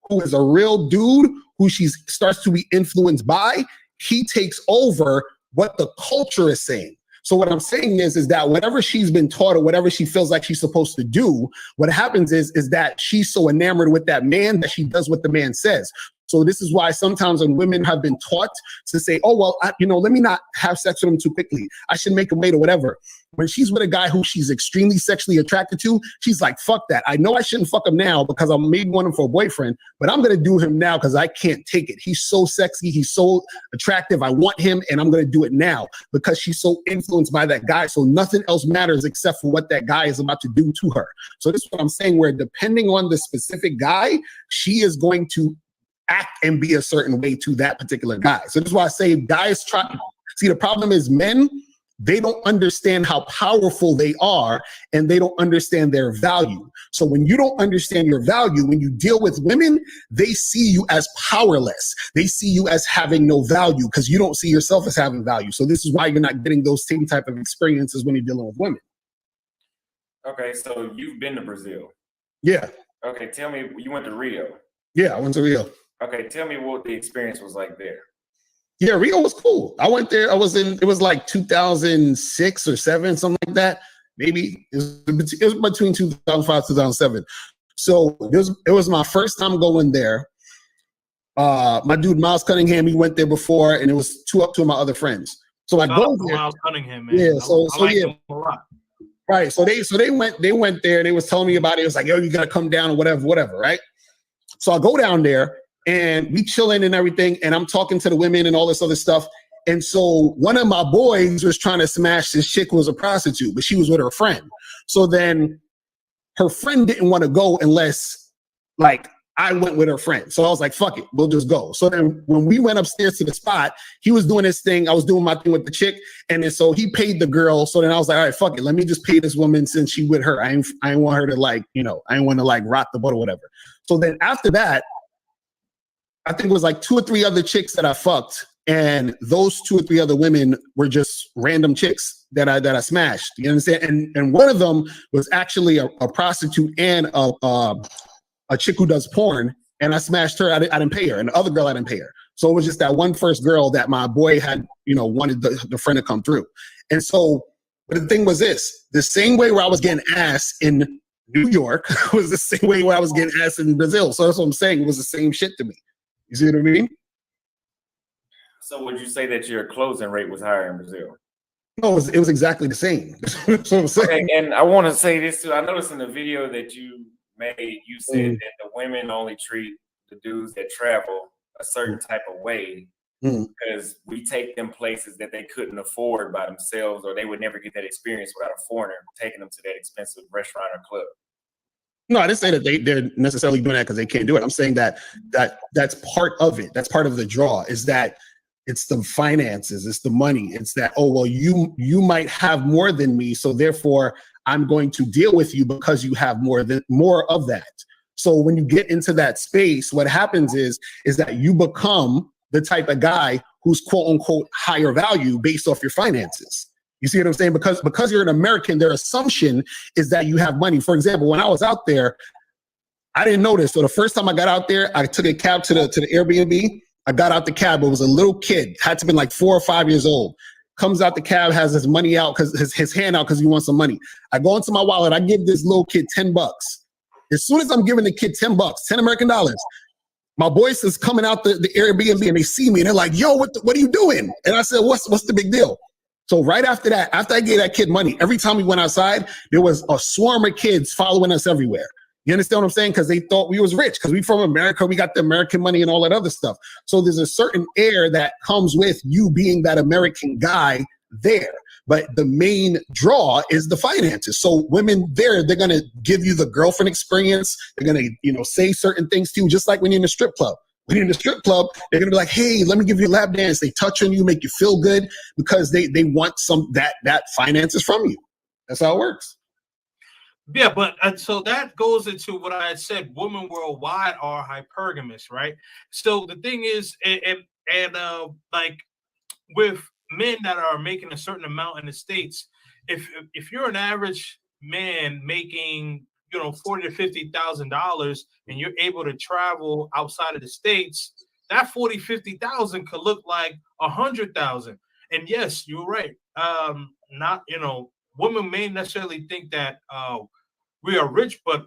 who is a real dude, who she starts to be influenced by, he takes over what the culture is saying. So what I'm saying is that whatever she's been taught or whatever she feels like she's supposed to do, what happens is that she's so enamored with that man that she does what the man says. So this is why sometimes when women have been taught to say, oh, well, let me not have sex with him too quickly. I should make him wait or whatever. When she's with a guy who she's extremely sexually attracted to, she's like, fuck that. I know I shouldn't fuck him now because I maybe want him for a boyfriend, but I'm going to do him now because I can't take it. He's so sexy. He's so attractive. I want him and I'm going to do it now because she's so influenced by that guy. So nothing else matters except for what that guy is about to do to her. So this is what I'm saying, where depending on the specific guy, she is going to act and be a certain way to that particular guy. So this is why I say guys try. See, the problem is men, they don't understand how powerful they are and they don't understand their value. So when you don't understand your value, when you deal with women, they see you as powerless. They see you as having no value because you don't see yourself as having value. So this is why you're not getting those same type of experiences when you're dealing with women. Okay, so you've been to Brazil. Yeah. Okay, tell me, you went to Rio. Yeah, I went to Rio. Okay, tell me what the experience was like there. Yeah, Rio was cool. I went there. It was like 2006 or 7, something like that. Maybe it was between 2005 2007. So it was my first time going there. My dude Miles Cunningham, he went there before, and it was two of my other friends. So I go there. Miles Cunningham, man. Yeah, I like yeah. him a lot. Right. So they went there, and they was telling me about it. It was like, yo, you gotta come down or whatever, right? So I go down there. And we chilling and everything, and I'm talking to the women and all this other stuff. And so one of my boys was trying to smash this chick who was a prostitute, but she was with her friend. So then her friend didn't want to go unless, like, I went with her friend. So I was like, fuck it, we'll just go. So then when we went upstairs to the spot, he was doing his thing. I was doing my thing with the chick. And then so he paid the girl. So then I was like, all right, fuck it. Let me just pay this woman since she with her. I ain't want her to I ain't want to rock the boat or whatever. So then after that, I think it was like 2 or 3 other chicks that I fucked, and those 2 or 3 other women were just random chicks that I smashed. You understand? And one of them was actually a prostitute and a chick who does porn, and I smashed her. I didn't pay her, and the other girl I didn't pay her. So it was just that one first girl that my boy had, wanted the friend to come through. And so, but the thing was this: the same way where I was getting ass in New York was the same way where I was getting ass in Brazil. So that's what I'm saying. It was the same shit to me. You see what I mean? So would you say that your closing rate was higher in Brazil? No, it was exactly the same. That's what I'm saying. Okay, and I want to say this too. I noticed in the video that you made, you said that the women only treat the dudes that travel a certain type of way because we take them places that they couldn't afford by themselves, or they would never get that experience without a foreigner taking them to that expensive restaurant or club. No, I didn't say that they're necessarily doing that because they can't do it. I'm saying that's part of it. That's part of the draw, is that it's the finances, it's the money. It's that, oh, well, you might have more than me, so therefore I'm going to deal with you because you have more of that. So when you get into that space, what happens is that you become the type of guy who's quote unquote higher value based off your finances. You see what I'm saying? Because you're an American, their assumption is that you have money. For example, when I was out there, I didn't know this. So the first time I got out there, I took a cab to the Airbnb. I got out the cab. It was a little kid, had to be like 4 or 5 years old. Comes out the cab, has his money out, his hand out because he wants some money. I go into my wallet. I give this little kid $10. As soon as I'm giving the kid $10, 10 American dollars, My boys is coming out the Airbnb and they see me and they're like, yo, what are you doing? And I said, what's the big deal? So right after that, after I gave that kid money, every time we went outside, there was a swarm of kids following us everywhere. You understand what I'm saying? Because they thought we was rich, because we from America, we got the American money and all that other stuff. So there's a certain air that comes with you being that American guy there. But the main draw is the finances. So women there, they're going to give you the girlfriend experience. They're going to, say certain things to you, just like when you're in the strip club. When you're in the strip club, they're going to be like, hey, let me give you a lap dance. They touch on you, make you feel good, because they want that finances from you. That's how it works. Yeah, but so that goes into what I had said. Women worldwide are hypergamous, right? So the thing is, and like with men that are making a certain amount in the States, if you're an average man making $40,000 to $50,000 and you're able to travel outside of the States, that 40, 50,000 could look like 100,000. And yes, you're right. Not women may necessarily think that we are rich, but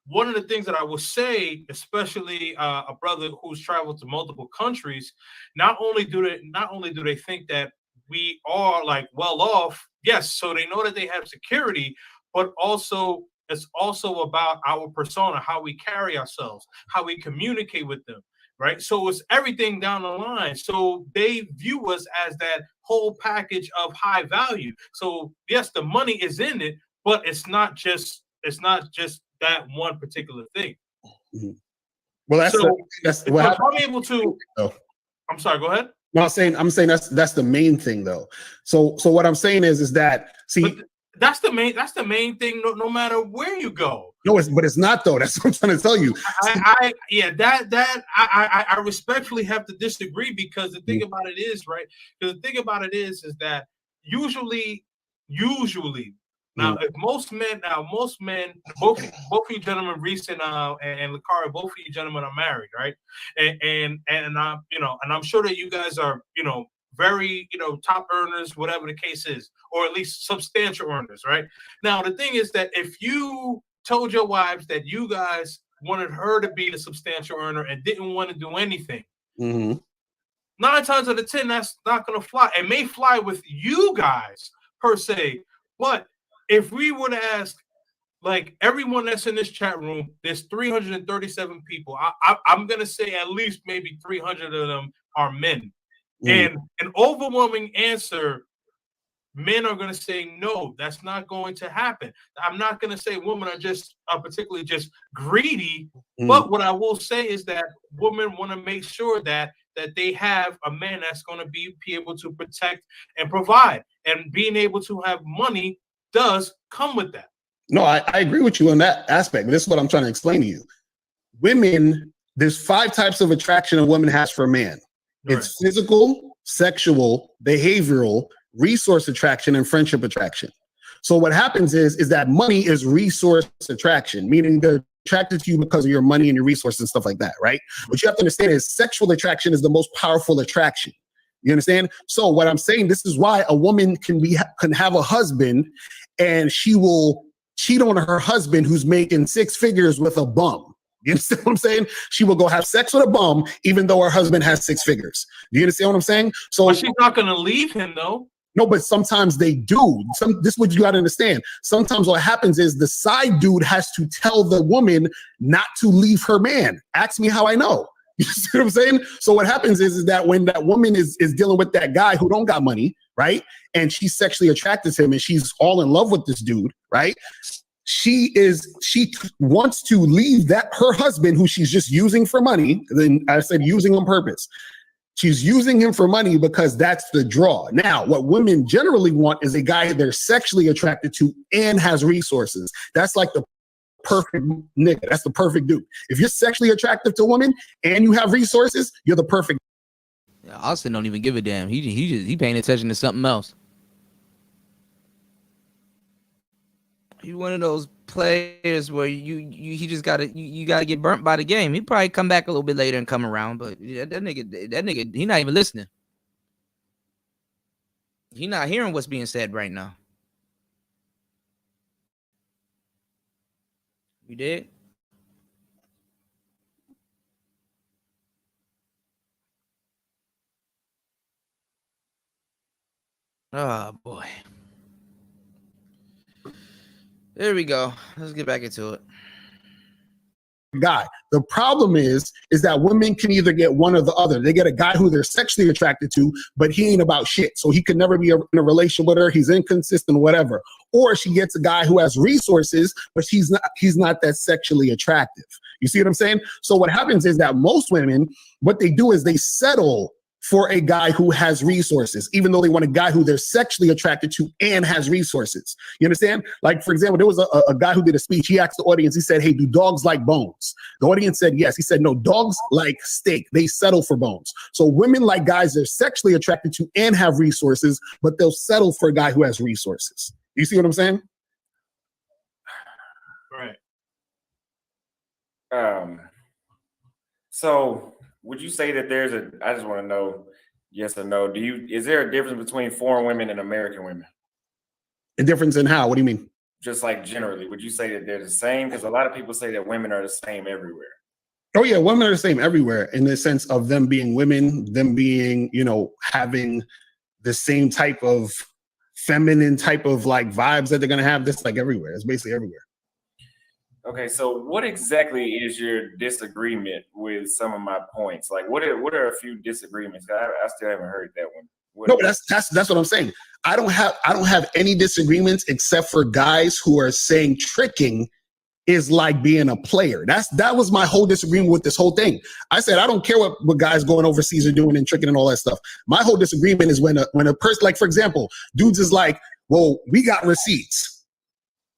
one of the things that I will say, especially a brother who's traveled to multiple countries, not only do they think that we are like well off, yes, so they know that they have security, but also it's also about our persona, how we carry ourselves, how we communicate with them, right? So it's everything down the line. So they view us as that whole package of high value. So yes, the money is in it, but it's not just that one particular thing. Mm-hmm. Well, that's what I'm able to. Oh. I'm sorry. Go ahead. No, I'm saying that's the main thing, though. So what I'm saying is that that's the main thing. No matter where you go. No, but it's not, though. That's what I'm trying to tell you. I respectfully have to disagree, because the thing about it is, right? Because the thing about it is that usually. Now, if most men, both of you gentlemen, Reese and Lakari, both of you gentlemen are married, right? And I'm sure that you guys are, very, top earners, whatever the case is, or at least substantial earners, right? Now, the thing is that if you told your wives that you guys wanted her to be the substantial earner and didn't want to do anything, 9 times out of 10, that's not going to fly. It may fly with you guys per se, but if we were to ask, like, everyone that's in this chat room, there's 337 people. I'm going to say at least maybe 300 of them are men. And an overwhelming answer, men are going to say, no, that's not going to happen. I'm not going to say women are just particularly just greedy. But what I will say is that women want to make sure that they have a man that's going to be able to protect and provide. And being able to have money does come with that. No, I agree with you on that aspect. This is what I'm trying to explain to you. Women, there's 5 types of attraction a woman has for a man. It's physical, sexual, behavioral, resource attraction, and friendship attraction. So what happens is that money is resource attraction, meaning they're attracted to you because of your money and your resources and stuff like that, right? What you have to understand is sexual attraction is the most powerful attraction. You understand? So what I'm saying, this is why a woman can have a husband and she will cheat on her husband who's making 6 figures with a bum. You understand what I'm saying? She will go have sex with a bum even though her husband has 6 figures. Do you understand what I'm saying? So but she's not going to leave him, though. No, but sometimes they do. This is what you got to understand. Sometimes what happens is the side dude has to tell the woman not to leave her man. Ask me how I know. You see what I'm saying? So what happens is that when that woman is dealing with that guy who don't got money, right? And she's sexually attracted to him and she's all in love with this dude, right? She wants to leave her husband who she's just using for money. Then I said using on purpose. She's using him for money because that's the draw. Now, what women generally want is a guy they're sexually attracted to and has resources. That's like the perfect nigga. That's the perfect dude. If you're sexually attractive to a woman and you have resources, you're the perfect. Yeah, Austin don't even give a damn. He paying attention to something else. He's one of those players where you just gotta get burnt by the game. He probably come back a little bit later and come around, but that nigga, he not even listening. He not hearing what's being said right now. You did? Oh boy. There we go. Let's get back into it. Guy. The problem is that women can either get one or the other. They get a guy who they're sexually attracted to, but he ain't about shit. So he could never be in a relation with her. He's inconsistent, whatever. Or she gets a guy who has resources, but he's not that sexually attractive. You see what I'm saying? So what happens is that most women, what they do is they settle for a guy who has resources, even though they want a guy who they're sexually attracted to and has resources. You understand? Like, for example, there was a guy who did a speech. He asked the audience, he said, hey, do dogs like bones? The audience said yes. He said, no, dogs like steak. They settle for bones. So women like guys they're sexually attracted to and have resources, but they'll settle for a guy who has resources. You see what I'm saying? Right. So would you say that I just want to know, yes or no, is there a difference between foreign women and American women? A difference in how? What do you mean? Just like generally, would you say that they're the same? Because a lot of people say that women are the same everywhere. Oh yeah, women are the same everywhere in the sense of them being women, them being, having the same type of feminine type of like vibes that they're gonna have. This like everywhere. It's basically everywhere. Okay, so what exactly is your disagreement with some of my points? Like, what are a few disagreements? I still haven't heard that one. No, but that's what I'm saying. I don't have any disagreements except for guys who are saying tricking is like being a player. That was my whole disagreement with this whole thing. I said I don't care what guys going overseas are doing and tricking and all that stuff. My whole disagreement is when a person, like for example, dudes is like, well, we got receipts.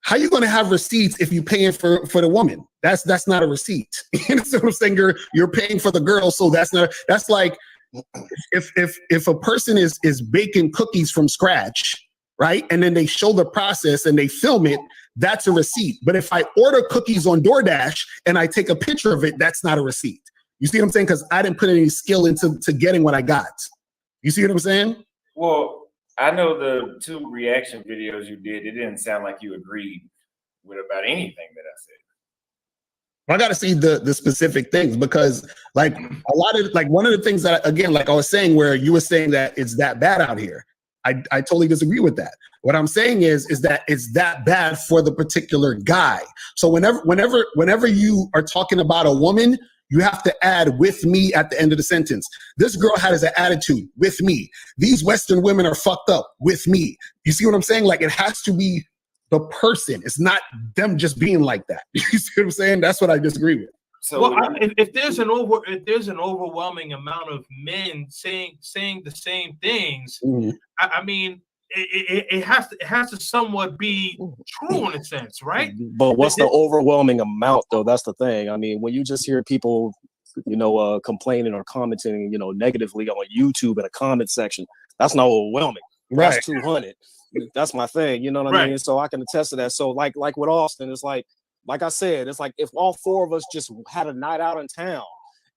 How you going to have receipts if you're paying for the woman? That's not a receipt. You know what I'm saying? You're paying for the girl, so that's like if a person is baking cookies from scratch, right? And then they show the process and they film it, that's a receipt. But if I order cookies on DoorDash and I take a picture of it, that's not a receipt. You see what I'm saying? Because I didn't put any skill into getting what I got. You see what I'm saying? Well, I know the 2 reaction videos you did, it didn't sound like you agreed with about anything that I said. I got to see the specific things because like a lot of like one of the things that, again, like I was saying, where you were saying that it's that bad out here. I totally disagree with that. What I'm saying is that it's that bad for the particular guy. So whenever you are talking about a woman, you have to add with me at the end of the sentence. This girl has an attitude with me. These Western women are fucked up with me. You see what I'm saying? Like it has to be the person. It's not them just being like that. You see what I'm saying? That's what I disagree with. So well, if there's an overwhelming amount of men saying the same things, mm-hmm. I mean, it has to somewhat be true in a sense, right? But what's the overwhelming amount, though? That's the thing. I mean, when you just hear people, complaining or commenting, negatively on YouTube in a comment section, that's not overwhelming. Right. That's 200. That's my thing. You know what I mean? So I can attest to that. So like with Austin, it's like I said, it's like if all 4 of us just had a night out in town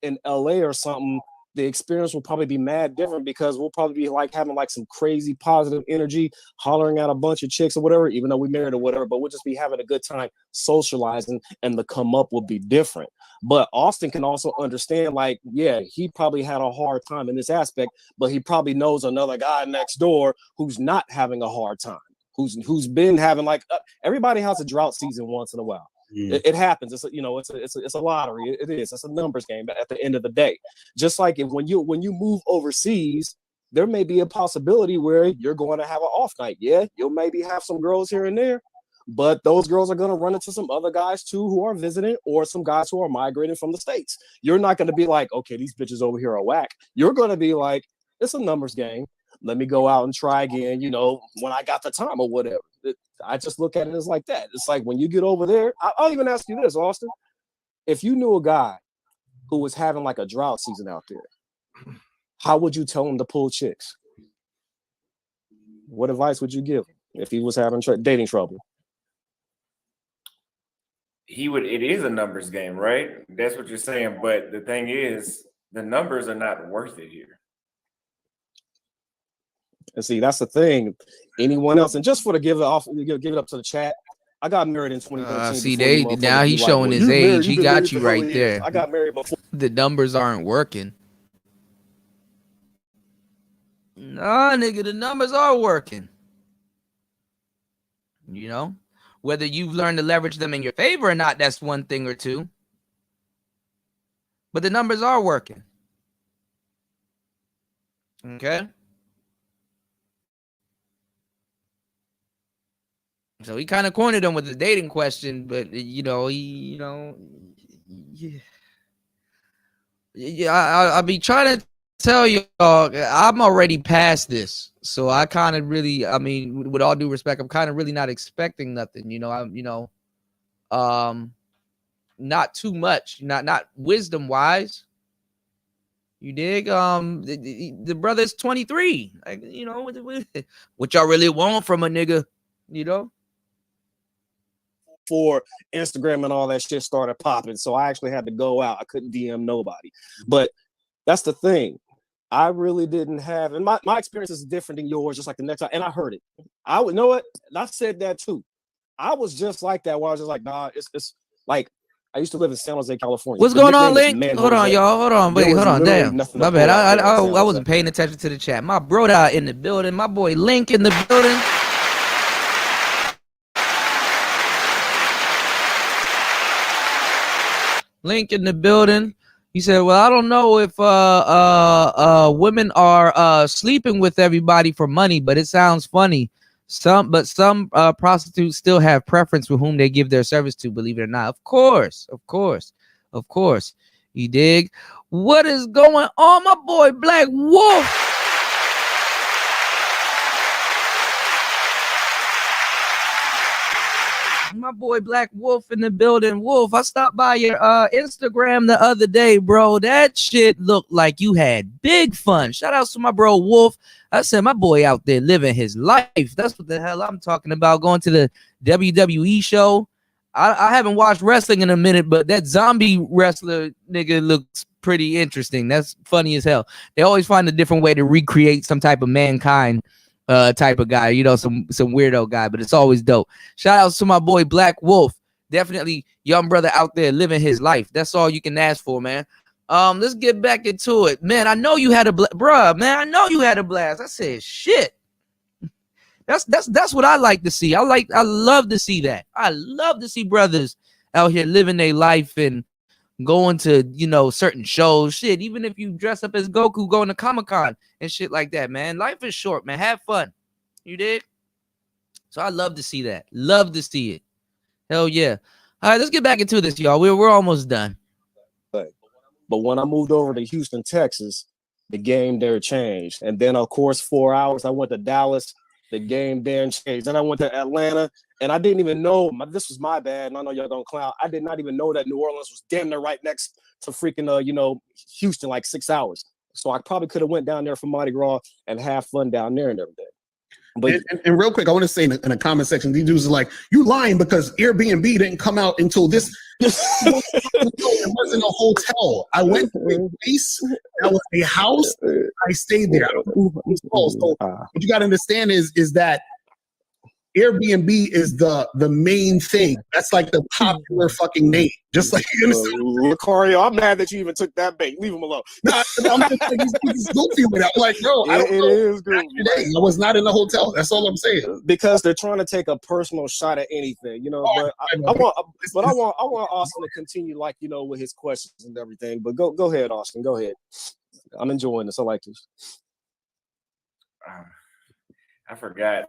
in LA or something, the experience will probably be mad different because we'll probably be like having like some crazy positive energy, hollering at a bunch of chicks or whatever, even though we married or whatever, but we'll just be having a good time socializing and the come up will be different. But Austin can also understand, like, yeah, he probably had a hard time in this aspect, but he probably knows another guy next door who's not having a hard time, who's been having like, everybody has a drought season once in a while. It happens. It's a lottery. It is. It's a numbers game. But at the end of the day, just like when you move overseas, there may be a possibility where you're going to have an off night. Yeah, you'll maybe have some girls here and there, but those girls are going to run into some other guys too who are visiting or some guys who are migrating from the States. You're not going to be like, okay, these bitches over here are whack. You're going to be like, it's a numbers game. Let me go out and try again, when I got the time or whatever. I just look at it as like that. It's like when you get over there, I'll even ask you this, Austin. If you knew a guy who was having like a drought season out there, how would you tell him to pull chicks? What advice would you give him if he was having dating trouble? It is a numbers game, right? That's what you're saying. But the thing is, the numbers are not worth it here. And see, that's the thing. Anyone else, and just for to give it up to the chat, I got married in 2013. Now he's showing his age. He got you right there. I got married before. The numbers aren't working. Nah, nigga, the numbers are working. You know, whether you've learned to leverage them in your favor or not, that's one thing or two. But the numbers are working. Okay. So he kind of cornered him with the dating question, but I'll be trying to tell y'all, I'm already past this. So I kind of really, I mean, with all due respect, I'm kind of really not expecting nothing. Not too much, not wisdom wise. You dig? The brother's 23. Like, what y'all really want from a nigga, For Instagram and all that shit started popping. So I actually had to go out. I couldn't DM nobody. But that's the thing. I really didn't have, and my experience is different than yours, just like the next time. And I heard it. I would know it. And I said that too. I was just like that, where I was just like, nah, it's like I used to live in San Jose, California. What's going on, Link? Hold on, y'all. Hold on. Wait, hold on. Damn. My bad. I wasn't paying attention to the chat. My brother in the building. My boy Link in the building. Link in the building. He said, well, I don't know if women are sleeping with everybody for money, but it sounds funny. Some prostitutes still have preference for whom they give their service to, believe it or not. Of course. You dig? What is going on, my boy Black Wolf? My boy Black Wolf in the building. Wolf, I stopped by your Instagram the other day, bro. That shit looked like you had big fun. Shout out to my bro Wolf. I said my boy out there living his life. That's what the hell I'm talking about. Going to the WWE show. I haven't watched wrestling in a minute, but that zombie wrestler nigga looks pretty interesting. That's funny as hell. They always find a different way to recreate some type of mankind type of guy, some weirdo guy, but it's always dope. Shout out to my boy Black Wolf. Definitely young brother out there living his life. That's all you can ask for, man. Let's get back into it, man. I know you had a bruh, man. I know you had a blast. I said shit. That's what I like to see. I love to see that. I love to see brothers out here living their life and going to certain shows. Shit, even if you dress up as Goku, going to Comic-Con and shit like that, man. Life is short, man. Have fun. You dig? So I love to see that. Love to see it. Hell yeah. All right, let's get back into this, y'all. We're almost done. But when I moved over to Houston, Texas, the game there changed. And then, of course, 4 hours, I went to Dallas. The game there changed. Then I went to Atlanta, and I didn't even know. This was my bad, and I know y'all gonna clown. I did not even know that New Orleans was damn near right next to freaking, Houston, like 6 hours. So I probably could have went down there for Mardi Gras and have fun down there and everything. But and real quick, I want to say in the comment section, these dudes are like, you lying because Airbnb didn't come out until this. It wasn't a hotel. I went to a place that was a house. I stayed there. So what you got to understand is that Airbnb is the main thing. That's like the popular fucking name. Just like you understand. Lucario, I'm mad that you even took that bait. Leave him alone. Nah, I'm just like, he's goofy with it. I'm like, no, I don't know. It is goofy. I was not in the hotel. That's all I'm saying. Because they're trying to take a personal shot at anything, But I want Austin to continue, with his questions and everything. But go ahead, Austin. Go ahead. I'm enjoying this. I like this. I forgot.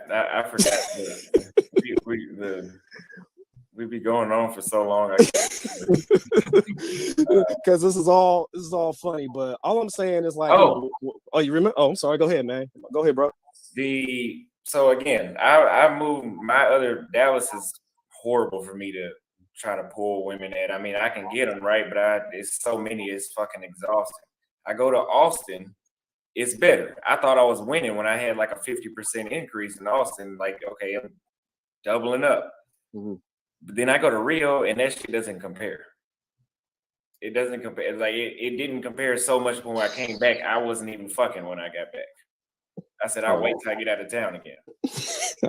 We be going on for so long. Because this is all funny. But all I'm saying is you remember? Oh, I'm sorry. Go ahead, man. Go ahead, bro. So again, I moved. My other Dallas is horrible for me to try to pull women at. I mean, I can get them right, but it's so many. It's fucking exhausting. I go to Austin. It's better. I thought I was winning when I had like a 50% increase in Austin. Like, okay, I'm doubling up. Mm-hmm. But then I go to Rio and that shit doesn't compare. It doesn't compare. Like it didn't compare so much when I came back. I wasn't even fucking when I got back. I said, I'll wait till I get out of town again.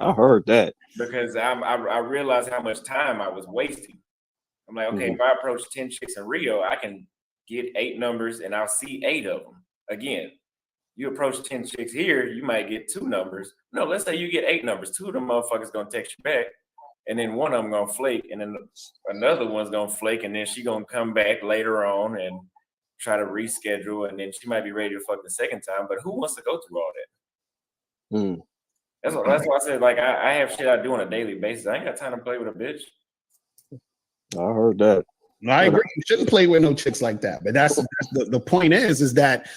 I heard that. Because I realized how much time I was wasting. I'm like, okay, if I approach 10 chicks in Rio, I can get 8 numbers and I'll see 8 of them again. You approach 10 chicks here, you might get 2 numbers. No, let's say you get 8 numbers. 2 of them motherfuckers gonna text you back, and then one of them gonna flake, and then another one's gonna flake, and then she gonna come back later on and try to reschedule, and then she might be ready to fuck the second time. But who wants to go through all that? That's why I said, like, I have shit I do on a daily basis. I ain't got time to play with a bitch. I heard that. No, I agree. You shouldn't play with no chicks like that. But that's the point is that,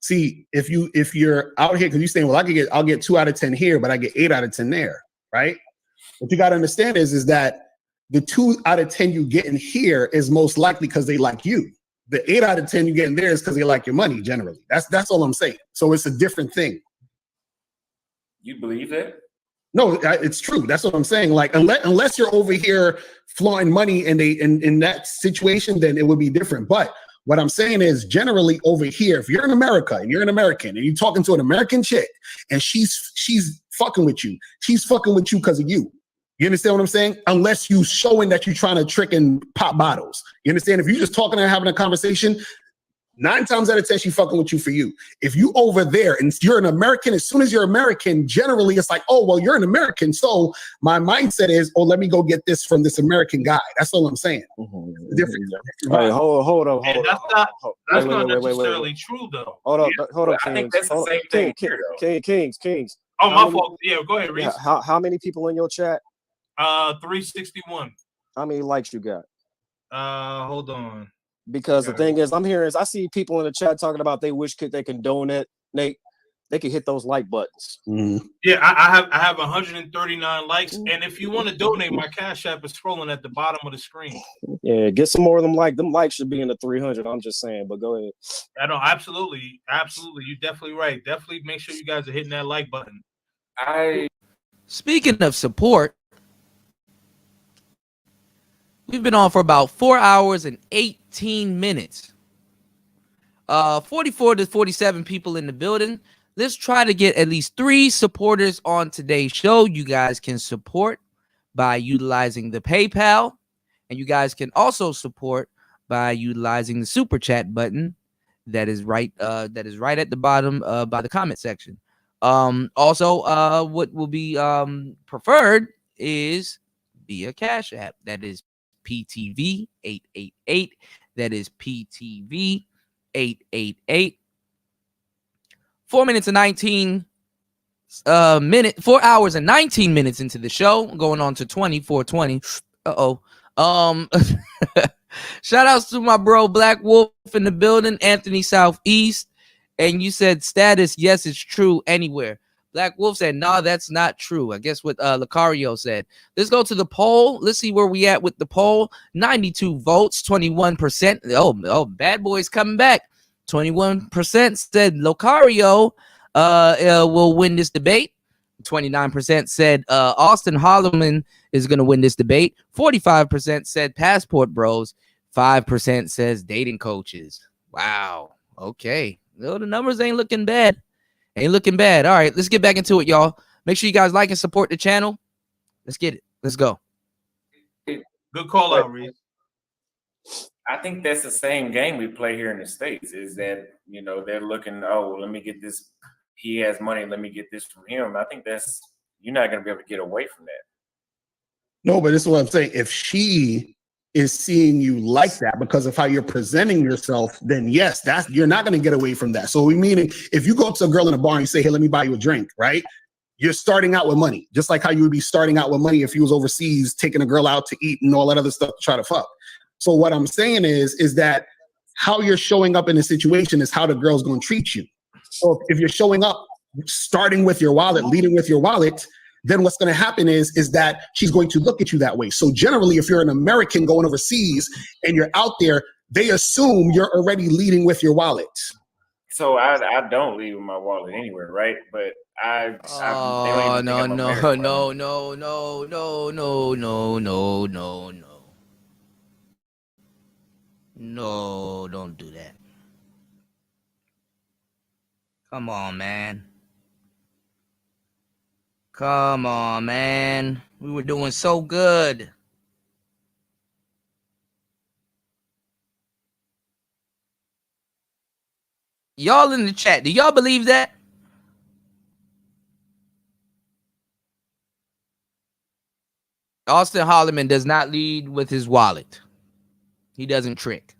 see, if you're out here, because you're saying, well, I'll get 2 out of 10 here, but I get 8 out of 10 there, right? What you got to understand is that the 2 out of 10 you get in here is most likely because they like you. The 8 out of 10 you get in there is because they like your money. Generally, that's all I'm saying. So it's a different thing. You believe that? No, it's true. That's what I'm saying. Like, unless you're over here flaunting money and in that situation, then it would be different. But what I'm saying is, generally over here, if you're in America and you're an American and you're talking to an American chick and she's fucking with you, she's fucking with you because of you. You understand what I'm saying? Unless you showing that you're trying to trick and pop bottles. You understand? If you're just talking and having a conversation, 9 times out of 10, she fucking with you for you. If you over there and you're an American, as soon as you're American, generally it's like, oh, well, you're an American. So my mindset is, oh, let me go get this from this American guy. That's all I'm saying. Different. All right, hold on. That's not necessarily true, though. Hold up, I think that's the same thing here, though. Kings. Oh, my fault. Yeah, go ahead, Reese. How many people in your chat? 361. How many likes you got? Hold on. Because the thing is, I see people in the chat talking about they wish they can donate. They can hit those like buttons. Yeah, I have 139 likes, and if you want to donate, my Cash App is scrolling at the bottom of the screen. Yeah, get some more of them. Them likes should be in the 300. I'm just saying, but go ahead. I know, absolutely. You're definitely right. Definitely make sure you guys are hitting that like button. Speaking of support, we've been on for about 4 hours and 18 minutes. 44 to 47 people in the building. Let's try to get at least 3 supporters on today's show. You guys can support by utilizing the PayPal, and you guys can also support by utilizing the super chat button that is right at the bottom by the comment section. Also, what will be preferred is via Cash App. That is PTV 888. That is PTV 888. 4 minutes and 19 4 hours and 19 minutes into the show, going on to 24:20. Shout outs to my bro Black Wolf in the building, Anthony Southeast. And you said status, yes, it's true anywhere. Black Wolf said, no, that's not true. I guess what Lucario said. Let's go to the poll. Let's see where we at with the poll. 92 votes, 21%. Oh, bad boys coming back. 21% said Lucario will win this debate. 29% said Austin Holloman is going to win this debate. 45% said Passport Bros. 5% says dating coaches. Wow. Okay. No, the numbers ain't looking bad. All right, let's get back into it, y'all. Make sure you guys like and support the channel. Let's get it. Let's go. Good call out, Reese. I think that's the same game we play here in the States, is that, they're looking, oh, let me get this. He has money. Let me get this from him. I think you're not going to be able to get away from that. No, but this is what I'm saying. If she is seeing you like that because of how you're presenting yourself, then yes, you're not going to get away from that. So meaning, if you go up to a girl in a bar and you say, hey, let me buy you a drink, right? You're starting out with money, just like how you would be starting out with money if you was overseas, taking a girl out to eat and all that other stuff to try to fuck. So what I'm saying is that how you're showing up in a situation is how the girl's going to treat you. So if you're showing up, starting with your wallet, leading with your wallet, then what's going to happen is that she's going to look at you that way. So generally, if you're an American going overseas and you're out there, they assume you're already leading with your wallet. So I don't leave with my wallet anywhere, right? But No, don't do that. Come on, man. We were doing so good. Y'all in the chat, do y'all believe that? Austin Holloman does not lead with his wallet. He doesn't trick.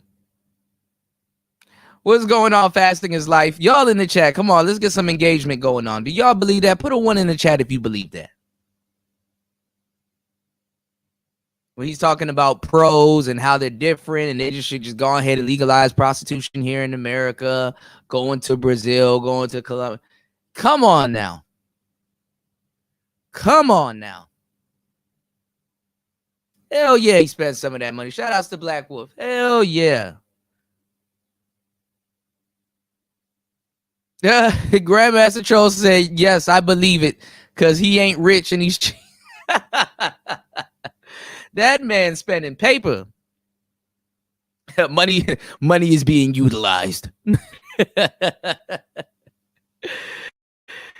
What's going on, fasting is life? Y'all in the chat, come on, let's get some engagement going on. Do y'all believe that? Put a 1 in the chat if you believe that. When he's talking about pros and how they're different and they just should just go ahead and legalize prostitution here in America, going to Brazil, going to Colombia. Come on now. Come on now. Hell yeah, he spent some of that money. Shout outs to Black Wolf. Hell yeah. Grandmaster Troll said, yes, I believe it, because he ain't rich and he's cheap. That man spending paper. Money is being utilized.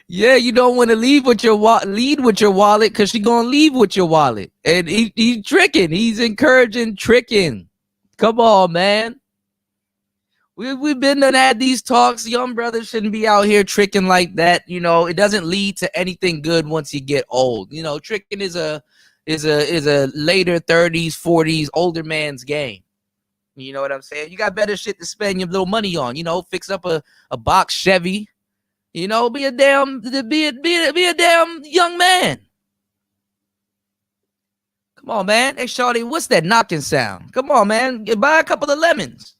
Yeah, you don't want to lead with your wallet because she's gonna leave with your wallet. And he's tricking. He's encouraging tricking. Come on, man. We've been and had these talks. Young brothers shouldn't be out here tricking like that. You know, it doesn't lead to anything good once you get old. You know, tricking is a later 30s, 40s, older man's game. You know what I'm saying? You got better shit to spend your little money on. You know, fix up a box Chevy. You know, be a damn young man. Come on, man. Hey, shawty, what's that knocking sound? Come on, man. Buy a couple of lemons.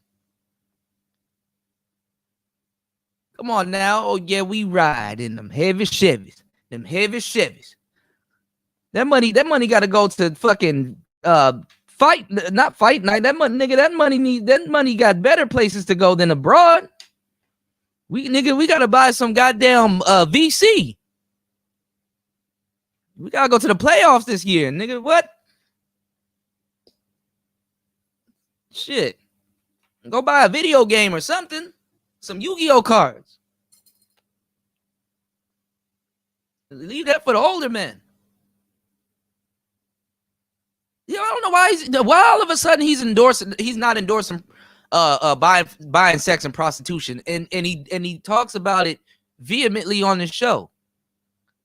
Come on now. Oh, yeah, we ride in them heavy Chevys. Them heavy Chevys. That money got to go to fucking not fight night. That money got better places to go than abroad. We got to buy some goddamn VC. We got to go to the playoffs this year, nigga. What? Shit. Go buy a video game or something. Some Yu-Gi-Oh cards. Leave that for the older men. Yeah, I don't know why all of a sudden he's not endorsing buying sex and prostitution, and he talks about it vehemently on his show.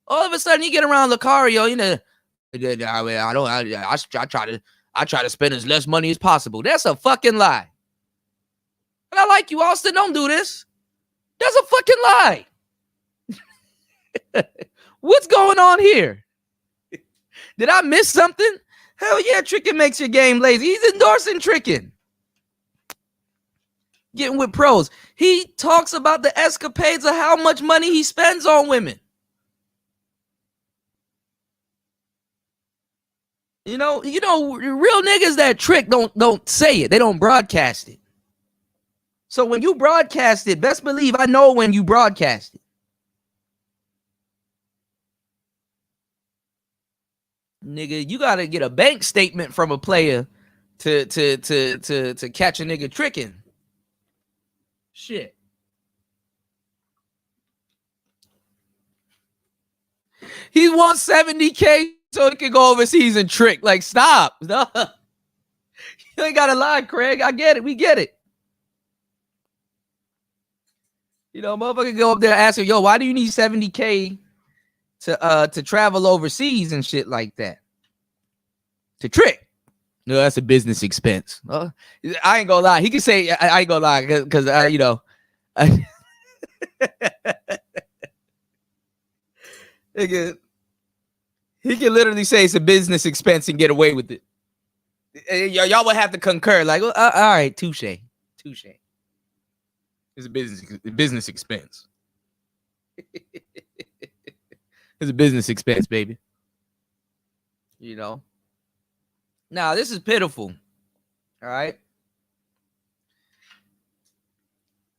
All of a sudden he get around Lucario, you know, I try to spend as less money as possible. That's a fucking lie. And I like you, Austin. Don't do this. That's a fucking lie. What's going on here? Did I miss something? Hell yeah, tricking makes your game lazy. He's endorsing tricking. Getting with pros. He talks about the escapades of how much money he spends on women. You know, real niggas that trick don't say it. They don't broadcast it. So when you broadcast it, best believe I know when you broadcast it. Nigga, you gotta get a bank statement from a player to catch a nigga tricking. Shit. He wants $70K so he can go overseas and trick. Like, stop. No. You ain't gotta lie, Craig. I get it. We get it. You know, motherfucker go up there and ask her, yo, why do you need $70K to travel overseas and shit like that? To trick. No, that's a business expense. I ain't gonna lie. He can say I ain't gonna lie because you know. He can literally say it's a business expense and get away with it. Y'all would have to concur. Like, all right, touche. It's a business expense. It's a business expense, baby. You know. Now, this is pitiful. All right.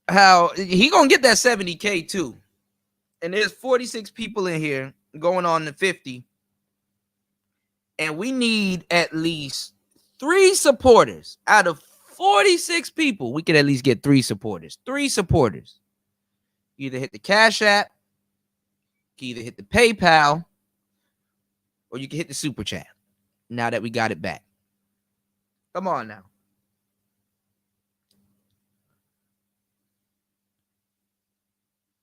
How he gonna get that $70K too. And there's 46 people in here going on to 50. And we need at least 3 supporters out of 46 people. We could at least get 3 supporters. 3 supporters. Either hit the Cash App, you can either hit the PayPal, or you can hit the Super Chat. Now that we got it back. Come on now.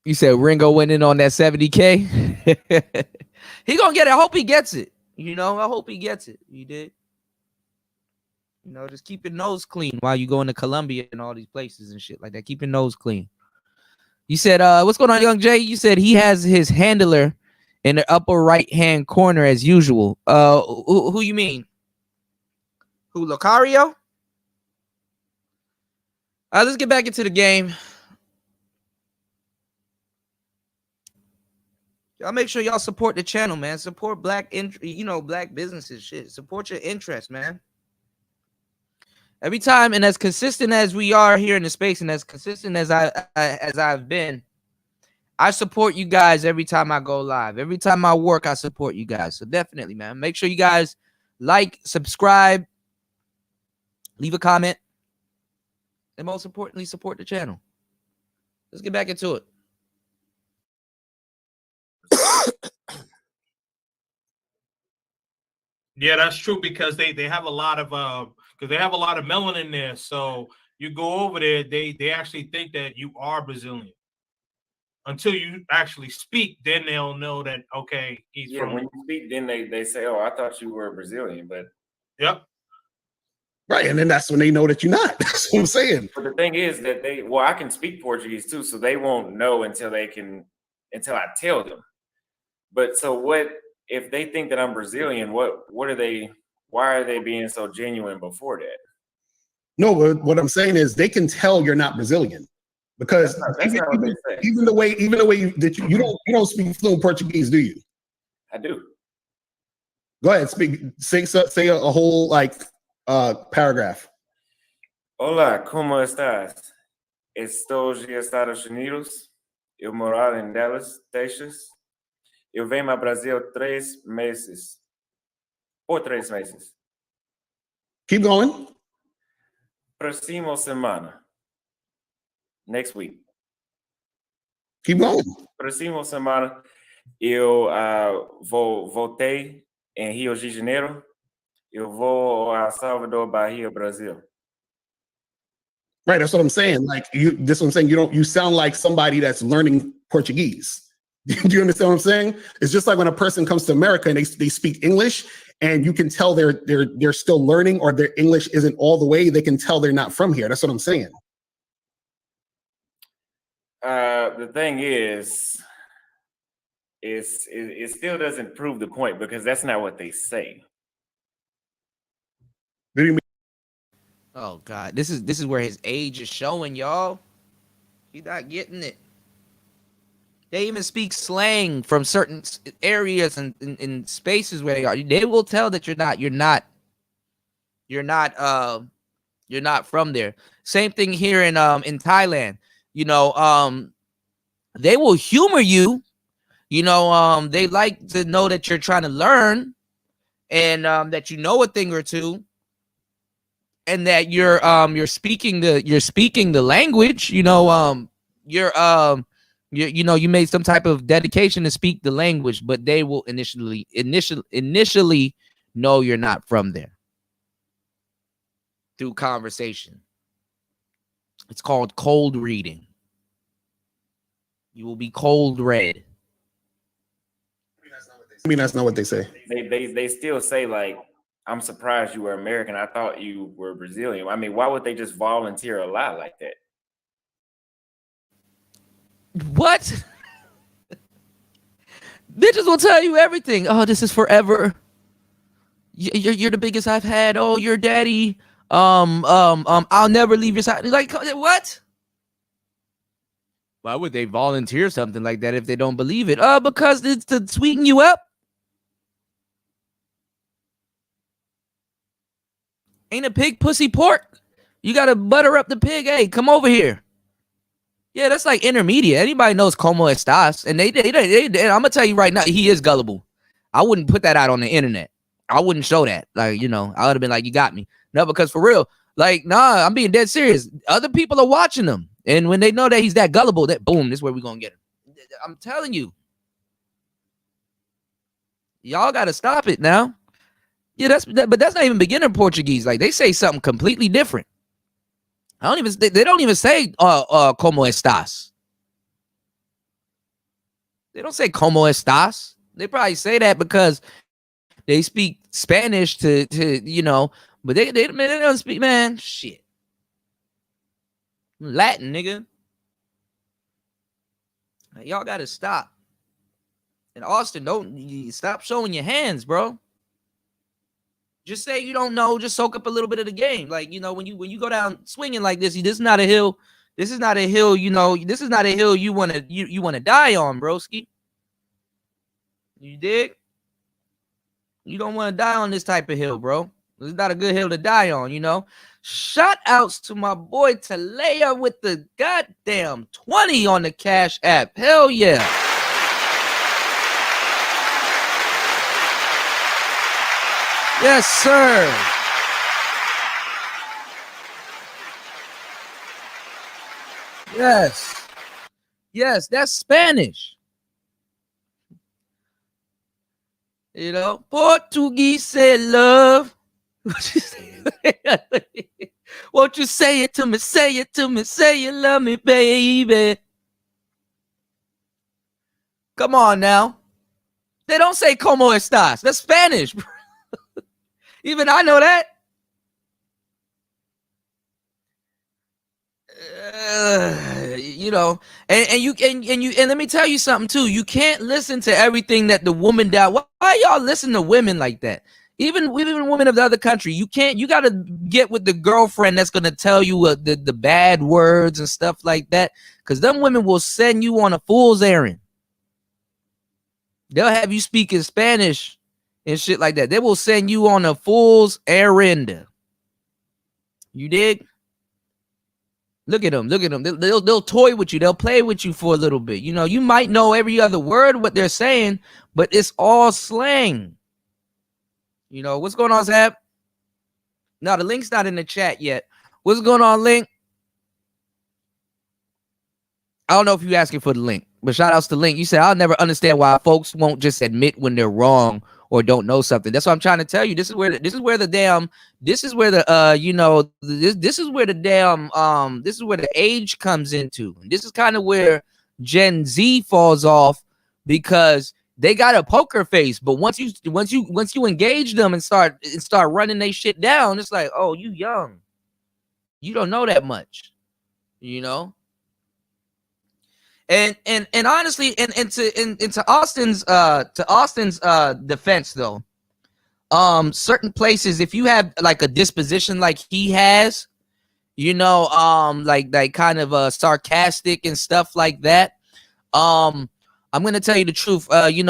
You said Ringo went in on that 70K. He gonna get it. I hope he gets it. You know, I hope he gets it. You did. You know, just keep your nose clean while you going to Colombia and all these places and shit like that. Keep your nose clean. You said, what's going on, Young Jay? You said he has his handler in the upper right-hand corner as usual. Who you mean? Who, Lucario? Let's get back into the game. Y'all make sure y'all support the channel, man. Support black businesses, shit. Support your interests, man. Every time, and as consistent as we are here in the space, and as consistent as I've been, I support you guys every time I go live. Every time I work, I support you guys. So definitely, man. Make sure you guys like, subscribe, leave a comment, and most importantly, support the channel. Let's get back into it. Yeah, that's true because they have a lot of melanin there. So you go over there, they actually think that you are Brazilian. Until you actually speak, then they'll know that okay, he's from. When you speak, then they say, "Oh, I thought you were Brazilian," but yep. Right, and then that's when they know that you're not. That's what I'm saying. But the thing is that I can speak Portuguese too, so they won't know until I tell them. But so what if they think that I'm Brazilian? What are they? Why are they being so genuine before that? No, what I'm saying is they can tell you're not Brazilian because even the way that you don't speak fluent Portuguese, do you? I do. Go ahead, say a whole paragraph. Olá, como estás? Estou nos Estados Unidos. Eu moro em Dallas, Texas. Eu venho ao Brasil 3 meses. Por 3 meses. Keep going. Próxima semana. Next week. Keep going. Próxima semana eu voltei em Rio de Janeiro. Eu vou a Salvador, Bahia, Brazil. Right, that's what I'm saying. This what I'm saying. You sound like somebody that's learning Portuguese. Do you understand what I'm saying? It's just like when a person comes to America and they speak English, and you can tell they're still learning, or their English isn't all the way. They can tell they're not from here. That's what I'm saying. The thing is, it still doesn't prove the point because that's not what they say. What do you mean? Oh God, this is where his age is showing, y'all. He's not getting it. They even speak slang from certain areas and in spaces where they are. They will tell that you're not from there. Same thing here in Thailand. You know, they will humor you. You know, they like to know that you're trying to learn and that you know a thing or two, and that you're speaking the language. You know, you made some type of dedication to speak the language, but they will initially know you're not from there through conversation. It's called cold reading. You will be cold read. I mean, that's not what they say. They still say, like, I'm surprised you were American. I thought you were Brazilian. I mean, why would they just volunteer a lie like that? What? Bitches will tell you everything. Oh, this is forever. You're the biggest I've had. Oh, your daddy. I'll never leave your side. Like, what? Why would they volunteer something like that if they don't believe it? Because it's to sweeten you up. Ain't a pig pussy pork. You gotta butter up the pig. Hey, come over here. Yeah, that's like intermediate. Anybody knows como estas, and they I'm gonna tell you right now, he is gullible. I wouldn't put that out on the internet. I wouldn't show that. Like, you know, I would have been like, you got me. No, because for real, like, nah, I'm being dead serious. Other people are watching him, and when they know that he's that gullible, that boom, this is where we're gonna get him. I'm telling you, y'all gotta stop it now. Yeah, but that's not even beginner Portuguese. Like, they say something completely different. They don't even say como estás. They don't say como estás. They probably say that because they speak Spanish to you know, but they don't speak, man, shit. Latin, nigga. Y'all gotta stop. And Austin, don't stop showing your hands, bro. Just say you don't know. Just soak up a little bit of the game. Like, you know, when you go down swinging like this is not a hill. This is not a hill. You know, this is not a hill you wanna die on, broski. You dig? You don't want to die on this type of hill, bro. This is not a good hill to die on, you know. Shout outs to my boy Talea with the goddamn 20 on the Cash App. Hell yeah. Yes, sir. Yes. Yes, that's Spanish. You know, Portuguese say love. Won't you say it to me, say it to me, say you love me, baby. Come on now. They don't say como estás. That's Spanish. Even I know that. You know, and let me tell you something too. You can't listen to everything that the woman does. Why y'all listen to women like that? Even women of the other country, you can't. You got to get with the girlfriend that's gonna tell you the bad words and stuff like that, because them women will send you on a fool's errand. They'll have you speaking Spanish and shit like that. They will send you on a fool's errand. You dig? Look at them. Look at them. They'll toy with you. They'll play with you for a little bit. You know, you might know every other word what they're saying, but it's all slang. You know, what's going on, Zab? No, the link's not in the chat yet. What's going on, Link? I don't know if you're asking for the link, but shout outs to Link. You said, I'll never understand why folks won't just admit when they're wrong or don't know something. That's what I'm trying to tell you. This is where the age comes into. And this is kind of where Gen Z falls off, because they got a poker face, but once you engage them and start running their shit down, it's like, oh, you young, you don't know that much, you know. And honestly, and to Austin's defense though, certain places, if you have like a disposition like he has, you know, like kind of sarcastic and stuff like that, I'm gonna tell you the truth. You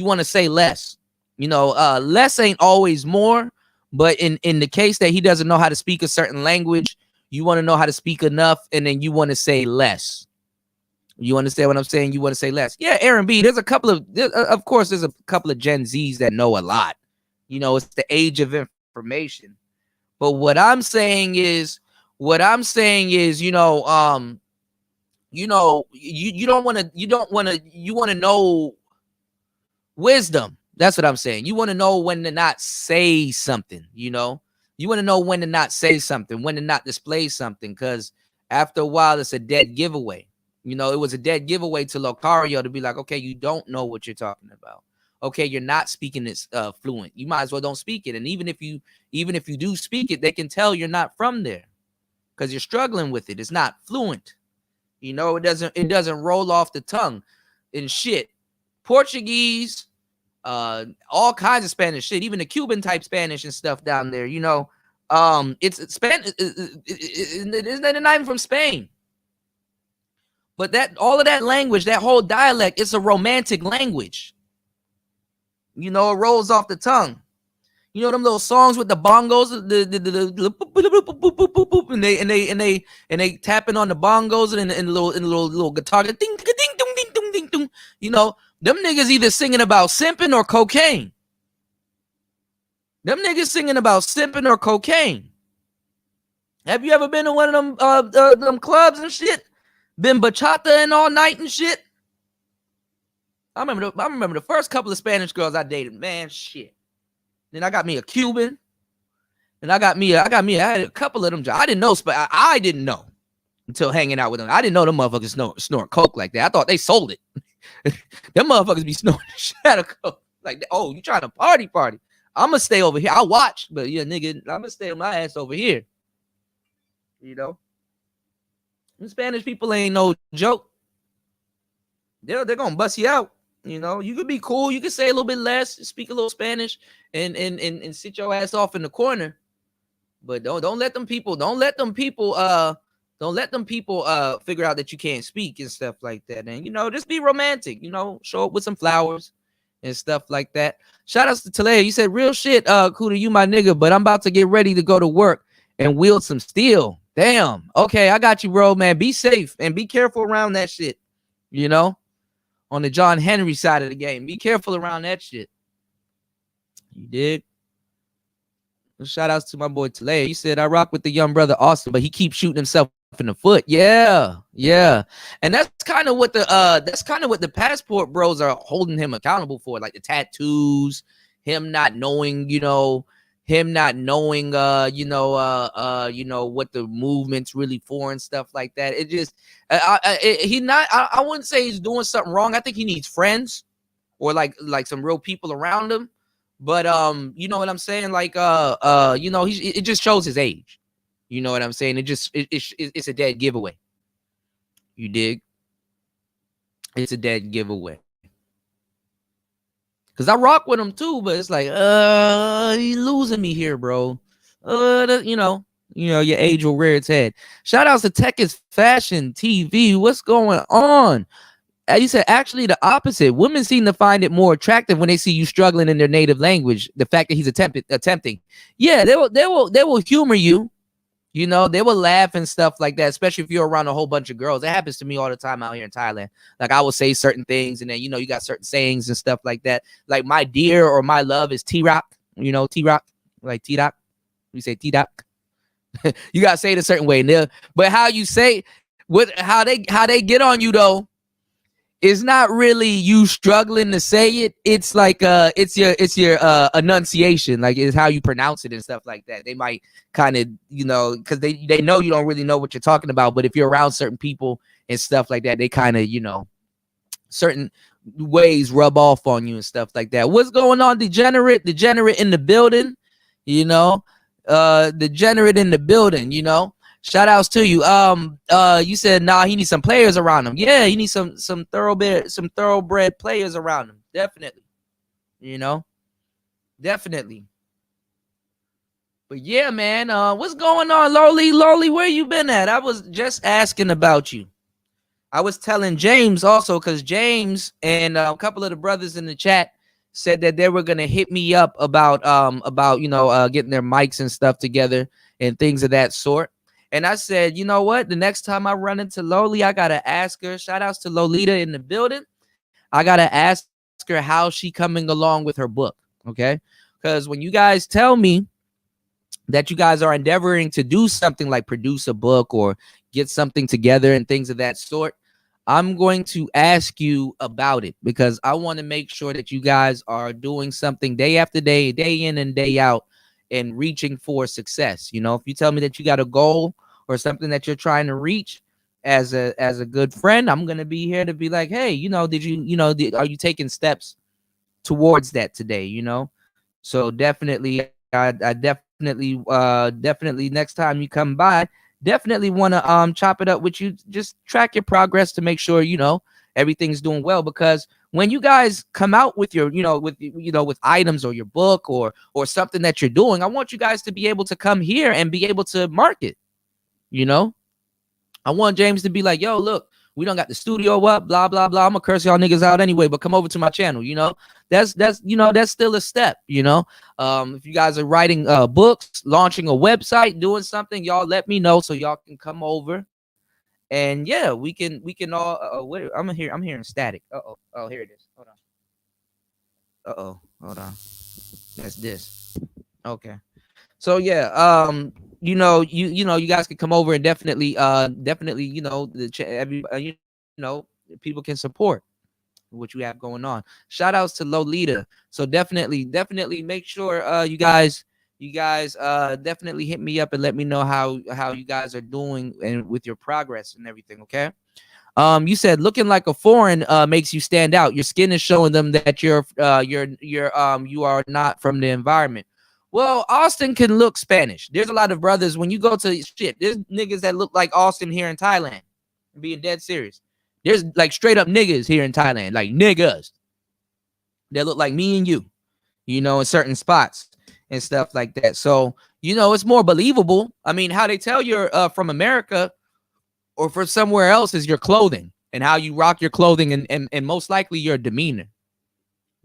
want to say less. You know, less ain't always more, but in the case that he doesn't know how to speak a certain language, you want to know how to speak enough, and then you want to say less. You understand what I'm saying? You want to say less. Yeah, Aaron B. There's a couple of Gen Zs that know a lot. You know, it's the age of information. But what I'm saying is, you want to know wisdom. That's what I'm saying. You want to know when to not say something, you know? You want to know when to not say something, when to not display something, because after a while, it's a dead giveaway. You know, it was a dead giveaway to Locario to be like, okay, you don't know what you're talking about. Okay, you're not speaking this fluent. You might as well don't speak it. And even if you do speak it, they can tell you're not from there because you're struggling with it. It's not fluent. You know, it doesn't roll off the tongue and shit. Portuguese, all kinds of Spanish shit, even the Cuban type Spanish and stuff down there, you know. It's Spanish. It's not even from Spain. But that all of that language, that whole dialect, it's a romantic language. You know, it rolls off the tongue. You know them little songs with the bongos, and they tapping on the bongos and the little guitar, ding ding ding ding ding ding ding. You know, them niggas either singing about simping or cocaine. Them niggas singing about simping or cocaine. Have you ever been to one of them clubs and shit? Been bachata and all night and shit? I remember the first couple of Spanish girls I dated. Man, shit. Then I got me a Cuban, and I had a couple of them. I didn't know, I didn't know. until hanging out with them. I didn't know them motherfuckers snort coke like that. I thought they sold it. Them motherfuckers be snorting shit out of coke. Like, oh, you trying to party? I'm gonna stay over here. I'll watch, but yeah, nigga, I'm gonna stay my ass over here. You know, the Spanish people ain't no joke. They're gonna bust you out. You know, you could be cool. You could say a little bit less, speak a little Spanish, and sit your ass off in the corner. But don't let them people figure out that you can't speak and stuff like that. And, you know, just be romantic, you know, show up with some flowers and stuff like that. Shout outs to Talea. You said, real shit, Kuda, you my nigga, but I'm about to get ready to go to work and wield some steel. Damn. Okay, I got you, bro, man. Be safe and be careful around that shit, you know, on the John Henry side of the game. Be careful around that shit. You dig? Shout outs to my boy Talea. He said, I rock with the young brother Austin, but he keeps shooting himself in the foot. Yeah. And that's kind of what the passport bros are holding him accountable for, like the tattoos, him not knowing what the movement's really for and stuff like that. It just I wouldn't say he's doing something wrong. I think he needs friends or like some real people around him. But you know what I'm saying? Like you know, it just shows his age. You know what I'm saying? It's a dead giveaway. You dig? It's a dead giveaway. Cause I rock with him too, but it's like he's losing me here, bro. You know, your age will rear its head. Shout outs to Tech is Fashion TV. What's going on? You said actually the opposite. Women seem to find it more attractive when they see you struggling in their native language. The fact that he's attempting. Yeah, they will humor you. You know, they will laugh and stuff like that, especially if you're around a whole bunch of girls. That happens to me all the time out here in Thailand. Like I will say certain things, and then you know you got certain sayings and stuff like that. Like my dear or my love is T-Rock. You know, T-Rock, like T-Rock. We say T-Rock. You gotta say it a certain way. But how you say how they get on you though. It's not really you struggling to say it. It's like it's your enunciation, like it's how you pronounce it and stuff like that. They might kind of, you know, because they know you don't really know what you're talking about. But if you're around certain people and stuff like that, they kind of, you know, certain ways rub off on you and stuff like that. What's going on, degenerate in the building? You know, degenerate in the building. You know. Shout outs to you. You said he needs some players around him. Yeah, he needs some thoroughbred players around him. Definitely. You know? Definitely. But yeah, man, what's going on, Loli, where you been at? I was just asking about you. I was telling James also, because James and a couple of the brothers in the chat said that they were gonna hit me up about you know, getting their mics and stuff together and things of that sort. And I said, you know what? The next time I run into Loli, I got to ask her. Shout outs to Lolita in the building. I got to ask her how she coming along with her book. Okay. Because when you guys tell me that you guys are endeavoring to do something like produce a book or get something together and things of that sort, I'm going to ask you about it because I want to make sure that you guys are doing something day after day, day in and day out, and reaching for success. You know, if you tell me that you got a goal or something that you're trying to reach as a good friend, I'm going to be here to be like, hey, you know, are you taking steps towards that today? You know? So definitely, I definitely next time you come by, definitely want to chop it up with you. Just track your progress to make sure, you know, everything's doing well, because when you guys come out with your, with items or your book or something that you're doing, I want you guys to be able to come here and be able to market. You know, I want James to be like, yo, look, we don't got the studio up, blah, blah, blah. I'm gonna curse y'all niggas out anyway, but come over to my channel. You know, that's still a step, you know. If you guys are writing books, launching a website, doing something, y'all let me know so y'all can come over. And yeah, we can all wait, I'm hearing static. Oh, here it is. Hold on. That's this. Okay. So yeah, you guys can come over and definitely, you know, people can support what you have going on. Shout outs to Lolita. So definitely make sure you guys you guys definitely hit me up and let me know how you guys are doing and with your progress and everything. Okay. You said looking like a foreign makes you stand out. Your skin is showing them that you are not from the environment. Well, Austin can look Spanish. There's a lot of brothers when you go to shit. There's niggas that look like Austin here in Thailand. I'm being dead serious. There's like straight up niggas here in Thailand, like niggas that look like me and you, you know, in certain spots and stuff like that. So, you know, it's more believable. I mean, how they tell you're from America or for somewhere else is your clothing and how you rock your clothing and most likely your demeanor.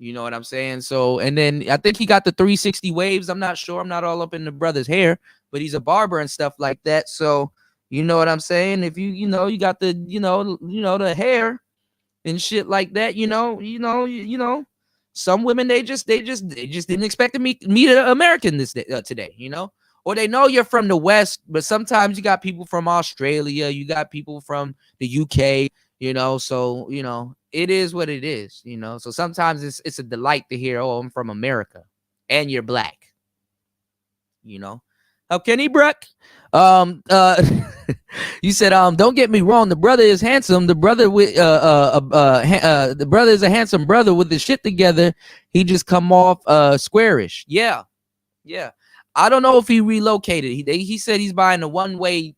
You know what I'm saying? So, and then I think he got the 360 waves. I'm not sure. I'm not all up in the brother's hair, but he's a barber and stuff like that. So, you know what I'm saying? If you got the, the hair and shit like that, some women, they just didn't expect to meet an American this day, today, or they know you're from the West, but sometimes you got people from Australia, you got people from the UK, so, it is what it is, so sometimes it's a delight to hear, oh, I'm from America and you're black, How Kenny Bruck? You said, don't get me wrong, the brother is handsome. The brother with the brother is a handsome brother with his shit together. He just come off squarish. Yeah. I don't know if he relocated. He said he's buying a one-way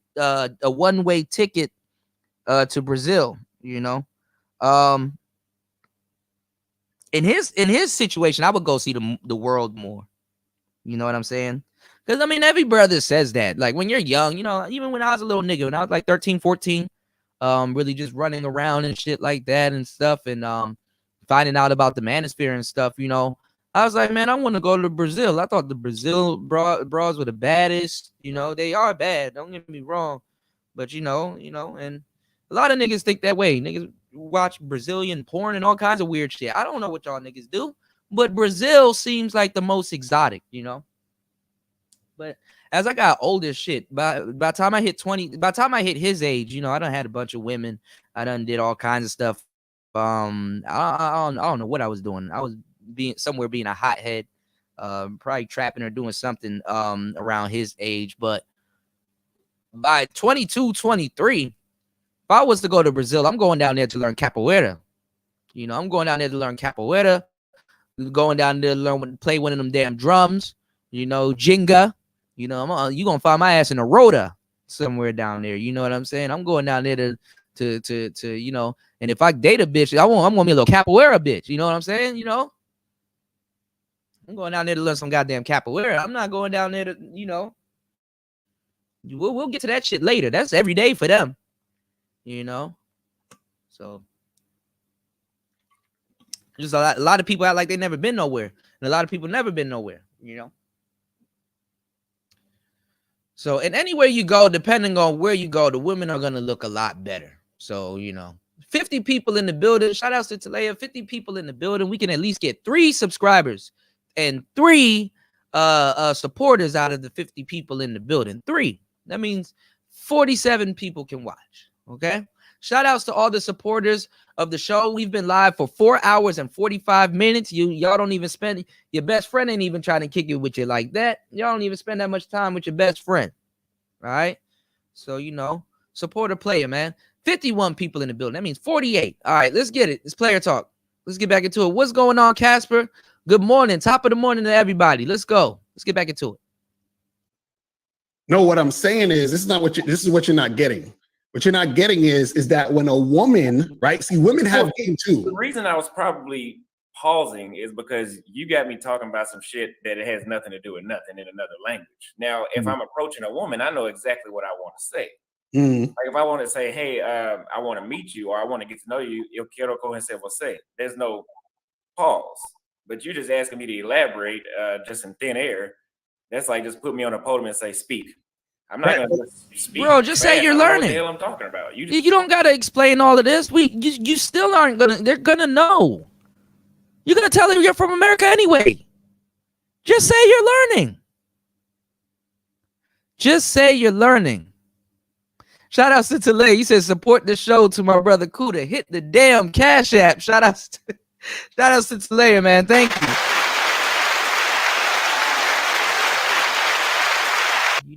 ticket to Brazil, In his situation, I would go see the world more. You know what I'm saying? Because, I mean, every brother says that. Like, when you're young, even when I was a little nigga, when I was like 13, 14, really just running around and shit like that and stuff and finding out about the Manosphere and stuff, I was like, man, I want to go to Brazil. I thought the Brazil bras were the baddest. They are bad. Don't get me wrong. But, and a lot of niggas think that way. Niggas watch Brazilian porn and all kinds of weird shit. I don't know what y'all niggas do. But Brazil seems like the most exotic, But as I got older, shit, by the time I hit 20, by the time I hit his age, I done had a bunch of women. I done did all kinds of stuff. I don't know what I was doing. I was being a hothead, probably trapping or doing something around his age. But by 22, 23, if I was to go to Brazil, I'm going down there to learn capoeira. I'm going down there to learn capoeira. Going down there to play one of them damn drums. Jenga. You gonna find my ass in a rota somewhere down there. You know what I'm saying? I'm going down there to and if I date a bitch, I'm gonna be a little capoeira bitch. You know what I'm saying? I'm going down there to learn some goddamn capoeira. I'm not going down there to, we'll get to that shit later. That's every day for them. So just a lot of people act like they never been nowhere, and a lot of people never been nowhere. So, and anywhere you go, depending on where you go, the women are going to look a lot better. So, 50 people in the building. Shout out to Talea. 50 people in the building. We can at least get 3 subscribers and 3 supporters out of the 50 people in the building. 3. That means 47 people can watch. Okay. Shout outs to all the supporters of the show. We've been live for 4 hours and 45 minutes. Y'all don't even spend, your best friend ain't even trying to kick it with you like that. Y'all don't even spend that much time with your best friend. All right. So, support a player, man. 51 people in the building. That means 48. All right, let's get it. It's player talk. Let's get back into it. What's going on, Casper? Good morning. Top of the morning to everybody. Let's go. Let's get back into it. No, what I'm saying is this is what you're not getting. What you're not getting is that when a woman, right? See, women have game too. The reason I was probably pausing is because you got me talking about some shit that it has nothing to do with nothing in another language. Now, if I'm approaching a woman, I know exactly what I want to say. Like if I want to say, hey, I want to meet you or I want to get to know you, eu quiero conocer você. There's no pause. But you just asking me to elaborate just in thin air. That's like just put me on a podium and say, speak. I'm not gonna speak. Bro, just say you're learning. What the hell I'm talking about? You don't gotta explain all of this. You still aren't gonna. They're gonna know. You're gonna tell them you're from America anyway. Just say you're learning. Just say you're learning. Shout out to Tale. He says support the show to my brother Kuda. Hit the damn Cash App. Shout out to Tale, man. Thank you.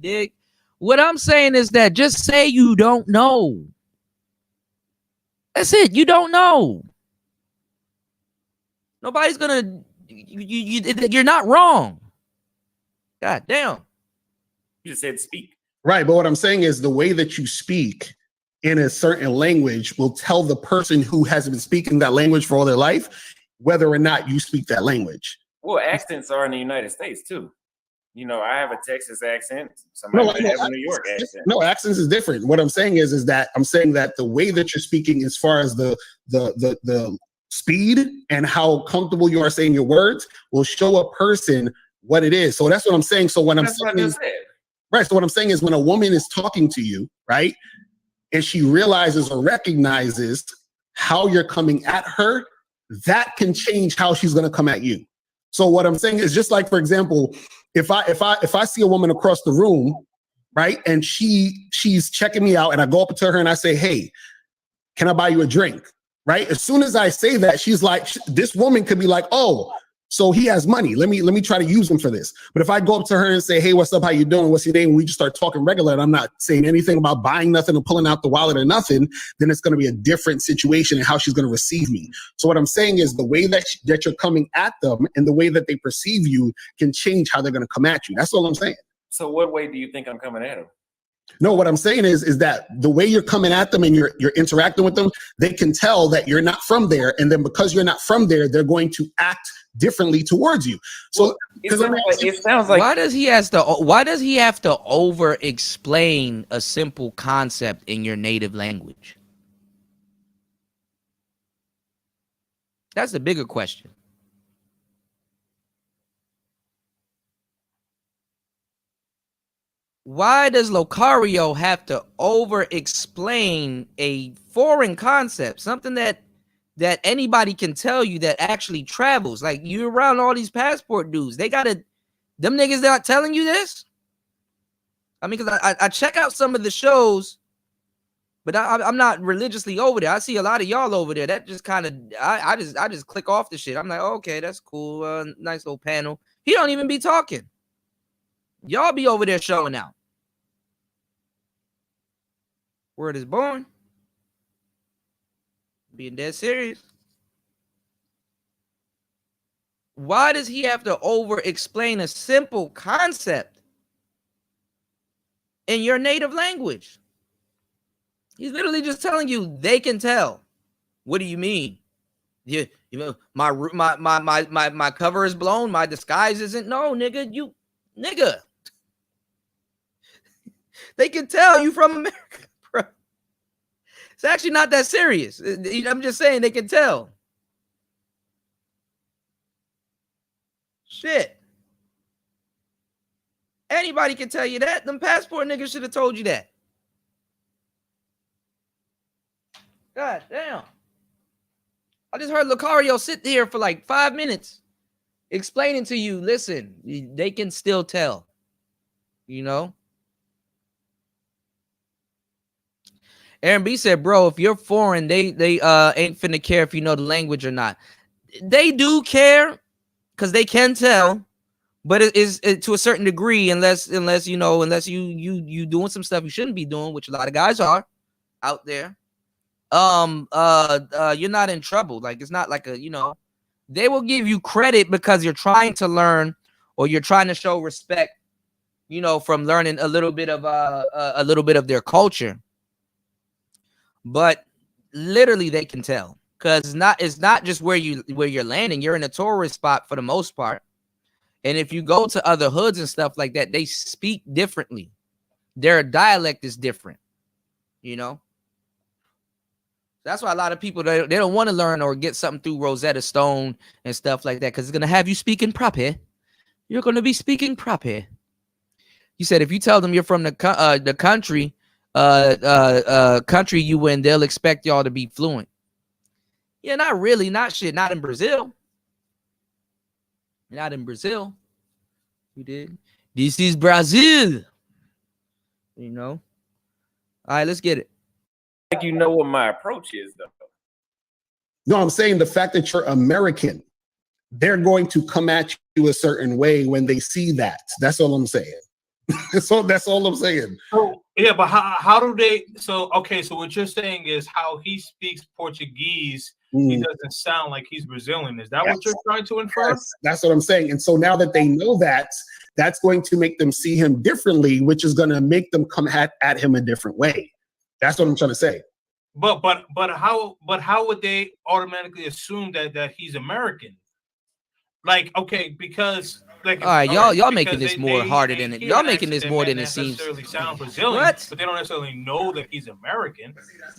dig? What I'm saying is that just say you don't know. That's it. You don't know. Nobody's gonna. You're not wrong. God damn. You just said speak. Right, but what I'm saying is the way that you speak in a certain language will tell the person who hasn't been speaking that language for all their life whether or not you speak that language. Well, accents are in the United States too. You know, I have a Texas accent. Somebody might have a New York accent. No, accents is different. What I'm saying is that I'm saying that the way that you're speaking, as far as the speed and how comfortable you are saying your words, will show a person what it is. So that's what I'm saying. So when That's what I just said. right. So what I'm saying is when a woman is talking to you, right, and she realizes or recognizes how you're coming at her, that can change how she's going to come at you. So what I'm saying is just like, for example, if I see a woman across the room, right, and she's checking me out, and I go up to her and I say, "Hey, can I buy you a drink?" Right? As soon as I say that, she's like, this woman could be like, "Oh, so he has money. Let me try to use him for this." But if I go up to her and say, "Hey, what's up? How you doing? What's your name?" And we just start talking regular, and I'm not saying anything about buying nothing or pulling out the wallet or nothing, then it's going to be a different situation in how she's going to receive me. So what I'm saying is the way that you're coming at them and the way that they perceive you can change how they're going to come at you. That's all I'm saying. So what way do you think I'm coming at them? No, what I'm saying is that the way you're coming at them and you're interacting with them, they can tell that you're not from there, and then because you're not from there, they're going to act differently towards you. So it sounds like why does he have to over explain a simple concept in your native language? That's the bigger question. Why does Locario have to over explain a foreign concept, something that anybody can tell you that actually travels? Like, you're around all these passport dudes. Them niggas not telling you this? I mean, because I check out some of the shows, but I'm not religiously over there. I see a lot of y'all over there. That just kind of, I just click off the shit. I'm like, okay, that's cool. Nice little panel. He don't even be talking. Y'all be over there showing out. Word is born. Being dead serious. Why does he have to over explain a simple concept in your native language? He's literally just telling you they can tell. What do you mean? You know, my cover is blown, my disguise isn't. No, nigga, nigga. They can tell you from America, bro. It's actually not that serious. I'm just saying they can tell. Shit. Anybody can tell you that. Them passport niggas should have told you that. God damn. I just heard Locario sit there for like 5 minutes explaining to you, listen, they can still tell. You know? Aaron B said, bro, if you're foreign, they ain't finna care if you know the language or not. They do care because they can tell, but it is to a certain degree, unless you doing some stuff you shouldn't be doing, which a lot of guys are out there. You're not in trouble. Like, it's not like they will give you credit because you're trying to learn or you're trying to show respect, from learning a little bit of their culture. But literally they can tell because it's not just where you're landing. You're in a tourist spot for the most part. And if you go to other hoods and stuff like that, they speak differently. Their dialect is different, That's why a lot of people, they don't want to learn or get something through Rosetta Stone and stuff like that because it's going to have you speaking proper. You're going to be speaking proper. You said if you tell them you're from the country you in, they'll expect y'all to be fluent. Yeah, not really, not in Brazil. Not in Brazil. You did. This is Brazil. All right, let's get it. Like, what my approach is, though. No, I'm saying the fact that you're American, they're going to come at you a certain way when they see that. That's all I'm saying. So that's all I'm saying. So yeah, but how do they? So okay, so what you're saying is how he speaks Portuguese. He doesn't sound like he's Brazilian. Is that what you're trying to infer? Yes, that's what I'm saying. And so now that they know that, that's going to make them see him differently, which is going to make them come at him a different way. That's what I'm trying to say. But how would they automatically assume that he's American? Like, okay, because like, all right, y'all making this more harder than it. Y'all making this more than it seems. Sound Brazilian, What? But they don't necessarily know that he's American.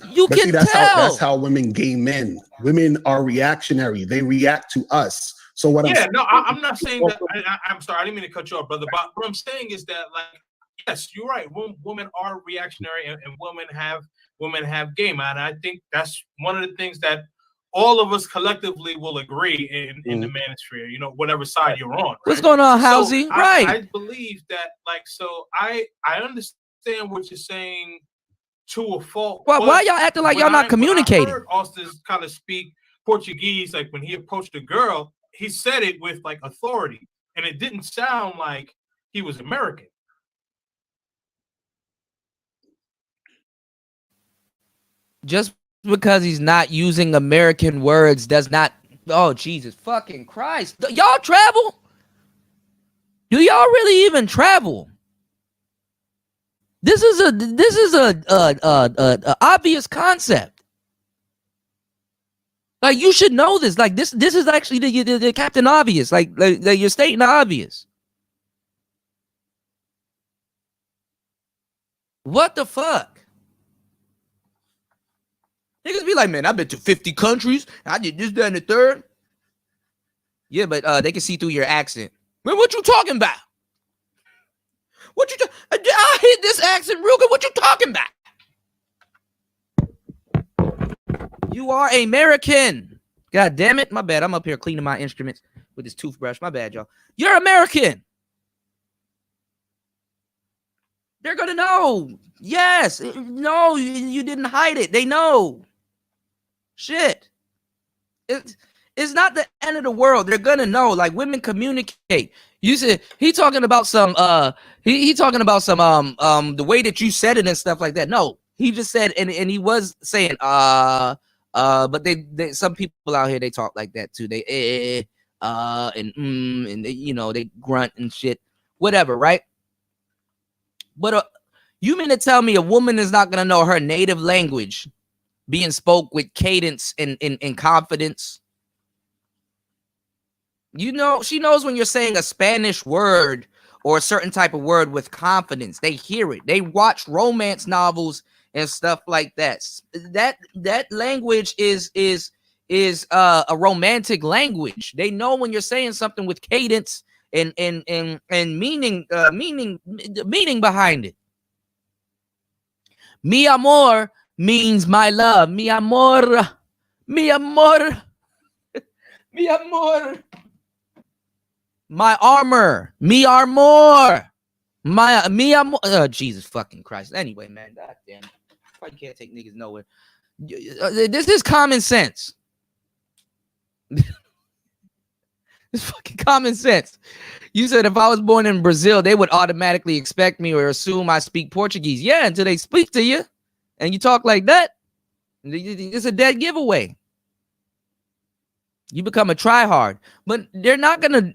You But can see, that's tell. that's how women gain men. Women are reactionary. They react to us. So what? I'm not saying that. I'm sorry, I didn't mean to cut you off, brother. But what I'm saying is that, like, yes, you're right. Women are reactionary, and women have game, and I think that's one of the things that all of us collectively will agree in the manosphere, you know, whatever side you're on. Right? What's going on, Housey? So Right. I believe that, like, so I understand what you're saying to a fault. Why y'all acting like y'all not communicating? I heard Austin kind of speak Portuguese, like when he approached a girl, he said it with like authority, and it didn't sound like he was American. Just because he's not using American words does not. Oh, Jesus fucking Christ! Y'all travel? Do y'all really even travel? This is a obvious concept. Like, you should know this. Like, this is actually the Captain Obvious. Like you're stating the obvious. What the fuck? Niggas be like, man, I've been to 50 countries. I did this, that, and the third. Yeah, but they can see through your accent. Man, what you talking about? I hit this accent real good. What you talking about? You are American. God damn it. My bad. I'm up here cleaning my instruments with this toothbrush. My bad, y'all. You're American. They're going to know. Yes. No, you didn't hide it. They know. Shit. It's not the end of the world. They're going to know. Like, women communicate. You said he talking about some he talking about some the way that you said it and stuff like that. No, he just said and he was saying but they some people out here, they talk like that too. They and they, you know, they grunt and shit, whatever, right? But you mean to tell me a woman is not gonna know her native language being spoke with cadence and confidence? You know, she knows when you're saying a Spanish word or a certain type of word with confidence. They hear it. They watch romance novels and stuff like that. That language is a romantic language. They know when you're saying something with cadence and meaning behind it. Mi amor means my love. Mi amor, mi amor, mi amor. My armor, me armor, me armor. Oh, Jesus fucking Christ. Anyway, man, god damn it. I can't take niggas nowhere. This is common sense. It's fucking common sense. You said if I was born in Brazil, they would automatically expect me or assume I speak Portuguese. Yeah, until they speak to you and you talk like that, it's a dead giveaway. You become a tryhard, but you're not gonna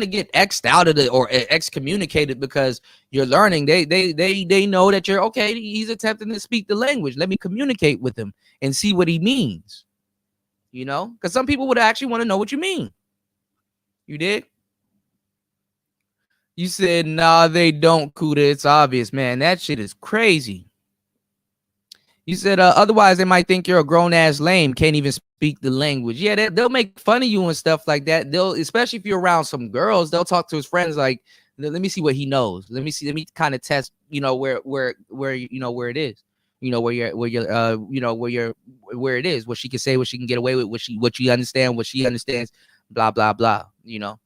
get X'd out of it or excommunicated because you're learning. They know that you're okay. He's attempting to speak the language. Let me communicate with him and see what he means. You know, because some people would actually want to know what you mean. You did. You said, nah, they don't, Kuda. It's obvious, man. That shit is crazy. You said, otherwise they might think you're a grown-ass lame, can't even speak the language. Yeah, they'll make fun of you and stuff like that. They'll, especially if you're around some girls, they'll talk to his friends like, let me see what he knows. Let me kind of test, you know, where you know, where it is. You know, where it is, what she can say, what she can get away with, what you understand, what she understands, blah, blah, blah, you know.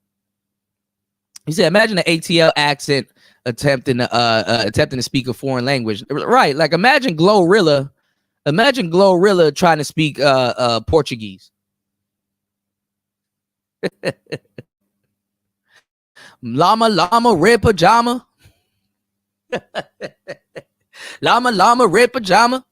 He said, imagine an ATL accent attempting to speak a foreign language. Right. Like, imagine Glorilla trying to speak Portuguese. Llama, red pajama. Llama, red pajama.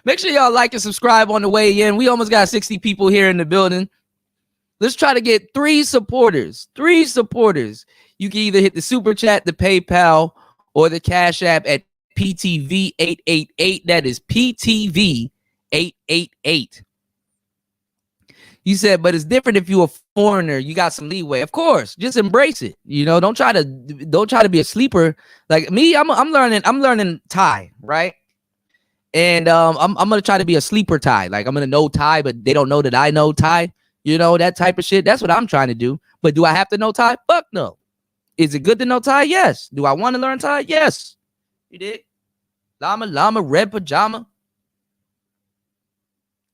Make sure y'all like and subscribe on the way in. We almost got 60 people here in the building. Let's try to get 3 supporters. 3 supporters. You can either hit the super chat, the PayPal, or the Cash App at PTV888. That is PTV888. You said, but it's different if you're a foreigner. You got some leeway. Of course, just embrace it. You know, don't try to be a sleeper. Like me, I'm learning Thai, right? And I'm gonna try to be a sleeper Thai. Like I'm gonna know Thai, but they don't know that I know Thai. You know, that type of shit. That's what I'm trying to do. But do I have to know Thai? Fuck no. Is it good to know Thai? Yes. Do I want to learn Thai? Yes. You did. Llama, red pajama.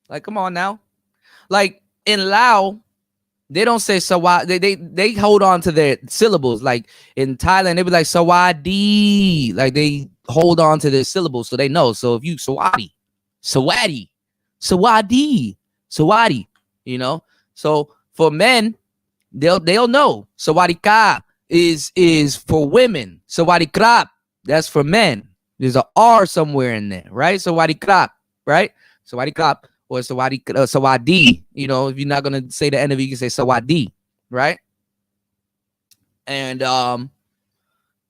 Like, come on now. Like in Lao, they don't say sawadi. They hold on to their syllables. Like in Thailand, they be like sawadi. Like they hold on to their syllables so they know. So if you sawadi, you know. So for men, they'll know. Sawadika is for women. Sawadikrap, that's for men. There's a R somewhere in there, right? Sawadikrap, right? Sawadikrap or sawadi. You know, if you're not gonna say the end of it, you can say sawadi, right? And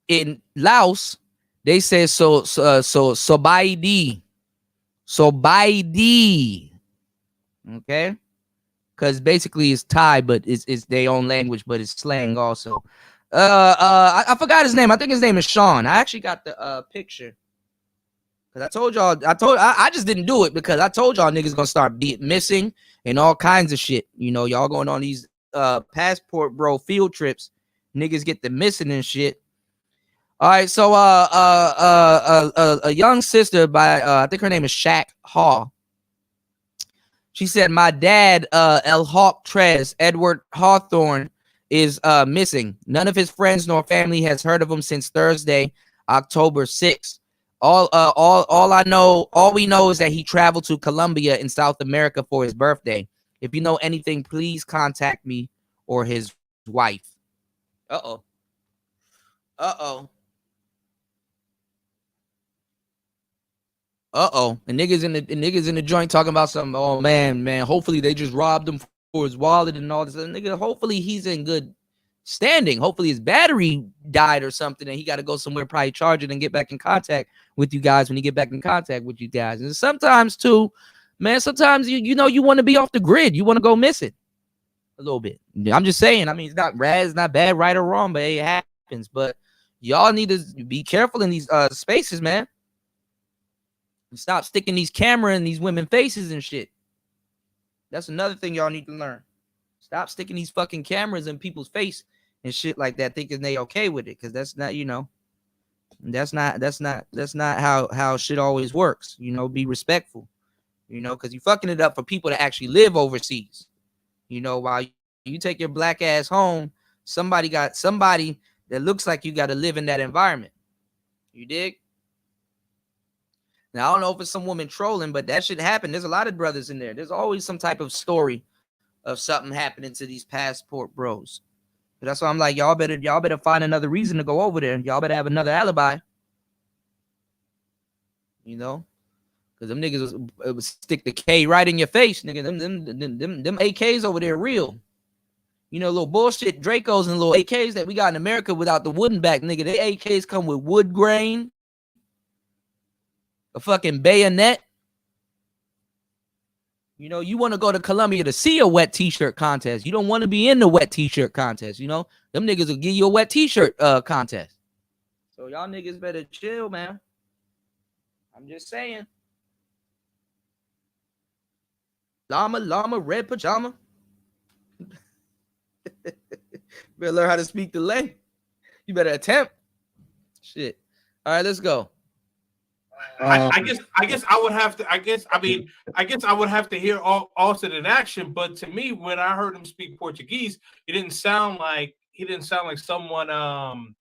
in Laos, they say sobaidi. Okay. Because basically it's Thai, but it's their own language, but it's slang also. I forgot his name. I think his name is Sean. I actually got the picture. Because I told y'all, I just didn't do it because I told y'all niggas gonna start missing and all kinds of shit. You know, y'all going on these passport bro field trips. Niggas get the missing and shit. All right, so a young sister by I think her name is Shaq Hall. She said, my dad, El Hawk Trez, Edward Hawthorne, is missing. None of his friends nor family has heard of him since Thursday, October 6th. All we know is that he traveled to Colombia in South America for his birthday. If you know anything, please contact me or his wife. Uh-oh. And niggas in the joint talking about something. Oh man. Hopefully they just robbed him for his wallet and all this. Nigga, hopefully he's in good standing. Hopefully his battery died or something, and he got to go somewhere, probably charge it and get back in contact with you guys when he get back in contact with you guys. And sometimes too, man, sometimes you know you want to be off the grid. You want to go missing a little bit. I'm just saying. I mean, it's not bad, right or wrong, but it happens. But y'all need to be careful in these spaces, man. Stop sticking these cameras in these women's faces and shit. That's another thing y'all need to learn. Stop sticking these fucking cameras in people's face and shit like that, thinking they okay with it, because that's not, you know, that's not how shit always works. You know, be respectful. You know, because you fucking it up for people that actually live overseas. You know, while you take your black ass home, somebody that looks like you got to live in that environment. You dig? Now, I don't know if it's some woman trolling, but that shit happened. There's a lot of brothers in there. There's always some type of story of something happening to these passport bros. But that's why I'm like, y'all better find another reason to go over there. Y'all better have another alibi. You know? Because them niggas would stick the K right in your face, nigga. Them AKs over there real. You know, little bullshit Dracos and little AKs that we got in America without the wooden back, nigga. They AKs come with wood grain. A fucking bayonet. You know, you want to go to Colombia to see a wet t-shirt contest. You don't want to be in the wet t-shirt contest. You know, them niggas will give you a wet t-shirt contest. So y'all niggas better chill, man. I'm just saying. Llama, red pajama. Better learn how to speak the lay. You better attempt. Shit. All right, let's go. I guess I would have to. I guess I would have to hear Austin in action. But to me, when I heard him speak Portuguese, he didn't sound like someone.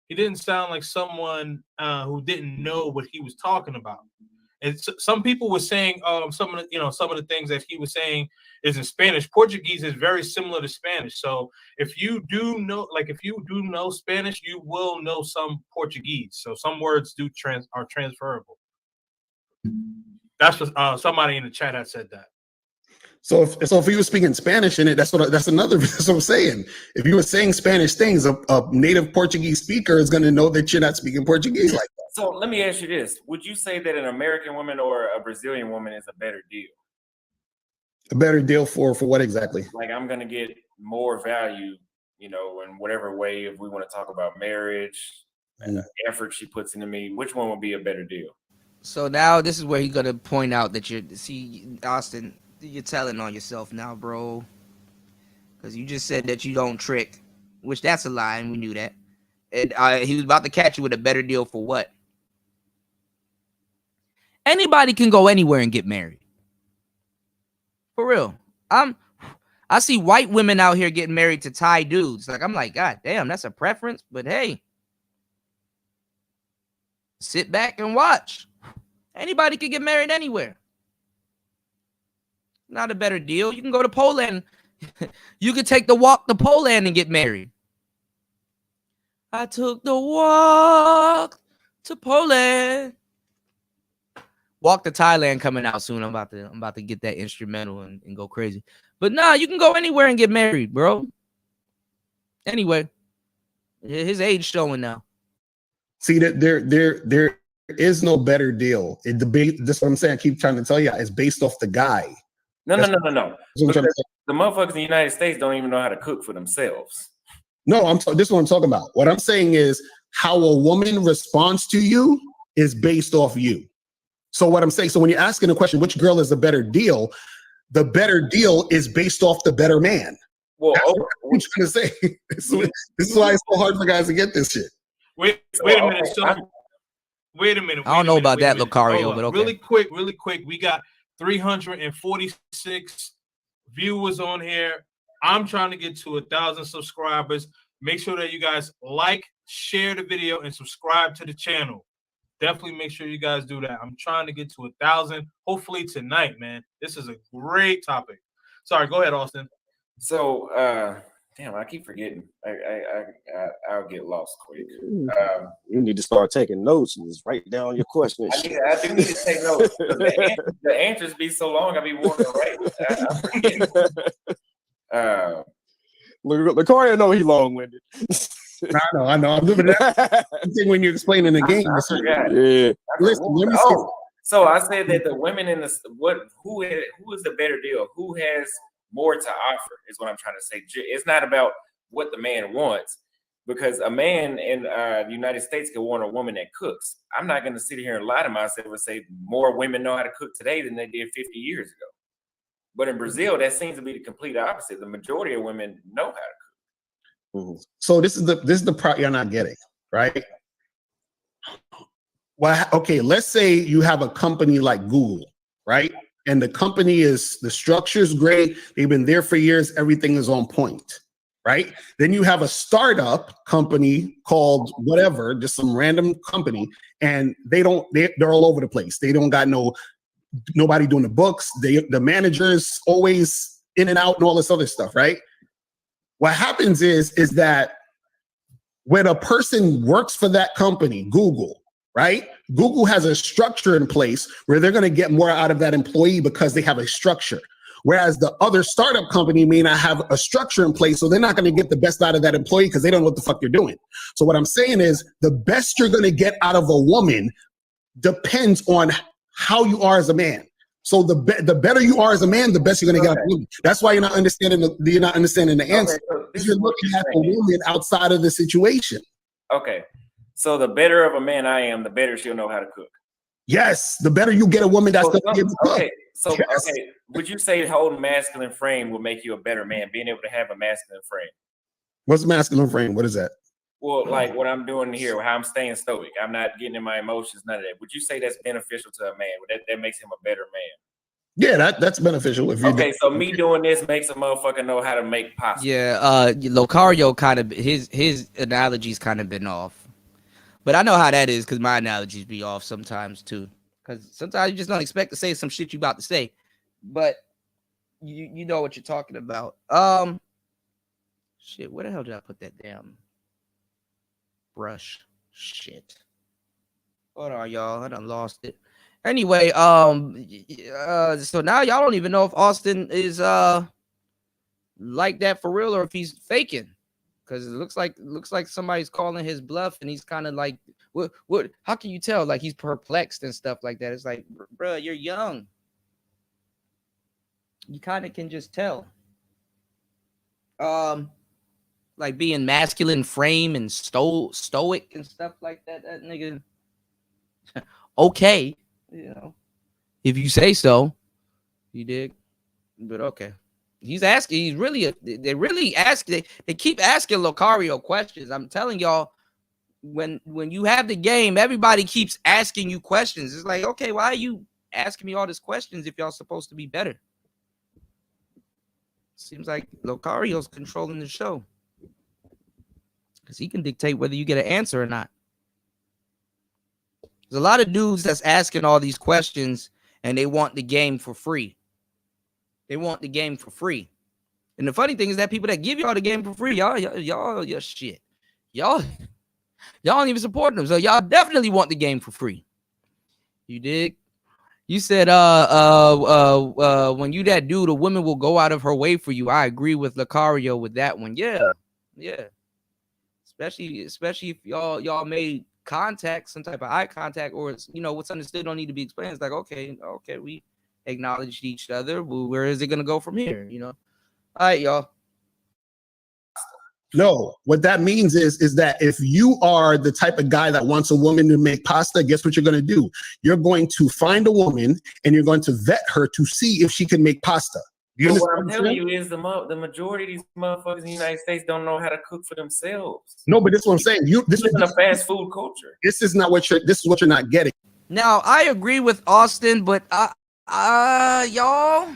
He didn't sound like someone who didn't know what he was talking about. And some people were saying some of the things that he was saying is in Spanish. Portuguese is very similar to Spanish. So if you do know Spanish, you will know some Portuguese. So some words are transferable. That's what somebody in the chat had said that. So if he was speaking Spanish in it, that's what I'm saying. If you were saying Spanish things, a native Portuguese speaker is going to know that you're not speaking Portuguese like that. So let me ask you this: would you say that an American woman or a Brazilian woman is a better deal? A better deal for what exactly? Like, I'm going to get more value, in whatever way. If we want to talk about marriage and the effort she puts into me, which one would be a better deal? So now this is where he's gonna point out that Austin, you're telling on yourself now, bro. Because you just said that you don't trick, which that's a lie, and we knew that. And he was about to catch you with a better deal for what? Anybody can go anywhere and get married. For real. I see white women out here getting married to Thai dudes. Like, I'm like, God damn, that's a preference. But hey, sit back and watch. Anybody can get married anywhere. Not a better deal. You can go to Poland. You could take the walk to Poland and get married. I took the walk to Poland. Walk to Thailand coming out soon. I'm about to get that instrumental and go crazy. But nah, you can go anywhere and get married, bro. Anyway, his age showing now. See that there is no better deal. This is what I'm saying. I keep trying to tell you. It's based off the guy. No. The motherfuckers in the United States don't even know how to cook for themselves. No, this is what I'm talking about. What I'm saying is how a woman responds to you is based off you. So what I'm saying, so when you're asking the question, which girl is the better deal is based off the better man. Well, what I'm trying to say. This is why it's so hard for guys to get this shit. Wait a minute. Wait a minute. I don't know about that, Lucario, but okay. Really quick. We got 346 viewers on here. I'm trying to get to 1,000 subscribers. Make sure that you guys like, share the video, and subscribe to the channel. Definitely make sure you guys do that. I'm trying to get to 1,000. Hopefully tonight, man. This is a great topic. Sorry, go ahead, Austin. So, damn, I keep forgetting. I'll get lost quick. You need to start taking notes and just write down your questions. I do need to take notes. The answers be so long, I be wanting to write. Lucario know he long-winded. I know. I'm doing that when you're explaining the game. Listen, let me see. So I said that the women in who is the better deal? Who has more to offer is what I'm trying to say. It's not about what the man wants, because a man in the United States can want a woman that cooks. I'm not going to sit here and lie to myself and say more women know how to cook today than they did 50 years ago. But in Brazil, that seems to be the complete opposite. The majority of women know how to cook. Mm-hmm. So this is the part you're not getting, right? Well, okay, let's say you have a company like Google, right? And the structure's great. They've been there for years. Everything is on point, right? Then you have a startup company called whatever, just some random company, and they're all over the place. They don't got nobody doing the books. The manager's always in and out and all this other stuff, right? What happens is that when a person works for that company, Google, right? Google has a structure in place where they're going to get more out of that employee because they have a structure. Whereas the other startup company may not have a structure in place, so they're not going to get the best out of that employee because they don't know what the fuck they're doing. So what I'm saying is the best you're going to get out of a woman depends on how you are as a man. So the better you are as a man, the best you're going to get out of a woman. That's why you're not understanding the answer. So you're looking at a woman outside of the situation. Okay. So the better of a man I am, the better she'll know how to cook. Yes, the better you get a woman that's going to be able to cook. Okay. So okay, would you say holding masculine frame will make you a better man? Being able to have a masculine frame. What's masculine frame? What is that? Well, like what I'm doing here, how I'm staying stoic. I'm not getting in my emotions, none of that. Would you say that's beneficial to a man? That makes him a better man? Yeah, that's beneficial. So me doing this makes a motherfucker know how to make pasta. Yeah, Lucario kind of his analogy's kind of been off, but I know how that is because my analogies be off sometimes too. because sometimes you just don't expect to say some shit you about to say, but you know what you're talking about. Shit, where the hell did I put that damn brush? Shit. Hold on, y'all. I done lost it. Anyway, so now y'all don't even know if Austin is like that for real or if he's faking. Because it looks like somebody's calling his bluff, and he's kind of like, what? How can you tell? Like he's perplexed and stuff like that. It's like, bro, you're young. You kind of can just tell. Like being masculine frame and stoic and stuff like that. That nigga, okay, you know, if you say so, you dig. But okay. He's asking. He's really. They really ask. They keep asking Lucario questions. I'm telling y'all, when you have the game, everybody keeps asking you questions. It's like, okay, why are you asking me all these questions if y'all supposed to be better? Seems like Lucario's controlling the show because he can dictate whether you get an answer or not. There's a lot of dudes that's asking all these questions and they want the game for free. They want the game for free. And the funny thing is that people that give y'all the game for free, y'all shit. Y'all don't even support them. So y'all definitely want the game for free. You dig? You said when you that dude, a woman will go out of her way for you. I agree with Lucario with that one. Yeah. Especially if y'all made contact, some type of eye contact, or it's, you know, what's understood don't need to be explained. It's like, okay, we acknowledged each other. Well, where is it gonna go from here? You know. All right, y'all. No, what that means is that if you are the type of guy that wants a woman to make pasta, guess what you're going to do? You're going to find a woman and you're going to vet her to see if she can make pasta. But what I'm telling you is the majority of these motherfuckers in the United States don't know how to cook for themselves. No, but this is what I'm saying. This is a fast food culture. This is what you're not getting. Now I agree with Austin, but y'all,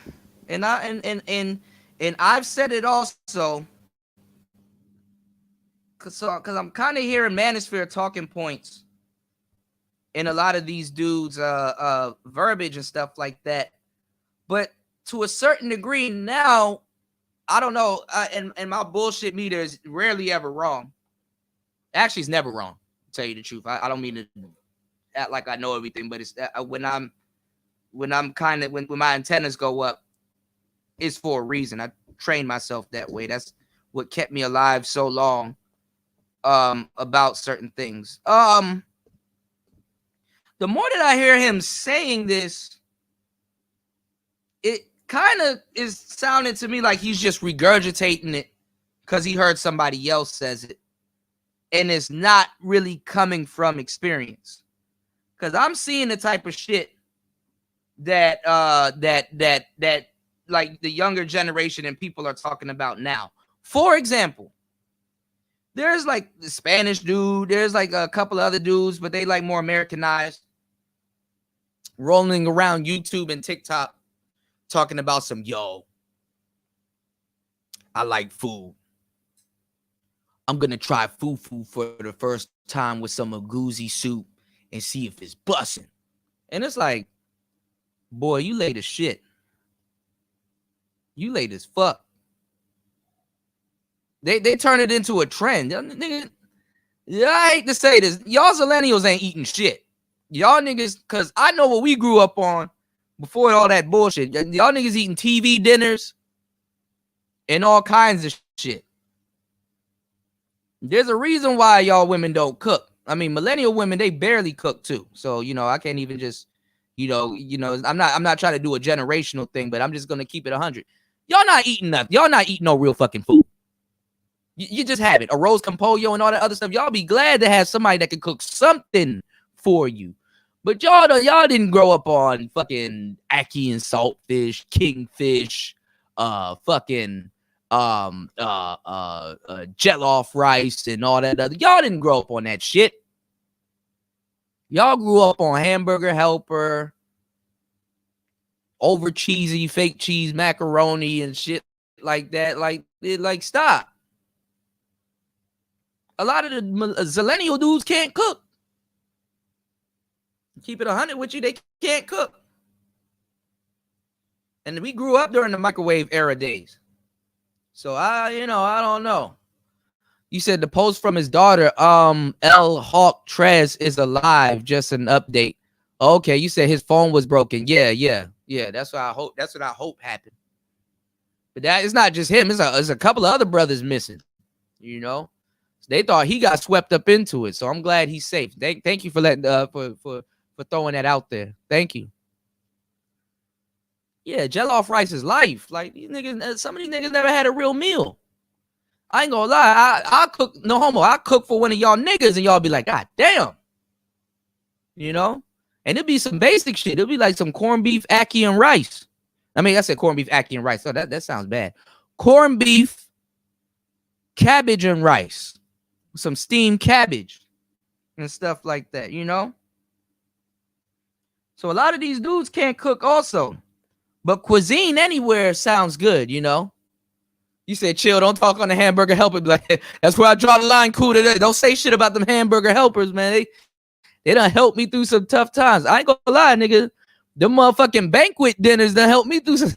and I've said it also. Cause I'm kind of hearing Manosphere talking points in a lot of these dudes' verbiage and stuff like that. But to a certain degree now, I don't know. And my bullshit meter is rarely ever wrong. Actually, it's never wrong. To tell you the truth, I don't mean to act like I know everything, but it's when my antennas go up, it's for a reason. I trained myself that way. That's what kept me alive so long. About certain things. The more that I hear him saying this, it kind of is sounding to me like he's just regurgitating it because he heard somebody else says it, and it's not really coming from experience. Because I'm seeing the type of shit that like the younger generation and people are talking about now. For example, there's like the Spanish dude. There's like a couple of other dudes, but they like more Americanized, rolling around YouTube and TikTok talking about some, yo, I like food. I'm going to try fufu for the first time with some agouti soup and see if it's busting. And it's like, boy, you late as shit. You late as fuck. They turn it into a trend. Nigga, yeah, I hate to say this. Y'all millennials ain't eating shit. Y'all niggas, because I know what we grew up on before all that bullshit. Y'all niggas eating TV dinners and all kinds of shit. There's a reason why y'all women don't cook. I mean, millennial women, they barely cook too. So, you know, I can't even just, you know, I'm not trying to do a generational thing, but I'm just going to keep it 100. Y'all not eating nothing. Y'all not eating no real fucking food. You just have it. A rose compollo and all that other stuff. Y'all be glad to have somebody that can cook something for you. But y'all didn't grow up on fucking ackee and saltfish, kingfish, fucking jollof rice and all that other. Y'all didn't grow up on that shit. Y'all grew up on Hamburger Helper, over cheesy fake cheese macaroni and shit like that. Like stop. A lot of the millennial dudes can't cook. Keep it 100 with you, they can't cook. And we grew up during the microwave era days. So I don't know. You said the post from his daughter, L Hawk Trez is alive. Just an update. Okay, you said his phone was broken. Yeah. That's what I hope. That's what I hope happened. But that it's not just him. It's a couple of other brothers missing. You know, they thought he got swept up into it. So I'm glad he's safe. Thank you for letting for throwing that out there. Thank you. Yeah, jollof rice is life. Like these niggas, some of these niggas never had a real meal. I ain't gonna lie. I cook, no homo. I cook for one of y'all niggas and y'all be like, God damn. You know? And it'll be some basic shit. It'll be like some corned beef, ackee, and rice. I mean, I said corned beef, ackee, and rice. So that sounds bad. Corned beef, cabbage, and rice. Some steamed cabbage and stuff like that, you know? So a lot of these dudes can't cook also. But cuisine anywhere sounds good, you know? You said, chill, don't talk on the hamburger helper. Like, that's where I draw the line, cool. Don't say shit about them hamburger helpers, man. They done helped me through some tough times. I ain't gonna lie, nigga. Them motherfucking banquet dinners done helped me through some...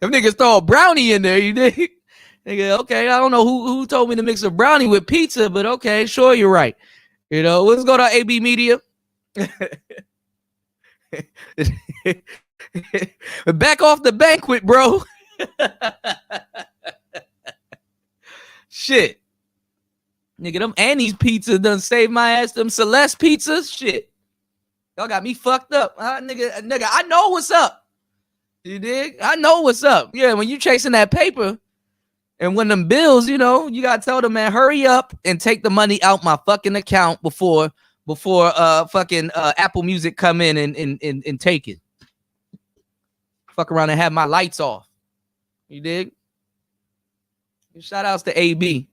Them niggas throw a brownie in there, you dig? Nigga, okay, I don't know who told me to mix a brownie with pizza, but okay, sure, you're right. You know, let's go to AB Media. Back off the banquet, bro. Shit. Nigga, them Annie's pizza done saved my ass. Them Celeste pizzas, shit. Y'all got me fucked up. Nigga, I know what's up. You dig? I know what's up. Yeah, when you chasing that paper and when them bills, you know, you gotta tell them, man, hurry up and take the money out my fucking account before fucking Apple Music come in and take it. Fuck around and have my lights off. You dig? Shout outs to AB.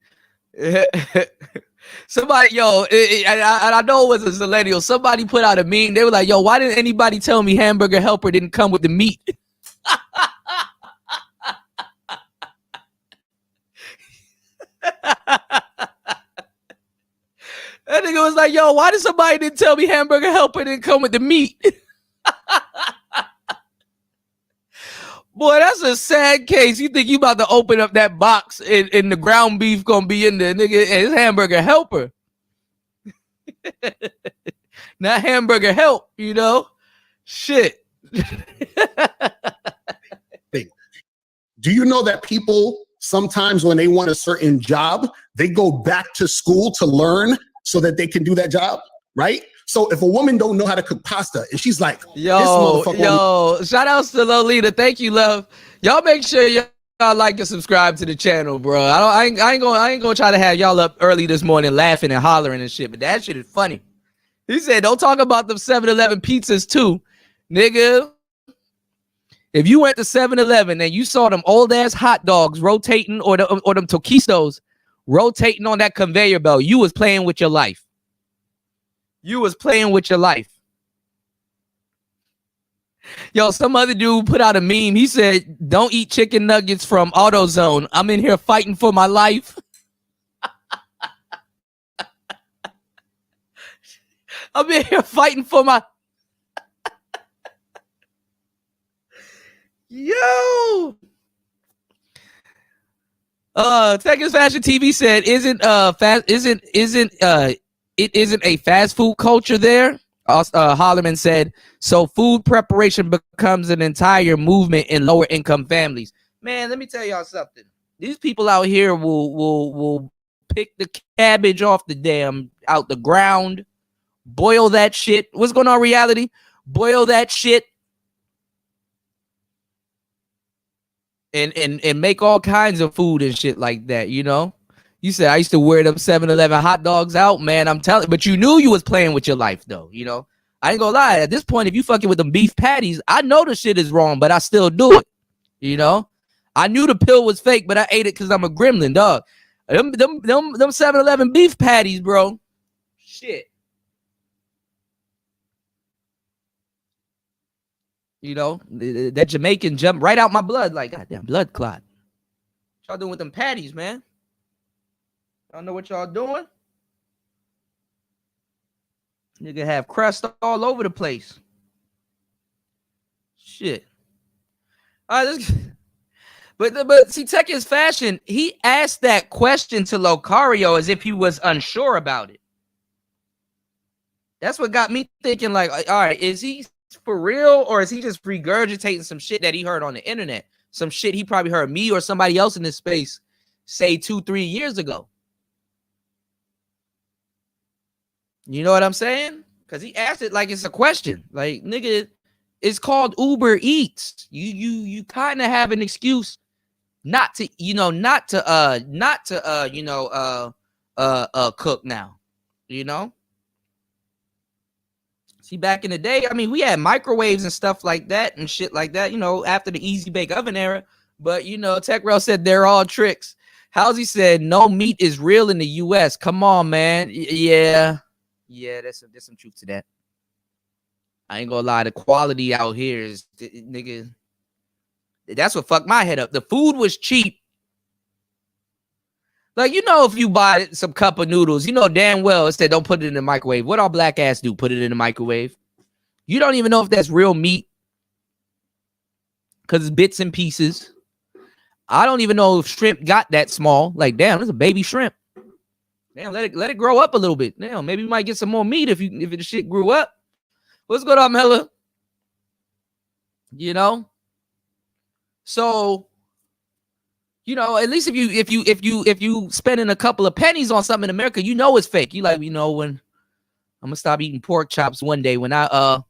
Somebody, I know it was a millennial. Somebody put out a meme. They were like, yo, why didn't anybody tell me hamburger helper didn't come with the meat? That nigga was like, yo, why did somebody didn't tell me hamburger helper didn't come with the meat? Boy, that's a sad case. You think you about to open up that box and the ground beef gonna be in there, nigga, and it's hamburger helper. Not hamburger help, you know? Shit. Do you know that people sometimes when they want a certain job, they go back to school to learn so that they can do that job, right? So if a woman don't know how to cook pasta and she's like, yo, shout outs to Lolita. Thank you, love. Y'all make sure y'all like and subscribe to the channel, bro. I ain't gonna try to have y'all up early this morning laughing and hollering and shit, but that shit is funny. He said, don't talk about them 7-Eleven pizzas too, nigga. If you went to 7-Eleven and you saw them old ass hot dogs rotating or them Toquistos rotating on that conveyor belt, you was playing with your life. You was playing with your life. Yo, some other dude put out a meme. He said, don't eat chicken nuggets from AutoZone. I'm in here fighting for my life. I'm in here fighting for my... Yo! Texas Fashion TV said, it isn't a fast food culture there. Holloman said, so food preparation becomes an entire movement in lower income families. Man, let me tell y'all something. These people out here will pick the cabbage off out the ground, boil that shit. What's going on, reality? Boil that shit and make all kinds of food and shit like that, you know? You said I used to wear them 7-Eleven hot dogs out, man. I'm telling you, but you knew you was playing with your life, though. You know, I ain't gonna lie. At this point, if you fucking with them beef patties, I know the shit is wrong, but I still do it. You know, I knew the pill was fake, but I ate it because I'm a gremlin, dog. Them 7-Eleven beef patties, bro. Shit. You know, that Jamaican jumped right out my blood, like goddamn blood clot. What y'all doing with them patties, man? Y'all know what y'all doing? Nigga have crust all over the place. Shit. All right, but see, Tech is fashion. He asked that question to Locario as if he was unsure about it. That's what got me thinking, like, all right, is he for real, or is he just regurgitating some shit that he heard on the internet? Some shit he probably heard me or somebody else in this space say 2-3 years ago. You know what I'm saying? Because he asked it like it's a question. Like, nigga, it's called Uber Eats. You kind of have an excuse not to cook now. You know? See, back in the day, I mean, we had microwaves and stuff like that and shit like that, you know, after the easy bake oven era. But, you know, TechRail said they're all tricks. Halsey said no meat is real in the U.S. Come on, man. Yeah, there's some truth to that. I ain't gonna lie. The quality out here is, nigga, that's what fucked my head up. The food was cheap. Like, you know, if you buy some cup of noodles, you know damn well it said don't put it in the microwave. What our black ass do? Put it in the microwave. You don't even know if that's real meat because it's bits and pieces. I don't even know if shrimp got that small. Like, damn, it's a baby shrimp. Damn, let it grow up a little bit. Damn, maybe you might get some more meat if the shit grew up. What's good on Mella? You know? So, you know, at least if you spending a couple of pennies on something in America, you know it's fake. You like, you know, when I'm gonna stop eating pork chops one day when the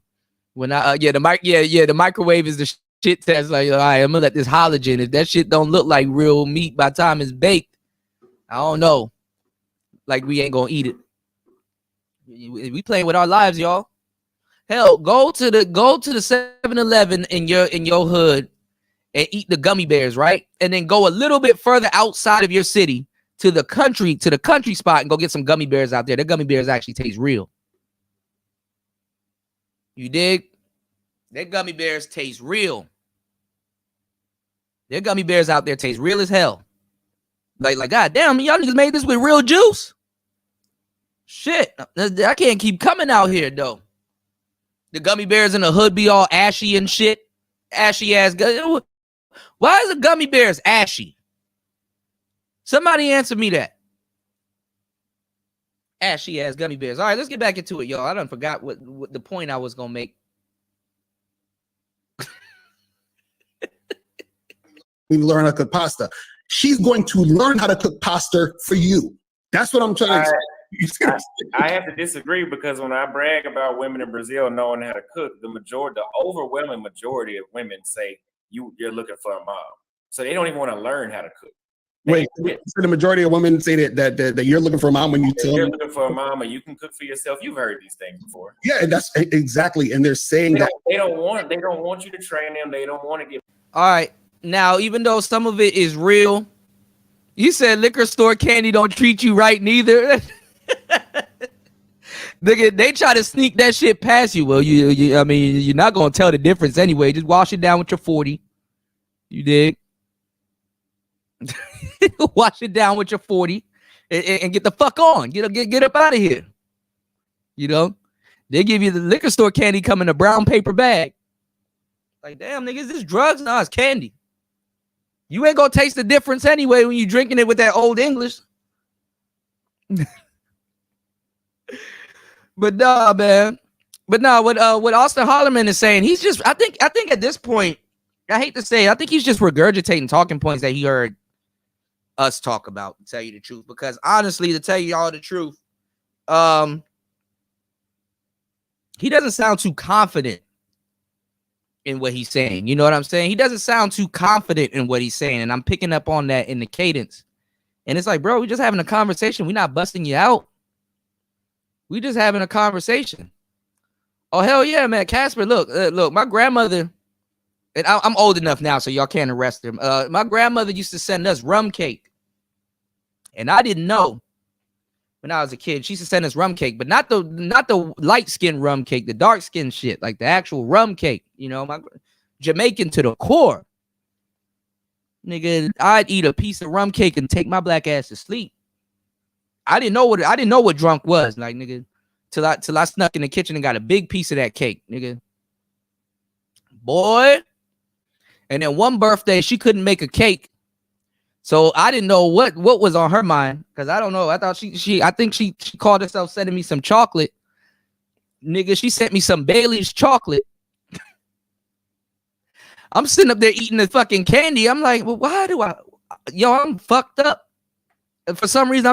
microwave is the shit test. Like, all right, I'm gonna let this halogen. If that shit don't look like real meat by the time it's baked, I don't know. Like, we ain't gonna eat it. We playing with our lives, y'all. Hell, go to the 7-Eleven in your hood and eat the gummy bears, right? And then go a little bit further outside of your city to the country spot and go get some gummy bears out there. The gummy bears actually taste real. You dig? Their gummy bears taste real. Their gummy bears out there taste real as hell. Like, god damn, y'all niggas made this with real juice. Shit, I can't keep coming out here though. The gummy bears in the hood be all ashy and shit. Ashy ass. Why is the gummy bears ashy? Somebody answer me that. Ashy ass gummy bears. All right, let's get back into it, y'all. I done forgot what the point I was gonna make. We learn how to cook pasta. She's going to learn how to cook pasta for you. That's what I'm trying to say. I have to disagree because when I brag about women in Brazil knowing how to cook, the overwhelming majority of women say you're looking for a mom. So they don't even want to learn how to cook. Wait, so the majority of women say that you're looking for a mom when you tell them you're looking for a mom and you can cook for yourself. You've heard these things before. Yeah, that's exactly. And they're saying they don't want you to train them. They don't want to get. All right. Now, even though some of it is real, you said liquor store candy don't treat you right neither. They try to sneak that shit past you. Well, I mean, you're not gonna tell the difference anyway. Just wash it down with your 40. You dig? Wash it down with your 40 and get the fuck on. Get up out of here. You know, they give you the liquor store candy come in a brown paper bag. Like, damn, nigga, is this drugs? No, it's candy. You ain't gonna taste the difference anyway when you drinking it with that old English. But nah, man. But nah, what Austin Hollerman is saying, he's just I think at this point, I hate to say it, I think he's just regurgitating talking points that he heard us talk about, to tell you the truth. Because honestly, to tell you all the truth, he doesn't sound too confident in what he's saying. You know what I'm saying? He doesn't sound too confident in what he's saying. And I'm picking up on that in the cadence. And it's like, bro, we're just having a conversation. We're not busting you out. We just having a conversation. Oh, hell yeah, man. Casper, look, my grandmother, and I'm old enough now, so y'all can't arrest him. My grandmother used to send us rum cake. And I didn't know when I was a kid. She used to send us rum cake, but not the light-skinned rum cake, the dark-skinned shit, like the actual rum cake. You know, my Jamaican to the core. Nigga, I'd eat a piece of rum cake and take my black ass to sleep. I didn't know what drunk was. Like, nigga, till I snuck in the kitchen and got a big piece of that cake, nigga. Boy. And then one birthday, she couldn't make a cake. So I didn't know what was on her mind. Cause I don't know. I thought I think she called herself sending me some chocolate. Nigga, she sent me some Bailey's chocolate. I'm sitting up there eating the fucking candy. I'm like, well, why do I'm fucked up. And for some reason,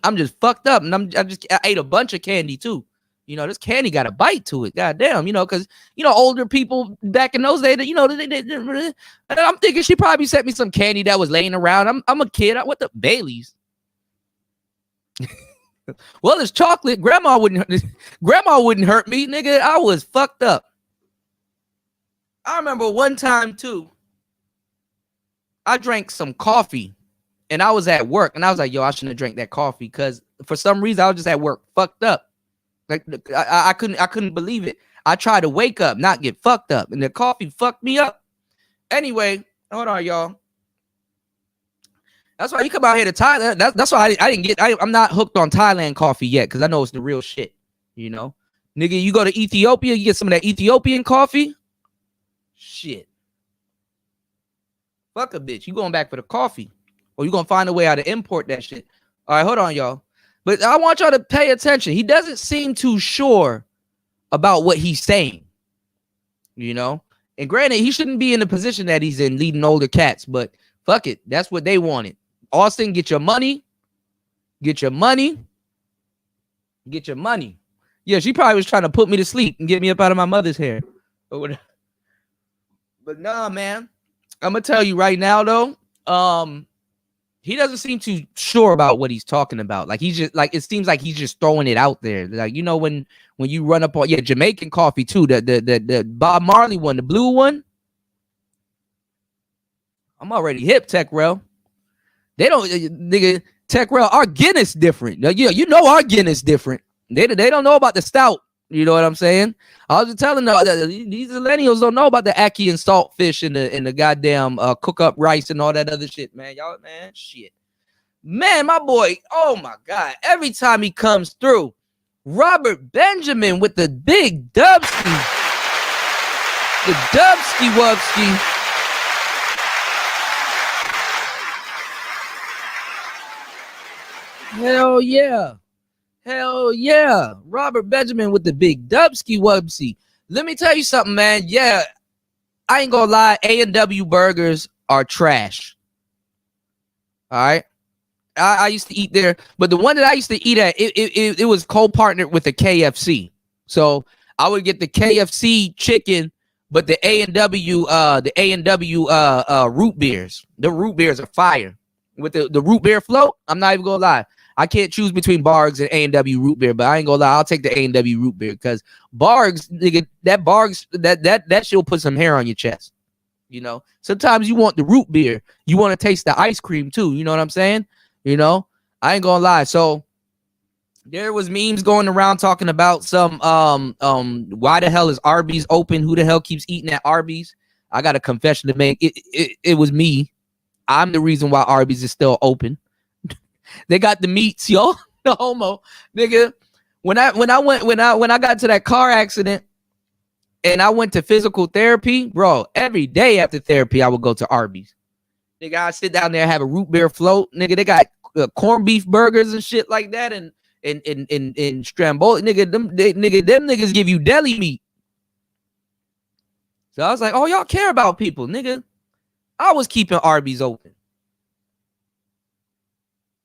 I'm just fucked up. And I ate a bunch of candy too. You know, this candy got a bite to it. Goddamn, you know, because, you know, older people back in those days, you know, and I'm thinking she probably sent me some candy that was laying around. I'm a kid. What the Baileys? Well, it's chocolate. Grandma wouldn't hurt me, nigga. I was fucked up. I remember one time too, I drank some coffee and I was at work and I was like, yo, I shouldn't have drank that coffee because for some reason I was just at work fucked up. Like I couldn't believe it. I tried to wake up, not get fucked up, and the coffee fucked me up. Anyway, hold on, y'all. That's why you come out here to Thailand. That's why I'm not hooked on Thailand coffee yet because I know it's the real shit. You know, nigga, you go to Ethiopia, you get some of that Ethiopian coffee. Shit. Fuck a bitch. You going back for the coffee, or you gonna find a way how to import that shit? All right, hold on, y'all. But I want y'all to pay attention. He doesn't seem too sure about what he's saying, you know? And granted, he shouldn't be in the position that he's in leading older cats, but fuck it. That's what they wanted. Austin, get your money. Get your money. Get your money. Yeah, she probably was trying to put me to sleep and get me up out of my mother's hair. But nah, man. I'm going to tell you right now, though. He doesn't seem too sure about what he's talking about. Like he's just like, it seems like he's just throwing it out there. Like, you know, when you run up on, Jamaican coffee too, the Bob Marley one, the blue one. I'm already hip, Tech Rail. They don't, nigga, Tech Rail, our Guinness different. Yeah, you know our Guinness different. They don't know about the stout. You know what I'm saying? I was just telling them that these millennials don't know about the ackee and saltfish and the goddamn cook up rice and all that other shit, man. Y'all, man, shit. Man, my boy, oh my God. Every time he comes through, Robert Benjamin with the big dubski. The dubski wubski. Hell yeah. Hell yeah. Robert Benjamin with the big dubski wubsy. Let me tell you something, man. Yeah, I ain't gonna lie. A&W burgers are trash. All right. I used to eat there, but the one that I used to eat at, it was co-partnered with the KFC. So I would get the KFC chicken, but the A&W root beers. The root beers are fire. With the root beer float, I'm not even gonna lie. I can't choose between Bargs and A&W root beer, but I ain't gonna lie, I'll take the A&W root beer because Bargs, nigga, that shit'll put some hair on your chest. You know, sometimes you want the root beer, you want to taste the ice cream too. You know what I'm saying? You know, I ain't gonna lie. So there was memes going around talking about some why the hell is Arby's open? Who the hell keeps eating at Arby's? I got a confession to make. It was me. I'm the reason why Arby's is still open. They got the meats, yo. The homo, nigga. When I got to that car accident and I went to physical therapy, bro, every day after therapy, I would go to Arby's. Nigga, I sit down there, have a root beer float. Nigga, they got corned beef burgers and shit like that, and Stramboli. Nigga, them niggas give you deli meat. So I was like, oh, y'all care about people, nigga. I was keeping Arby's open.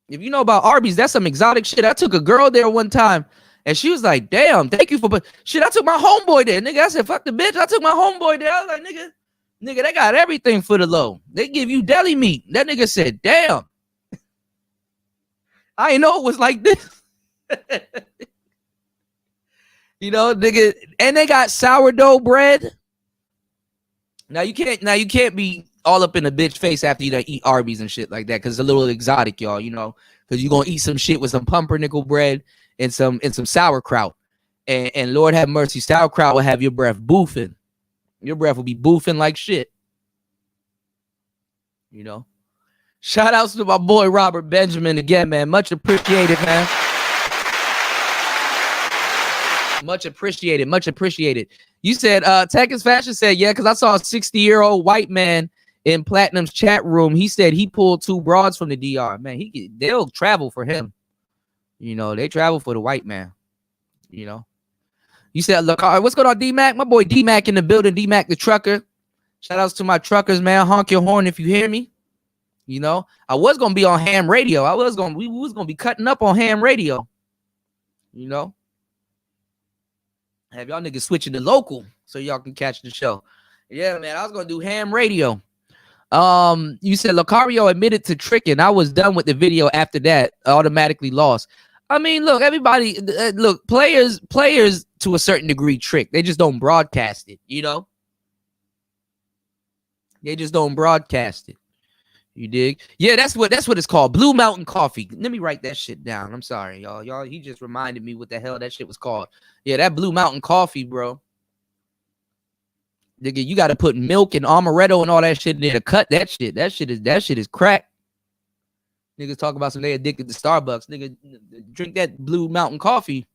If you know about Arby's, that's some exotic shit. I took a girl there one time, and she was like, damn, thank you for... But shit, I took my homeboy there, nigga. I said, fuck the bitch. I took my homeboy there. I was like, nigga, they got everything for the low. They give you deli meat. That nigga said, damn. I ain't know it was like this. You know, nigga, and they got sourdough bread. Now you can't be all up in the bitch face after you done eat Arby's and shit like that, because it's a little exotic, y'all, you know, because you're gonna eat some shit with some pumpernickel bread and some sauerkraut. And Lord have mercy, sauerkraut will have your breath boofing. Your breath will be boofing like shit. You know. Shout outs to my boy Robert Benjamin again, man. Much appreciated, man. Much appreciated. Much apprecited. You said Texas Fashion said, yeah, because I saw a 60-year-old white man in Platinum's chat room. He said he pulled 2 broads from the DR. Man, they'll travel for him. You know, they travel for the white man. You know. You said, look, what's going on, D-Mac? My boy D-Mac in the building. D-Mac the trucker. Shout outs to my truckers, man. Honk your horn if you hear me. You know, I was gonna be on ham radio. We was gonna be cutting up on ham radio. You know. Have y'all niggas switching to local so y'all can catch the show. Yeah, man, I was gonna do ham radio. You said Lucario admitted to tricking. I was done with the video after that. Automatically lost. I mean, look, everybody, look, players to a certain degree trick. They just don't broadcast it, you know? They just don't broadcast it. You dig? Yeah, that's what it's called. Blue Mountain Coffee. Let me write that shit down. I'm sorry, y'all. Y'all, he just reminded me what the hell that shit was called. Yeah, that Blue Mountain Coffee, bro. Nigga, you got to put milk and amaretto and all that shit in there to cut that shit. That shit is crack. Niggas talk about some they addicted to Starbucks. Nigga, drink that Blue Mountain Coffee.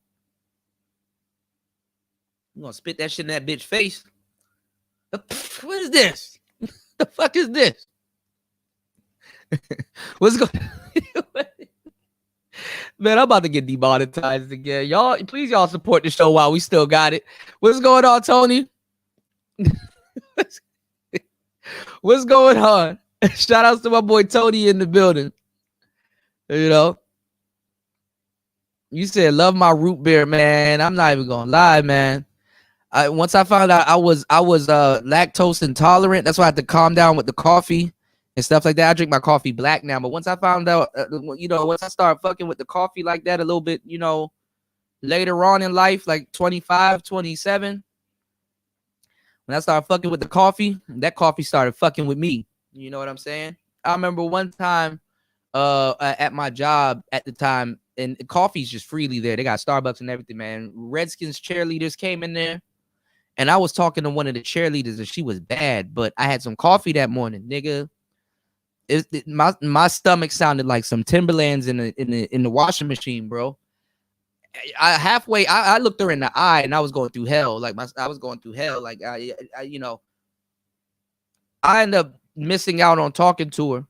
You gonna spit that shit in that bitch face? What is this? The fuck is this? What's going Man, I'm about to get demonetized again. Y'all, please y'all support the show while we still got it. What's going on, Tony? What's going on? Shout outs to my boy Tony in the building. You know. You said love my root beer, man. I'm not even gonna lie, man. Once I found out I was lactose intolerant, that's why I had to calm down with the coffee and stuff like that. I drink my coffee black now, but once I found out, once I started fucking with the coffee like that a little bit, later on in life, like 25, 27, when I started fucking with the coffee, that coffee started fucking with me. You know what I'm saying? I remember one time at my job at the time, and coffee's just freely there. They got Starbucks and everything, man. Redskins cheerleaders came in there, and I was talking to one of the cheerleaders, and she was bad, but I had some coffee that morning, nigga. My stomach sounded like some Timberlands in the washing machine, bro. I looked her in the eye and I was going through hell. I was going through hell. Like I ended up missing out on talking to her.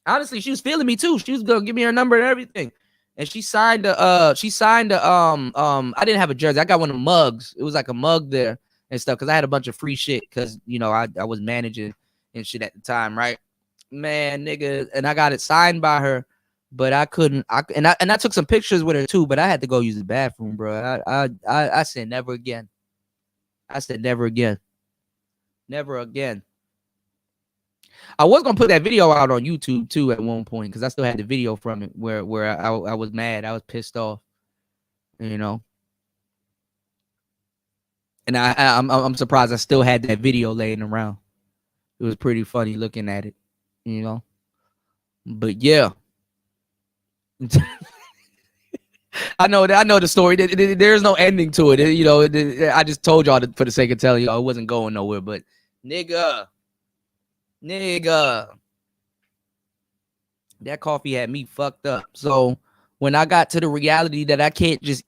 Honestly, she was feeling me too. She was gonna give me her number and everything. And she signed I didn't have a jersey. I got one of the mugs. It was like a mug there and stuff because I had a bunch of free shit because I was managing and shit at the time, right? Man, nigga, and I got it signed by her, but I couldn't. I took some pictures with her too, but I had to go use the bathroom, bro. I said never again. I said never again. Never again. I was gonna put that video out on YouTube too at one point because I still had the video from it where I was mad. I was pissed off, And I'm surprised I still had that video laying around. It was pretty funny looking at it. But yeah, I know the story. There's no ending to it. I just told y'all for the sake of telling y'all it wasn't going nowhere. But nigga, that coffee had me fucked up. So when I got to the reality that I can't just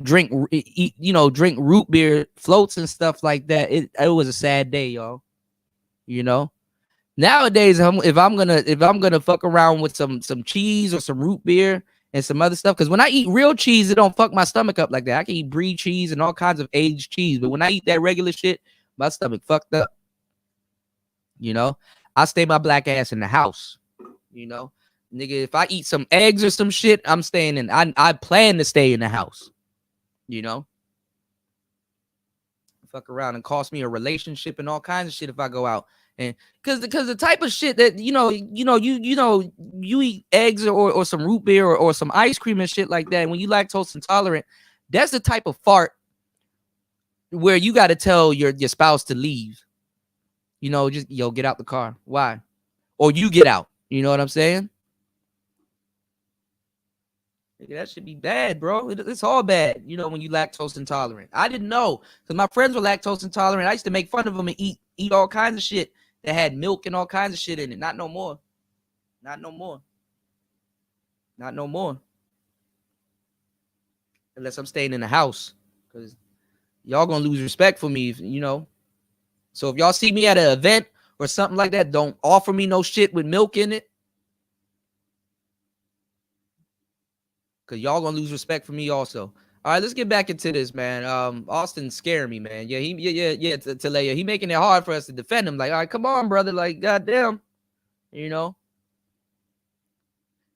drink root beer floats and stuff like that, it was a sad day, y'all. Nowadays, if I'm gonna fuck around with some cheese or some root beer and some other stuff, because when I eat real cheese, it don't fuck my stomach up like that. I can eat brie cheese and all kinds of aged cheese, but when I eat that regular shit, my stomach fucked up. I stay my black ass in the house. Nigga, if I eat some eggs or some shit, I'm staying in. I plan to stay in the house. Fuck around and cost me a relationship and all kinds of shit if I go out. And because the type of shit that you eat eggs or some root beer or some ice cream and shit like that, and when you lactose intolerant, that's the type of fart where you got to tell your spouse to leave. Just get out the car. Why? Or you get out. You know what I'm saying? That should be bad, bro. It's all bad, when you lactose intolerant. I didn't know because my friends were lactose intolerant. I used to make fun of them and eat all kinds of shit that had milk and all kinds of shit in it. Not no more. Not no more. Not no more. unless I'm staying in the house, because y'all gonna lose respect for me, you know. So if y'all see me at an event or something like that, don't offer me no shit with milk in it, because y'all gonna lose respect for me also. All right, let's get back into this, man. Austin scaring me, man. Yeah, Talaya, he making it hard for us to defend him. Like, all right, come on, brother. Like, goddamn, you know.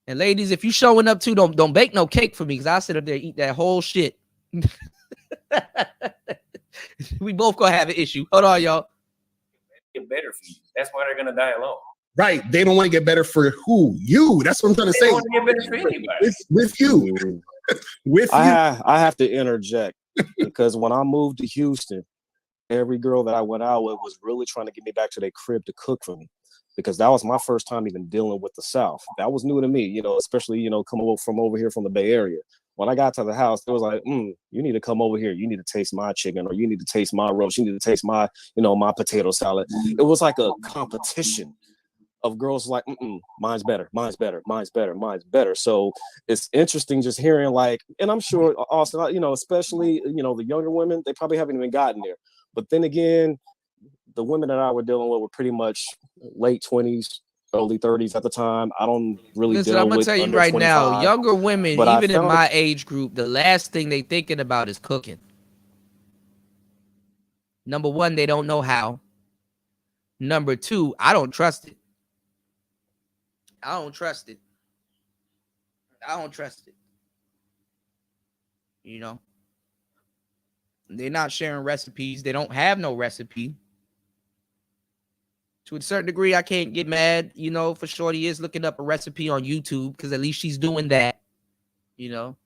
And ladies, if you showing up too, don't bake no cake for me, because I sit up there and eat that whole shit. We both gonna have an issue. Hold on, y'all. Get better for you. That's why they're gonna die alone. Right. They don't want to get better for who? You. That's what I'm trying to They say. don't want to get better for anybody. With you. With you. I have to interject because when I moved to Houston, every girl that I went out with was really trying to get me back to their crib to cook for me, because that was my first time even dealing with the South. That was new to me, you know, especially, you know, coming from over here from the Bay Area. When I got to the house, it was like, you need to come over here. You need to taste my chicken, or you need to taste my roast. You need to taste my, you know, my potato salad. It was like a competition of girls like, mine's better, mine's better, mine's better, mine's better. So it's interesting just hearing, like, and I'm sure also, you know, especially, you know, the younger women, they probably haven't even gotten there. But then again, the women that I were dealing with were pretty much late 20s, early 30s at the time. I don't really Listen, deal I'm gonna with tell you under right 25, now, younger women, but even in my age group, the last thing they thinking about is cooking. Number one, they don't know how. Number two, I don't trust it. I don't trust it. You know, they're not sharing recipes. They don't have no recipe. To a certain degree, I can't get mad, you know, for shorty is looking up a recipe on YouTube, because at least she's doing that, you know.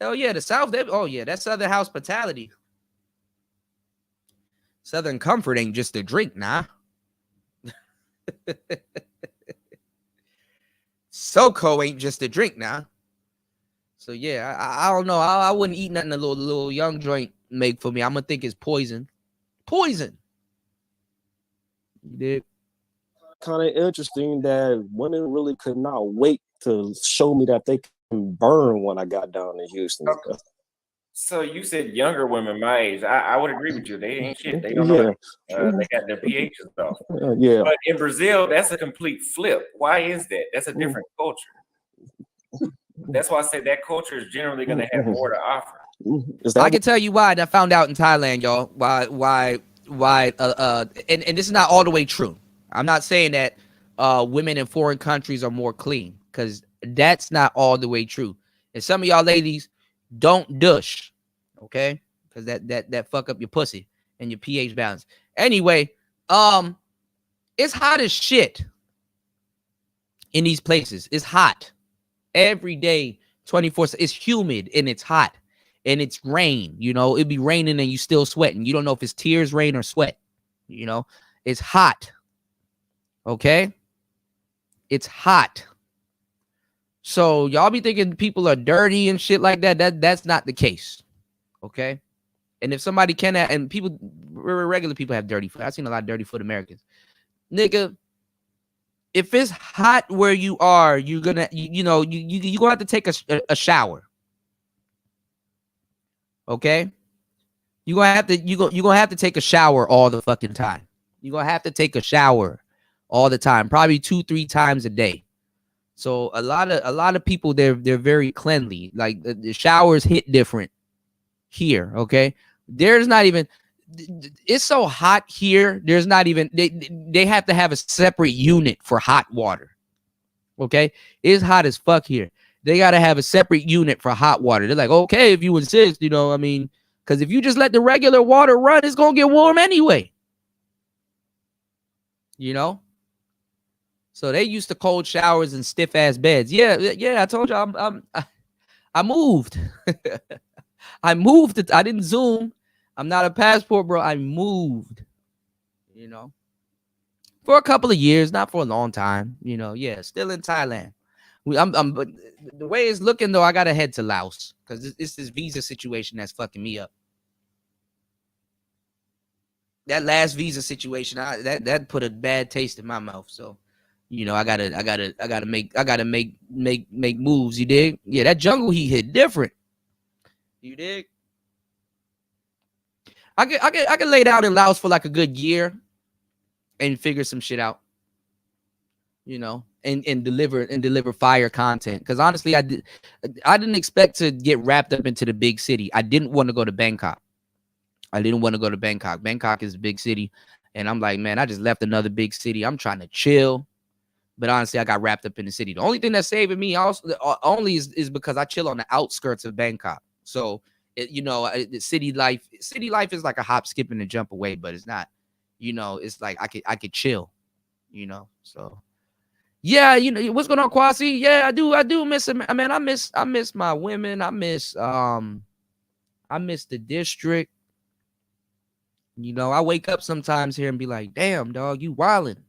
Hell yeah, the South, that's Southern hospitality. Southern comfort ain't just a drink, nah. SoCo ain't just a drink now. So yeah, I don't know. I wouldn't eat nothing a little young joint make for me. I'm gonna think it's poison. Poison. You did. kind of interesting that women really could not wait to show me that they can burn when I got down in Houston. So you said younger women my age. I would agree with you. They ain't shit. They don't know. They got their pHs off. Yeah. But in Brazil, that's a complete flip. Why is that? That's a different culture. That's why I say that culture is generally going to have more to offer. I can tell you why. And I found out in Thailand, y'all. Why? And this is not all the way true. I'm not saying that women in foreign countries are more clean, because that's not all the way true. And some of y'all ladies don't douche, okay? Because that fuck up your pussy and your pH balance. Anyway, it's hot as shit in these places. It's hot every day, 24/7. It's humid and it's hot and it's rain. You know, it'd be raining and you still sweating. You don't know if it's tears, rain, or sweat. You know, it's hot. Okay, it's hot. So y'all be thinking people are dirty and shit like that. That's not the case. Okay. And if somebody can, and people, regular people have dirty foot. I've seen a lot of dirty foot Americans. Nigga, if it's hot where you are, you're gonna, you're gonna have to take a shower. Okay. You're gonna have to take a shower all the fucking time. You're gonna have to take a shower all the time, probably 2-3 times a day. So a lot of people, they're very cleanly. Like the showers hit different here. Okay, there's not even. It's so hot here. There's not even. They have to have a separate unit for hot water. Okay, it's hot as fuck here. They gotta have a separate unit for hot water. They're like, okay, if you insist, you know, I mean, because if you just let the regular water run, it's gonna get warm anyway. You know. So they used to cold showers and stiff ass beds. Yeah. I told you I moved. I moved. I didn't Zoom. I'm not a passport, bro. I moved. You know, for a couple of years, not for a long time. You know, yeah, still in Thailand. But the way it's looking though, I gotta head to Laos because it's this visa situation that's fucking me up. That last visa situation, that put a bad taste in my mouth. So. You know, I gotta make moves. You dig? Yeah, that jungle heat hit different. You dig? I could lay down in Laos for like a good year and figure some shit out. You know, and deliver fire content. Because honestly, I didn't expect to get wrapped up into the big city. I didn't want to go to Bangkok. Bangkok is a big city, and I'm like, man, I just left another big city. I'm trying to chill, but honestly, I got wrapped up in the city. The only thing that's saving me also only is because I chill on the outskirts of Bangkok. So the city life is like a hop, skip, and a jump away, but it's not. It's like I could chill. So. Yeah, what's going on, Kwasi? Yeah, I do miss him. I mean, I miss my women. I miss the district. I wake up sometimes here and be like, damn, dog, you wildin'.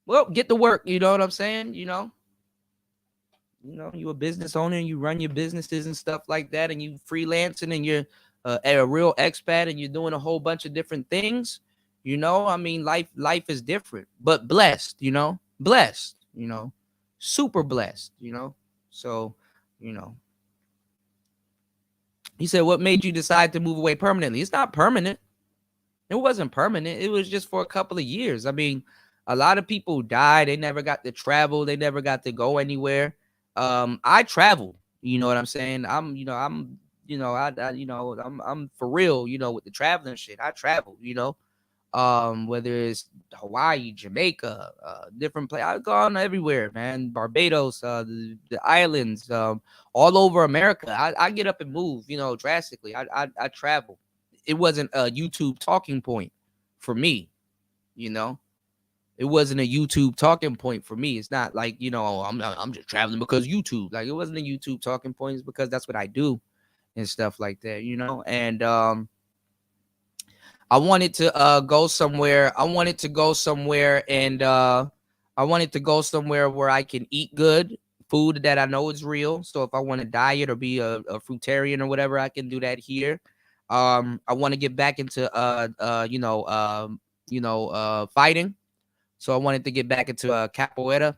Well, get to work, you know what I'm saying? You a business owner and you run your businesses and stuff like that, and you freelancing and you're a real expat and you're doing a whole bunch of different things. I mean, life is different, but blessed, blessed, super blessed, so, he said, what made you decide to move away permanently? It's not permanent. It wasn't permanent. It was just for a couple of years. I mean, a lot of people died. They never got to travel. They never got to go anywhere. I travel, you know what I'm saying? I'm for real, with the traveling shit. I travel, whether it's Hawaii, Jamaica, different places. I've gone everywhere, man. Barbados, the islands, all over America. I get up and move, drastically. I travel. It wasn't a YouTube talking point for me, It wasn't a YouTube talking point for me. It's not like, I'm just traveling because YouTube. Like, it wasn't a YouTube talking point. It's because that's what I do and stuff like that, And I wanted to go somewhere. I wanted to go somewhere where I can eat good food that I know is real. So if I want to diet or be a fruitarian or whatever, I can do that here. I want to get back into fighting. So I wanted to get back into capoeira.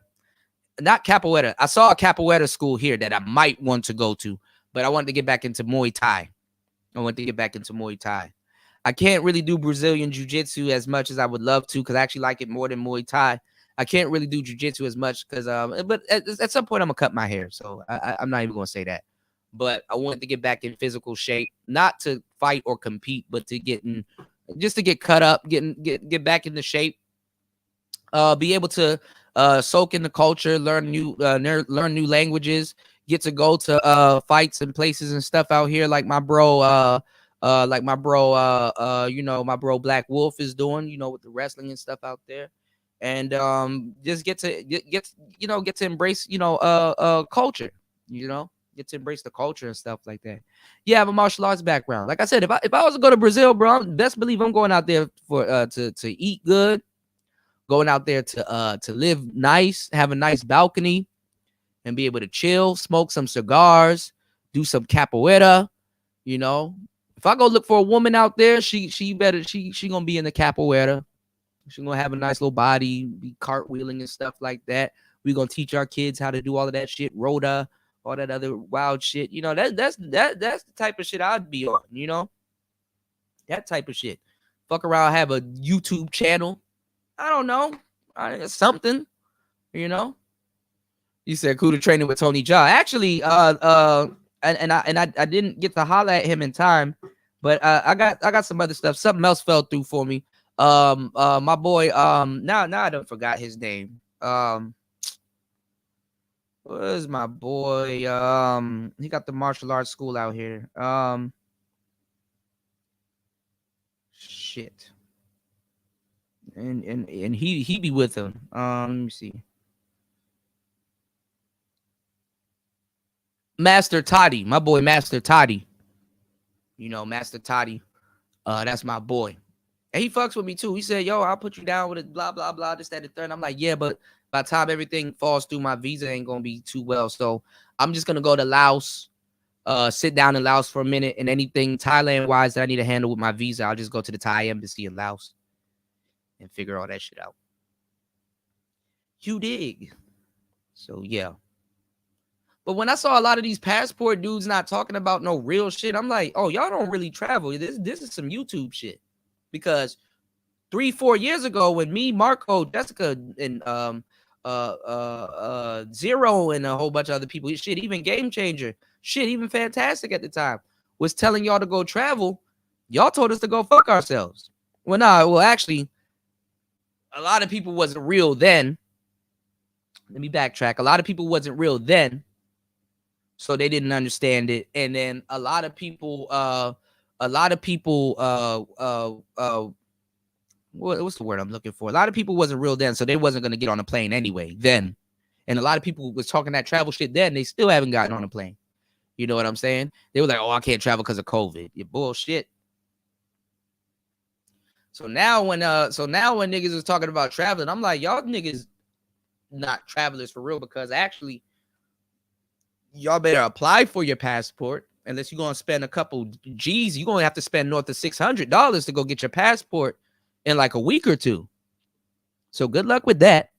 Not capoeira. I saw a capoeira school here that I might want to go to, but I wanted to get back into Muay Thai. I can't really do Brazilian jiu-jitsu as much as I would love to, because I actually like it more than Muay Thai. I can't really do jiu-jitsu as much because, but at some point I'm gonna cut my hair, so I'm not even gonna say that. But I wanted to get back in physical shape, not to fight or compete, but to get cut up, get back into shape, be able to soak in the culture, learn new languages, get to go to fights and places and stuff out here, like my bro. My bro Black Wolf is doing, with the wrestling and stuff out there, and just get to embrace, culture, get to embrace the culture and stuff like that. Yeah, I have a martial arts background. Like I said, if I was to go to Brazil, bro, best believe I'm going out there for to eat good, going out there to live nice, have a nice balcony, and be able to chill, smoke some cigars, do some capoeira, If I go look for a woman out there, she gonna be in the capoeira. She gonna have a nice little body, be cartwheeling and stuff like that. We gonna teach our kids how to do all of that shit, rota, all that other wild shit. That's the type of shit I'd be on. That type of shit. Fuck around, have a YouTube channel. I don't know, something. You said cool to training with Tony Jaa. Actually, I didn't get to holler at him in time, but I got some other stuff. Something else fell through for me. My boy, now I don't forgot his name. Where's my boy? He got the martial arts school out here. Shit. And he be with him. Let me see. Master Toddy, my boy Master Toddy. Master Toddy. That's my boy. And he fucks with me too. He said, yo, I'll put you down with it, blah, blah, blah, this, that, and third. And I'm like, yeah, but by the time everything falls through, my visa ain't gonna be too well. So I'm just gonna go to Laos, sit down in Laos for a minute, and anything Thailand-wise that I need to handle with my visa, I'll just go to the Thai embassy in Laos and figure all that shit out. You dig? So yeah. But when I saw a lot of these passport dudes not talking about no real shit, I'm like, oh, y'all don't really travel. This is some YouTube shit. Because 3-4 years ago, when me, Marco, Jessica, and Zero and a whole bunch of other people, shit, even Game Changer, shit, even Fantastic at the time, was telling y'all to go travel, y'all told us to go fuck ourselves. Well, nah, well, actually, a lot of people wasn't real then. Let me backtrack. A lot of people wasn't real then, so they didn't understand it. And then a lot of people, what's the word I'm looking for? A lot of people wasn't real then, so they wasn't gonna get on a plane anyway then. And a lot of people was talking that travel shit then. They still haven't gotten on a plane. You know what I'm saying? They were like, "Oh, I can't travel because of COVID." You bullshit. So now when niggas is talking about traveling, I'm like, y'all niggas not travelers for real, because actually y'all better apply for your passport. Unless you're gonna spend a couple G's, you're gonna have to spend north of $600 to go get your passport in like a week or two. So good luck with that.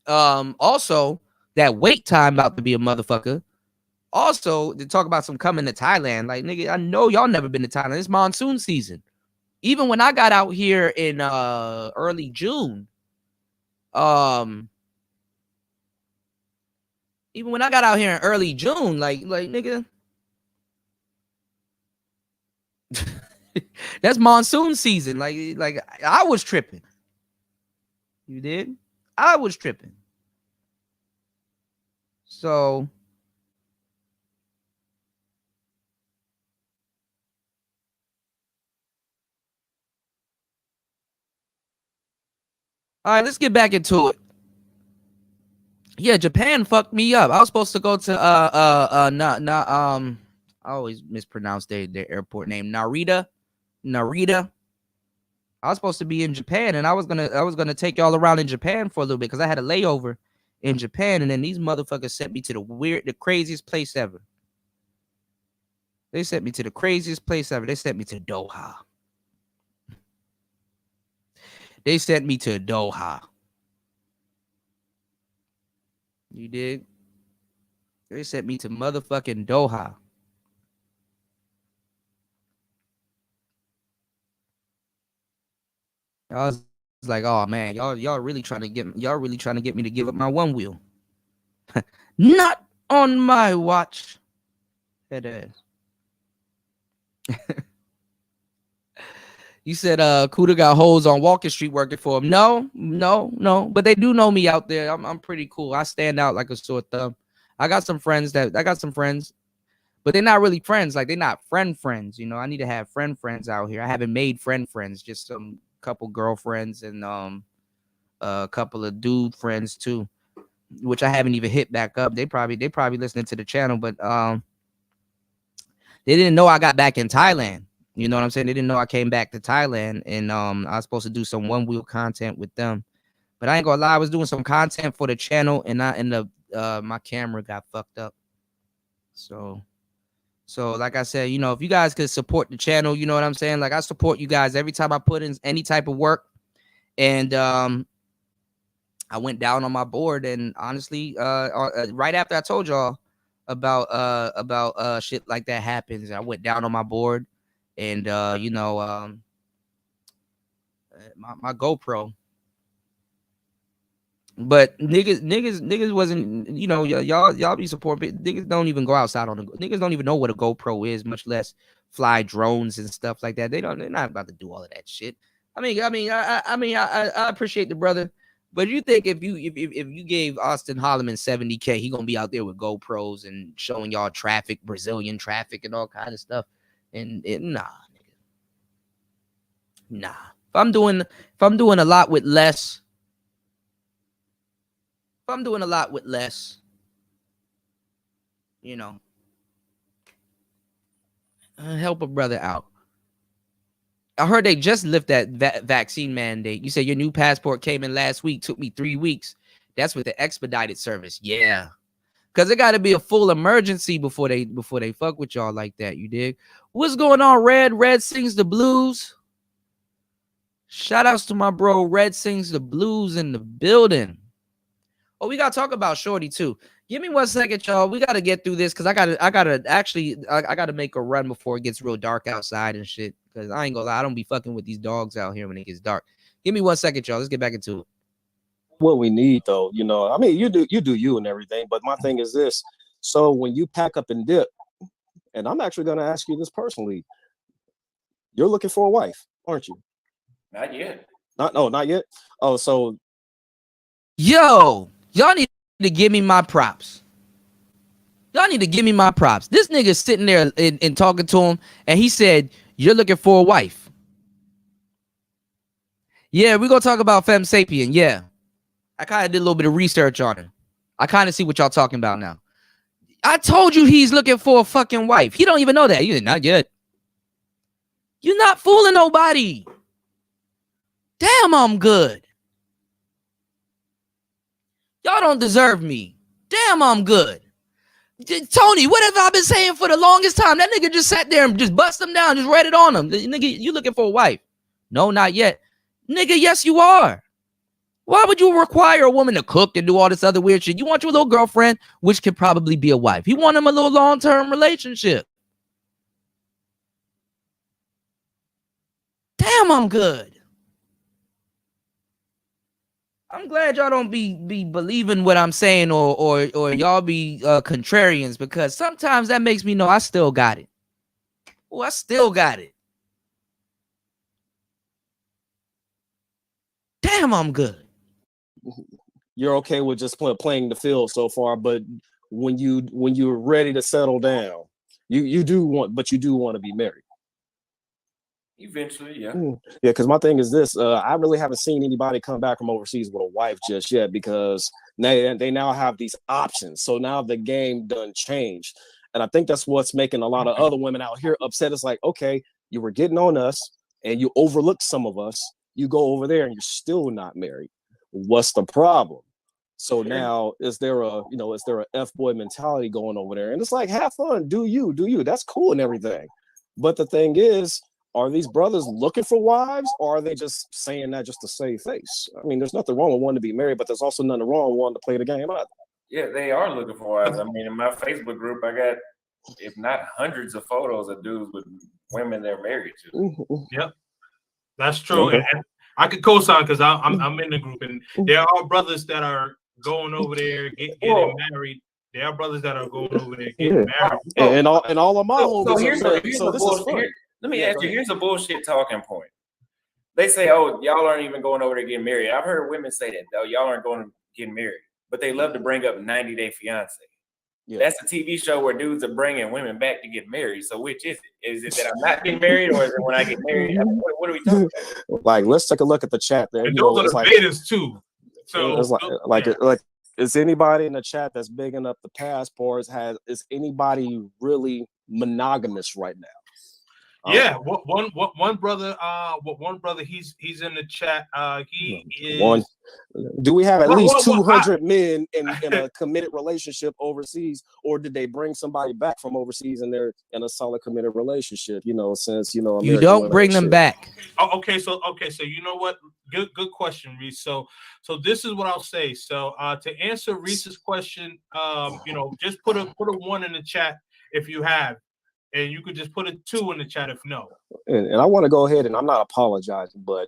Also, that wait time about to be a motherfucker. Also, to talk about some coming to Thailand, like, nigga, I know y'all never been to Thailand. It's monsoon season. Even when I got out here in early June, like nigga, that's monsoon season. Like I was tripping. You did? I was tripping. So all right, let's get back into it. Yeah, Japan fucked me up. I was supposed to go to I always mispronounce their airport name. Narita. I was supposed to be in Japan, and I was gonna take y'all around in Japan for a little bit because I had a layover in Japan, and then these motherfuckers sent me to the craziest place ever. They sent me to the craziest place ever. They sent me to Doha. You dig? They sent me to motherfucking Doha. I was like, oh man, y'all really trying to get me to give up my one wheel. Not on my watch. Head ass. You said Kuda got hoes on Walker Street working for him. No. But they do know me out there. I'm pretty cool. I stand out like a sore thumb. I got some friends, but they're not really friends. Like, they're not friends. You know, I need to have friends out here. I haven't made friends, just some couple girlfriends and a couple of dude friends too, which I haven't even hit back up. They probably listening to the channel, but they didn't know I got back in Thailand. You know what I'm saying? They didn't know I came back to Thailand, and I was supposed to do some one wheel content with them. But I ain't gonna lie, I was doing some content for the channel, and my camera got fucked up. So like I said, you know, if you guys could support the channel, you know what I'm saying? Like, I support you guys every time I put in any type of work. And I went down on my board, and honestly, right after I told y'all about shit like that happens, I went down on my board, and you know, my GoPro. But niggas wasn't, you know, y'all be supporting. Niggas don't even go outside on the. Niggas don't even know what a GoPro is, much less fly drones and stuff like that. They're not about to do all of that shit. I mean, I appreciate the brother, but you think if you gave Austin Holloman $70K, he gonna be out there with GoPros and showing y'all traffic, Brazilian traffic, and all kind of stuff? And nah, nigga, nah. If I'm doing a lot with less. If I'm doing a lot with less, you know, help a brother out. I heard they just lifted that vaccine mandate. You said your new passport came in last week, took me 3 weeks. That's with the expedited service. Yeah. Because it got to be a full emergency before they fuck with y'all like that. You dig? What's going on, Red? Red sings the blues. Shout outs to my bro, Red sings the blues in the building. Oh, we got to talk about Shorty, too. Give me 1 second, y'all. We gotta get through this because I gotta make a run before it gets real dark outside and shit. Because I ain't gonna lie, I don't be fucking with these dogs out here when it gets dark. Give me 1 second, y'all. Let's get back into it. What we need, though, I mean, you do you and everything, but my thing is this. So when you pack up and dip, and I'm actually gonna ask you this personally, you're looking for a wife, aren't you? Not yet. Not yet. Oh, so Yo, y'all need to give me my props. Y'all need to give me my props. This nigga sitting there and talking to him, and he said, "You're looking for a wife." Yeah, we're gonna talk about Femme Sapien. Yeah, I kind of did a little bit of research on it. I kind of see what y'all talking about now. I told you he's looking for a fucking wife. He don't even know that. You not yet. You're not fooling nobody. Damn, I'm good. Y'all don't deserve me. Damn, I'm good. Tony, what have I been saying for the longest time? That nigga just sat there and just bust him down, just read it on him. Nigga, you looking for a wife? No, not yet. Nigga, yes, you are. Why would you require a woman to cook and do all this other weird shit? You want your little girlfriend, which could probably be a wife. You want him a little long-term relationship. Damn, I'm good. I'm glad y'all don't be believing what I'm saying or y'all be contrarians, because sometimes that makes me know I still got it. Oh, I still got it. Damn, I'm good. You're okay with just playing the field so far, but when you're ready to settle down, you do want to be married. Eventually, yeah. Yeah, because my thing is this: I really haven't seen anybody come back from overseas with a wife just yet, because they now have these options. So now the game done changed, and I think that's what's making a lot of other women out here upset. It's like, okay, you were getting on us, and you overlooked some of us. You go over there, and you're still not married. What's the problem? So now is there a F-boy mentality going over there? And it's like, have fun, do you? That's cool and everything. But the thing is, are these brothers looking for wives, or are they just saying that just to save face? I mean, there's nothing wrong with wanting to be married, but there's also nothing wrong with wanting to play the game either. Yeah, they are looking for wives. I mean, in my Facebook group, I got, if not hundreds of photos of dudes with women they're married to. Yep, that's true. And I could co-sign because I'm in the group, and there are brothers that are going over there getting married. There are brothers that are going over there getting married. And all of my homies. So here's let me ask you. Here's a bullshit talking point. They say, "Oh, y'all aren't even going over there getting married." I've heard women say that, though. Y'all aren't going to get married, but they love to bring up 90 Day Fiance. Yeah. That's a TV show where dudes are bringing women back to get married. So which is it? Is it that I'm not getting married, or is it when I get married? I mean, what are we talking about? Like, let's take a look at the chat there. And those are the betas too. So it's like, is anybody in the chat that's bigging up the passports? Is anybody really monogamous right now? Yeah, one brother. One brother. He's in the chat. He is. One. Do we have at least 200 men in a committed relationship overseas, or did they bring somebody back from overseas and they're in a solid committed relationship? Since American you don't bring them back. Oh, okay, so you know what? Good question, Reese. So this is what I'll say. So to answer Reese's question, just put a 1 in the chat if you have. And you could just put a 2 in the chat if no. And I want to go ahead, and I'm not apologizing, but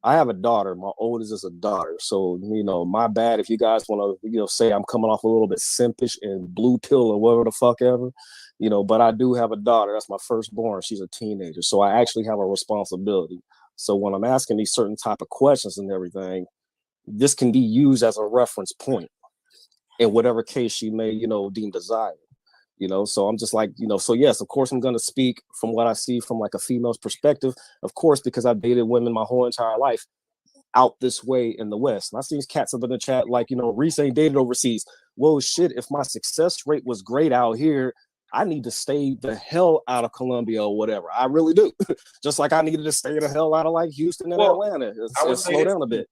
I have a daughter. My oldest is a daughter. So, my bad if you guys want to, say I'm coming off a little bit simpish and blue pill or whatever the fuck ever, but I do have a daughter. That's my firstborn. She's a teenager. So I actually have a responsibility. So when I'm asking these certain type of questions and everything, this can be used as a reference point in whatever case she may, deem desired. So I'm just like, so yes, of course, I'm going to speak from what I see from like a female's perspective, of course, because I've dated women my whole entire life out this way in the West. And I see these cats up in the chat, like, Reese ain't dated overseas. Well, shit, if my success rate was great out here, I need to stay the hell out of Colombia or whatever. I really do. Just like I needed to stay the hell out of like Houston and Atlanta. It's slow down a bit.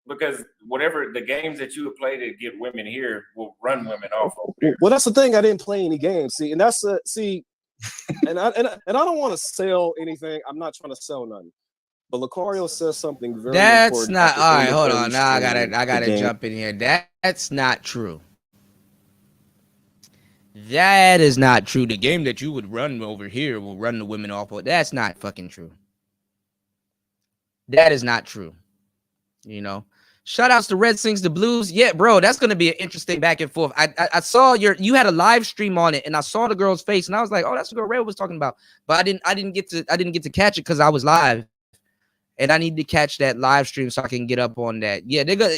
Because whatever the games that you have played to get women here will run women off over there. Well, that's the thing. I didn't play any games. See, and that's and I don't want to sell anything. I'm not trying to sell nothing. But Lucario says something very That's important. not all right. Hold on. Now I gotta jump in here. That's not true. That is not true. The game that you would run over here will run the women off. That's not fucking true. That is not true. You know, shout outs to Red Sings the Blues. Yeah, bro, that's gonna be an interesting back and forth. I saw you had a live stream on it, and I saw the girl's face, and I was like, oh, that's the girl Red was talking about. But I didn't get to catch it because I was live, and I need to catch that live stream so I can get up on that. Yeah, they're gonna.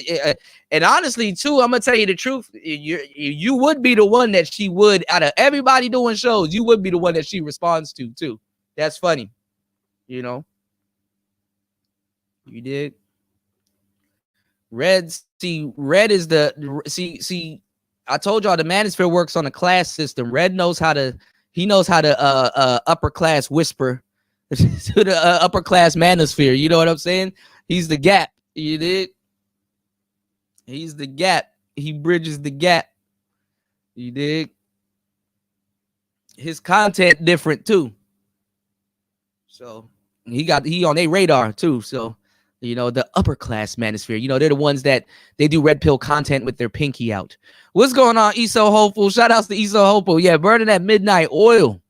And honestly, too, I'm gonna tell you the truth. You would be the one that she would, out of everybody doing shows, you would be the one that she responds to too. That's funny, you know. You did. Red is the I told y'all the Manosphere works on a class system. Red knows how to upper class whisper to the upper class Manosphere. You know what I'm saying? He's the gap. You did. He's the gap. He bridges the gap. You did. His content different too. So he on their radar too. So you know, the upper class Manosphere, you know, they're the ones that they do red pill content with their pinky out. What's going on, Eso Hopeful? Shout outs to Eso Hopeful. Yeah, burning that midnight oil.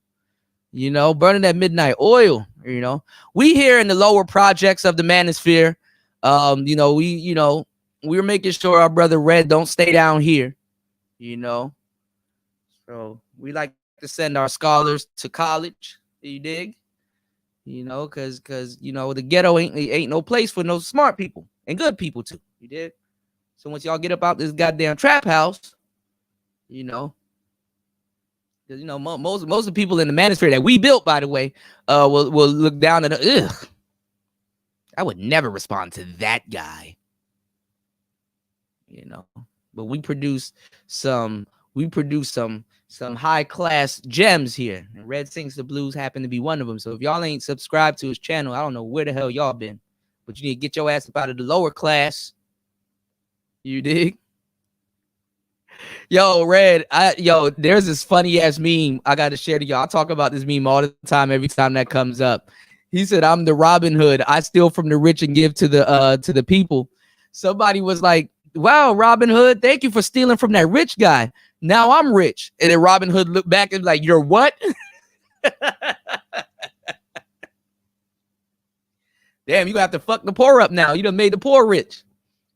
You know, burning that midnight oil. You know, we here in the lower projects of the Manosphere. You know, we're making sure our brother Red don't stay down here. You know, so we like to send our scholars to college. You dig? You know, cause you know the ghetto ain't no place for no smart people and good people too. You did. So once y'all get up out this goddamn trap house, you know, because you know most of the people in the Manosphere that we built, by the way, will look down at ugh. I would never respond to that guy. You know, but we produce some high class gems here, and Red Sings the Blues happen to be one of them. So if y'all ain't subscribed to his channel, I don't know where the hell y'all been, but you need to get your ass up out of the lower class. You dig? Yo, Red, there's this funny ass meme I got to share to y'all. I talk about this meme all the time, every time that comes up. He said, "I'm the Robin Hood. I steal from the rich and give to the people." Somebody was like, "Wow, Robin Hood, thank you for stealing from that rich guy. Now I'm rich." And then Robin Hood looked back and was like, "You're what?" Damn, you have to fuck the poor up now. You done made the poor rich.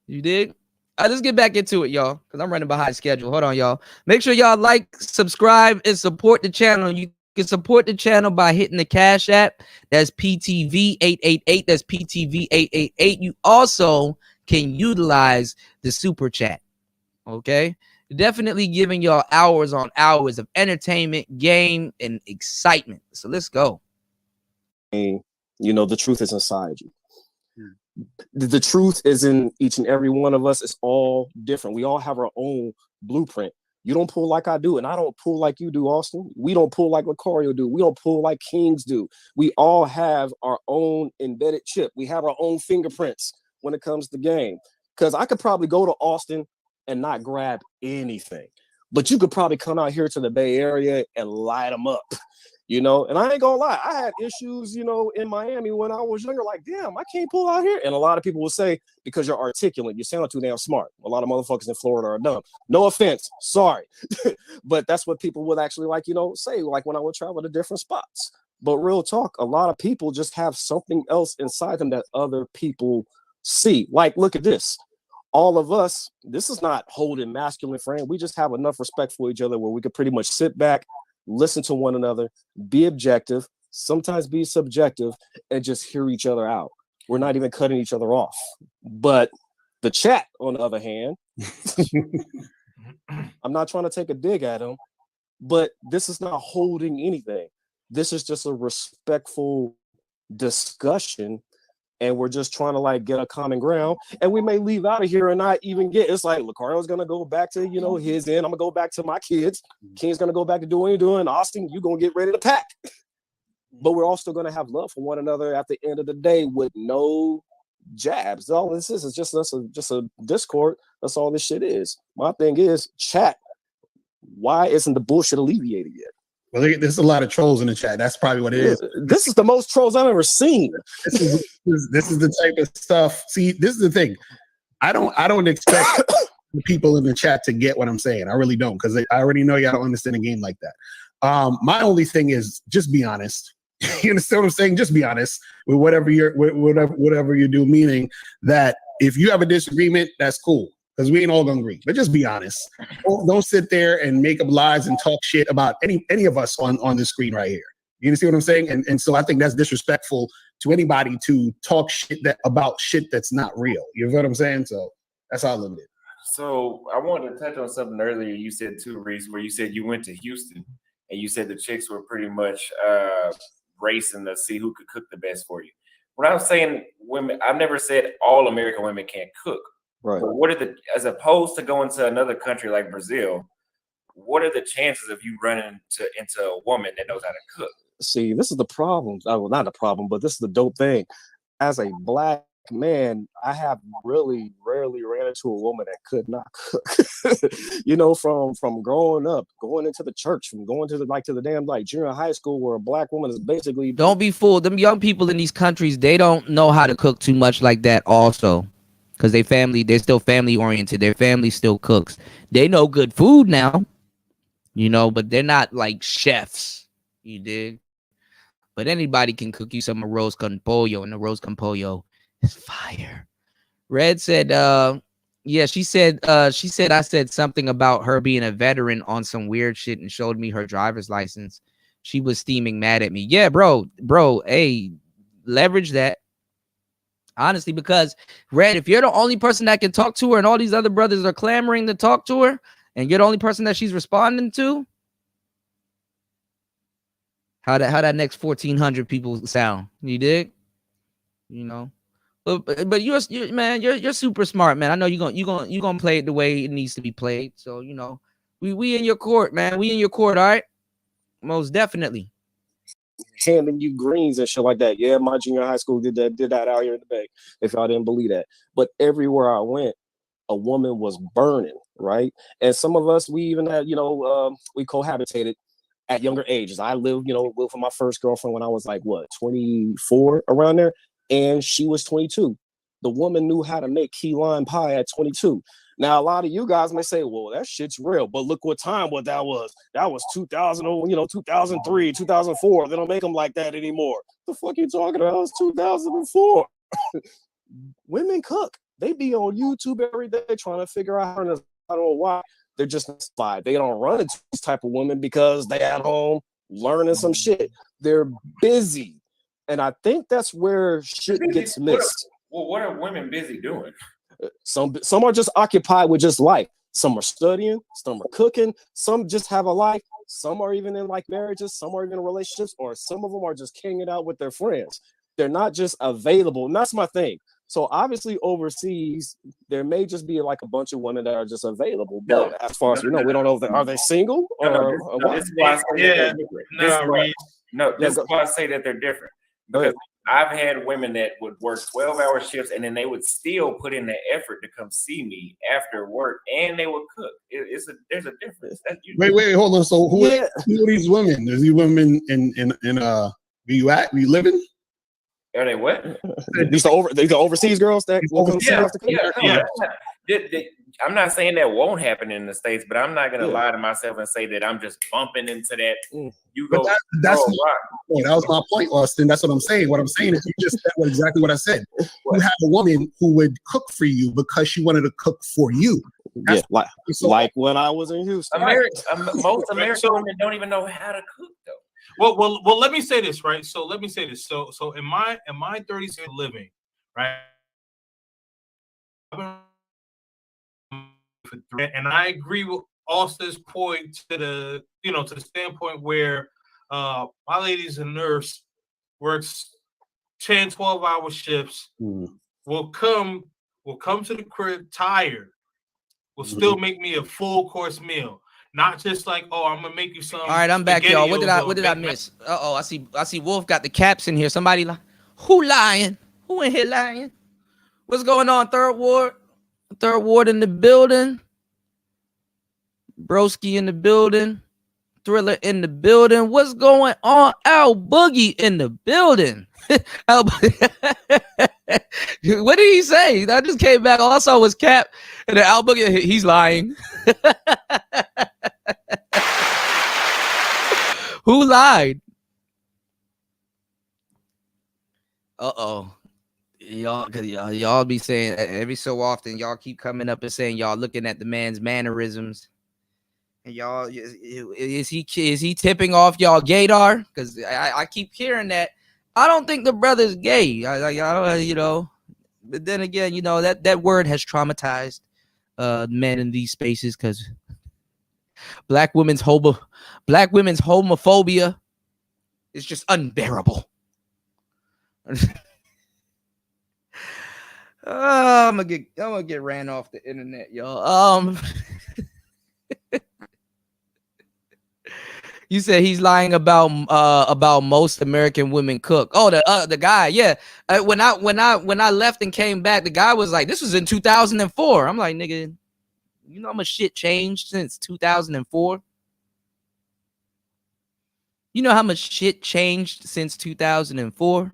You did? Let's get back into it, y'all, because I'm running behind schedule. Hold on, y'all. Make sure y'all like, subscribe, and support the channel. You can support the channel by hitting the Cash App. That's PTV888. That's PTV888. You also can utilize the Super Chat. Okay? Definitely giving y'all hours on hours of entertainment, game, and excitement. So let's go. You know, the truth is inside you. The truth is in each and every one of us. It's all different. We all have our own blueprint. You don't pull like I do, and I don't pull like you do, Austin. We don't pull like Lucario do. We don't pull like Kings do. We all have our own embedded chip. We have our own fingerprints when it comes to game. Because I could probably go to Austin and not grab anything, but you could probably come out here to the Bay Area and light them up. You know, and I ain't gonna lie, I had issues, you know, in Miami when I was younger, like, damn, I can't pull out here. And a lot of people will say, because you're articulate, you sound too damn smart. A lot of motherfuckers in Florida are dumb. No offense, sorry. But that's what people would actually, like, you know, say, like when I would travel to different spots. But real talk, a lot of people just have something else inside them that other people see. Like, look at this. All of us, this is not holding masculine frame. We just have enough respect for each other where we could pretty much sit back, listen to one another, be objective, sometimes be subjective, and just hear each other out. We're not even cutting each other off. But the chat, on the other hand, I'm not trying to take a dig at them, but this is not holding anything. This is just a respectful discussion, and we're just trying to like get a common ground. And we may leave out of here and not even get, it's like Lucario's gonna go back to, you know, his end. I'm gonna go back to my kids. King's gonna go back to doing what he's doing. Austin, you gonna get ready to pack. But we're also gonna have love for one another at the end of the day with no jabs. All this is just a Discord. That's all this shit is. My thing is, chat, why isn't the bullshit alleviated yet? Well, there's a lot of trolls in the chat. That's probably what it is. This is the most trolls I've ever seen. This is the type of stuff. See, this is the thing. I don't expect the people in the chat to get what I'm saying. I really don't, because I already know y'all don't understand a game like that. My only thing is just be honest. You understand what I'm saying? Just be honest with whatever you do. Meaning that if you have a disagreement, that's cool, because we ain't all gonna agree. But just be honest. Don't sit there and make up lies and talk shit about any of us on the screen right here. You understand what I'm saying? And so I think that's disrespectful to anybody to talk shit about shit that's not real. You know what I'm saying? So that's how I look at it. So I wanted to touch on something earlier. You said too, Reese, where you said you went to Houston and you said the chicks were pretty much racing to see who could cook the best for you. When I was saying women, I've never said all American women can't cook. Right. But what are as opposed to going to another country like Brazil, what are the chances of you running into a woman that knows how to cook? See, this is the problem. Well, not the problem, but this is the dope thing. As a black man, I have really rarely ran into a woman that could not cook. You know, from growing up, going into the church, from going to the damn junior high school, where a black woman is basically. Don't be fooled. Them young people in these countries, they don't know how to cook too much like that also, because they're still family oriented. Their family still cooks. They know good food now, you know, but they're not like chefs. You dig? But anybody can cook you some arroz con pollo, and the arroz con pollo is fire. Red said, yeah, she said I said something about her being a veteran on some weird shit and showed me her driver's license. She was steaming mad at me. Yeah, bro, hey, leverage that. Honestly, because Red, if you're the only person that can talk to her and all these other brothers are clamoring to talk to her and you're the only person that she's responding to, how that next 1,400 people sound? You dig? You know, but you're super smart, man. I know you're gonna play it the way it needs to be played. So you know, we in your court, man. We in your court, all right? Most definitely. Handing you greens and shit like that. Yeah, my junior high school did that out here in the Bay. If y'all didn't believe that, but everywhere I went, a woman was burning, right? And some of us, we even had, we cohabitated at younger ages. I lived with my first girlfriend when I was 24, around there, and she was 22. The woman knew how to make key lime pie at 22. Now, a lot of you guys may say, well, that shit's real, but look what that was. That was 2000, 2003, 2004. They don't make them like that anymore. The fuck you talking about? It was 2004. Women cook. They be on YouTube every day trying to figure out how to, I don't know why. They're just inspired. They don't run into these type of women because they at home learning some shit. They're busy. And I think that's where shit gets missed. What are women busy doing? Some are just occupied with just life. Some are studying, some are cooking, some just have a life, some are even in marriages, some are even in relationships, or some of them are just hanging out with their friends. They're not just available. And that's my thing. So obviously overseas, there may just be a bunch of women that are just available. But as far as we know, we don't know if are they single or what? This is why I say that they're different. Because I've had women that would work 12-hour shifts and then they would still put in the effort to come see me after work, and they would cook. There's a difference. Wait, hold on. So who are these women? Are these women in where you at? Where you living? Are they what? These are overseas girls that I'm not saying that won't happen in the States, but I'm not gonna lie to myself and say that I'm just bumping into that. You go. That was my point, Austin. That's what I'm saying. What I'm saying is you just said exactly what I said. You have a woman who would cook for you because she wanted to cook for you. That's like when I was in Houston. Most American women don't even know how to cook though. Well, let me say this, right? So let me say this. So in my 30s of living, right? And I agree with Austin's point to the standpoint where my lady's a nurse, works 10, 12-hour shifts, will come to the crib tired, will still make me a full course meal. Not just I'm gonna make you some. All right, I'm back, y'all. What did I miss? I see Wolf got the caps in here. Somebody who lying? Who in here lying? What's going on, Third Ward? Third Ward in the building. Broski in the building. Thriller in the building. What's going on? Al Boogie in the building. What did he say? I just came back. All I saw was Cap and the album. He's lying. Who lied? Uh-oh. Y'all be saying every so often, y'all keep coming up and saying y'all looking at the man's mannerisms. And y'all, is he tipping off y'all gaydar? Because I keep hearing that. I don't think the brother's gay. But then again, that word has traumatized men in these spaces because black women's homophobia is just unbearable. I'm gonna get ran off the internet, y'all. You said he's lying about most American women cook. Oh, the guy, yeah. When I left and came back, the guy was like, "This was in 2004." I'm like, "Nigga, you know how much shit changed since 2004? You know how much shit changed since 2004?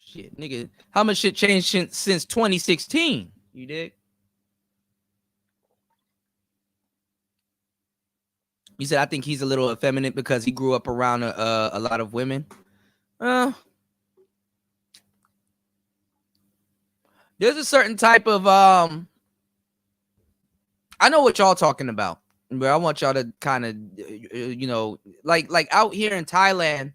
Shit, nigga, how much shit changed since 2016? You dig?" You said, I think he's a little effeminate because he grew up around a lot of women. There's a certain type of I know what y'all talking about, but I want y'all to kind of like out here in Thailand,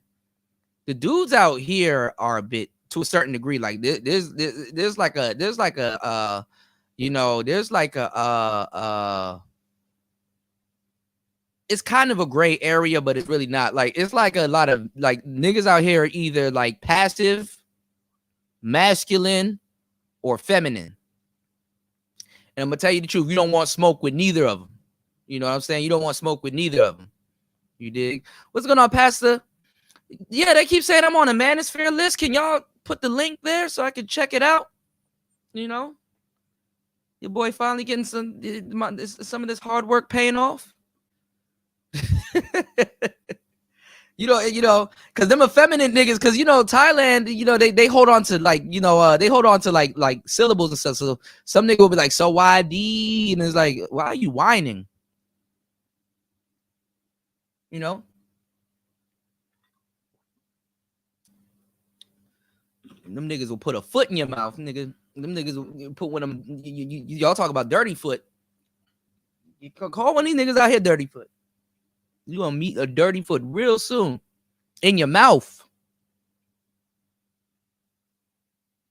the dudes out here are a bit, to a certain degree, like there's like a it's kind of a gray area, but it's really not. Like, it's like a lot of like niggas out here are either like passive, masculine, or feminine. And I'm gonna tell you the truth, you don't want smoke with neither of them. You know what I'm saying? You don't want smoke with neither of them. You dig? What's going on, Pastor? Yeah, they keep saying I'm on a Manosphere list. Can y'all put the link there so I can check it out? You know, your boy finally getting some of this hard work paying off. Because them effeminate niggas, because Thailand, they hold on to like syllables and stuff. So some nigga will be like, so why D? And it's like, why are you whining? Them niggas will put a foot in your mouth, nigga. Them niggas will put one of them. Y'all talk about dirty foot. You call one of these niggas out here dirty foot. You gonna meet a dirty foot real soon in your mouth.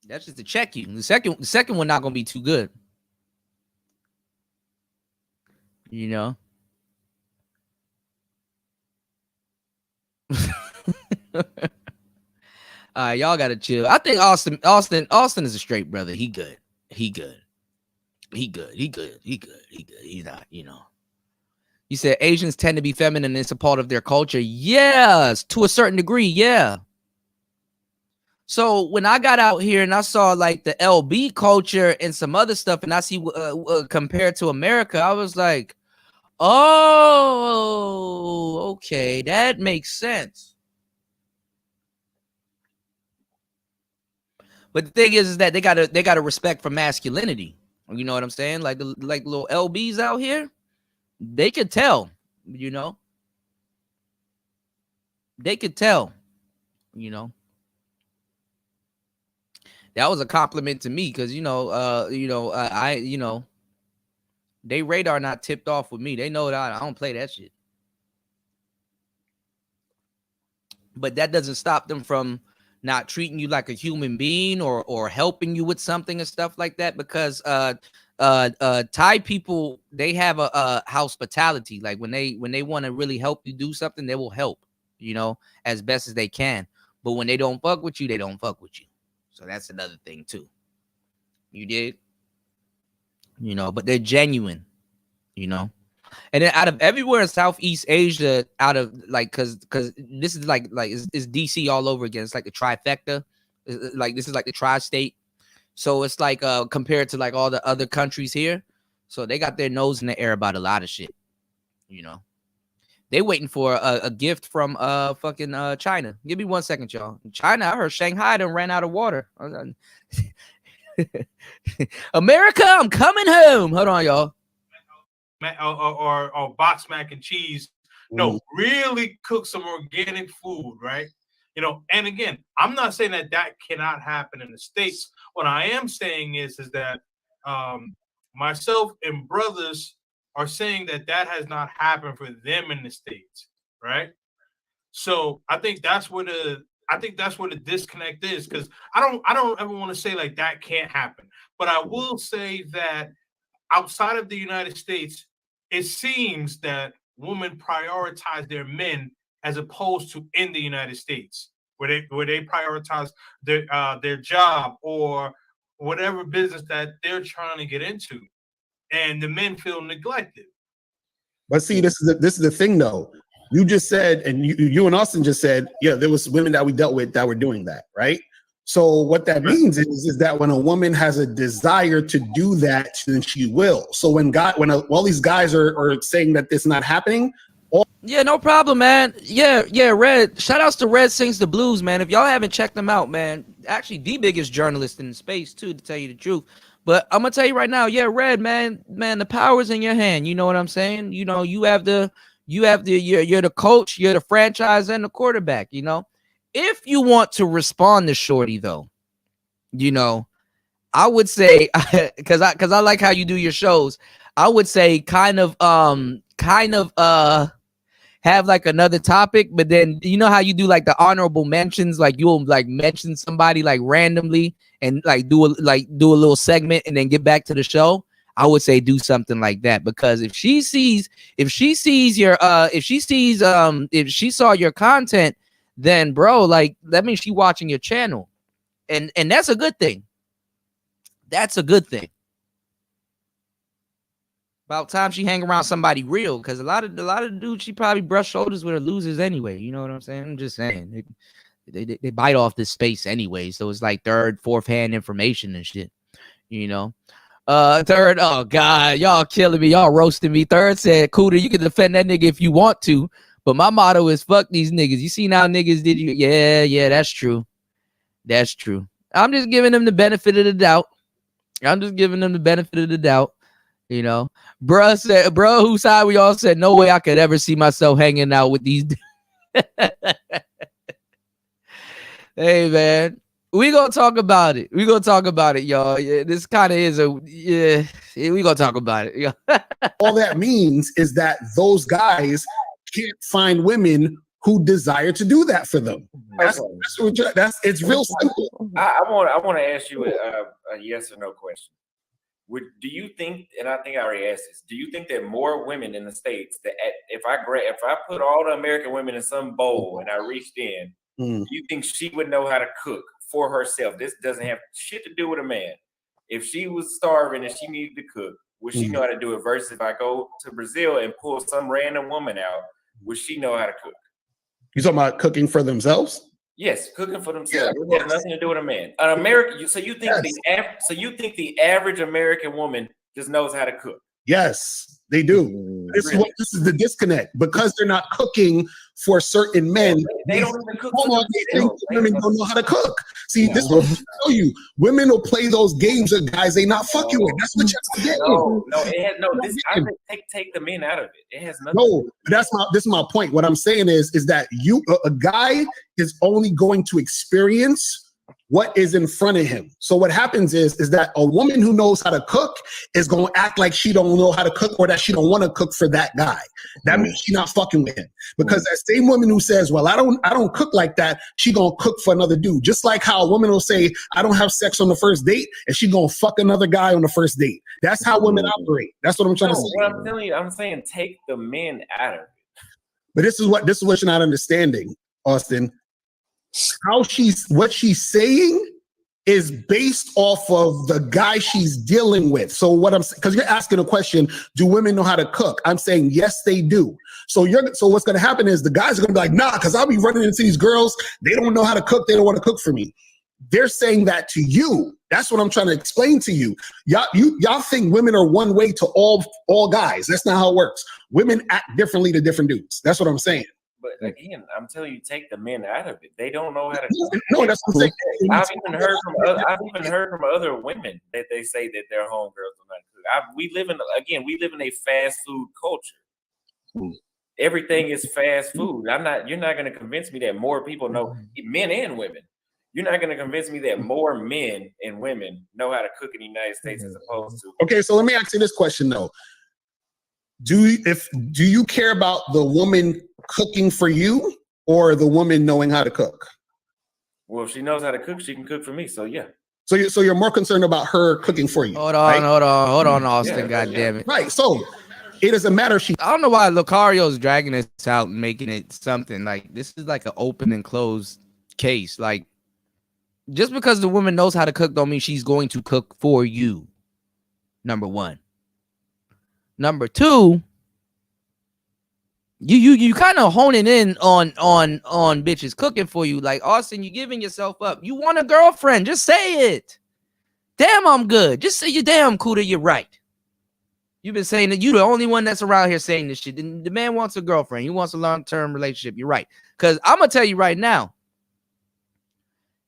That's just to check you. The second one not gonna be too good. Y'all gotta chill. I think Austin is a straight brother. He good. He's not, You said Asians tend to be feminine. It's a part of their culture. Yes, to a certain degree. Yeah. So when I got out here and I saw like the LB culture and some other stuff, and I see compared to America, I was like, oh, okay, that makes sense. But the thing is that they got a respect for masculinity. You know what I'm saying? Like little LBs out here, they could tell, They could tell, That was a compliment to me because they radar not tipped off with me. They know that I don't play that shit. But that doesn't stop them from not treating you like a human being or helping you with something and stuff like that, because Thai people, they have a hospitality. Like when they want to really help you do something, they will help, as best as they can. But when they don't fuck with you, they don't fuck with you. So that's another thing too. You did, but they're genuine, And then out of everywhere in Southeast Asia, out of like, cause this is like it's DC all over again. It's like the trifecta. Like this is like the tri-state. So it's like compared to like all the other countries here. So they got their nose in the air about a lot of shit, They waiting for a gift from fucking China. Give me 1 second, y'all. China, I heard Shanghai done ran out of water. America, I'm coming home. Hold on, y'all. Or box mac and cheese. No, really cook some organic food, right? You know, and again, I'm not saying that cannot happen in the States. What I am saying is that myself and brothers are saying that has not happened for them in the States, right? So I think that's where the disconnect is, because I don't ever want to say like that can't happen, but I will say that outside of the United States, it seems that women prioritize their men as opposed to in the United States, where they prioritize their job or whatever business that they're trying to get into, and the men feel neglected. But see, this is the thing, though. You just said, and you and Austin just said, yeah, there was women that we dealt with that were doing that, right? So what that means is that when a woman has a desire to do that, then she will. So when all these guys are saying that this not happening. Yeah, no problem, man. Yeah, Red. Shout outs to Red Sings the Blues, man. If y'all haven't checked them out, man, actually the biggest journalist in space too, to tell you the truth. But I'm gonna tell you right now, yeah, Red, man, the power's in your hand. You know what I'm saying? You know, you're the coach, you're the franchise and the quarterback, you know. If you want to respond to Shorty, though, you know, I would say, because I like how you do your shows, I would say kind of have like another topic, but then you know how you do like the honorable mentions, like you'll like mention somebody like randomly and like do a little segment and then get back to the show. I would say do something like that, because if she saw your content, then bro, like that means she watching your channel, and that's a good thing. That's a good thing. About time she hang around somebody real, because a lot of the dudes she probably brush shoulders with are losers anyway. You know what I'm saying? I'm just saying they bite off this space anyway, so it's like third, fourth hand information and shit. You know. Third, oh god, y'all killing me, y'all roasting me. Third said, Cooter, you can defend that nigga if you want to, but my motto is fuck these niggas. You seen how niggas did you? Yeah, that's true. That's true. I'm just giving them the benefit of the doubt. You know, bro, whose side we all said, no way I could ever see myself hanging out with these. Hey, man. We gonna talk about it. Y'all. Yeah, this kind of is we gonna talk about it. Yeah. All that means is that those guys can't find women who desire to do that for them. That's it's real simple. I want to ask you a yes or no question. Do you think, and I think I already asked this, do you think that more women in the States, that if I put all the American women in some bowl and I reached in, do you think she would know how to cook for herself? This doesn't have shit to do with a man. If she was starving and she needed to cook, would she know how to do it? Versus if I go to Brazil and pull some random woman out, would she know how to cook? You talking about cooking for themselves? Yes, cooking for themselves. Yeah, it has nothing to do with a man. An American. So you think the average American woman just knows how to cook? Yes, they do. This is the disconnect, because they're not cooking for certain men. They don't even cook. Women don't know how to cook. See, this is what I tell you. Women will play those games with guys they not fucking with. That's what you're saying. Take the men out of it. It has nothing. No, this is my point. What I'm saying is that a guy is only going to experience what is in front of him. So what happens is that a woman who knows how to cook is going to act like she don't know how to cook, or that she don't want to cook for that guy. That means she's not fucking with him. Because that same woman who says, well, I don't cook like that, she going to cook for another dude. Just like how a woman will say, I don't have sex on the first date, and she going to fuck another guy on the first date. That's how women operate. That's what I'm trying to say. What I'm telling you, I'm saying take the men out of it. But this is what you're not understanding, Austin. What she's saying is based off of the guy she's dealing with. So because you're asking a question, do women know how to cook? I'm saying yes, they do. So what's going to happen is the guys are going to be like, nah, because I'll be running into these girls. They don't know how to cook. They don't want to cook for me. They're saying that to you. That's what I'm trying to explain to you. Y'all think women are one way to all guys. That's not how it works. Women act differently to different dudes. That's what I'm saying. But again, I'm telling you, take the men out of it. They don't know how to. No, that's what I'm saying. I've even heard from other women that they say that their homegirls do not cook. We live in a fast food culture. Everything is fast food. You're not going to convince me that more people know, men and women. You're not going to convince me that more men and women know how to cook in the United States as opposed to. Okay, so let me ask you this question though. Do you care about the woman cooking for you or the woman knowing how to cook? Well, if she knows how to cook, she can cook for me. So yeah. So you're more concerned about her cooking for you. Hold on, Austin. God damn it. Right. So it doesn't matter if she. I don't know why Lucario's dragging this out and making it something like this is like an open and closed case. Like just because the woman knows how to cook don't mean she's going to cook for you. Number one. Number two, you kind of honing in on bitches cooking for you. Like Austin, you giving yourself up. You want a girlfriend? Just say it. Damn, I'm good. Just say you damn Kuda, you're right. You've been saying that you're the only one that's around here saying this shit. The man wants a girlfriend. He wants a long-term relationship. You're right. Because I'm gonna tell you right now,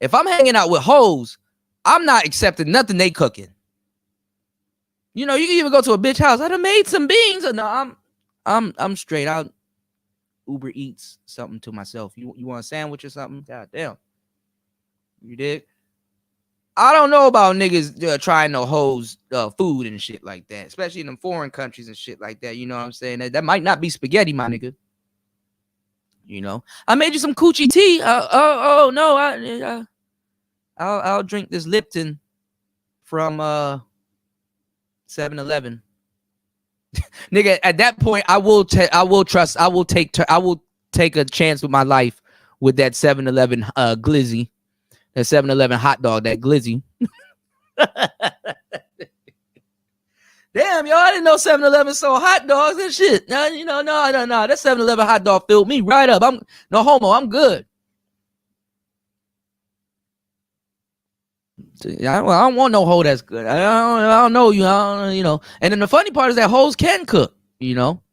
if I'm hanging out with hoes, I'm not accepting nothing they cooking. You know, you can even go to a bitch house. I done made some beans. No, I'm straight out. Uber Eats something to myself. You want a sandwich or something? God damn. You dig? I don't know about niggas trying no hoes food and shit like that, especially in them foreign countries and shit like that. You know what I'm saying? That might not be spaghetti, my nigga. You know, I made you some coochie tea. No, I'll drink this Lipton from 7-Eleven. Nigga, at that point, I will take a chance with my life with that 7-Eleven glizzy, that 7-Eleven hot dog, that glizzy. Damn, y'all, I didn't know 7-Eleven sold hot dogs and shit. No. That 7-Eleven hot dog filled me right up. I'm no homo. I'm good. I don't want no hoe that's good. I don't know you. You know. And then the funny part is that hoes can cook. You know.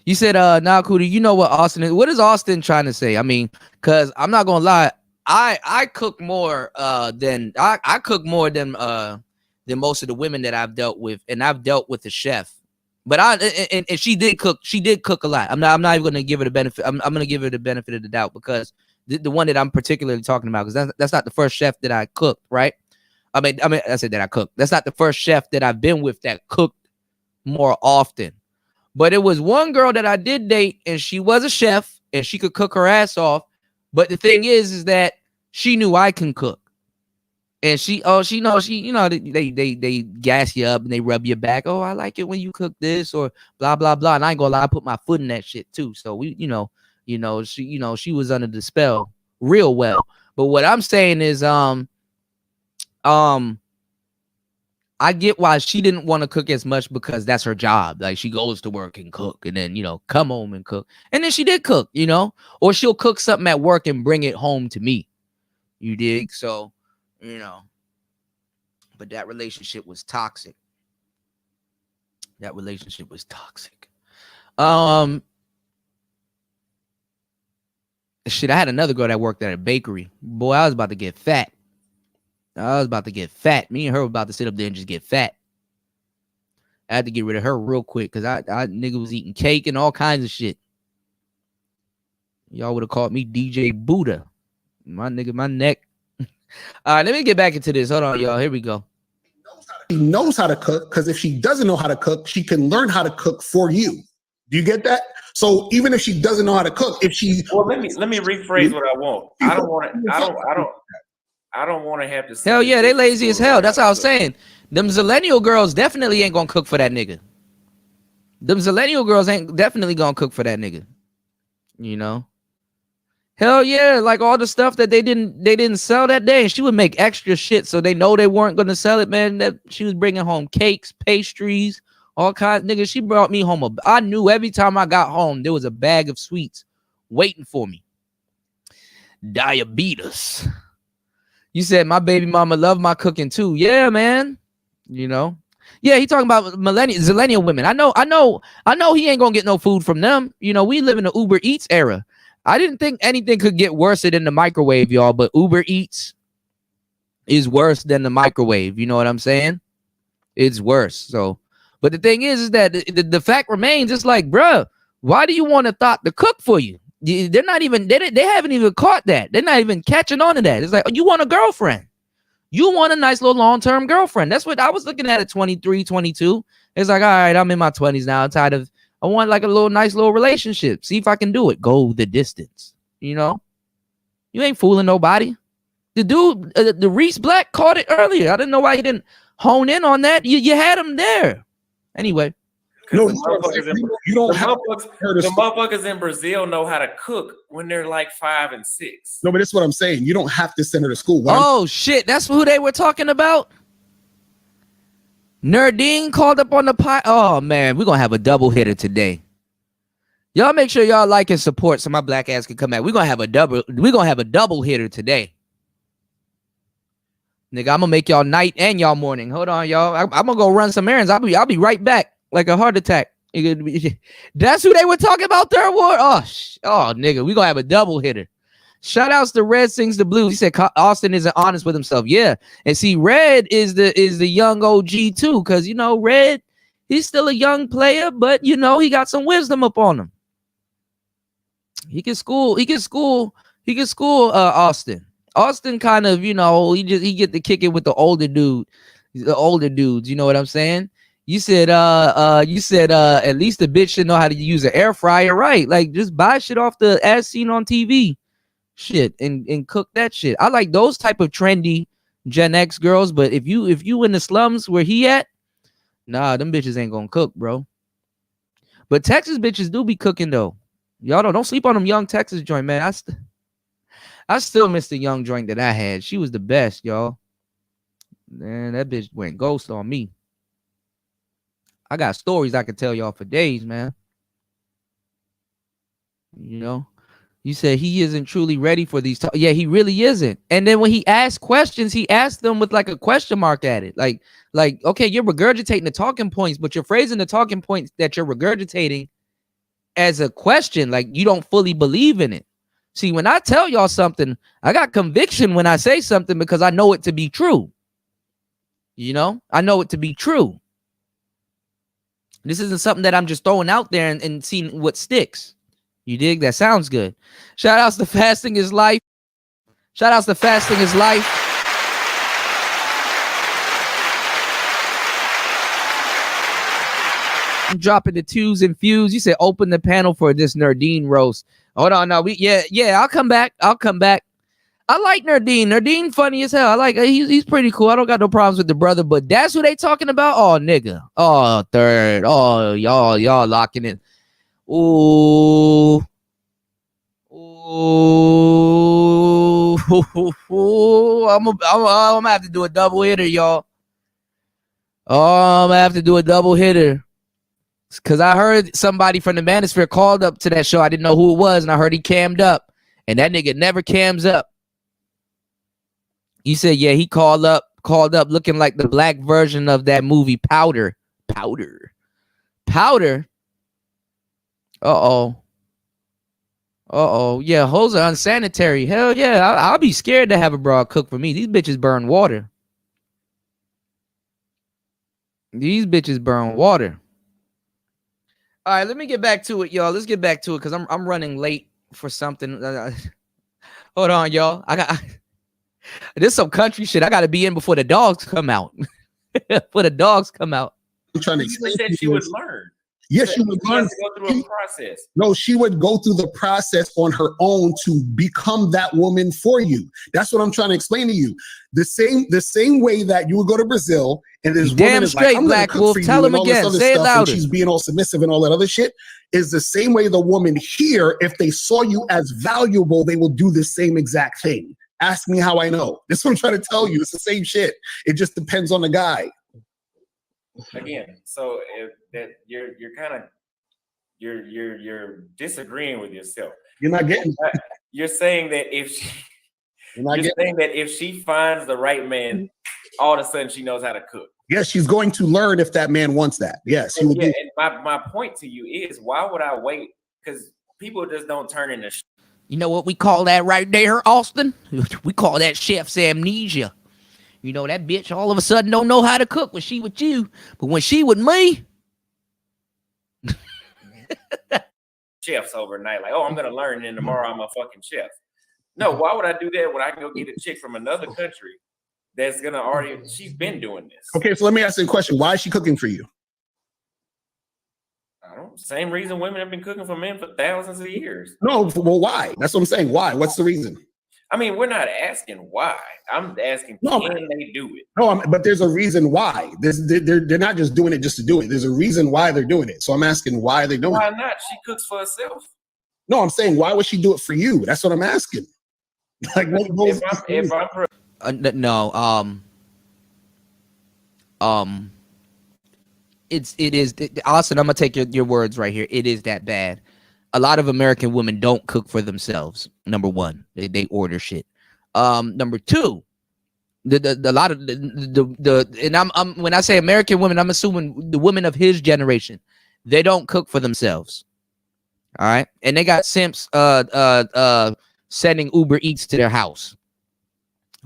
You said, now, Kuda, you know what Austin is. What is Austin trying to say? I mean, because I'm not gonna lie, I cook more than most of the women that I've dealt with, and I've dealt with the chef. But and she did cook. She did cook a lot. I'm not even gonna give her the benefit. I'm gonna give her the benefit of the doubt because the one that I'm particularly talking about, because that's not the first chef that I cooked, right? I mean, I said that I cooked. That's not the first chef that I've been with that cooked more often. But it was one girl that I did date, and she was a chef, and she could cook her ass off. But the thing is that she knew I can cook, and they gas you up and they rub your back. Oh, I like it when you cook this or blah blah blah. And I ain't gonna lie, I put my foot in that shit too. So she was under the spell real well. But what I'm saying is, I get why she didn't want to cook as much because that's her job. Like she goes to work and cook and then, come home and cook. And then she did cook, or she'll cook something at work and bring it home to me. You dig? So, but that relationship was toxic. Shit, I had another girl that worked at a bakery. Boy, I was about to get fat. Me and her were about to sit up there and just get fat. I had to get rid of her real quick because I nigga was eating cake and all kinds of shit. Y'all would have called me DJ Buddha. My nigga, my neck. All right, let me get back into this. Hold on, y'all. Here we go. She knows how to cook because if she doesn't know how to cook, she can learn how to cook for you. Do you get that? So even if she doesn't know how to cook, let me rephrase what I want. I don't want to have to. Hell yeah, they lazy as hell. That's what I was saying. Them Zillennial girls definitely ain't gonna cook for that nigga. Them Zillennial girls ain't definitely gonna cook for that nigga. Hell yeah, like all the stuff that they didn't sell that day, and she would make extra shit so they know they weren't gonna sell it, man. That she was bringing home cakes, pastries, all kinds. Nigga, she brought me home I knew every time I got home there was a bag of sweets waiting for me. Diabetes. You said my baby mama love my cooking too. Yeah, man. You know. Yeah, he talking about zillennial women. I know he ain't gonna get no food from them. You know, we live in the Uber Eats era. I didn't think anything could get worse than the microwave, y'all, but Uber Eats is worse than the microwave. You know what I'm saying? It's worse. So, but the thing is that the fact remains, it's like, bruh, why do you want a thought to cook for you? They're not even, they haven't even caught that. They're not even catching on to that. It's like, you want a girlfriend. You want a nice little long-term girlfriend. That's what I was looking at 23, 22. It's like, all right, I'm in my 20s now. I'm tired of, I want like a little nice little relationship. See if I can do it. Go the distance. You know? You ain't fooling nobody. The dude, the Reese Black caught it earlier. I didn't know why he didn't hone in on that. You had him there. Anyway. No, the motherfuckers in Brazil know how to cook when they're like 5 and 6. No, but that's what I'm saying. You don't have to send her to school. Shit, that's who they were talking about. Nerdine called up on the pot. Oh man, we're gonna have a double hitter today. Y'all make sure y'all like and support so my black ass can come back. We're gonna have a double hitter today. Nigga, I'm gonna make y'all night and y'all morning. Hold on, y'all. I'm gonna go run some errands. I'll be right back. Like a heart attack. That's who they were talking about, third ward. Oh, nigga, we gonna have a double hitter. Shout outs to Red Sings the Blues. He said Austin isn't honest with himself. Yeah, and see, Red is the young OG too, because you know Red, he's still a young player, but you know he got some wisdom up on him. He can school Austin. Austin kind of, you know, he get to kick it with the older dudes. You know what I'm saying? You said at least the bitch should know how to use an air fryer, right? Like just buy shit off the as seen on TV shit and cook that shit. I like those type of trendy Gen X girls, but if you in the slums where he at, nah, them bitches ain't gonna cook, bro. But Texas bitches do be cooking though. Y'all don't sleep on them young Texas joint, man. I still miss the young joint that I had. She was the best, y'all. Man, that bitch went ghost on me. I got stories I could tell y'all for days, man. You know, you said he isn't truly ready for these. Yeah, he really isn't. And then when he asked questions, he asked them with like a question mark at it. Like, okay, you're regurgitating the talking points, but you're phrasing the talking points that you're regurgitating as a question. Like you don't fully believe in it. See, when I tell y'all something, I got conviction when I say something because I know it to be true. You know, I know it to be true. This isn't something that I'm just throwing out there and seeing what sticks. You dig? That sounds good. Shout outs to Fasting is Life. Shout outs to Fasting is Life. I'm dropping the twos and fews. You said open the panel for this Nerdine roast. Hold on, no, I'll come back. I like Nerdine. Nerdine funny as hell. I like he's pretty cool. I don't got no problems with the brother, but that's who they talking about. Oh, nigga. Oh, third. Oh, y'all locking in. Ooh. I'm gonna have to do a double hitter, y'all. Oh, I'm gonna have to do a double hitter. Because I heard somebody from the Manosphere called up to that show. I didn't know who it was, and I heard he cammed up. And that nigga never cams up. You said, yeah, he called up looking like the black version of that movie Powder. Uh-oh. Yeah, hoes are unsanitary. Hell yeah, I'll be scared to have a broad cook for me. These bitches burn water. All right, let me get back to it, y'all. Let's get back to it because I'm running late for something. Hold on, y'all. This some country shit. I got to be in before the dogs come out. Before the dogs come out. I'm trying to explain that she would learn. Yes, she would learn. Go through a process. No, she would go through the process on her own to become that woman for you. That's what I'm trying to explain to you. The same way that you would go to Brazil and this woman is like, I'm gonna cook for you, tell him again. Say it louder. She's being all submissive and all that other shit. Is the same way the woman here, if they saw you as valuable, they will do the same exact thing. Ask me how I know. That's what I'm trying to tell you. It's the same shit. It just depends on the guy. Again, so if that you're kind of you're disagreeing with yourself. You're not getting. You're saying that if she finds the right man, all of a sudden she knows how to cook. Yes, she's going to learn if that man wants that. Yes, he will. Yeah, and my point to you is, why would I wait? Because people just don't turn into. You know what we call that right there, Austin? We call that chef's amnesia. You know, that bitch all of a sudden don't know how to cook when she with you, but when she with me, chefs overnight, like, oh, I'm gonna learn, and tomorrow I'm a fucking chef. No, why would I do that when I can go get a chick from another country that's gonna already? She's been doing this. Okay, so let me ask you a question. Why is she cooking for you? I don't. Same reason women have been cooking for men for thousands of years. No, well, why? That's what I'm saying. Why? What's the reason? I mean, we're not asking why. I'm asking, can they do it? No, but there's a reason why. They're not just doing it just to do it. There's a reason why they're doing it. So I'm asking, why are they doing it? Why not? She cooks for herself. No, I'm saying, why would she do it for you? That's what I'm asking. Like, it is Austin. I'm gonna take your words right here. It is that bad. A lot of American women don't cook for themselves. Number one, they order shit. Number two, a lot of and I'm when I say American women, I'm assuming the women of his generation, they don't cook for themselves. All right, and they got simps sending Uber Eats to their house.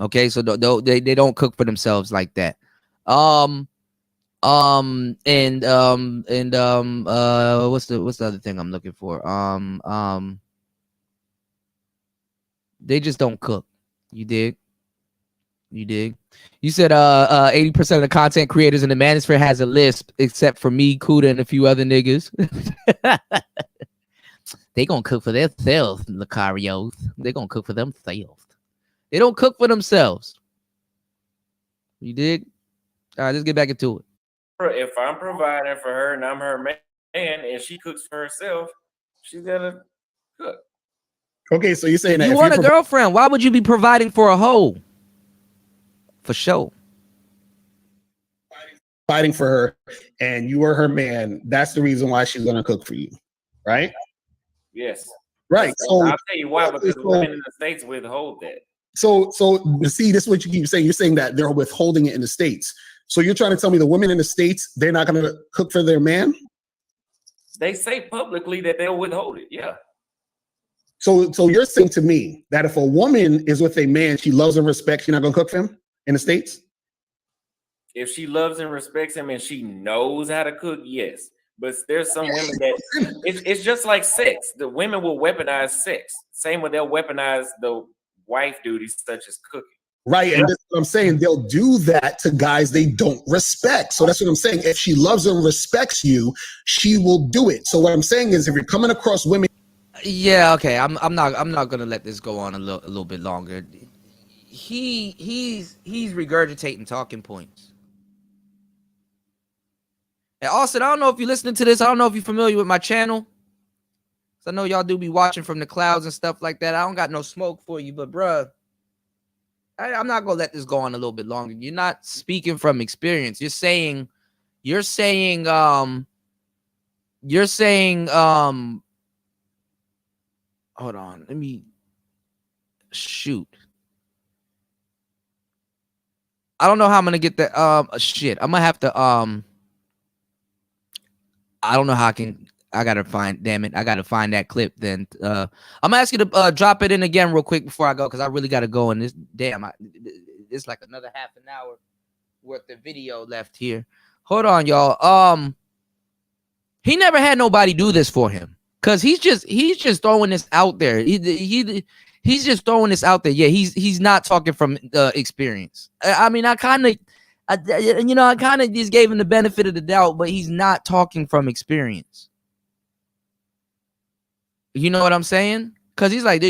Okay, so they don't cook for themselves like that. What's the other thing I'm looking for? They just don't cook. You dig? You said 80% of the content creators in the Manosphere has a list, except for me, Kuda, and a few other niggas. They gonna cook for themselves, Lucarios. They gonna cook for themselves. They don't cook for themselves. You dig? All right, let's get back into it. If I'm providing for her and I'm her man and she cooks for herself, she's gonna cook. Okay, so you're saying that you want a girlfriend, why would you be providing for a hoe? For sure. Fighting for her and you are her man, that's the reason why she's gonna cook for you, right? Yes. Right. So I'll tell you why, because women in the States withhold that. So see, this is what you keep saying. You're saying that they're withholding it in the States. So you're trying to tell me the women in the States, they're not going to cook for their man? They say publicly that they'll withhold it. Yeah. So you're saying to me that if a woman is with a man she loves and respects, she's not going to cook for him in the States? If she loves and respects him and she knows how to cook, yes. But there's some women that it's just like sex. The women will weaponize sex. Same way they'll weaponize the wife duties such as cooking. Right, and that's what I'm saying. They'll do that to guys they don't respect. So that's what I'm saying. If she loves and respects you, she will do it. So what I'm saying is, if you're coming across women, yeah, okay, I'm not gonna let this go on a little bit longer. He's regurgitating talking points. And Austin, I don't know if you're listening to this. I don't know if you're familiar with my channel. So I know y'all do be watching from the clouds and stuff like that. I don't got no smoke for you, but bruh, I'm not gonna let this go on a little bit longer. You're not speaking from experience. You're saying hold on, let me shoot. I don't know how I'm gonna get that shit. I'm gonna have to I don't know how I gotta find that clip then. I'm gonna ask you to drop it in again real quick before I go, because I really gotta go, and it's like another half an hour worth of video left here. Hold on, y'all. He never had nobody do this for him, because he's just throwing this out there. He's just throwing this out there. Yeah, he's not talking from experience. I mean, I kind of just gave him the benefit of the doubt, but he's not talking from experience. You know what I'm saying? Because he's like,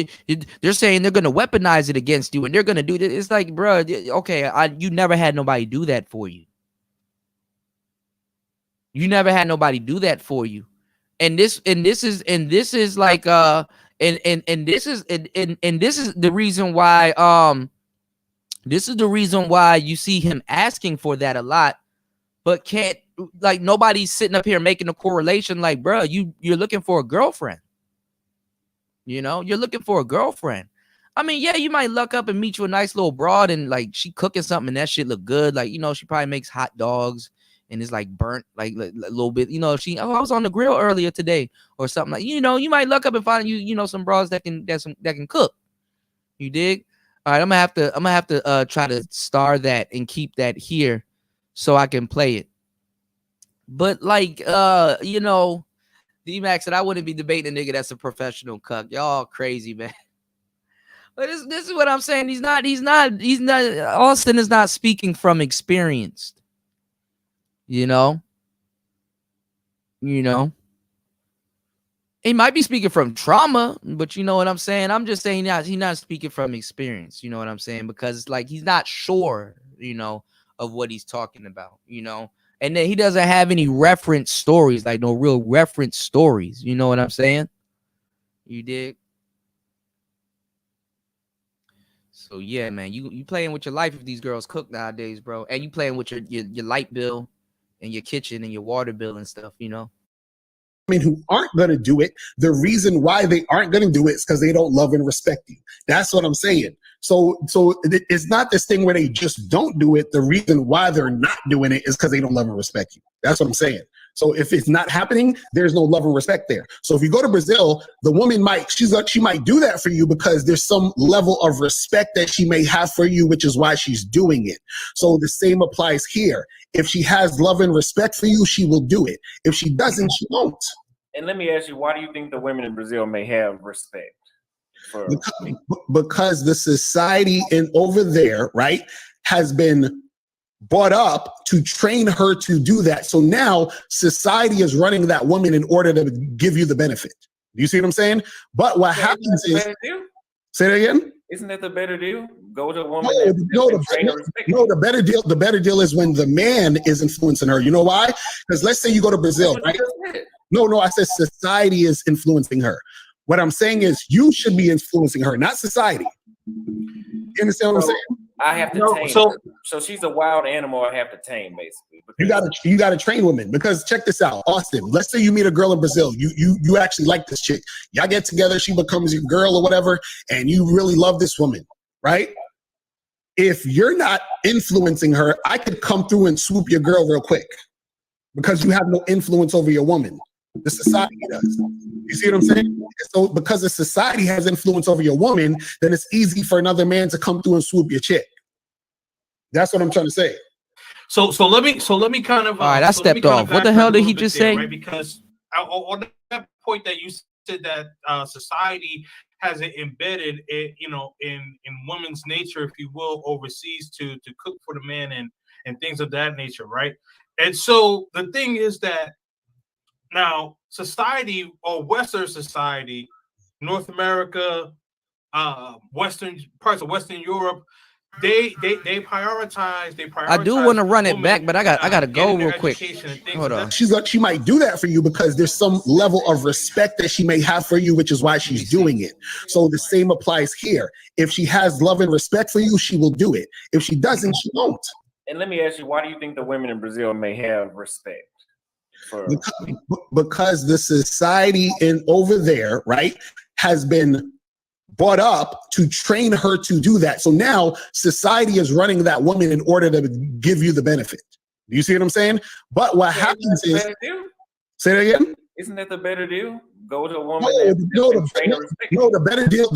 they're saying they're going to weaponize it against you, and they're going to do this. It's like, bro, okay, you never had nobody do that for you. You never had nobody do that for you. And this is like this is the reason why this is the reason why you see him asking for that a lot, but can't, like, nobody's sitting up here making a correlation like, bro, you're looking for a girlfriend. You know, you're looking for a girlfriend. I mean, yeah, you might luck up and meet you a nice little broad and like she cooking something and that shit look good. Like, you know, she probably makes hot dogs and it's like burnt like a little bit. You know, I was on the grill earlier today or something. Like, you know, you might luck up and find you know, some broads that can cook. You dig? All right, I'm gonna have to try to star that and keep that here so I can play it. But like you know, D-Max said I wouldn't be debating a nigga that's a professional cuck. Y'all crazy, man. But this is what I'm saying. He's not. Austin is not speaking from experience. You know. He might be speaking from trauma, but you know what I'm saying. I'm just saying he's not speaking from experience. You know what I'm saying? Because like he's not sure, you know, of what he's talking about. You know, and then he doesn't have any reference stories, like no real reference stories. You know what I'm saying? You dig? So yeah, man, you playing with your life if these girls cook nowadays, bro, and you playing with your light bill and your kitchen and your water bill and stuff, you know. Who aren't going to do it. The reason why they aren't going to do it is because they don't love and respect you. That's what I'm saying. So it's not this thing where they just don't do it. The reason why they're not doing it is because they don't love and respect you. That's what I'm saying. So if it's not happening, there's no love and respect there. So if you go to Brazil, the woman she might do that for you because there's some level of respect that she may have for you, which is why she's doing it. So the same applies here. If she has love and respect for you, she will do it. If she doesn't, she won't. And let me ask you, why do you think the women in Brazil may have respect? Because the society over there, right, has been brought up to train her to do that. So now society is running that woman in order to give you the benefit. Do you see what I'm saying? But what happens is, say that again. Isn't that the better deal? Go to a woman. The better deal. The better deal is when the man is influencing her. You know why? Because let's say you go to Brazil, right? No, I said society is influencing her. What I'm saying is you should be influencing her, not society. You understand what I'm saying? I have to tame. So she's a wild animal. I have to tame, basically. You gotta train women, because check this out, Austin. Let's say you meet a girl in Brazil. You actually like this chick. Y'all get together. She becomes your girl or whatever, and you really love this woman, right? If you're not influencing her, I could come through and swoop your girl real quick because you have no influence over your woman. The society does. You see what I'm saying? So because the society has influence over your woman, then it's easy for another man to come through and swoop your chick. That's what I'm trying to say. So let me kind of. All right, I stepped off. What the hell did he just say? Right, because on that point that you said that society has it embedded, in women's nature, if you will, overseas to cook for the man and things of that nature, right? And so the thing is that now society, or Western society, North America, Western parts of Western Europe, they prioritize. I do want to run it back, but I gotta go real quick. Hold on. She might do that for you because there's some level of respect that she may have for you, which is why she's doing it. So the same applies here. If she has love and respect for you, she will do it. If she doesn't, she won't. And let me ask you, why do you think the women in Brazil may have respect? Because the society over there, right, has been brought up to train her to do that. So now society is running that woman in order to give you the benefit. Do you see what I'm saying? But what happens is, say that again. Isn't that the better deal? Go to a woman. The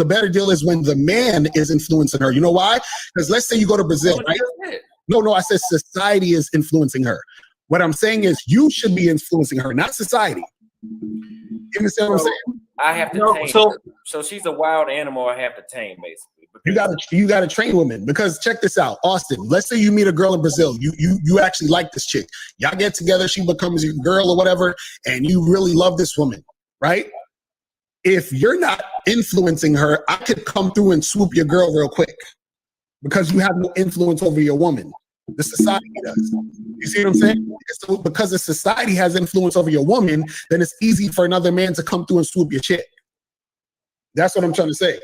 better deal is when the man is influencing her. You know why? Because let's say you go to Brazil, right? No, I said society is influencing her. What I'm saying is you should be influencing her, not society. You understand what I'm saying? I have to tame. So she's a wild animal. I have to tame, basically. You gotta train women, because check this out, Austin. Let's say you meet a girl in Brazil. You actually like this chick. Y'all get together. She becomes your girl or whatever, and you really love this woman, right? If you're not influencing her, I could come through and swoop your girl real quick because you have no influence over your woman. The society does. You see what I'm saying? So because the society has influence over your woman, then it's easy for another man to come through and swoop your chick. That's what I'm trying to say.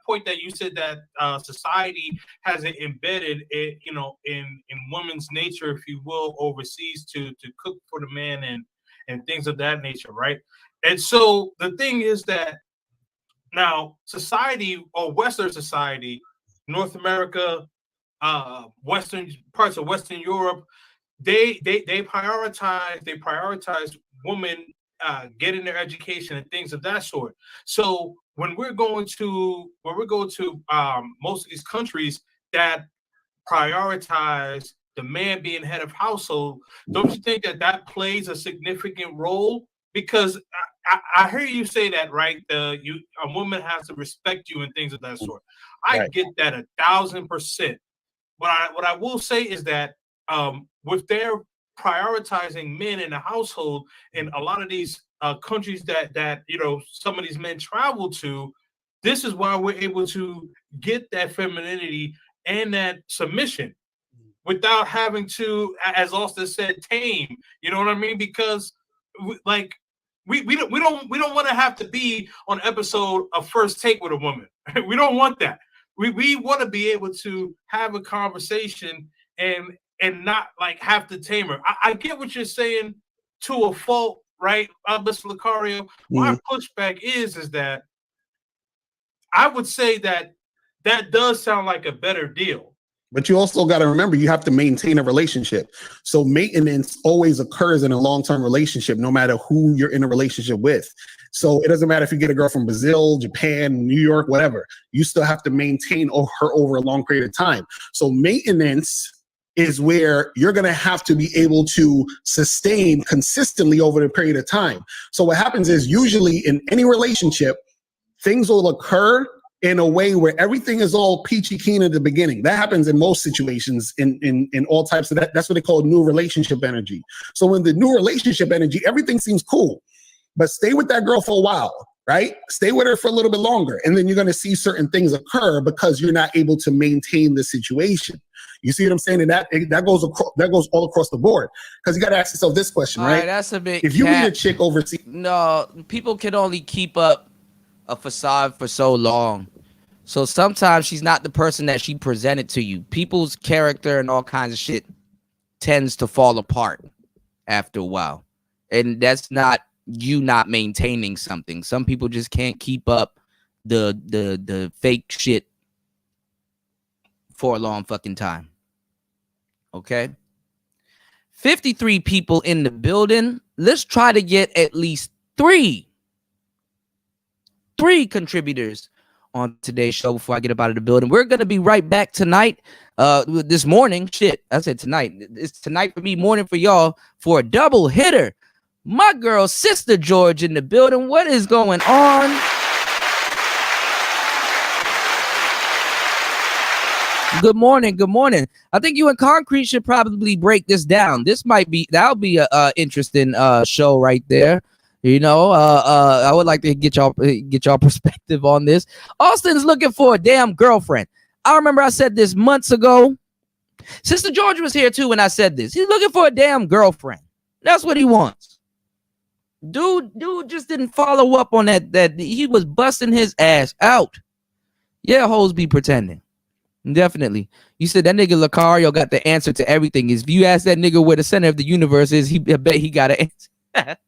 point that you said that society has it embedded, in women's nature, if you will, overseas to cook for the man and things of that nature, right? And so the thing is that now society, or Western society, North America, Western parts of Western Europe, they prioritize women getting their education and things of that sort. So when we're going to most of these countries that prioritize the man being head of household, don't you think that plays a significant role? Because I hear you say that, right? A woman has to respect you and things of that sort. I get that 1,000%. What I will say is that with their prioritizing men in the household in a lot of these countries that some of these men travel to, this is why we're able to get that femininity and that submission without having to, as Austin said, tame. You know what I mean? Because we don't want to have to be on episode of First Take with a woman. We don't want that. We want to be able to have a conversation and not like have to tame her. I get what you're saying to a fault, right, Mr. Lucario? My pushback is that I would say that does sound like a better deal. But you also got to remember, you have to maintain a relationship. So maintenance always occurs in a long-term relationship, no matter who you're in a relationship with. So it doesn't matter if you get a girl from Brazil, Japan, New York, whatever. You still have to maintain her over a long period of time. So maintenance is where you're going to have to be able to sustain consistently over a period of time. So what happens is, usually in any relationship, things will occur in a way where everything is all peachy keen at the beginning. That happens in most situations in all types of that. That's what they call new relationship energy. So when the new relationship energy, everything seems cool, but stay with that girl for a while, right? Stay with her for a little bit longer. And then you're going to see certain things occur because you're not able to maintain the situation. You see what I'm saying? And that goes all across the board. Because you got to ask yourself this question, right? That's a bit. If you meet a chick overseas, no, people can only keep up a facade for so long. So sometimes she's not the person that she presented to you. People's character and all kinds of shit tends to fall apart after a while. And that's not you not maintaining something. Some people just can't keep up the fake shit for a long fucking time. Okay? 53 people in the building. Let's try to get at least three contributors on today's show before I get up out of the building. We're going to be right back tonight, this morning. Shit, I said tonight. It's tonight for me, morning for y'all, for a double hitter. My girl, Sister George, in the building. What is going on? Good morning. Good morning. I think you and Concrete should probably break this down. That'll be a interesting show right there. You know, I would like to get y'all perspective on this. Austin's looking for a damn girlfriend. I remember I said this months ago. Sister George was here too when I said this. He's looking for a damn girlfriend. That's what he wants. Dude just didn't follow up on that he was busting his ass out. Yeah, hoes be pretending. Definitely. You said that nigga Lucario got the answer to everything. If you ask that nigga where the center of the universe is, I bet he got an answer.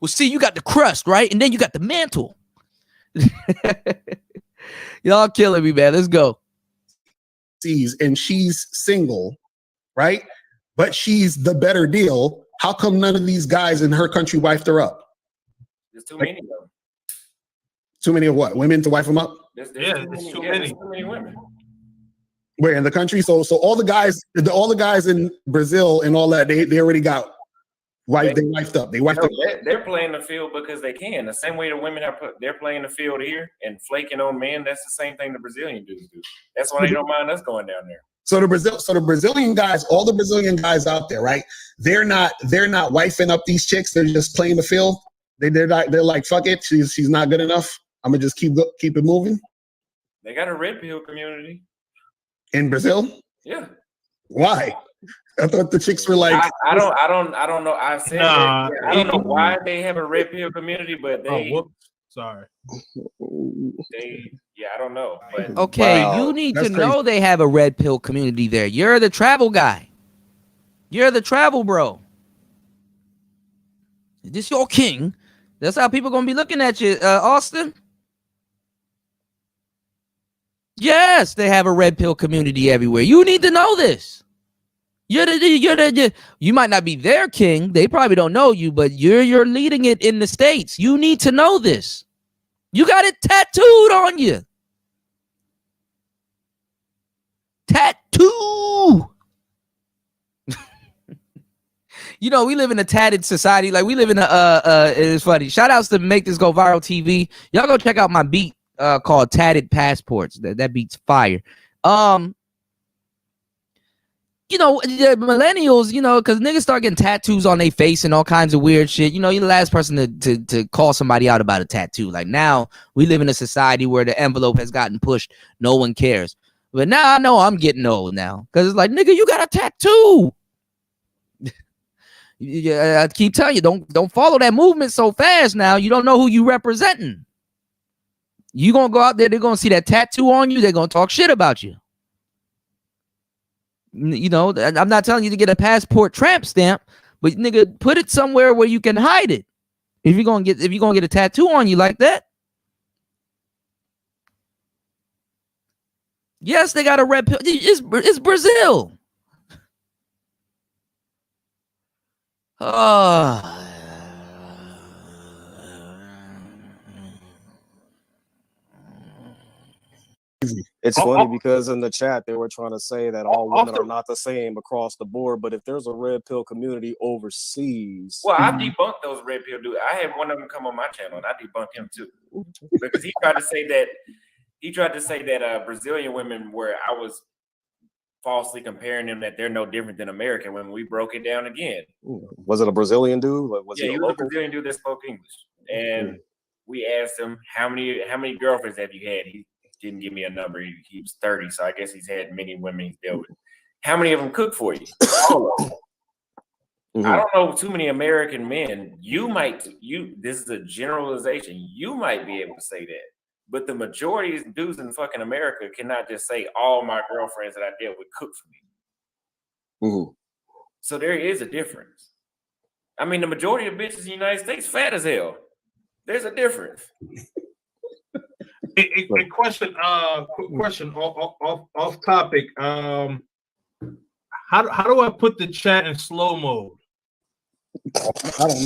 Well, see, you got the crust, right? And then you got the mantle. Y'all killing me, man. Let's go. And she's single, right? But she's the better deal. How come none of these guys in her country wifed her up? There's too many of them. Too many of what? Women to wife them up? There's too many women. Where in the country? So all the guys in Brazil and all that, they already got wife. They wifed up. They're playing the field because they can. The same way the women they're playing the field here and flaking on men. That's the same thing the Brazilian dudes do. That's why they don't mind us going down there. So the Brazilian guys, all the Brazilian guys out there, right? They're not wifing up these chicks. They're just playing the field. They're like, fuck it. She's not good enough. I'm gonna just keep it moving. They got a red pill community in Brazil. Yeah. Why? I thought the chicks were like. I don't know. I said I don't know why they have a red pill community, but they Sorry. I don't know. But Okay, Wow. you need to That's crazy. know they have a red pill community there. You're the travel guy. You're the travel bro. Is this your king? That's how people gonna be looking at you, Austin. Yes, they have a red pill community everywhere. You need to know this. You might not be their king. They probably don't know you, but you're leading it in the States. You need to know this. You got it tattooed on you. Tattoo. You know, we live in a tatted society. Like we live in it's funny. Shout outs to Make This Go Viral TV. Y'all go check out my beat called Tatted Passports. That beat's fire. You know, the millennials, you know, because niggas start getting tattoos on their face and all kinds of weird shit. You know, you're the last person to call somebody out about a tattoo. Like now we live in a society where the envelope has gotten pushed. No one cares. But now I know I'm getting old now because it's like, nigga, you got a tattoo. I keep telling you, don't follow that movement so fast now. You don't know who you representing. You gonna go out there, they're gonna see that tattoo on you, they're gonna talk shit about you. You know, I'm not telling you to get a passport tramp stamp, but nigga, put it somewhere where you can hide it. If you're gonna get a tattoo on you like that. Yes, they got a red pill. It's Brazil. It's funny because in the chat they were trying to say that all women are not the same across the board, but if there's a red pill community overseas, well, I debunked those red pill dudes. I had one of them come on my channel, and I debunked him too because he tried to say that Brazilian women where I was falsely comparing them that they're no different than American women. We broke it down again. was it a Brazilian dude? Like, was he he a was local? a Brazilian dude that spoke English, and we asked him how many girlfriends have you had. He didn't give me a number. He was 30, so I guess he's had many women he's dealt with. How many of them cook for you? All of them. I don't know too many American men. This is a generalization. You might be able to say that, but the majority of dudes in fucking America cannot just say all my girlfriends that I dealt with cook for me. So there is a difference. I mean, the majority of bitches in the United States fat as hell. There's a difference. A question off topic. How do I put the chat in slow mode? I don't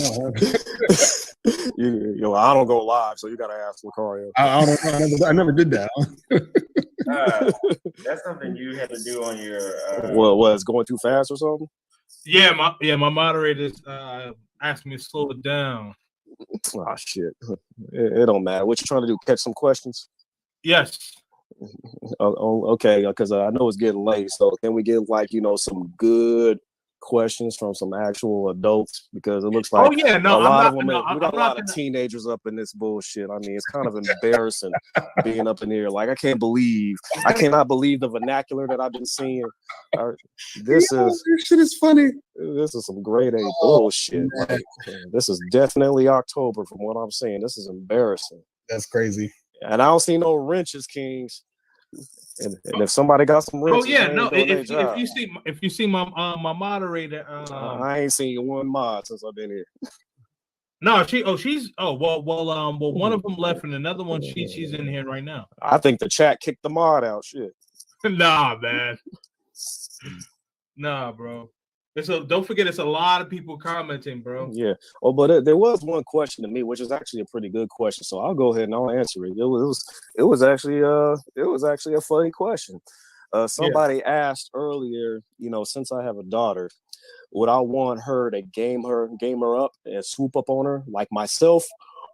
know. I don't go live, so you gotta ask Lucario. I don't know. I never did that. That's something you have to do on your. Was going too fast or something? Yeah, my moderators asked me to slow it down. Oh shit! It don't matter. What you trying to do? Catch some questions? Yes. Okay, because I know it's getting late. So can we get some good questions from some actual adults? Because it looks like we got a lot of teenagers up in this bullshit. I mean, it's kind of embarrassing being up in here. Like I cannot believe the vernacular that I've been seeing. This shit is funny. This is some grade A bullshit. Like, this is definitely October from what I'm saying. This is embarrassing. That's crazy. And I don't see no wrenches, Kings. And if somebody got some wrenches, if you see my moderator, I ain't seen one mod since I've been here. No, one of them left and another one she's in here right now. I think the chat kicked the mod out. Shit. Nah, man. Nah, bro. Don't forget, it's a lot of people commenting, bro. Yeah. Oh, but there was one question to me, which is actually a pretty good question. So I'll go ahead and I'll answer it. It was actually a funny question. Somebody asked earlier, since I have a daughter, would I want her to game her up and swoop up on her like myself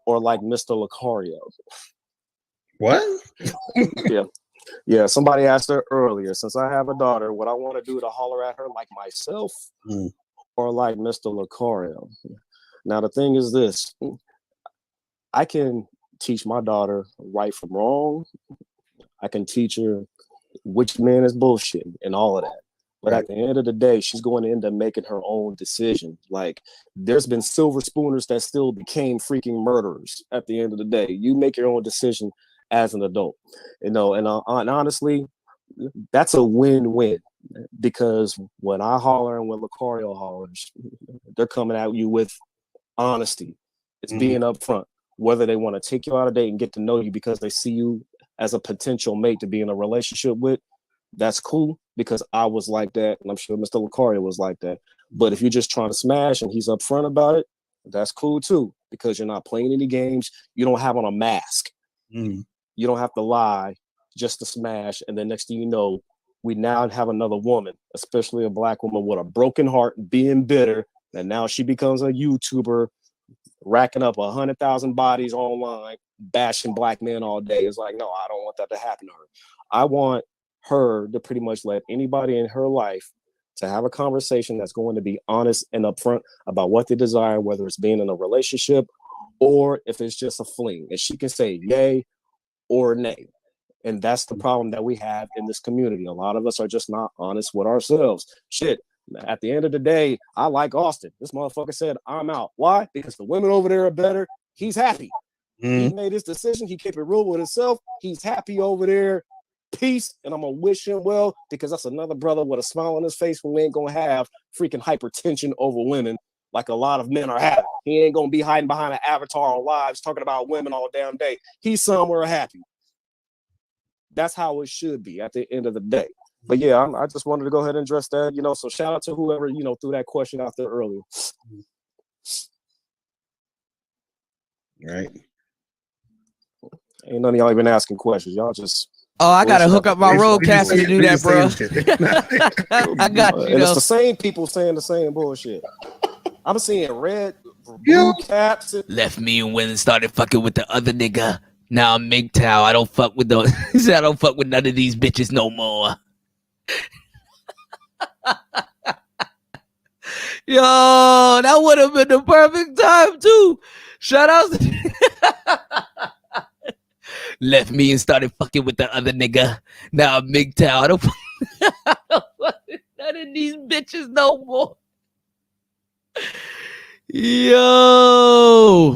or like Mr. Lucario? What? Yeah, somebody asked her earlier, since I have a daughter, what I want to do to holler at her like myself or like Mr. Lucario. Now, the thing is this. I can teach my daughter right from wrong. I can teach her which man is bullshit and all of that. But at the end of the day, she's going to end up making her own decision. Like, there's been silver spooners that still became freaking murderers at the end of the day. You make your own decision as an adult, and honestly, that's a win-win, because when I holler and when Lucario hollers, they're coming at you with honesty. It's being upfront, whether they want to take you out of date and get to know you because they see you as a potential mate to be in a relationship with. That's cool, because I was like that, and I'm sure Mr. Lucario was like that. But if you're just trying to smash and he's upfront about it, that's cool too, because you're not playing any games. You don't have on a mask. You don't have to lie just to smash. And then next thing you know, we now have another woman, especially a black woman with a broken heart, being bitter, and now she becomes a YouTuber, racking up 100,000 bodies online, bashing black men all day. It's like, no, I don't want that to happen to her. I want her to pretty much let anybody in her life to have a conversation that's going to be honest and upfront about what they desire, whether it's being in a relationship or if it's just a fling. And she can say yay or nay. And that's the problem that we have in this community. A lot of us are just not honest with ourselves. Shit. At the end of the day, I like Austin. This motherfucker said, I'm out. Why? Because the women over there are better. He's happy. He made his decision. He kept it real with himself. He's happy over there. Peace. And I'm going to wish him well, because that's another brother with a smile on his face when we ain't going to have freaking hypertension over women like a lot of men are having. He ain't going to be hiding behind an avatar on lives talking about women all damn day. He's somewhere happy. That's how it should be at the end of the day. But yeah, I just wanted to go ahead and address that, so shout out to whoever, threw that question out there earlier. Right. Ain't none of y'all even asking questions. Y'all just... Oh, I gotta hook up my roadcaster to do that, bro. I got you. And it's the same people saying the same bullshit. I'm seeing red blue caps. Left me and went and started fucking with the other nigga. Now I'm MGTOW. I don't fuck with those. He said I don't fuck with none of these bitches no more. Yo, that would have been the perfect time too. Shout out. Left me and started fucking with the other nigga. Now I'm MGTOW. I don't fuck with none of these bitches no more. Yo.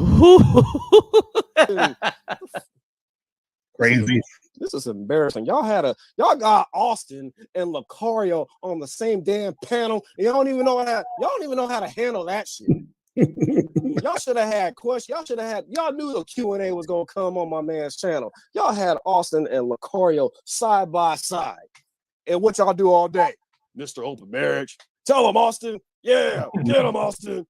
Crazy. This is embarrassing. Y'all got Austin and Lucario on the same damn panel. And y'all don't even know how to handle that shit. Y'all should have had questions. Y'all knew the Q&A was gonna come on my man's channel. Y'all had Austin and Lucario side by side. And what y'all do all day? Mr. Open Marriage. Tell him, Austin. Yeah, get him, Austin.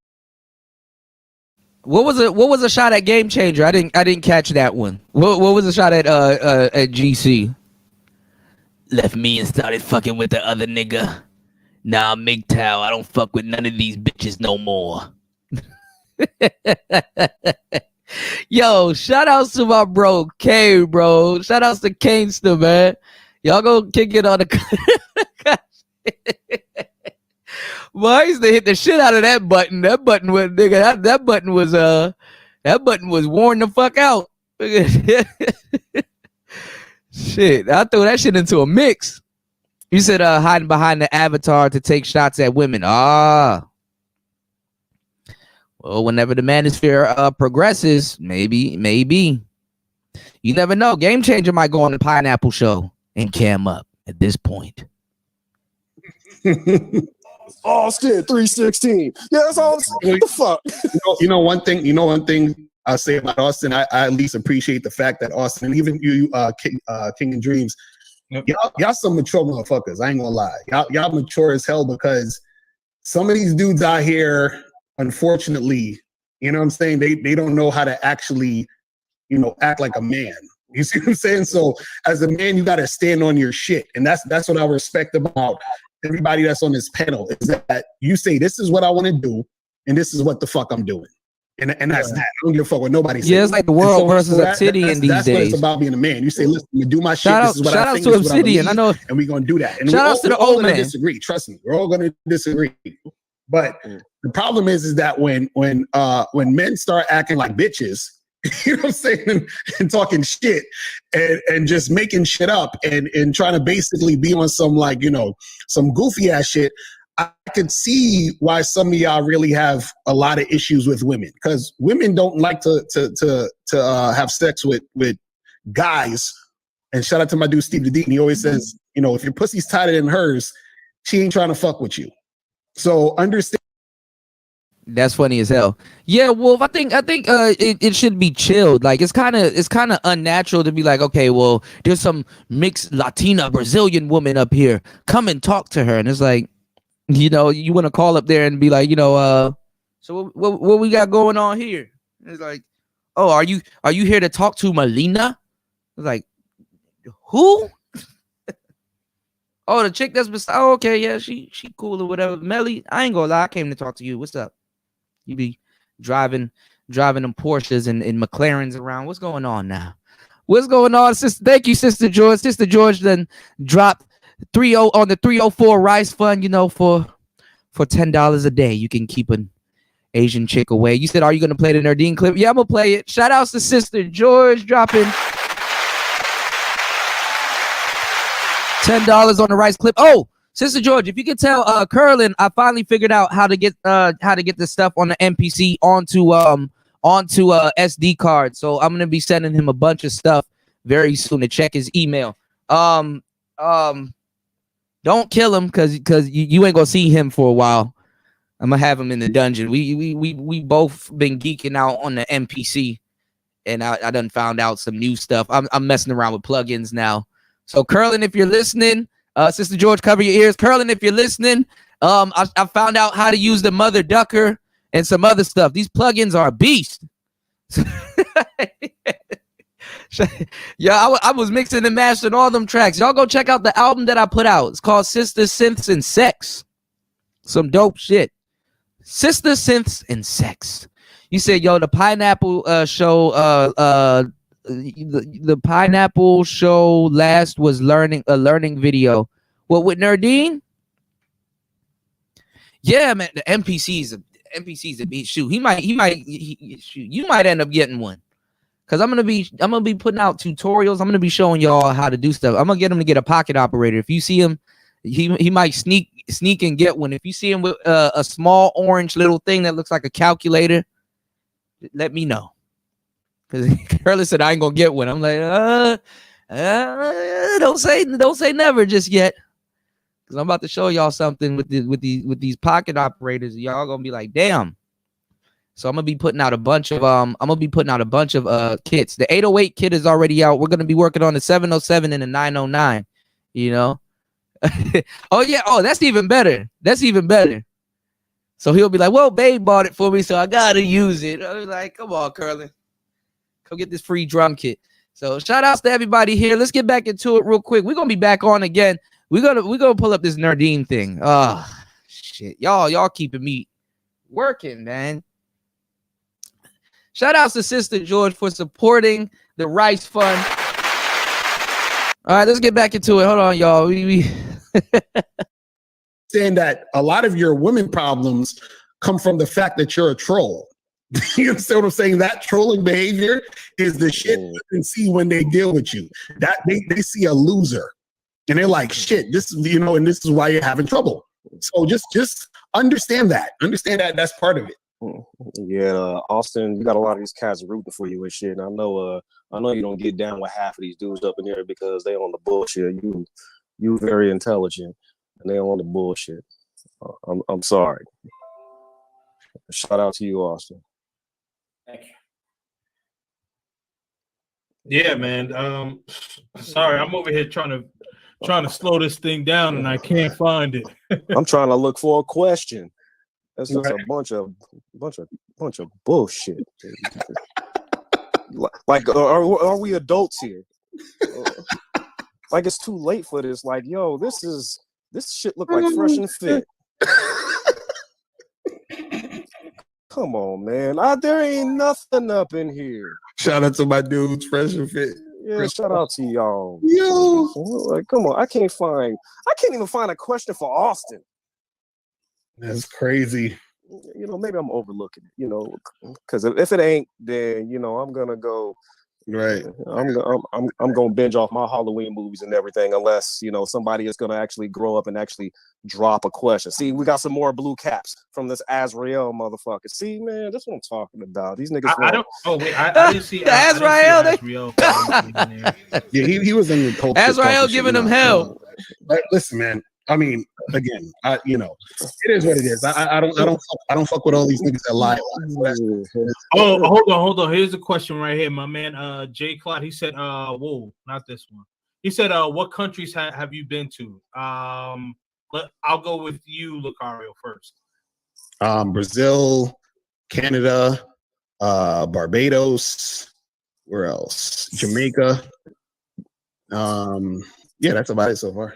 What was a shot at Game Changer? I didn't catch that one. What was a shot at GC? Left me and started fucking with the other nigga. Now I'm MGTOW. I don't fuck with none of these bitches no more. Yo, shout outs to my bro K, bro. Shout outs to Kanester, man. Y'all go kick it on the. Well, I used to hit the shit out of that button. That button was that button was worn the fuck out. Shit, I threw that shit into a mix. You said hiding behind the avatar to take shots at women. Well, whenever the Manosphere progresses, maybe. You never know. Game Changer might go on the Pineapple Show and cam up at this point. Austin 316. Yeah, that's all. What the fuck? You know one thing I say about Austin. I at least appreciate the fact that Austin, and even you, King and Dreams, y'all some mature motherfuckers. I ain't gonna lie. Y'all mature as hell, because some of these dudes out here, unfortunately, you know what I'm saying, they don't know how to actually, act like a man. You see what I'm saying? So as a man, you got to stand on your shit, and that's what I respect about everybody that's on this panel, is that you say, this is what I want to do, and this is what the fuck I'm doing. And that's that. I don't give a fuck what nobody says. Yeah, it's like the world versus Obsidian these days. That's what it's about being a man. You say, listen, I'm gonna do my shit. This is what I think. Shout out to Obsidian. I know. And we're gonna do that. And shout out to the old man. Disagree. Trust me, we're all gonna disagree. But the problem is that when men start acting like bitches you know what I'm saying, and talking shit and just making shit up and trying to basically be on some like, you know, some goofy ass shit, I could see why some of y'all really have a lot of issues with women, because women don't like to have sex with guys. And shout out to my dude Steve the Dean. He always says, you know, if your pussy's tighter than hers, she ain't trying to fuck with you. So understand. That's funny as hell. Yeah, Wolf. I think it should be chilled. Like it's kind of unnatural to be like, okay, well, there's some mixed Latina Brazilian woman up here. Come and talk to her. And it's like, you know, you want to call up there and be like, you know, so what we got going on here? And it's like, oh, are you here to talk to Melina? It's like, who? Oh, the chick that's beside. Oh, okay, yeah, she cool or whatever. Melly, I ain't gonna lie, I came to talk to you. What's up? You be driving them Porsches and McLarens around. What's going on now? What's going on, sister? Thank you, Sister George. Sister George then dropped 30 on the 304 Rice Fund. You know, for $10 a day, you can keep an Asian chick away. You said, are you gonna play the Nerdine clip? Yeah, I'm gonna play it. Shout outs to Sister George dropping $10 on the Rice clip. Oh, Sister George, if you could tell Curlin, I finally figured out how to get this stuff on the MPC onto SD card. So I'm gonna be sending him a bunch of stuff very soon to check his email. Don't kill him because you ain't gonna see him for a while. I'm gonna have him in the dungeon. We both been geeking out on the MPC, and I done found out some new stuff. I'm messing around with plugins now. So Curlin, if you're listening. Sister George, cover your ears. Curlin, if you're listening, I found out how to use the Mother Ducker and some other stuff. These plugins are a beast. Yeah, I was mixing and mastering all them tracks. Y'all go check out the album that I put out. It's called Sister Synths and Sex. Some dope shit. Sister Synths and Sex. You said, yo, the Pineapple show, the Pineapple show last was a learning video. What with Nerdine? Yeah, man, the MPC's a beat. Shoot, you might end up getting one. Cause I'm gonna be putting out tutorials. I'm gonna be showing y'all how to do stuff. I'm gonna get him to get a pocket operator. If you see him, he might sneak and get one. If you see him with a small orange little thing that looks like a calculator, let me know. Cause Curly said I ain't gonna get one. I'm like, don't say never just yet. Cause I'm about to show y'all something with these pocket operators. Y'all gonna be like, damn. So I'm gonna be putting out a bunch of kits. The 808 kit is already out. We're gonna be working on the 707 and the 909. You know. Oh yeah. Oh, that's even better. So he'll be like, well, babe bought it for me, so I gotta use it. I was like, come on, Curly. Come get this free drum kit. So shout outs to everybody here. Let's get back into it real quick. We're gonna be back on again. We're gonna pull up this Nerdine thing. Oh shit. Y'all keeping me working, man. Shout outs to Sister George for supporting the Rice Fund. All right, let's get back into it. Hold on, y'all. We saying that a lot of your women problems come from the fact that you're a troll. You understand what I'm saying? That trolling behavior is the shit you can see when they deal with you. That they see a loser and they're like, shit, this is, you know, and this is why you're having trouble. So just understand that. Understand that that's part of it. Yeah, Austin, you got a lot of these cats rooting for you and shit. And I know you don't get down with half of these dudes up in here because they on the bullshit. You very intelligent and they on the bullshit. I'm sorry. Shout out to you, Austin. Thank you. Yeah, man. Sorry, I'm over here trying to slow this thing down and I can't find it. I'm trying to look for a question. That's just a bunch of bullshit. Like, are we adults here? Like, it's too late for this. Like, yo, this shit look like Fresh and Fit. Come on, man. There ain't nothing up in here. Shout out to my dudes, Fresh and Fit. Yeah, shout out to y'all. Yo, like, come on. I can't even find a question for Austin. That's crazy. maybe I'm overlooking it, because if it ain't, then I'm gonna go. Right. I'm gonna binge off my Halloween movies and everything, unless somebody is gonna actually grow up and actually drop a question. See, we got some more blue caps from this Azrael motherfucker. See, man, that's what I'm talking about. These niggas. I don't. Oh wait, I didn't see Azrael. Azrael. Yeah, he was in the culture. Azrael giving him hell. But listen, man. I mean, again, it is what it is. I don't fuck with all these niggas that lie. Oh, hold on. Here's a question right here, my man. Jay Clot. He said, whoa, not this one. He said, what countries have you been to? I'll go with you, Lucario, first. Brazil, Canada, Barbados. Where else? Jamaica. Yeah, that's about it so far.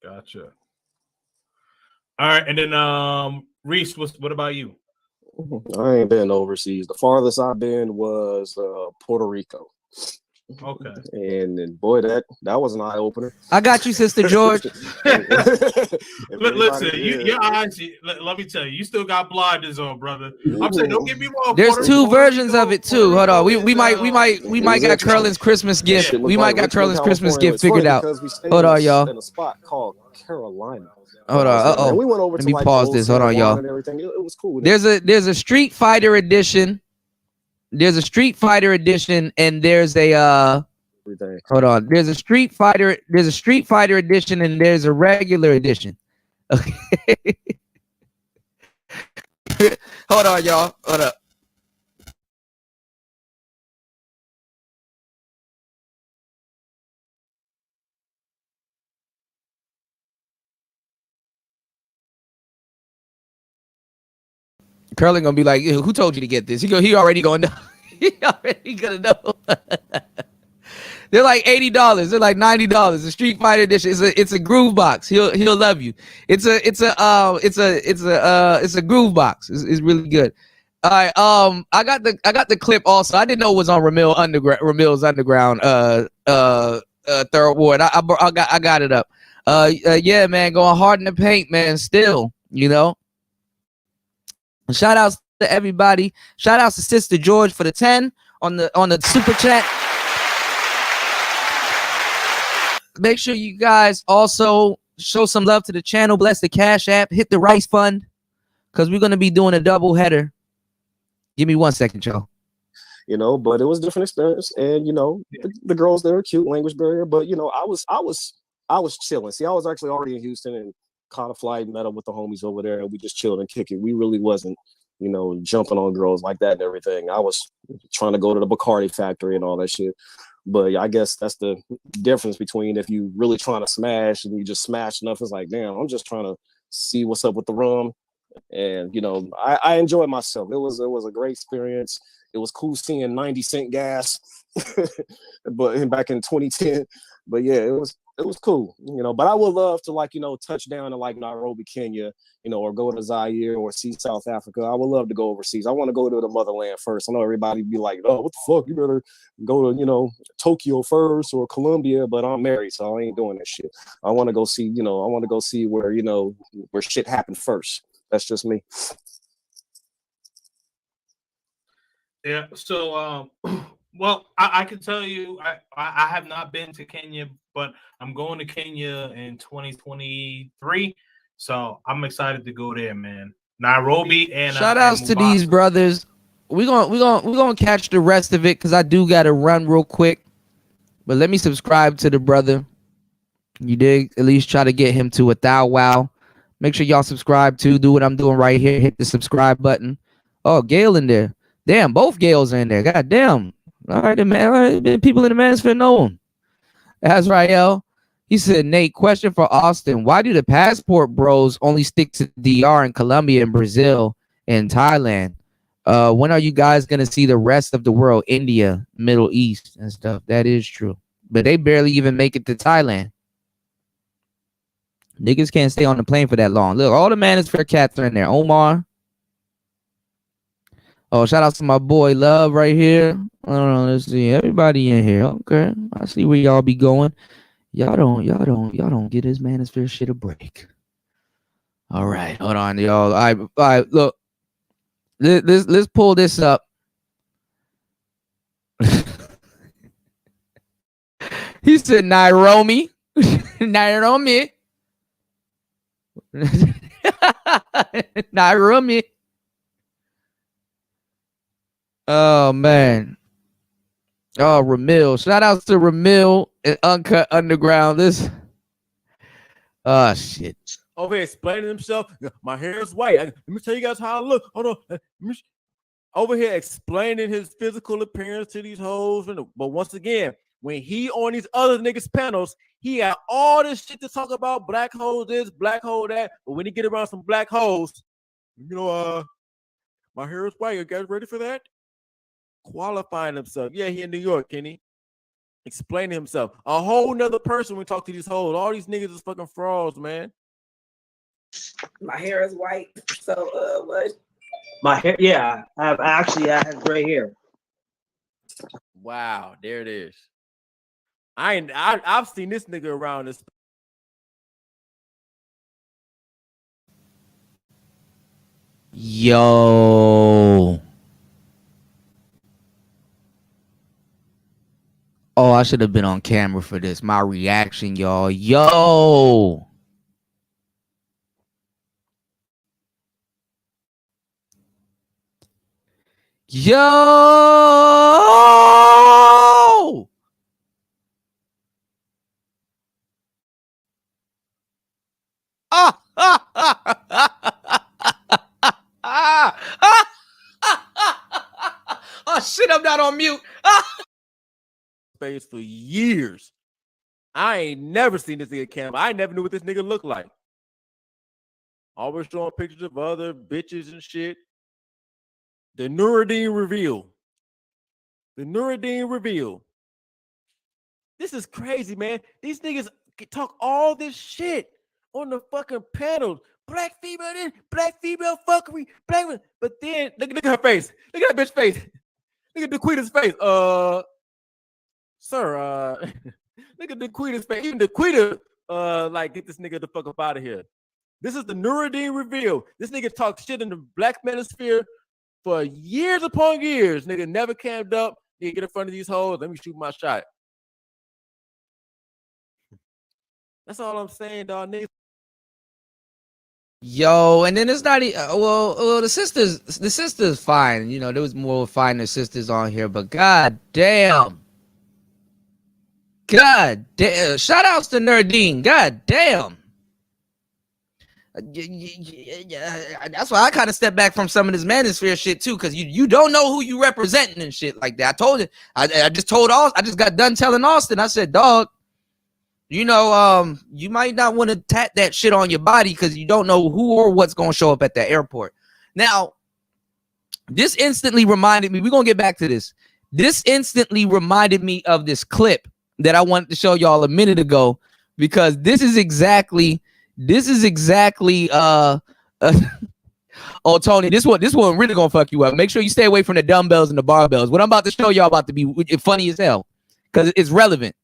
Gotcha. All right, and then Reese, what about you? I ain't been overseas. The farthest I've been was Puerto Rico. Okay. And boy, that was an eye opener. I got you, Sister George. Listen, your eyes. Let me tell you, you still got blinders on, brother. I'm saying, don't get me wrong. There's two versions of it too. Hold on, we might got Curlin's Christmas gift. We might got Curlin's Christmas gift figured out. Hold on, y'all. In a spot called Carolina. Hold on. We went over Let to me pause this. Hold on, y'all. It was cool. There's a Street Fighter edition. There's a Street Fighter edition, and there's a hold on. There's a Street Fighter edition, and there's a regular edition. Okay. Hold on, y'all. Hold up. Curly gonna be like, who told you to get this? He already gonna know. He already gonna know. They're like $80. They're like $90. The Street Fighter edition. It's a groove box. He'll love you. It's a groove box. It's really good. All right. I got the clip also. I didn't know it was on Ramil's Underground Third Ward. I got it up. Yeah, man, going hard in the paint, man. Still, Shout outs to everybody. Shout outs to Sister George for the 10 on the super chat. Make sure you guys also show some love to the channel. Bless the Cash App. Hit the Rice Fund, because we're gonna be doing a double header. Give me 1 second, y'all. But it was a different experience, and the girls there are cute, language barrier, but I was chilling. See, I was actually already in Houston and caught a flight, met up with the homies over there, and we just chilled and kicked it. We really wasn't, jumping on girls like that and everything. I was trying to go to the Bacardi factory and all that shit. But I guess that's the difference between if you really trying to smash and you just smash enough. It's like, damn, I'm just trying to see what's up with the rum. And I enjoyed myself. It was a great experience. It was cool seeing 90-cent gas, but back in 2010. But yeah, it was cool, but I would love to touch down in Nairobi, Kenya, or go to Zaire or see South Africa. I would love to go overseas. I want to go to the motherland first. I know everybody be like, oh, what the fuck? You better go to, Tokyo first or Colombia, but I'm married, so I ain't doing that shit. I want to go see, where, where shit happened first. That's just me. Yeah. So, well, I can tell you, I have not been to Kenya, but I'm going to Kenya in 2023. So I'm excited to go there, man. Nairobi and shout outs to these brothers. We're gonna catch the rest of it, because I do gotta run real quick. But let me subscribe to the brother. You dig? At least try to get him to 1,000 wow. Make sure y'all subscribe too. Do what I'm doing right here. Hit the subscribe button. Oh, Gail in there. Damn, both Gails are in there. God damn. All right, man. All right, people in the Manosphere know him. Azrael. He said, Nate, question for Austin. Why do the passport bros only stick to DR and Colombia and Brazil and Thailand? When are you guys going to see the rest of the world? India, Middle East and stuff. That is true. But they barely even make it to Thailand. Niggas can't stay on the plane for that long. Look, all the Manosphere cats are in there. Omar. Oh, shout out to my boy Love right here. I don't know. Let's see. Everybody in here. Okay. I see where y'all be going. Y'all don't get this Manosphere shit a break. All right, hold on, y'all. All right, look. Let's pull this up. He said Nairobi. Nairobi. Nairobi. Oh man. Oh, Ramil. Shout out to Ramil and Uncut Underground. This. Oh shit. Over here explaining himself. My hair is white. Let me tell you guys how I look. Hold on. Over here explaining his physical appearance to these hoes. But once again, when he on these other niggas panels, he got all this shit to talk about. Black hole this, black hole that. But when he get around some black holes, my hair is white. You guys ready for that? Qualifying himself. Yeah, he in New York, Kenny. Explaining himself. A whole nother person when we talk to these hoes. All these niggas is fucking frauds, man. My hair is white. So what? My hair, yeah. I have gray hair. Wow, there it is. I've seen this nigga around this. Yo. Oh, I should have been on camera for this. My reaction, y'all. Yo. Yo. Oh shit, I'm not on mute. Space for years. I ain't never seen this nigga camera. I never knew what this nigga looked like. Always showing pictures of other bitches and shit. The Nuruddin reveal. The Nuruddin reveal. This is crazy, man. These niggas talk all this shit on the fucking panels. Black female this, black female fuckery, black. But then look at her face. Look at that bitch face. Look at Daquita's face. Sir, look at Daquita's face. Even Daquita, like, get this nigga the fuck up out of here. This is the Nuruddin reveal. This nigga talked shit in the Black Manosphere for years upon years. Nigga never camped up. Nigga get in front of these hoes. Let me shoot my shot. That's all I'm saying, dog. Niggas. Yo, and then it's not well, the sisters fine. You know, there was more finer sisters on here, but god damn. God damn. Shout outs to Nerdine. God damn. That's why I kind of stepped back from some of this Manosphere shit too, because you don't know who you representing and shit like that. I told you. I just told Austin. I just got done telling Austin. I said, dog, you know, you might not want to tat that shit on your body because you don't know who or what's going to show up at the airport. Now, this instantly reminded me, we're going to get back to this. This instantly reminded me of this clip that I wanted to show y'all a minute ago, because this is exactly oh, Tony, this one really gonna fuck you up. Make sure you stay away from the dumbbells and the barbells. What I'm about to show y'all about to be funny as hell, because it's relevant.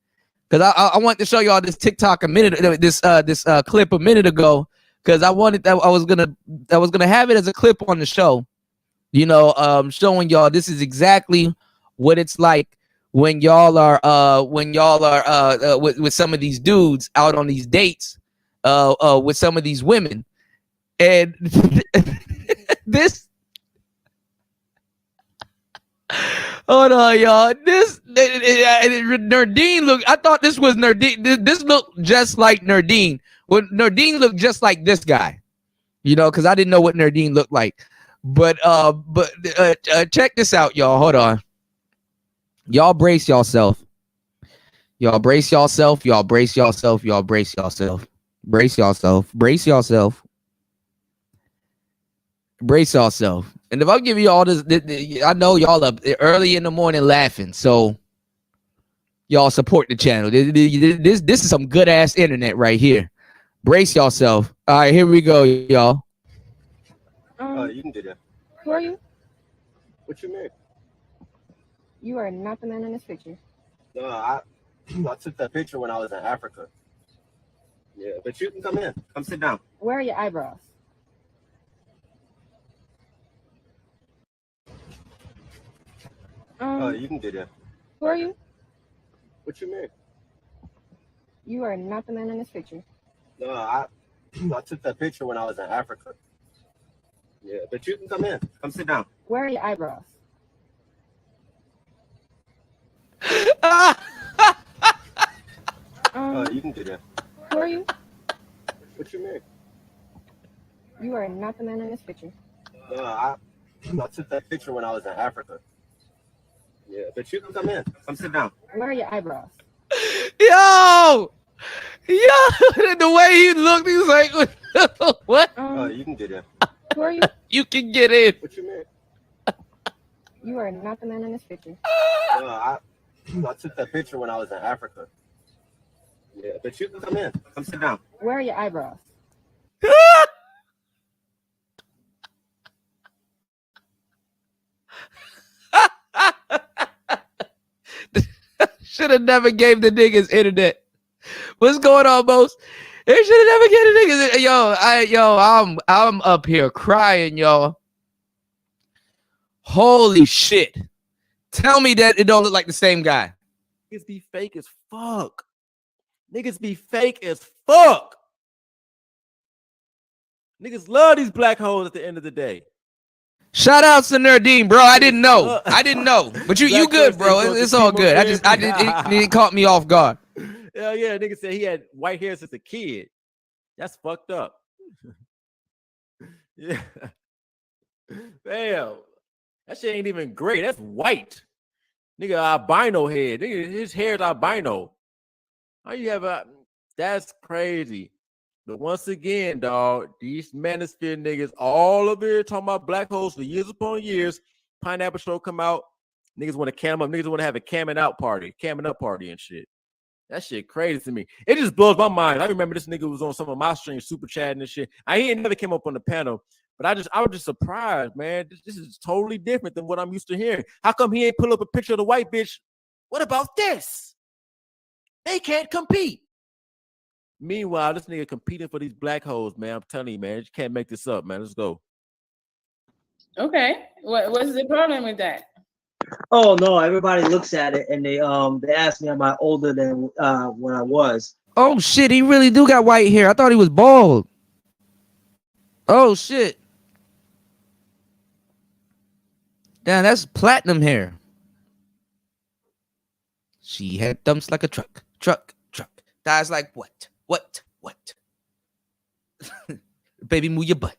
Because I wanted to show y'all this TikTok this clip a minute ago, because I was gonna have it as a clip on the show, you know, showing y'all this is exactly what it's like when y'all are with some of these dudes out on these dates with some of these women, and this. Hold on, y'all. This Nerdine look. I thought this was Nerdine. This looked just like Nerdine. Well, Nerdine looked just like this guy, you know, because I didn't know what Nerdine looked like. But check this out, y'all. Hold on. Y'all brace yourself. Y'all brace yourself. Y'all brace yourself. Y'all brace yourself. Brace yourself. Brace yourself. Brace yourself. And if I'm giving you all this, I know y'all up early in the morning laughing, so y'all support the channel. This is some good ass internet right here. Brace yourself. All right, here we go, y'all. You can do that. Who are you? What you mean? You are not the man in this picture. No, I took that picture when I was in Africa. Yeah, but you can come in. Come sit down. Where are your eyebrows? You can do that. Who are you? What you mean? You are not the man in this picture. No, I took that picture when I was in Africa. Yeah, but you can come in. Come sit down. Where are your eyebrows? You can do that. Who are you? What you mean? You are not the man in this picture. No, I took that picture when I was in Africa. Yeah, but you can come in. Come sit down. Where are your eyebrows? Yo, the way he looked, he was like, "What?" You can do that. Who are you? You can get in. What you mean? You are not the man in this picture. No, I took that picture when I was in Africa. Yeah, but you can come in. Come sit down. Where are your eyebrows? Should have never gave the niggas internet. What's going on, Most? They should have never gave the niggas. I'm up here crying, y'all. Holy shit! Tell me that it don't look like the same guy. Niggas be fake as fuck. Niggas be fake as fuck. Niggas love these black holes at the end of the day. Shout out to Nerdine, bro. I didn't know. But you good, bro. It's all good. It caught me off guard. Hell yeah, nigga said he had white hair since a kid. That's fucked up. Yeah. Damn. That shit ain't even gray. That's white. Nigga, albino head. Nigga, his hair is albino. How you have a... That's crazy. But once again, dog, these Manosphere niggas all over here talking about black holes for years upon years. Pineapple Show come out. Niggas want to cam up. Niggas want to have a camming up party and shit. That shit crazy to me. It just blows my mind. I remember this nigga was on some of my streams, super chatting and shit. He ain't never came up on the panel, but I was just surprised, man. This is totally different than what I'm used to hearing. How come he ain't pull up a picture of the white bitch? What about this? They can't compete. Meanwhile, this nigga competing for these black holes, man. I'm telling you, man, you can't make this up, man. Let's go. Okay. What's the problem with that? Oh no, everybody looks at it and they ask me, am I older than when I was? Oh shit, he really do got white hair. I thought he was bald. Oh shit. Damn, that's platinum hair. She had thumps like a truck. Thighs like what? Baby, move your butt.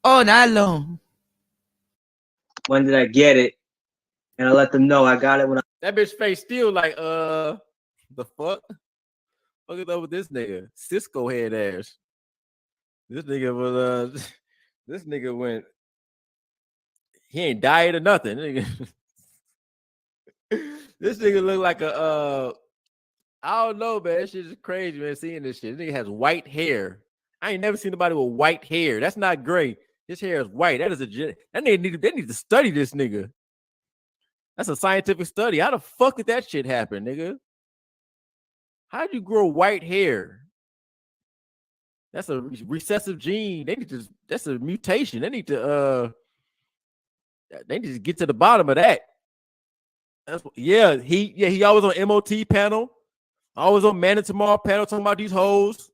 All night long. When did I get it? And I let them know I got it when That bitch face still like, the fuck? Fuck it up with this nigga. Cisco head ass. This nigga was, this nigga went, he ain't diet or nothing. This nigga look like I don't know, man. That shit is crazy, man. Seeing this shit. This nigga has white hair. I ain't never seen nobody with white hair. That's not gray. His hair is white. That is they need to study this nigga. That's a scientific study. How the fuck did that shit happen, nigga? How do you grow white hair? That's a recessive gene. That's a mutation. They need to get to the bottom of that. He always on MOT panel. Always on Man and Tomorrow panel talking about these hoes.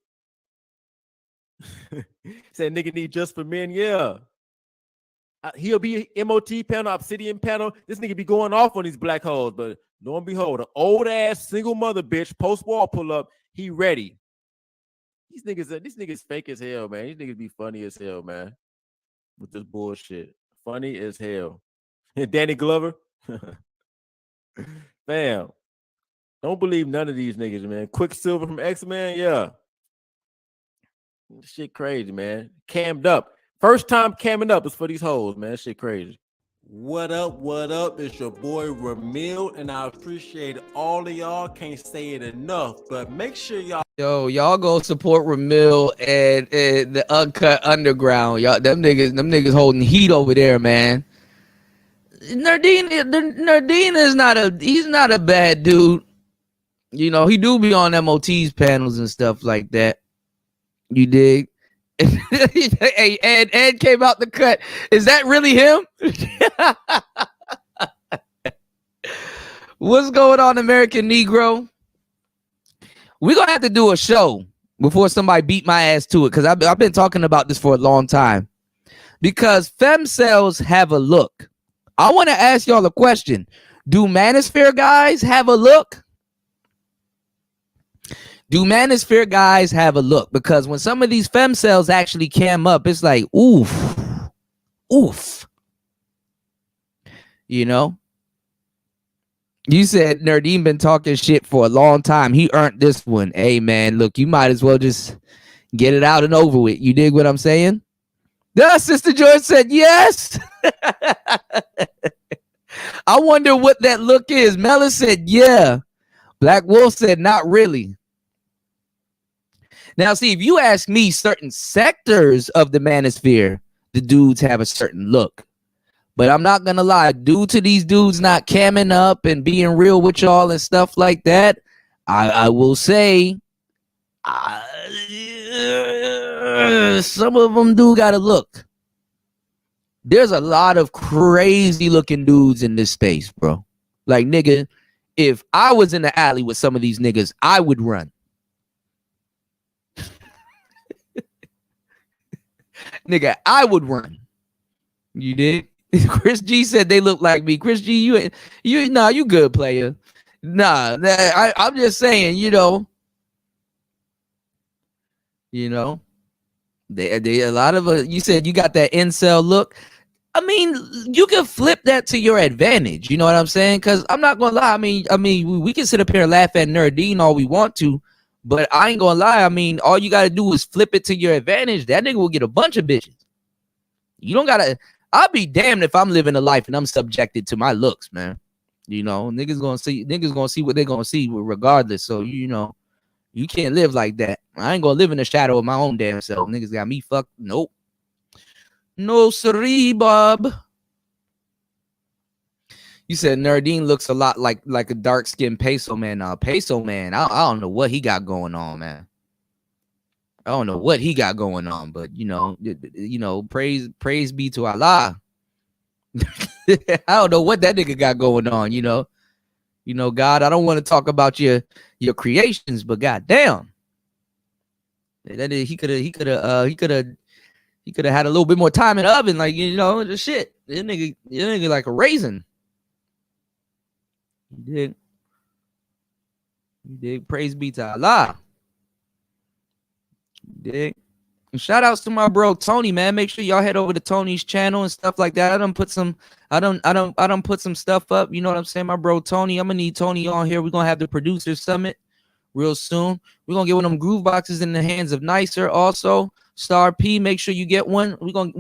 Said nigga need just for men. Yeah. He'll be MOT panel, Obsidian panel. This nigga be going off on these black holes, but lo and behold, an old ass single mother bitch post-war pull up. He ready. These niggas fake as hell, man. These niggas be funny as hell, man. With this bullshit. Funny as hell. And Danny Glover. Fam. Don't believe none of these niggas, man. Quicksilver from X-Men, yeah. Shit crazy, man. Cammed up. First time camming up is for these hoes, man. Shit crazy. What up? It's your boy Ramil, and I appreciate all of y'all. Can't say it enough, but make sure y'all go support Ramil and the Uncut Underground. Y'all, them niggas holding heat over there, man. Nerdine is not a bad dude. You know, he do be on MOT's panels and stuff like that. You dig? Hey, Ed came out the cut. Is that really him? What's going on, American Negro? We're gonna have to do a show before somebody beat my ass to it, because I've been talking about this for a long time. Because fem cells have a look. I want to ask y'all a question. Do Manosphere guys have a look? Do Manosphere guys have a look? Because when some of these fem cells actually cam up, it's like, oof, oof. You know? You said Nerdine been talking shit for a long time. He earned this one. Hey, man, look, you might as well just get it out and over with. You dig what I'm saying? Yeah, Sister George said yes. I wonder what that look is. Mela said, yeah. Black Wolf said, not really. Now, see, if you ask me, certain sectors of the Manosphere, the dudes have a certain look. But I'm not going to lie. Due to these dudes not camming up and being real with y'all and stuff like that, I will say some of them do got to look. There's a lot of crazy looking dudes in this space, bro. Like, nigga, if I was in the alley with some of these niggas, I would run. Nigga, I would run. You did? Chris G said they look like me. Chris G, you good, player. I'm just saying, you know, they a lot of you said you got that incel look. I mean, you can flip that to your advantage. You know what I'm saying? Because I'm not gonna lie. I mean, we can sit up here and laugh at Nerdine all we want to, but I ain't gonna lie. I mean, all you gotta do is flip it to your advantage. That nigga will get a bunch of bitches. You don't gotta. I'll be damned if I'm living a life and I'm subjected to my looks, man. You know, niggas gonna see what they're gonna see regardless. So, you know, you can't live like that. I ain't gonna live in the shadow of my own damn self. Niggas got me fucked. Nope. No siree, Bob. You said Nerdine looks a lot like a dark-skinned Peso man. Peso man, I don't know what he got going on, man. I don't know what he got going on, but you know, praise be to Allah. I don't know what that nigga got going on, you know. God, I don't want to talk about your creations, but goddamn, he could have had a little bit more time in the oven, like, you know, the shit. This nigga like a raisin. You dig? Praise be to Allah. Dig. And shout outs to my bro Tony, man. Make sure y'all head over to Tony's channel and stuff like that. I done put some stuff up. You know what I'm saying? My bro Tony. I'm gonna need Tony on here. We're gonna have the producer summit real soon. We're gonna get one of them groove boxes in the hands of Nicer. Also, Star P, make sure you get one. We're gonna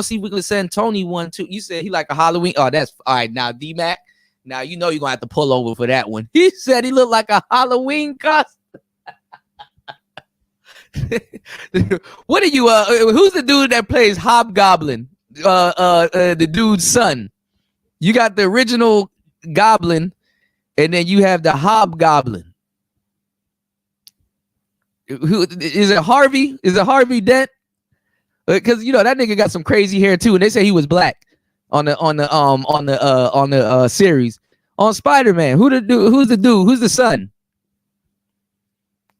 see if we can send Tony one too. You said he like a Halloween. Oh, that's all right. Now, D-Mac. Now you know you're gonna have to pull over for that one. He said he looked like a Halloween costume. What are you? Who's the dude that plays Hobgoblin? The dude's son. You got the original Goblin, and then you have the Hobgoblin. Who is it? Harvey? Is it Harvey Dent? Because you know that nigga got some crazy hair too, and they say he was black on the series on Spider-Man. Who's the dude? Who's the son?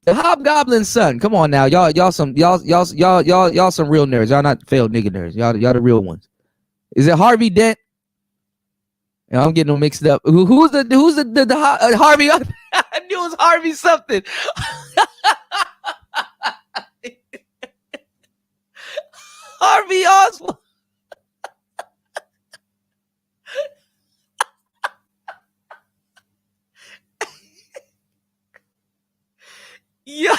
The Hobgoblin's son. Come on now, y'all some real nerds. Y'all not failed nigga nerds. Y'all the real ones. Is it Harvey Dent? I'm getting them mixed up. Who's the Harvey? I knew it was Harvey something. Harvey Oswald. Yeah.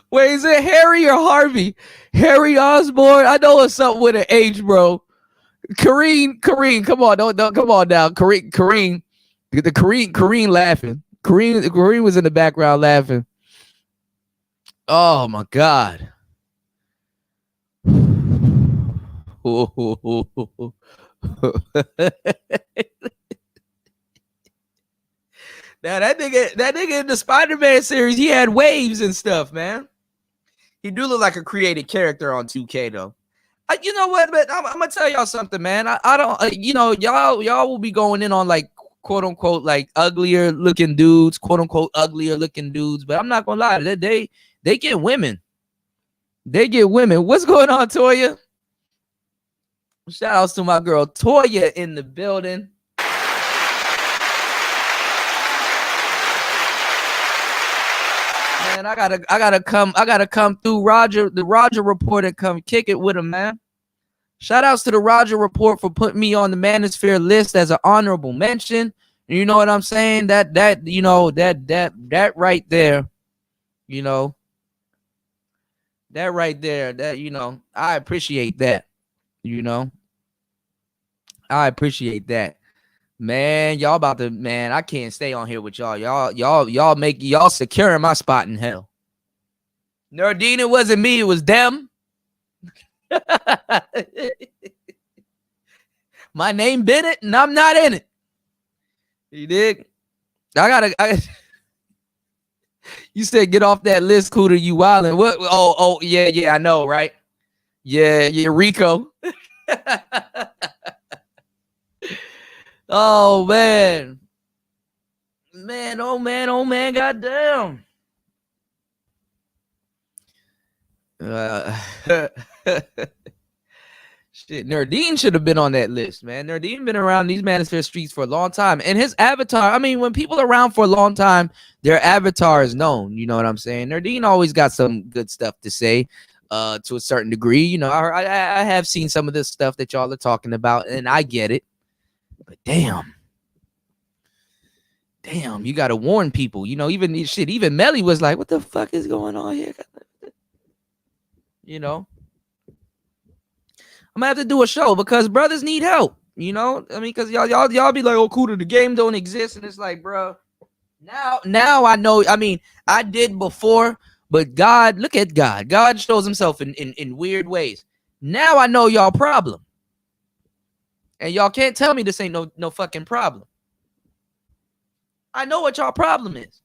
Wait, is it Harry or Harvey? Harry Osborn? I know it's something with an H, bro. Kareem, come on, don't come on now. Kareem laughing. Kareem was in the background laughing. Oh my God. Now that nigga in the Spider-Man series, he had waves and stuff, man. He do look like a created character on 2K though. You know what? But I'm gonna tell y'all something, man. I don't. You know, y'all will be going in on like quote unquote like uglier looking dudes, quote unquote uglier looking dudes. But I'm not gonna lie, they get women. They get women. What's going on, Toya? Shout outs to my girl Toya in the building. Man, I gotta come through the Roger Report and come kick it with him, man. Shout outs to the Roger Report for putting me on the Manosphere list as an honorable mention. You know what I'm saying? That right there, you know, that right there, that, you know, I appreciate that. You know, I appreciate that. Man, y'all about to, man, I can't stay on here with y'all. Y'all securing my spot in hell. Nardine, it wasn't me, it was them. My name Bennett and I'm not in it. You dig? You said get off that list, Cooter, you wildin'. What? Oh, yeah, I know, right? Yeah, Rico. Oh man, goddamn. Shit, Nardine should have been on that list, man. Nardine been around these Manosphere streets for a long time, and his avatar. I mean, when people are around for a long time, their avatar is known. You know what I'm saying? Nardine always got some good stuff to say, to a certain degree. You know, I have seen some of this stuff that y'all are talking about, and I get it. But damn, you got to warn people. You know, even Melly was like, "What the fuck is going on here?" You know, I'm gonna have to do a show because brothers need help. You know, I mean, because y'all be like, "Oh, Cooter, the game don't exist," and it's like, bro, now I know. I mean, I did before, but God, look at God. God shows Himself in weird ways. Now I know y'all problem. And y'all can't tell me this ain't no fucking problem. I know what y'all problem is.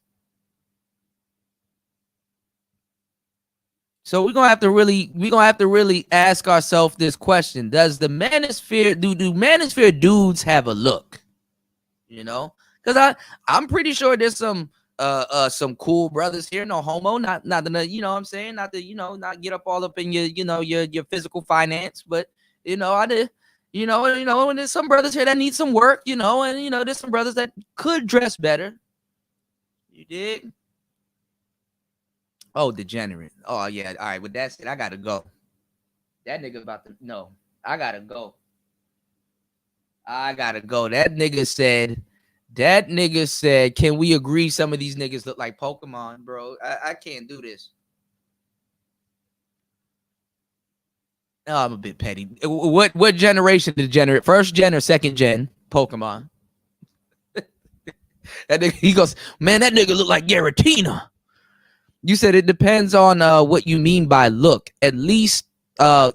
So we're gonna have to really ask ourselves this question: does the Manosphere do Manosphere dudes have a look? You know, because I'm pretty sure there's some cool brothers here, no homo, not the, you know what I'm saying, not the, you know, not get up all up in your physical finance, but you know, and there's some brothers here that need some work, you know, and you know, there's some brothers that could dress better. You dig? Oh, degenerate. Oh yeah. All right. With that said, I gotta go. That nigga about to I gotta go. That nigga said, can we agree some of these niggas look like Pokemon, bro? I can't do this. Oh, I'm a bit petty. What generation did generate? First gen or second gen Pokemon? That nigga, he goes, man, that nigga look like Giratina. You said it depends on what you mean by look. At least, like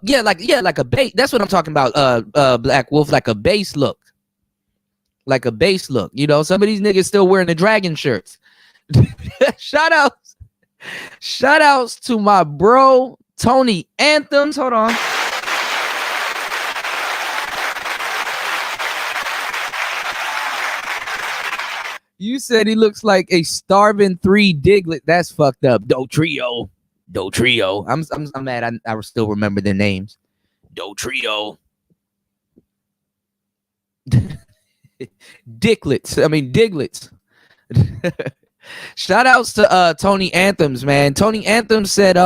a base. That's what I'm talking about. Black Wolf, like a base look. Like a base look. You know, some of these niggas still wearing the dragon shirts. Shout outs to my bro Tony Anthems. Hold on. You said he looks like a starving 3 Diglett. That's fucked up. Do Trio. I'm mad. I still remember their names. Do Trio. Diglets. Shout outs to Tony Anthems, man. Tony Anthems said head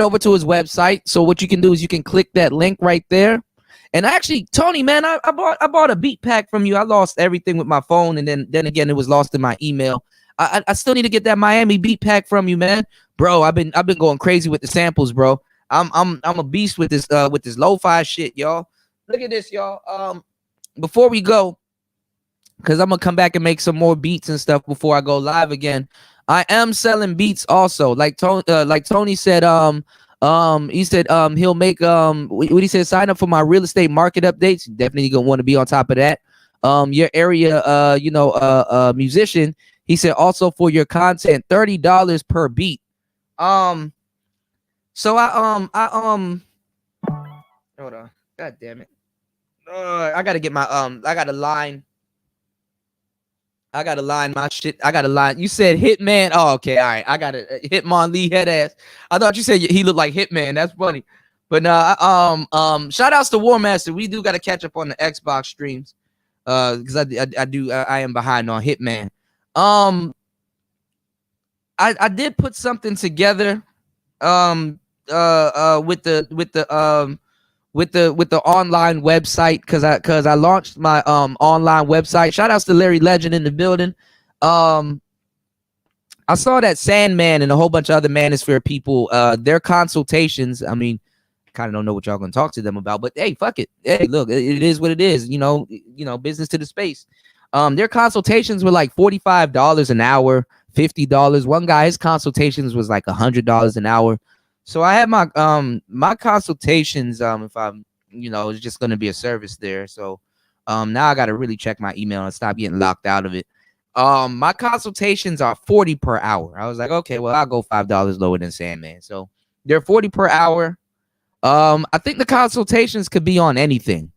over to his website. So what you can do is you can click that link right there. And actually, Tony, man, I bought a beat pack from you. I lost everything with my phone, and then again, it was lost in my email. I still need to get that Miami beat pack from you, man, bro. I've been going crazy with the samples, bro. I'm a beast with this lo-fi shit, y'all. Look at this, y'all. Before we go, because I'm gonna come back and make some more beats and stuff before I go live again. I am selling beats also, like Tony said. He said he'll make what he said, sign up for my real estate market updates. Definitely gonna want to be on top of that. Your area musician, he said, also for your content, $30 per beat. So hold on. God damn it. I gotta get my I gotta line my shit. I gotta line. You said Hitman. Oh, okay, all right. I gotta Hitmon Lee head ass. I thought you said he looked like Hitman. That's funny. But shout outs to War Master. We do gotta catch up on the Xbox streams. Because I am behind on Hitman. I did put something together with the online website because I launched my online website. Shout outs to Larry Legend in the building. I saw that Sandman and a whole bunch of other Manosphere people, their consultations. I mean, kind of don't know what y'all gonna talk to them about, but hey, fuck it. Hey, look, it is what it is. You know, business to the space. Their consultations were like $45 an hour, $50. One guy, his consultations was like $100 an hour. So I had my my consultations. If I'm, it's just gonna be a service there. So now I gotta really check my email and stop getting locked out of it. My consultations are $40 per hour. I was like, okay, well, I'll go $5 lower than Sandman. So they're $40 per hour. I think the consultations could be on anything.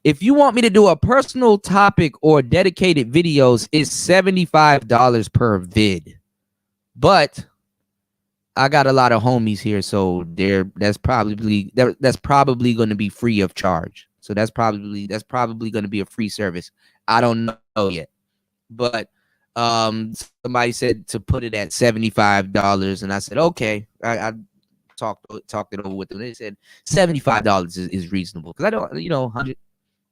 If you want me to do a personal topic or dedicated videos, it's $75 per vid. But I got a lot of homies here, so that's probably going to be free of charge. So that's probably going to be a free service. I don't know yet, but somebody said to put it at $75, and I said okay. I talked it over with them. They said $75 is reasonable because I don't, 100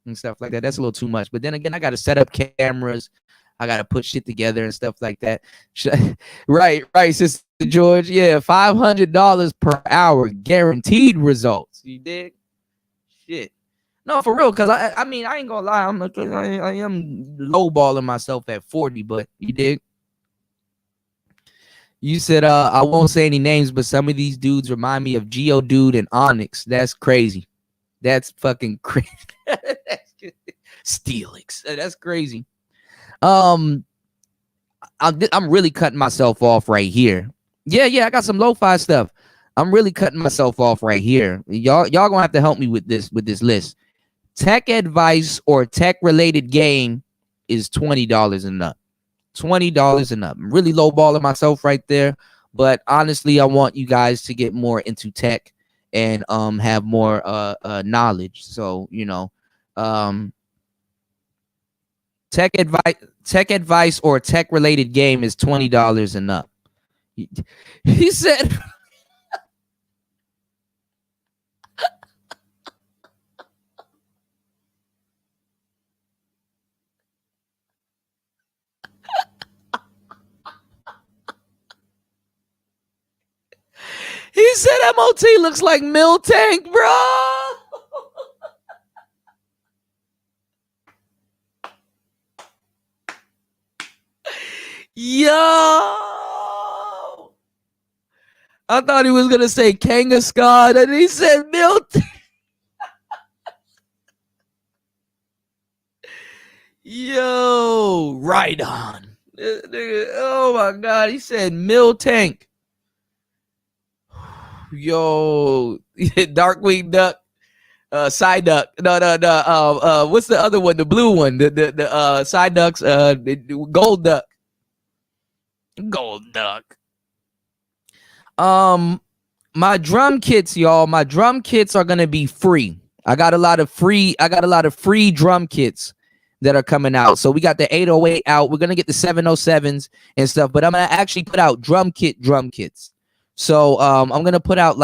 and stuff like that. That's a little too much. But then again, I got to set up cameras. I got to put shit together and stuff like that. Right, Sister George. Yeah, $500 per hour, guaranteed results. You dig? Shit. No, for real, because I mean, I ain't gonna lie. I am lowballing myself at 40, but you dig? You said I won't say any names, but some of these dudes remind me of Geodude and Onyx. That's crazy. That's fucking crazy. Steelix. That's crazy. I'm really cutting myself off right here. Yeah, I got some lo-fi stuff. I'm really cutting myself off right here. Y'all gonna have to help me with this list. Tech advice or tech related game is $20 and up. $20 and up. I'm really lowballing myself right there, but honestly, I want you guys to get more into tech and have more knowledge. So tech advice or tech related game is $20 and up. He said. He said MOT looks like Mill Tank, bro. Yo. I thought he was going to say Kangaskhan, and he said Mill Tank. Yo. Right on. Oh, my God. He said Mill Tank. Yo, Darkwing Duck, Psyduck. No. What's the other one? The blue one. The Psyducks. Gold Duck. Gold Duck. My drum kits, y'all. My drum kits are gonna be free. I got a lot of free drum kits that are coming out. So we got the 808 out. We're gonna get the 707s and stuff. But I'm gonna actually put out drum kits. So I'm gonna put out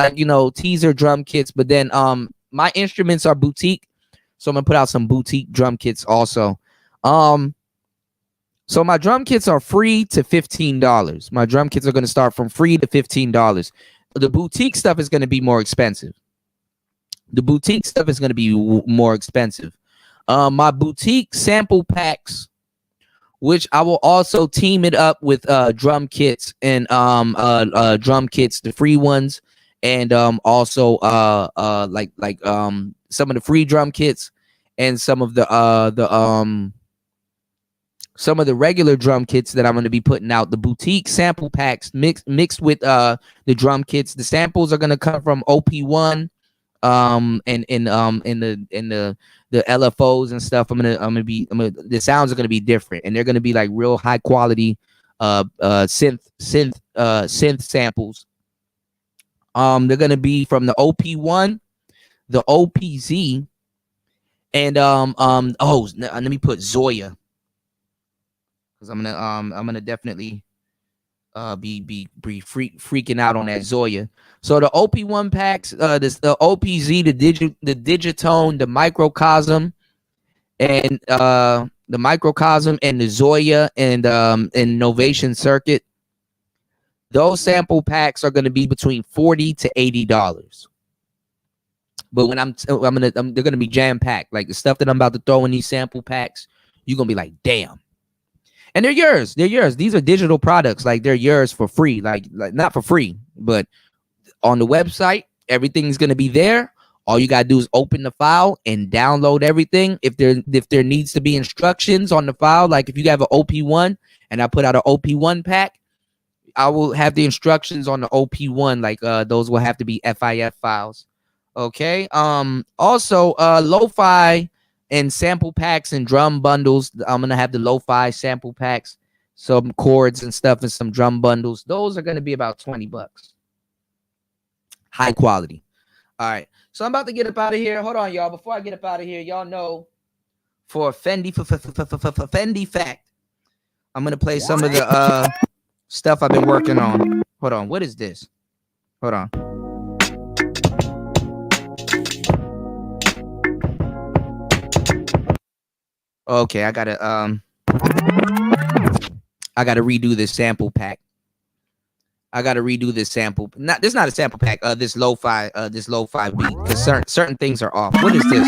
teaser drum kits, but then my instruments are boutique, so I'm gonna put out some boutique drum kits also. So my drum kits are free to $15. My drum kits are gonna start from free to $15. The boutique stuff is gonna be more expensive. My boutique sample packs, which I will also team it up with drum kits and drum kits, the free ones, and also some of the free drum kits and some of the some of the regular drum kits that I'm going to be putting out, the boutique sample packs mixed with the drum kits. The samples are going to come from OP1 and in the LFOs and stuff. The sounds are going to be different, and they're going to be like real high quality synth samples. They're going to be from the OP1, the OPZ, and let me put Zoya, because I'm gonna definitely be freaking out on that Zoya. So the OP1 packs, the OPZ, the Digitone, the Microcosm, and the Microcosm and the Zoya and Novation Circuit. Those sample packs are going to be between $40 to $80. But when they're going to be jam packed. Like the stuff that I'm about to throw in these sample packs, you're going to be like, damn. And they're yours. They're yours. These are digital products. Like they're yours for free. Like not for free, but on the website, everything's going to be there. All you got to do is open the file and download everything. If there needs to be instructions on the file, like if you have an OP1 and I put out an OP1 pack, I will have the instructions on the OP1. Like those will have to be FIF files. Okay. Also, lo-fi and sample packs and drum bundles. I'm gonna have the lo-fi sample packs, some chords and stuff, and some drum bundles. Those are gonna be about $20. High quality. All right. So I'm about to get up out of here. Hold on, y'all. Before I get up out of here, y'all know for Fendi fact, I'm gonna play some of the stuff I've been working on. Hold on. What is this? Hold on. Okay, I gotta redo this sample pack. This is not a sample pack. This lo-fi beat, because certain things are off. What is this?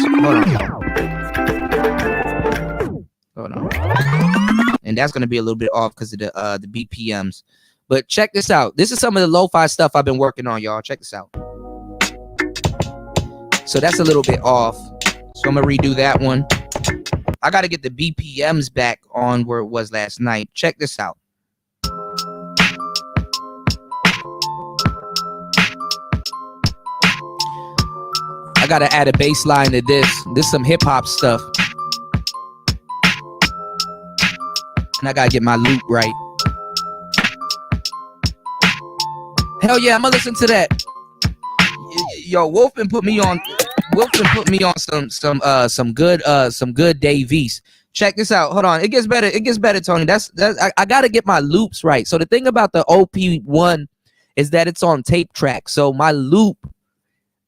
Hold on. And that's gonna be a little bit off because of the BPMs. But check this out. This is some of the lo-fi stuff I've been working on, y'all. Check this out. So that's a little bit off. So I'm gonna redo that one. I got to get the BPMs back on where it was last night. Check this out. I got to add a bass line to this. This is some hip hop stuff. And I got to get my loop right. Hell yeah, I'm going to listen to that. Yo, Wolfman put me on some good Davies. Check this out. Hold on. It gets better, Tony. I gotta get my loops right. So the thing about the OP1 is that it's on tape track. So my loop,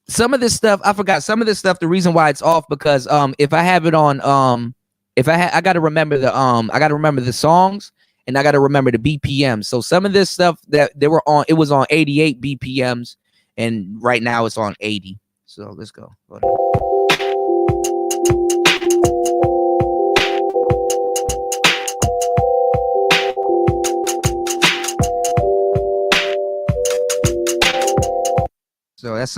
some of this stuff, I forgot some of this stuff. The reason why it's off, because if I have it on I gotta remember the songs, and I gotta remember the BPMs. So some of this stuff that they were on, it was on 88 BPMs, and right now it's on 80. So let's go. So that's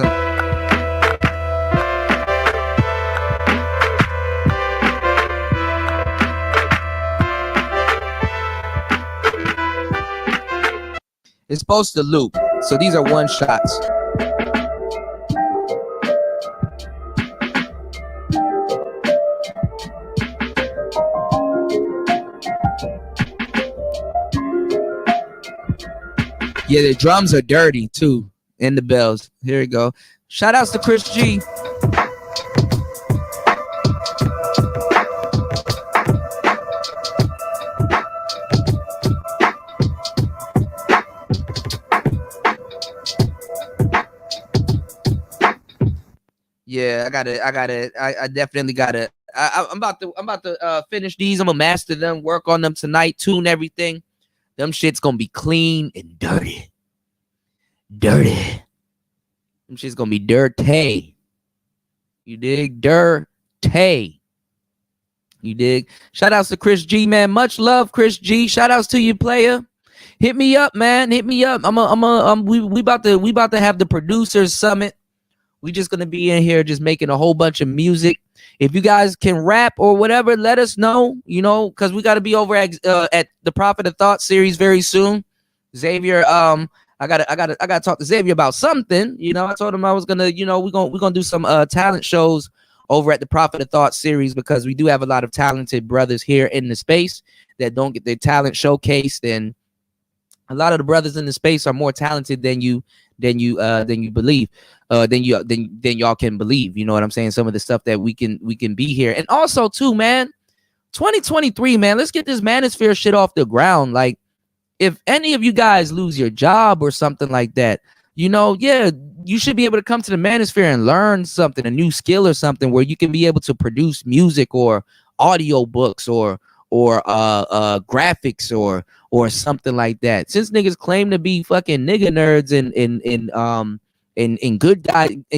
it's supposed to loop. So these are one shots. Yeah, the drums are dirty too, and the bells. Here we go. Shout outs to Chris G. Yeah, I definitely gotta. I'm about to finish these. I'm gonna master them, work on them tonight, tune everything. Them shit's gonna be clean and dirty. Dirty. Them shit's gonna be dirty. You dig? Dirty. You dig? Shout outs to Chris G, man. Much love, Chris G. Shout outs to you, player. Hit me up, man. Hit me up. We about to have the producers summit We just gonna be in here just making a whole bunch of music. If you guys can rap or whatever, let us know. You know, because we got to be over at the Prophet of Thought series very soon. Xavier, I gotta talk to Xavier about something. You know, I told him I was gonna, you know, we're gonna do some talent shows over at the Prophet of Thought series, because we do have a lot of talented brothers here in the space that don't get their talent showcased, and a lot of the brothers in the space are more talented than you believe, than y'all can believe. You know what I'm saying? Some of the stuff that we can be here. And also too, man, 2023, man, let's get this Manosphere shit off the ground. Like, if any of you guys lose your job or something like that, you know, yeah, you should be able to come to the Manosphere and learn something, a new skill or something, where you can be able to produce music or audio books or graphics or something like that. Since niggas claim to be fucking nigga nerds and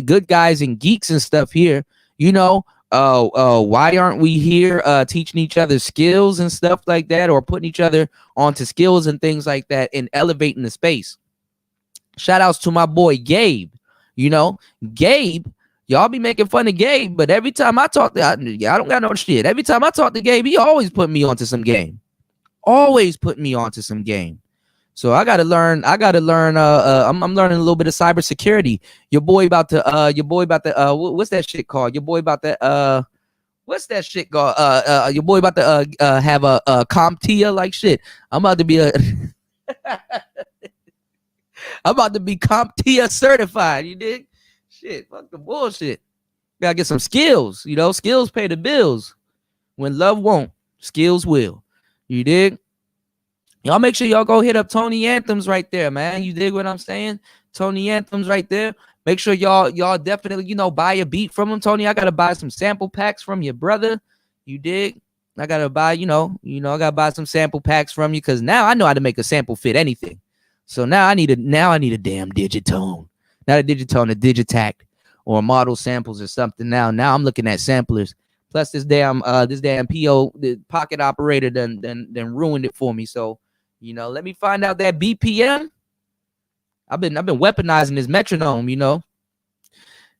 good guys and geeks and stuff here, you know, why aren't we here teaching each other skills and stuff like that, or putting each other onto skills and things like that, and elevating the space? Shout outs to my boy Gabe. You know, Gabe, y'all be making fun of Gabe, but every time I talk to, I don't got no shit. Every time I talk to Gabe, he always put me onto some game. Always put me onto some game. So I gotta learn. I'm learning a little bit of cybersecurity. Your boy about to what's that shit called? Your boy about to what's that shit called? Your boy about to have a CompTIA like shit. I'm about to be I'm about to be CompTIA certified. You dig? Shit, fuck the bullshit. Gotta get some skills. You know, skills pay the bills. When love won't, skills will. You dig? Y'all make sure y'all go hit up Tony Anthems right there, man. You dig what I'm saying? Tony Anthems right there. Make sure y'all definitely, you know, buy a beat from him. Tony, I gotta buy some sample packs from your brother. You dig? I gotta buy, I gotta buy some sample packs from you, because now I know how to make a sample fit anything. So now I need a damn Digitone. Not a Digitone, a Digitact, or model samples or something. Now I'm looking at samplers. Plus this damn PO, the pocket operator done ruined it for me. So, you know, let me find out that BPM. I've been weaponizing this metronome, you know.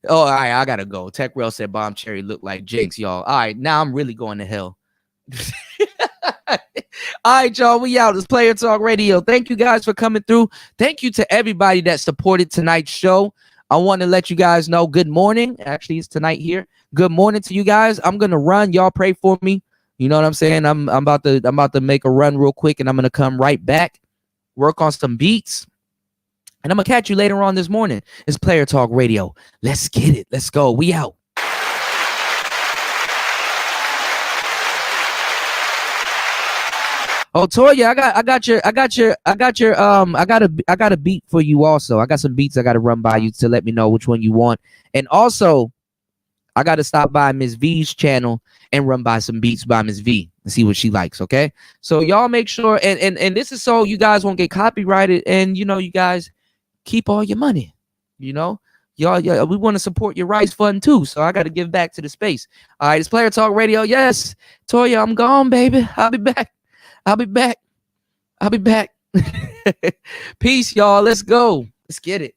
Oh, all right, I gotta go. Tech Rail said Bomb Cherry looked like Jinx, y'all. All right, now I'm really going to hell. All right, y'all, we out. It's Player Talk Radio. Thank you guys for coming through. Thank you to everybody that supported tonight's show. I want to let you guys know good morning. Actually, it's tonight here. Good morning to you guys. I'm gonna run. Y'all pray for me. You know what I'm saying? I'm about to make a run real quick, and I'm gonna come right back, work on some beats, and I'm gonna catch you later on this morning. It's Player Talk Radio. Let's get it. Let's go. We out. Oh, Toya, I got a beat for you also. I got some beats I got to run by you to let me know which one you want. And also, I got to stop by Miss V's channel and run by some beats by Miss V and see what she likes, okay? So y'all make sure, and this is so you guys won't get copyrighted, and, you know, you guys keep all your money, you know? Y'all, we want to support your Rice Fund too, so I got to give back to the space. All right, it's Player Talk Radio. Yes, Toya, I'm gone, baby. I'll be back. Peace, y'all. Let's go. Let's get it.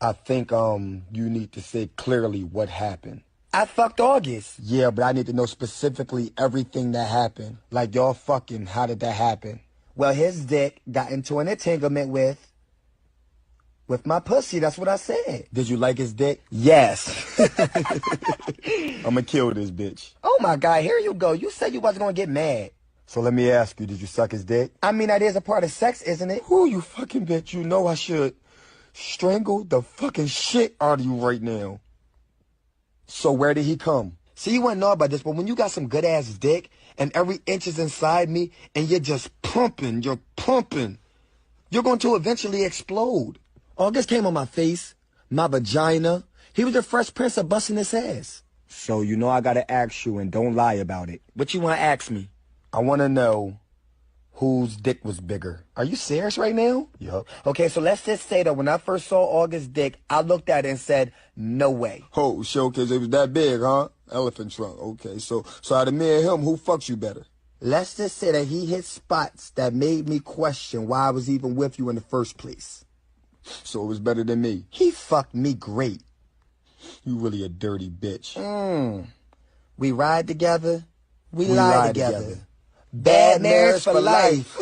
I think you need to say clearly what happened. I fucked August. Yeah, but I need to know specifically everything that happened. Like y'all fucking, how did that happen? Well, his dick got into an entanglement with my pussy. That's what I said. Did you like his dick? Yes. I'ma kill this bitch. Oh my God, here you go. You said you wasn't gonna get mad. So let me ask you, did you suck his dick? I mean, that is a part of sex, isn't it? Who you fucking bitch, you know I should strangle the fucking shit out of you right now. So where did he come? See, you wouldn't know about this, but when you got some good ass dick and every inch is inside me and you're just pumping, you're going to eventually explode. August came on my face, my vagina. He was the Fresh Prince of busting his ass. So you know I gotta ask you, and don't lie about it. What you wanna ask me? I wanna know whose dick was bigger. Are you serious right now? Yup. Okay, so let's just say that when I first saw August's dick, I looked at it and said, no way. Oh, showcase it was that big, huh? Elephant trunk. Okay, so out of me and him, who fucks you better? Let's just say that he hit spots that made me question why I was even with you in the first place. So it was better than me. He fucked me great. You really a dirty bitch. We ride together, we lie together. Bad marriage for life.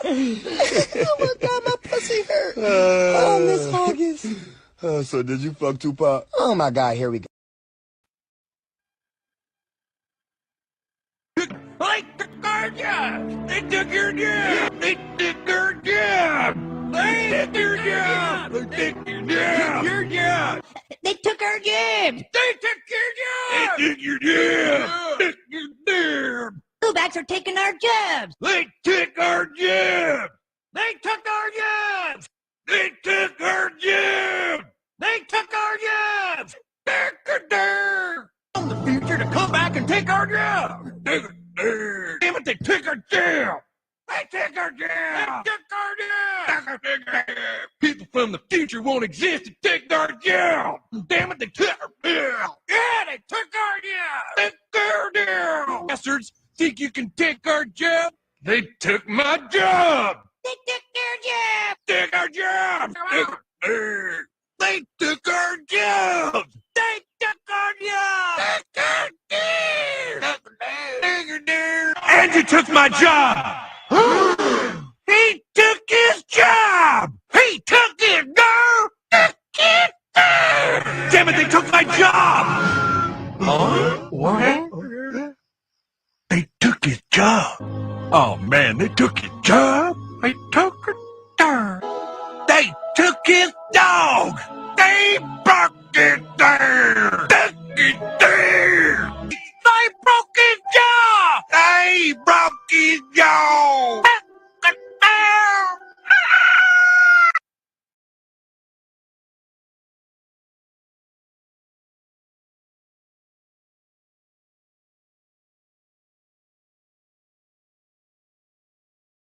Oh my God, my pussy hurt. Oh, Miss August. So did you fuck Tupac? Oh my God, here we go. They took our job. They took your job. They took our job. They took your job. They took your job. Your job. They took our jobs. They took your job. They took your job. They took your job. Bluebacks are taking our jobs. They took our jobs. They took our jobs. They took our jobs. They took our jobs. From the future to come back and take our job. Damn it, they took our job. They took our job. They took our job. People from the future won't exist to take our job. Damn it, they took our job. Yeah, they took our job. They took our job. Bastards, think you can take our job? They took my job. They took their job. Took our job. They took our jobs. They took our jobs. Andrew took my job. He took his job. He took it, girl. Damn it, they took my job. Huh? What? They took his job. Oh man, they took his job. They took his dog. They took his dog. They